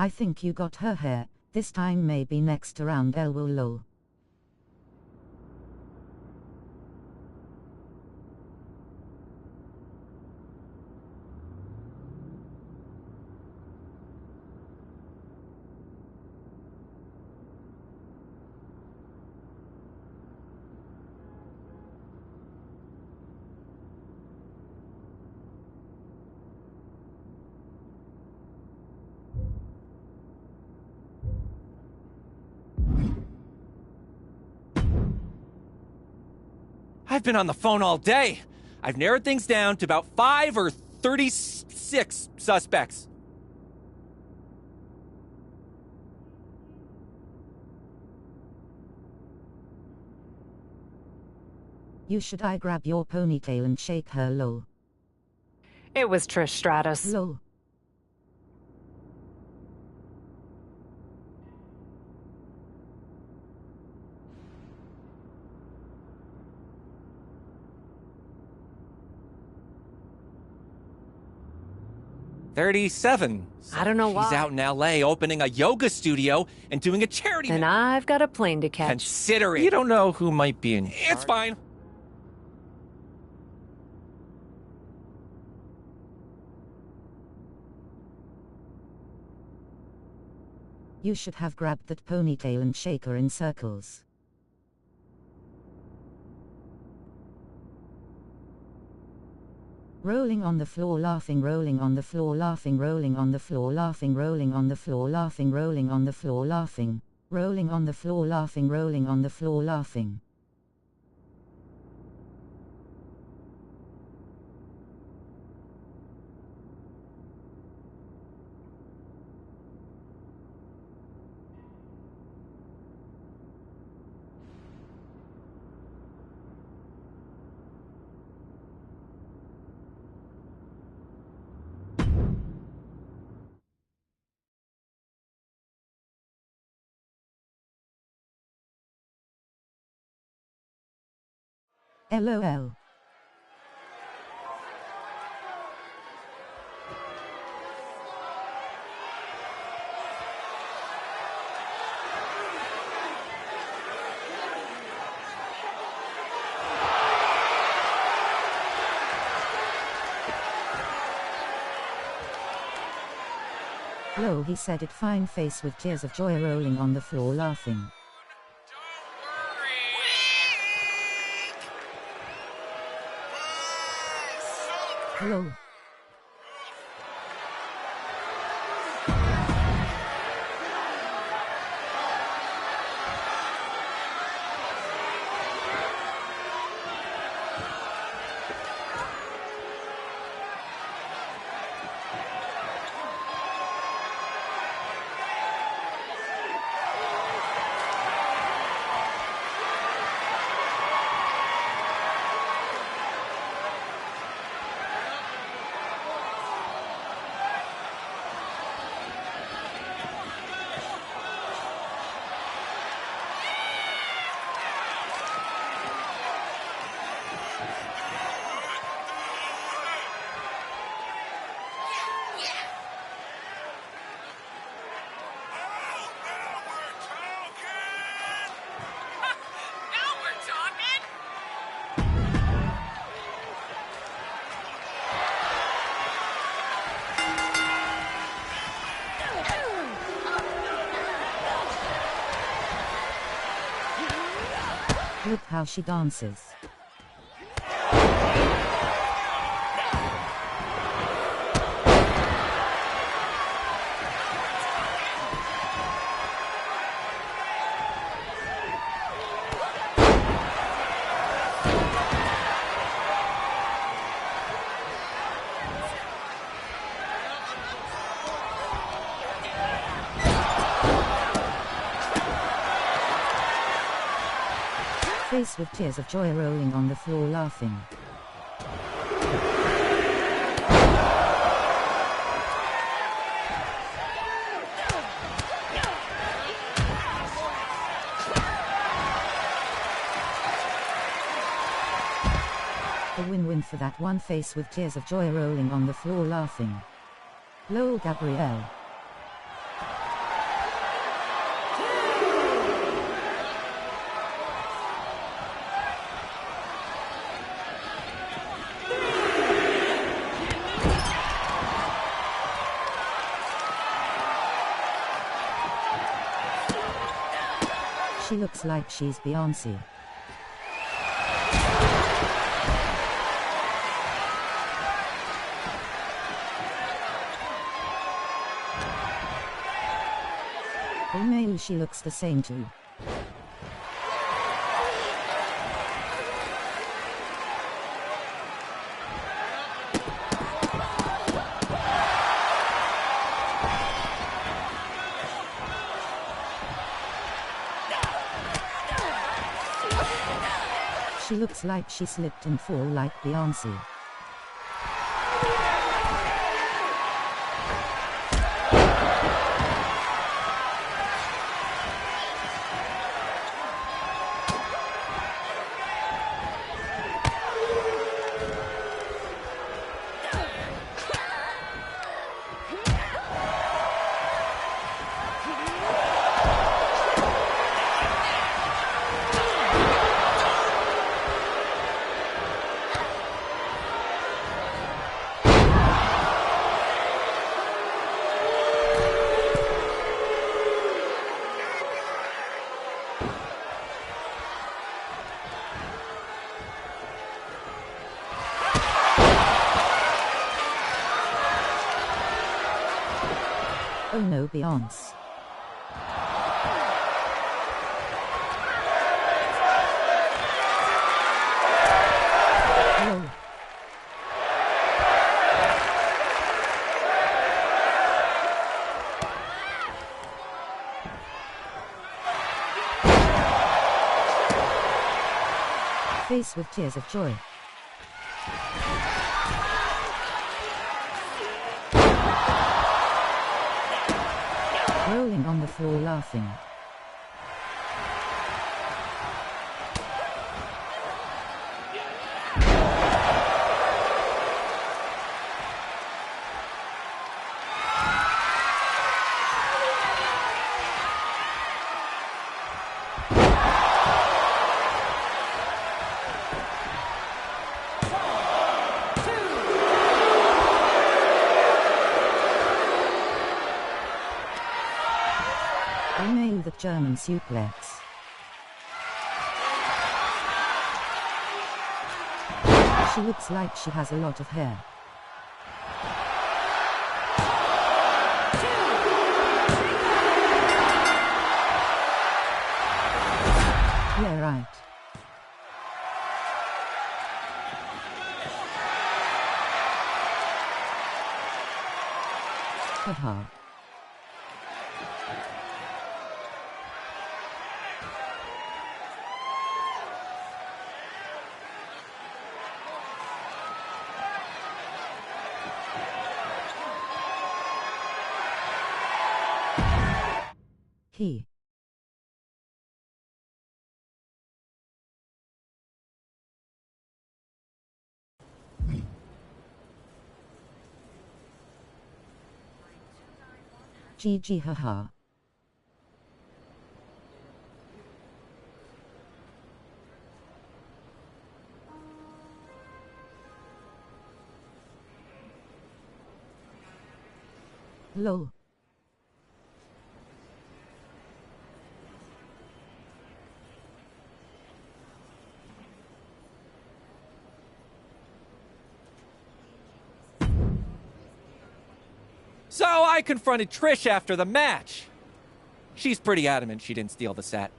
I think you got her hair, this time maybe next around elbow lol. I've been on the phone all day. I've narrowed things down to about 5 or 36 suspects. You should I grab your ponytail and shake her lol. It was Trish Stratus. Lol. $37. I don't know why. She's out in L.A. opening a yoga studio and doing a charity. And I've got a plane to catch. Consider it. You don't know who might be in. It's fine. You should have grabbed that ponytail and shake her in circles. Rolling on the floor laughing, rolling on the floor laughing, rolling on the floor laughing, rolling on the floor laughing, rolling on the floor laughing, rolling on the floor laughing, rolling on the floor laughing. LOL. Lo, he said it, fine face with tears of joy rolling on the floor laughing. Hello. Look how she dances. Face with tears of joy rolling on the floor laughing. A win-win for that one, face with tears of joy rolling on the floor laughing. Lol, Gabrielle. She looks like she's Beyoncé. Oh no, she looks the same too. She looks like she slipped and fall like Beyoncé. Oh no, Beyonce. Lol. Face with tears of joy. Rolling on the floor laughing. I nailed the German suplex. She looks like she has a lot of hair. Yeah, right. Haha. He. GG haha. Lol. So I confronted Trish after the match. She's pretty adamant she didn't steal the set.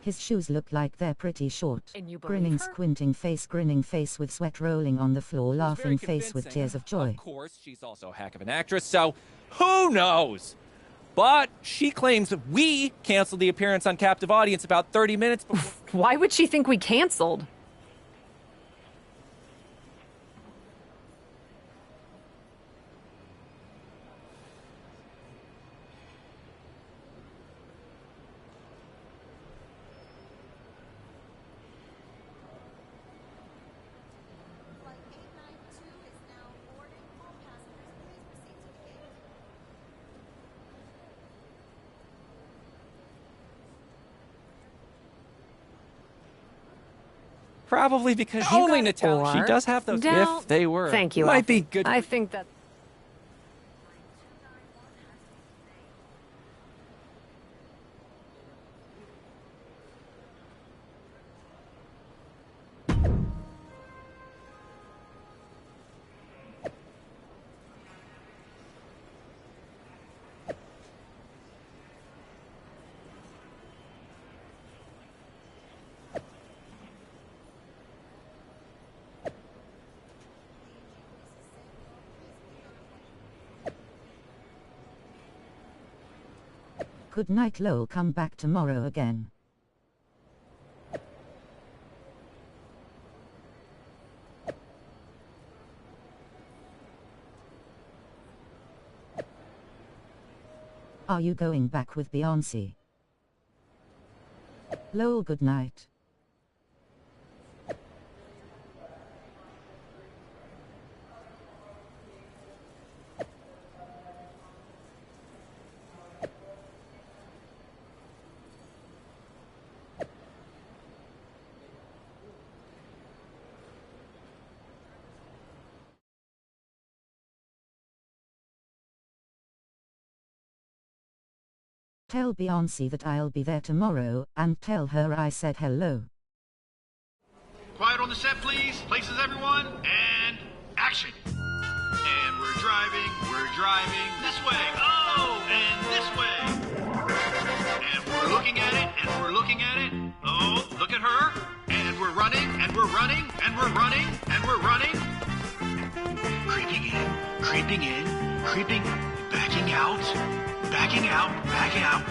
His shoes look like they're pretty short. And you believe Grinning, her? squinting face, grinning face with sweat rolling on the floor, laughing face with tears of joy. Of course, she's also a heck of an actress, so who knows? But she claims we canceled the appearance on Captive Audience about 30 minutes before. Why would she think we canceled? Probably because Only Natalia. She does have those. Now, If they were, Thank you. might be Alfie. good. I think that. Good night, lol. Come back tomorrow again. Are you going back with Beyonce? Lol, good night. Tell Beyoncé that I'll be there tomorrow, and tell her I said hello. Quiet on the set, please. Places, everyone. And action. And we're driving this way. Oh, and this way. And we're looking at it, and we're looking at it. Oh, look at her. And we're running, and we're running, and we're running, and we're running. Creeping in, backing out, backing out.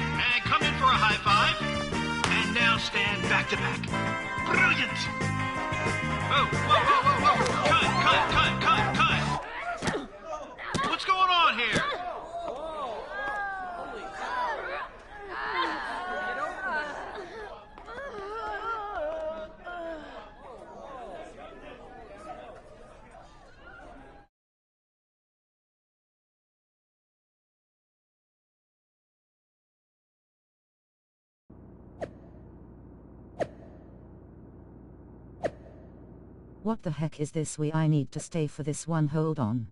And come in for a high five. And now stand back to back. Brilliant! Oh, whoa. Cut. What's going on here? What the heck is this? I need to stay for this one, hold on.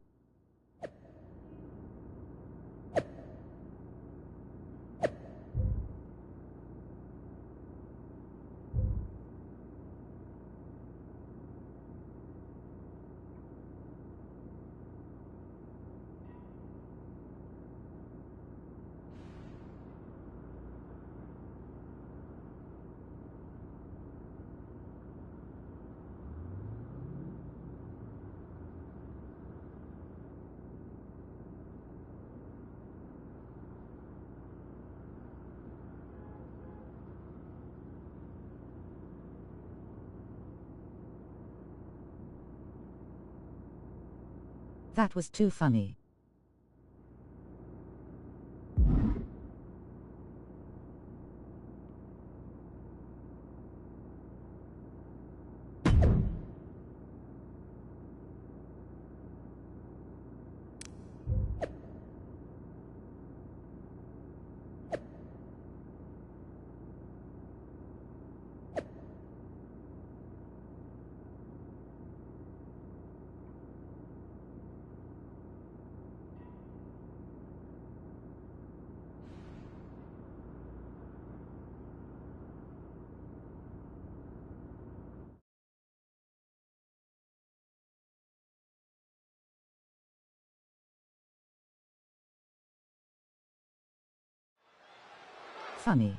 That was too funny. Funny.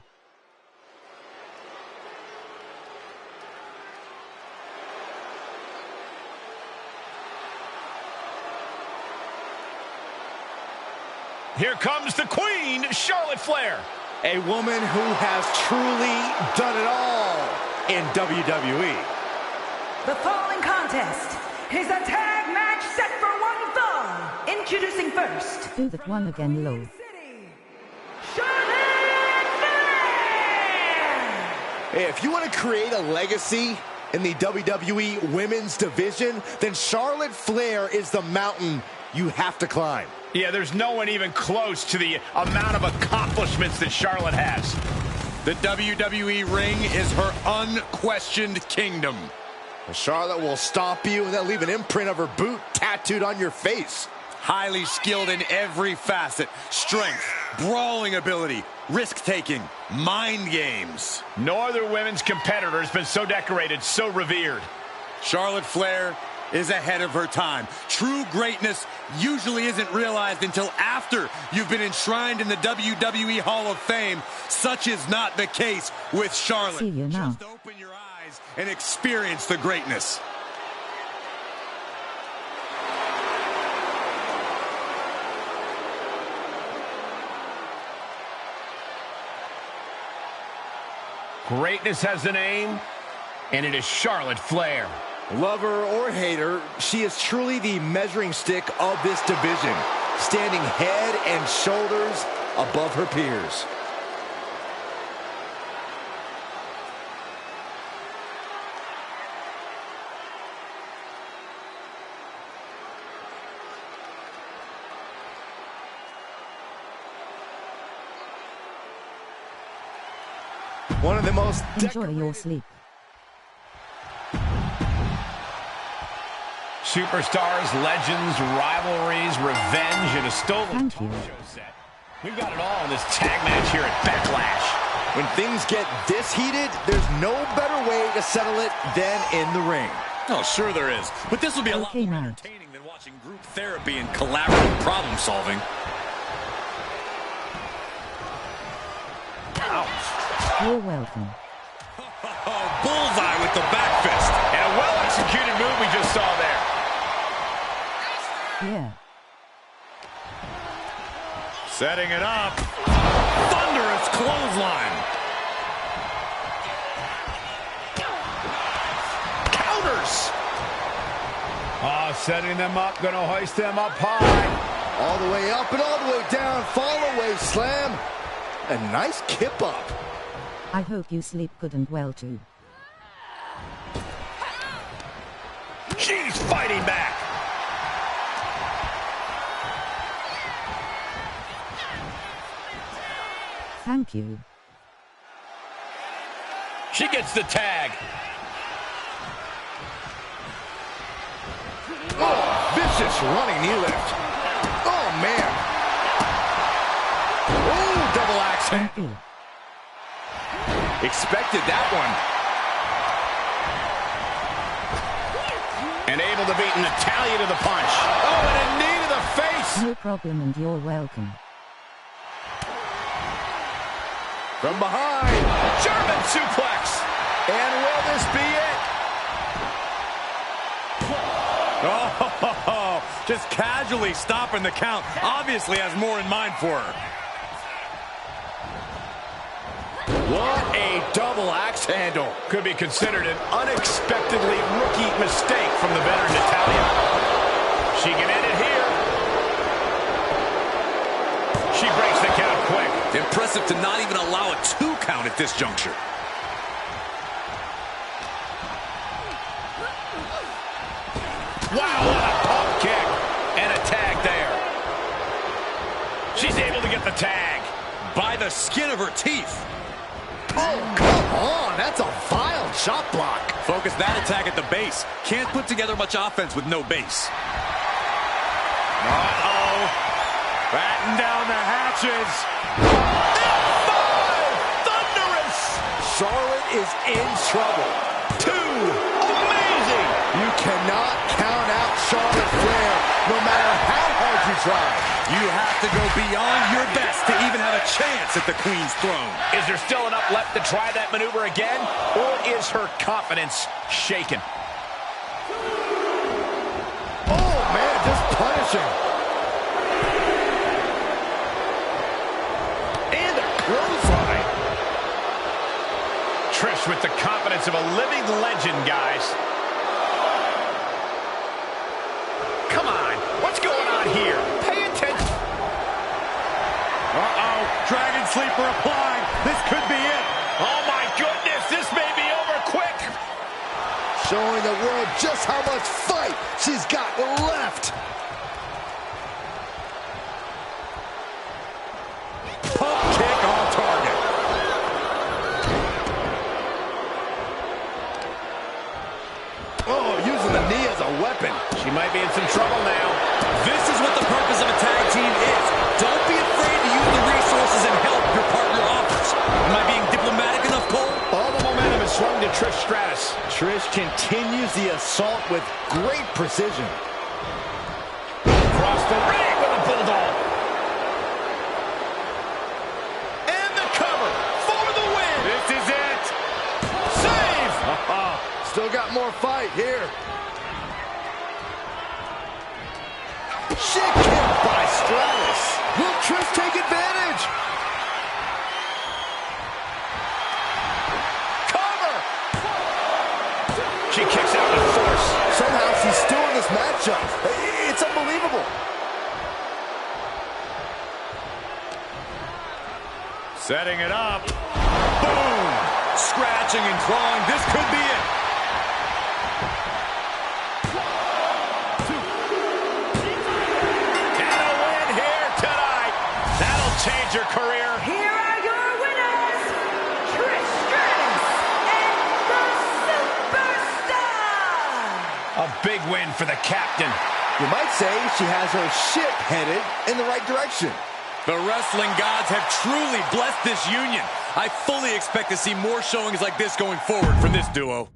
Here comes the Queen, Charlotte Flair. A woman who has truly done it all in WWE. The following contest is a tag match set for one fall. Introducing first. Do that one again, lol. If you want to create a legacy in the WWE Women's Division, then Charlotte Flair is the mountain you have to climb. Yeah, there's no one even close to the amount of accomplishments that Charlotte has. The WWE ring is her unquestioned kingdom. Charlotte will stomp you and then leave an imprint of her boot tattooed on your face. Highly skilled in every facet. Strength, brawling ability, risk-taking, mind games. No other women's competitor has been so decorated, so revered. Charlotte Flair is ahead of her time. True greatness usually isn't realized until after you've been enshrined in the WWE Hall of Fame. Such is not the case with Charlotte. See you now. Just open your eyes and experience the greatness. Greatness has a name, and it is Charlotte Flair. Lover or hater, she is truly the measuring stick of this division, standing head and shoulders above her peers. One of the most enjoy your sleep. Superstars, legends, rivalries, revenge, and a stolen talk show set. We've got it all in this tag match here at Backlash. When things get this heated, there's no better way to settle it than in the ring. Oh, sure there is. But this will be a lot more entertaining than watching group therapy and collaborative problem solving. You're welcome. Oh, bullseye with the back fist. And a well-executed move we just saw there. Yeah. Setting it up. Thunderous clothesline. Counters. Oh, setting them up. Going to hoist them up high. All the way up and all the way down. Fall away slam. A nice kip up. I hope you sleep good and well too. She's fighting back. Thank you. She gets the tag. Oh, vicious running knee lift. Oh, man. Oh, double axe. Thank you. Expected that one. And able to beat Natalya to the punch. Oh, and a knee to the face. No problem, and you're welcome. From behind. German suplex. And will this be it? Oh, just casually stopping the count. Obviously has more in mind for her. What a double axe handle. Could be considered an unexpectedly rookie mistake from the veteran Natalya. She can end it here. She breaks the count quick. Impressive to not even allow a 2 count at this juncture. Wow, what a pump kick. And a tag there. She's able to get the tag. By the skin of her teeth. Oh, come on. That's a vile chop block. Focus that attack at the base. Can't put together much offense with no base. Uh-oh. Batten down the hatches. Thunderous. Charlotte is in trouble. 2. Amazing. You cannot count out Charlotte Flair, no matter how hard you try. You have to go beyond your best to even have a chance at the Queen's throne. Is there still enough left to try that maneuver again? Or is her confidence shaken? Oh, man, just punishing. And a clothesline. Trish with the confidence of a living legend, guys. Come on, what's going on here? Pay attention. Uh-oh, Dragon Sleeper applied. This could be it. Oh my goodness, this may be over quick. Showing the world just how much fight she's got left. Pump kick on target. Oh, using the knee as a weapon. She might be in some trouble now. This is what the purpose of a tag team is. Don't be afraid to use the resources and help your partner offers. Am I being diplomatic enough, Cole? All the momentum is swung to Trish Stratus. Trish continues the assault with great precision. Across the ring with a bulldog. And the cover for the win. This is it. Save. Still got more fight here. Shit kick by Stratus. Will Trish take advantage? Cover. She kicks out with force. Somehow she's still in this matchup. It's unbelievable. Setting it up. Boom. Scratching and clawing. This could be it. Change your career. Here are your winners, Trish Stratus and the Superstar. A big win for the captain. You might say she has her ship headed in the right direction. The wrestling gods have truly blessed this union. I fully expect to see more showings like this going forward from this duo.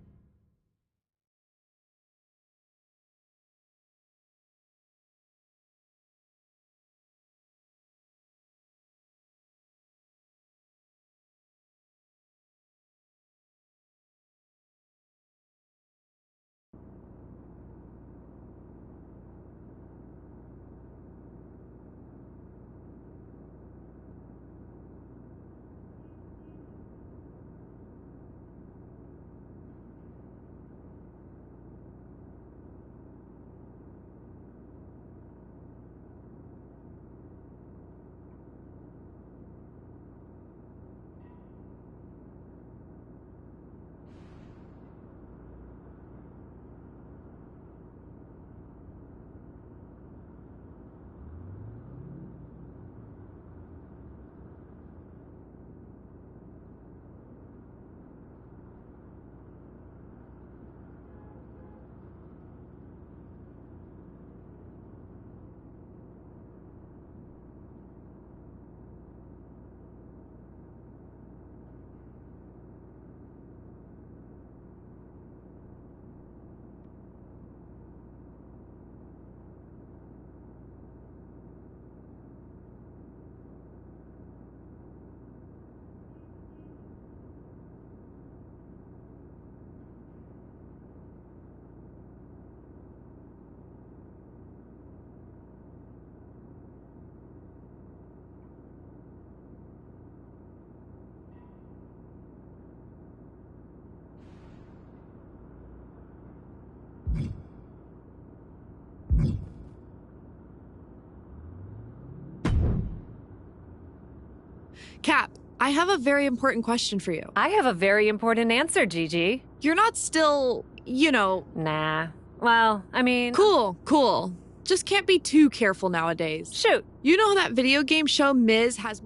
Cap, I have a very important question for you. I have a very important answer, Gigi. You're not still, you know... Nah. Well, I mean... Cool. Just can't be too careful nowadays. Shoot. You know that video game show Miz has...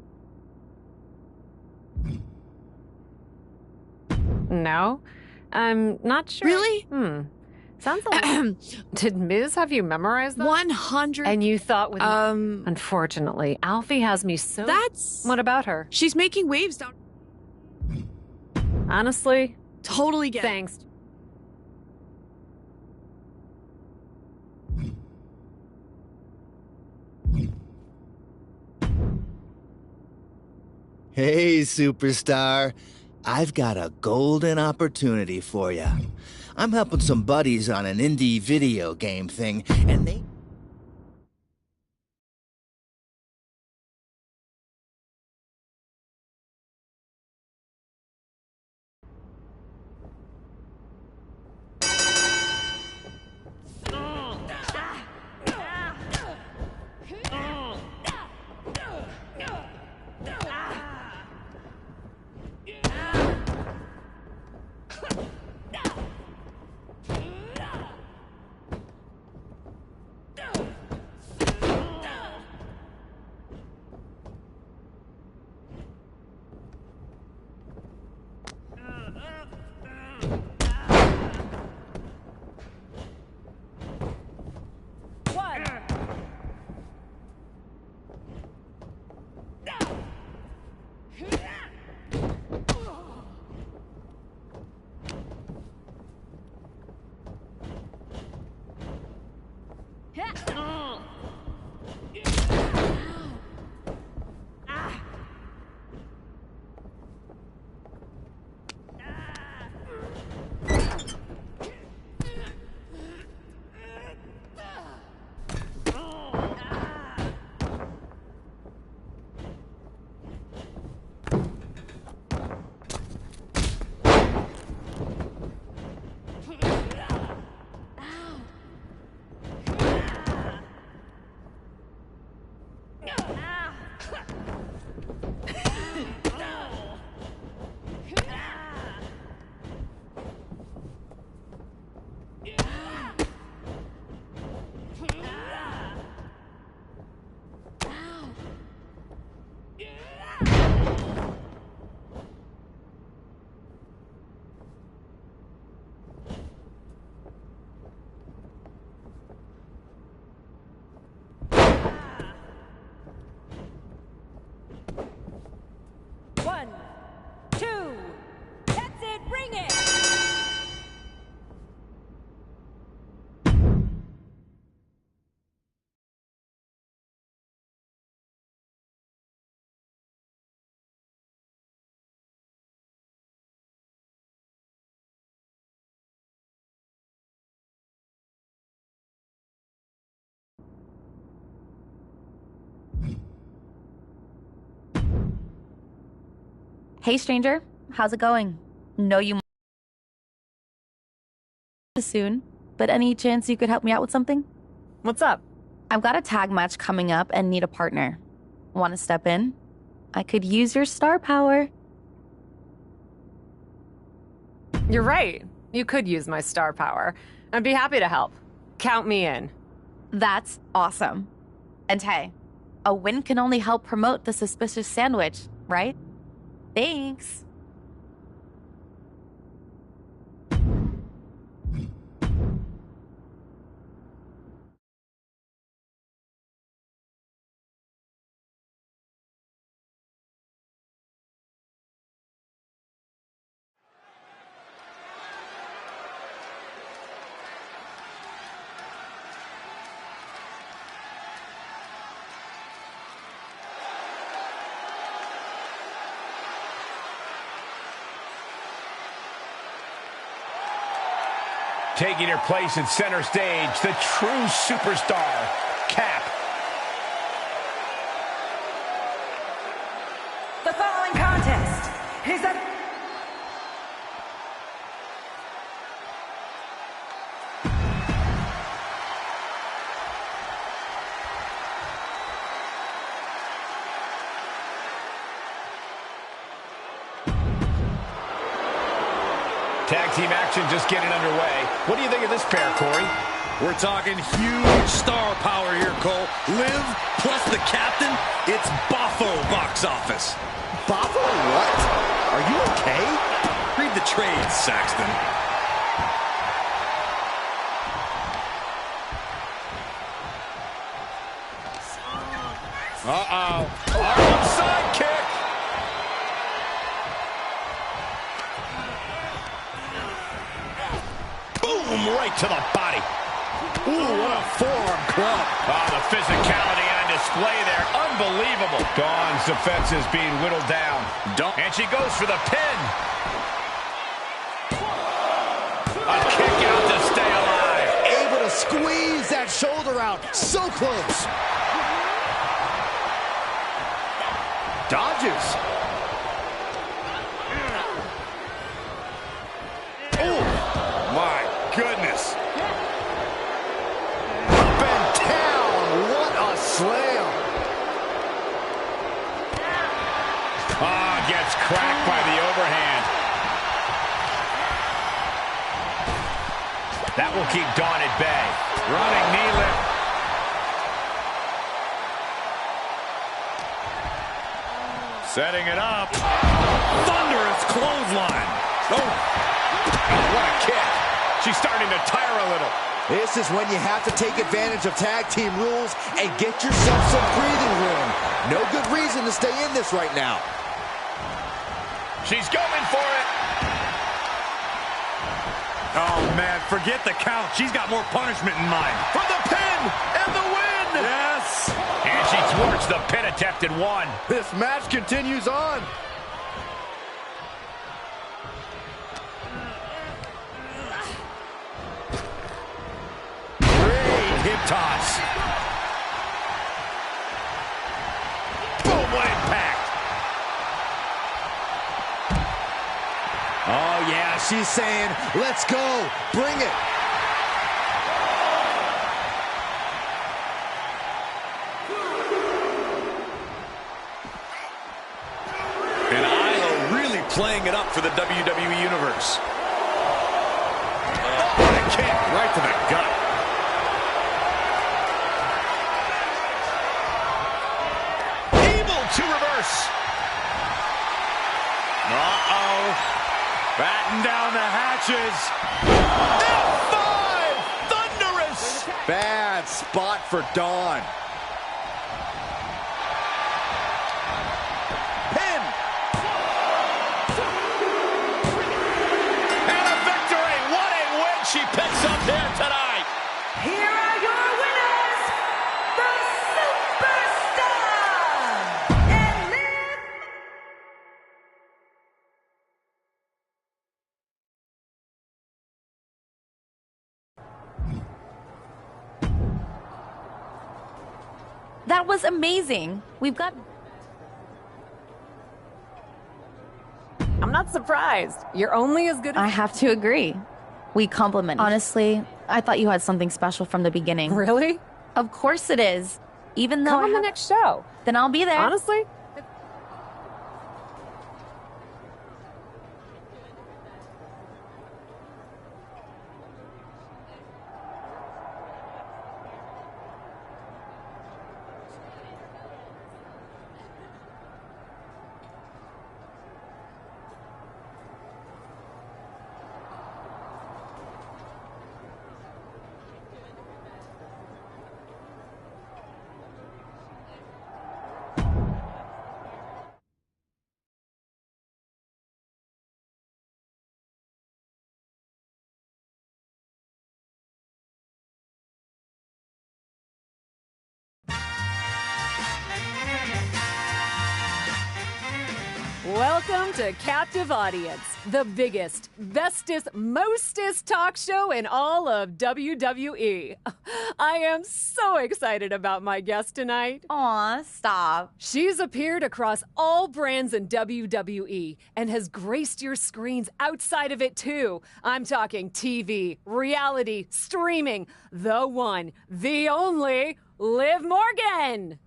No. I'm not sure. Really? Sounds like... Did Miz have you memorize that? 100... And you thought with... Unfortunately, Alfie has me so... That's... What about her? She's making waves down... Honestly? Totally get Thanks. Hey, superstar. I've got a golden opportunity for you. I'm helping some buddies on an indie video game thing, and they... Hey, stranger. How's it going? No, you soon, but any chance you could help me out with something? What's up? I've got a tag match coming up and need a partner. Want to step in? I could use your star power. You're right. You could use my star power. I'd be happy to help. Count me in. That's awesome. And hey, a win can only help promote the suspicious sandwich, right? Thanks. Taking her place in center stage, the true superstar, Cap. The following contest is a... Tag team action just getting underway. What do you think of this pair, Corey? We're talking huge star power here, Cole. Liv plus the captain, it's Boffo box office. Boffo what? Are you okay? Read the trades, Saxton. Uh-oh. Arnold sidekick. Boom, right to the body. Ooh, what a forearm club. Oh, the physicality on display there. Unbelievable. Dawn's defense is being whittled down. And she goes for the pin. A kick out to stay alive. Able to squeeze that shoulder out. So close. Dodges. Oh, my goodness. Up and down. What a slam. Ah, gets cracked by the overhand. That will keep Dawn at bay. Running knee lift. Setting it up. Thunderous clothesline. Oh, what a kick. She's starting to tire a little. This is when you have to take advantage of tag team rules and get yourself some breathing room. No good reason to stay in this right now. She's going for it. Oh, man, forget the count. She's got more punishment in mind. For the pin and the win. Yes. And she thwarts the pin attempt and won. This match continues on. Great hip toss. Boom, what impact. Oh, yeah, she's saying, let's go, bring it. And Isla really playing it up for the WWE Universe. What a kick. Right to the gut. Able to reverse. Uh-oh. Batten down the hatches. F5! Thunderous! Bad spot for Dawn. Pin! And a victory! What a win she picks up here tonight! Here are your winners, the Superstar and Liv. That was amazing. We've got... not surprised. You're only as good as... I have to agree. We compliment. Honestly, I thought you had something special from the beginning. Really? Of course it is. Even though Come on the next show. Then I'll be there. Honestly? Welcome to Captive Audience, the biggest, bestest, mostest talk show in all of WWE. I am so excited about my guest tonight. Aw, stop. She's appeared across all brands in WWE and has graced your screens outside of it too. I'm talking TV, reality, streaming, the one, the only, Liv Morgan.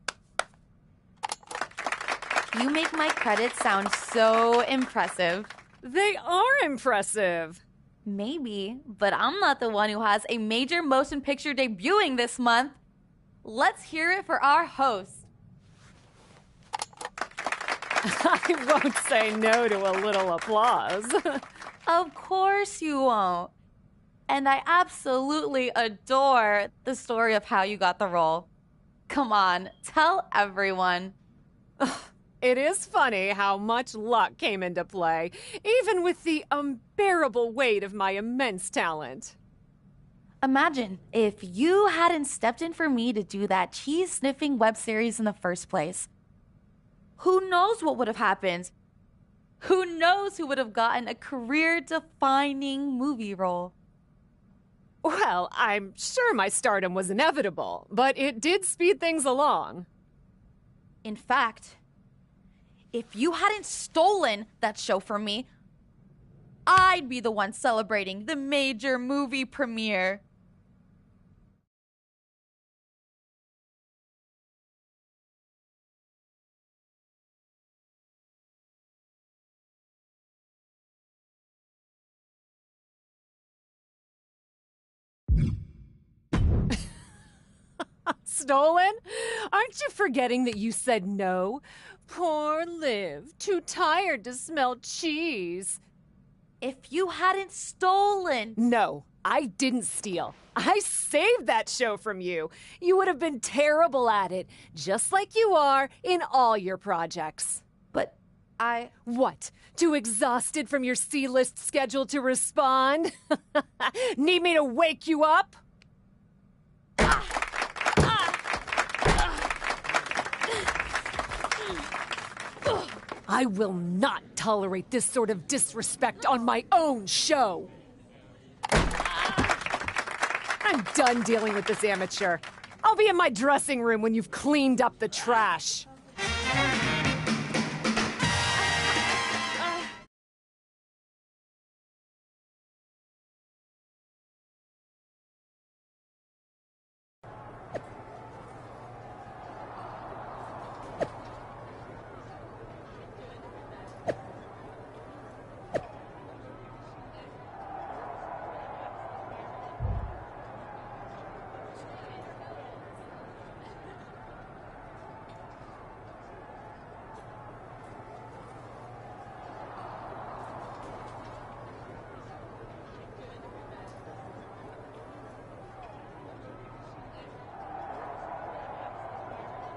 You make my credits sound so impressive. They are impressive. Maybe, but I'm not the one who has a major motion picture debuting this month. Let's hear it for our host. I won't say no to a little applause. Of course you won't. And I absolutely adore the story of how you got the role. Come on, tell everyone. It is funny how much luck came into play, even with the unbearable weight of my immense talent. Imagine if you hadn't stepped in for me to do that cheese-sniffing web series in the first place. Who knows what would have happened? Who knows who would have gotten a career-defining movie role? Well, I'm sure my stardom was inevitable, but it did speed things along. In fact, if you hadn't stolen that show from me, I'd be the one celebrating the major movie premiere. Stolen? Aren't you forgetting that you said no? Poor Liv, too tired to smell cheese. If you hadn't stolen... No, I didn't steal. I saved that show from you. You would have been terrible at it, just like you are in all your projects. But I... What? Too exhausted from your C-list schedule to respond? Need me to wake you up? I will not tolerate this sort of disrespect on my own show. I'm done dealing with this amateur. I'll be in my dressing room when you've cleaned up the trash.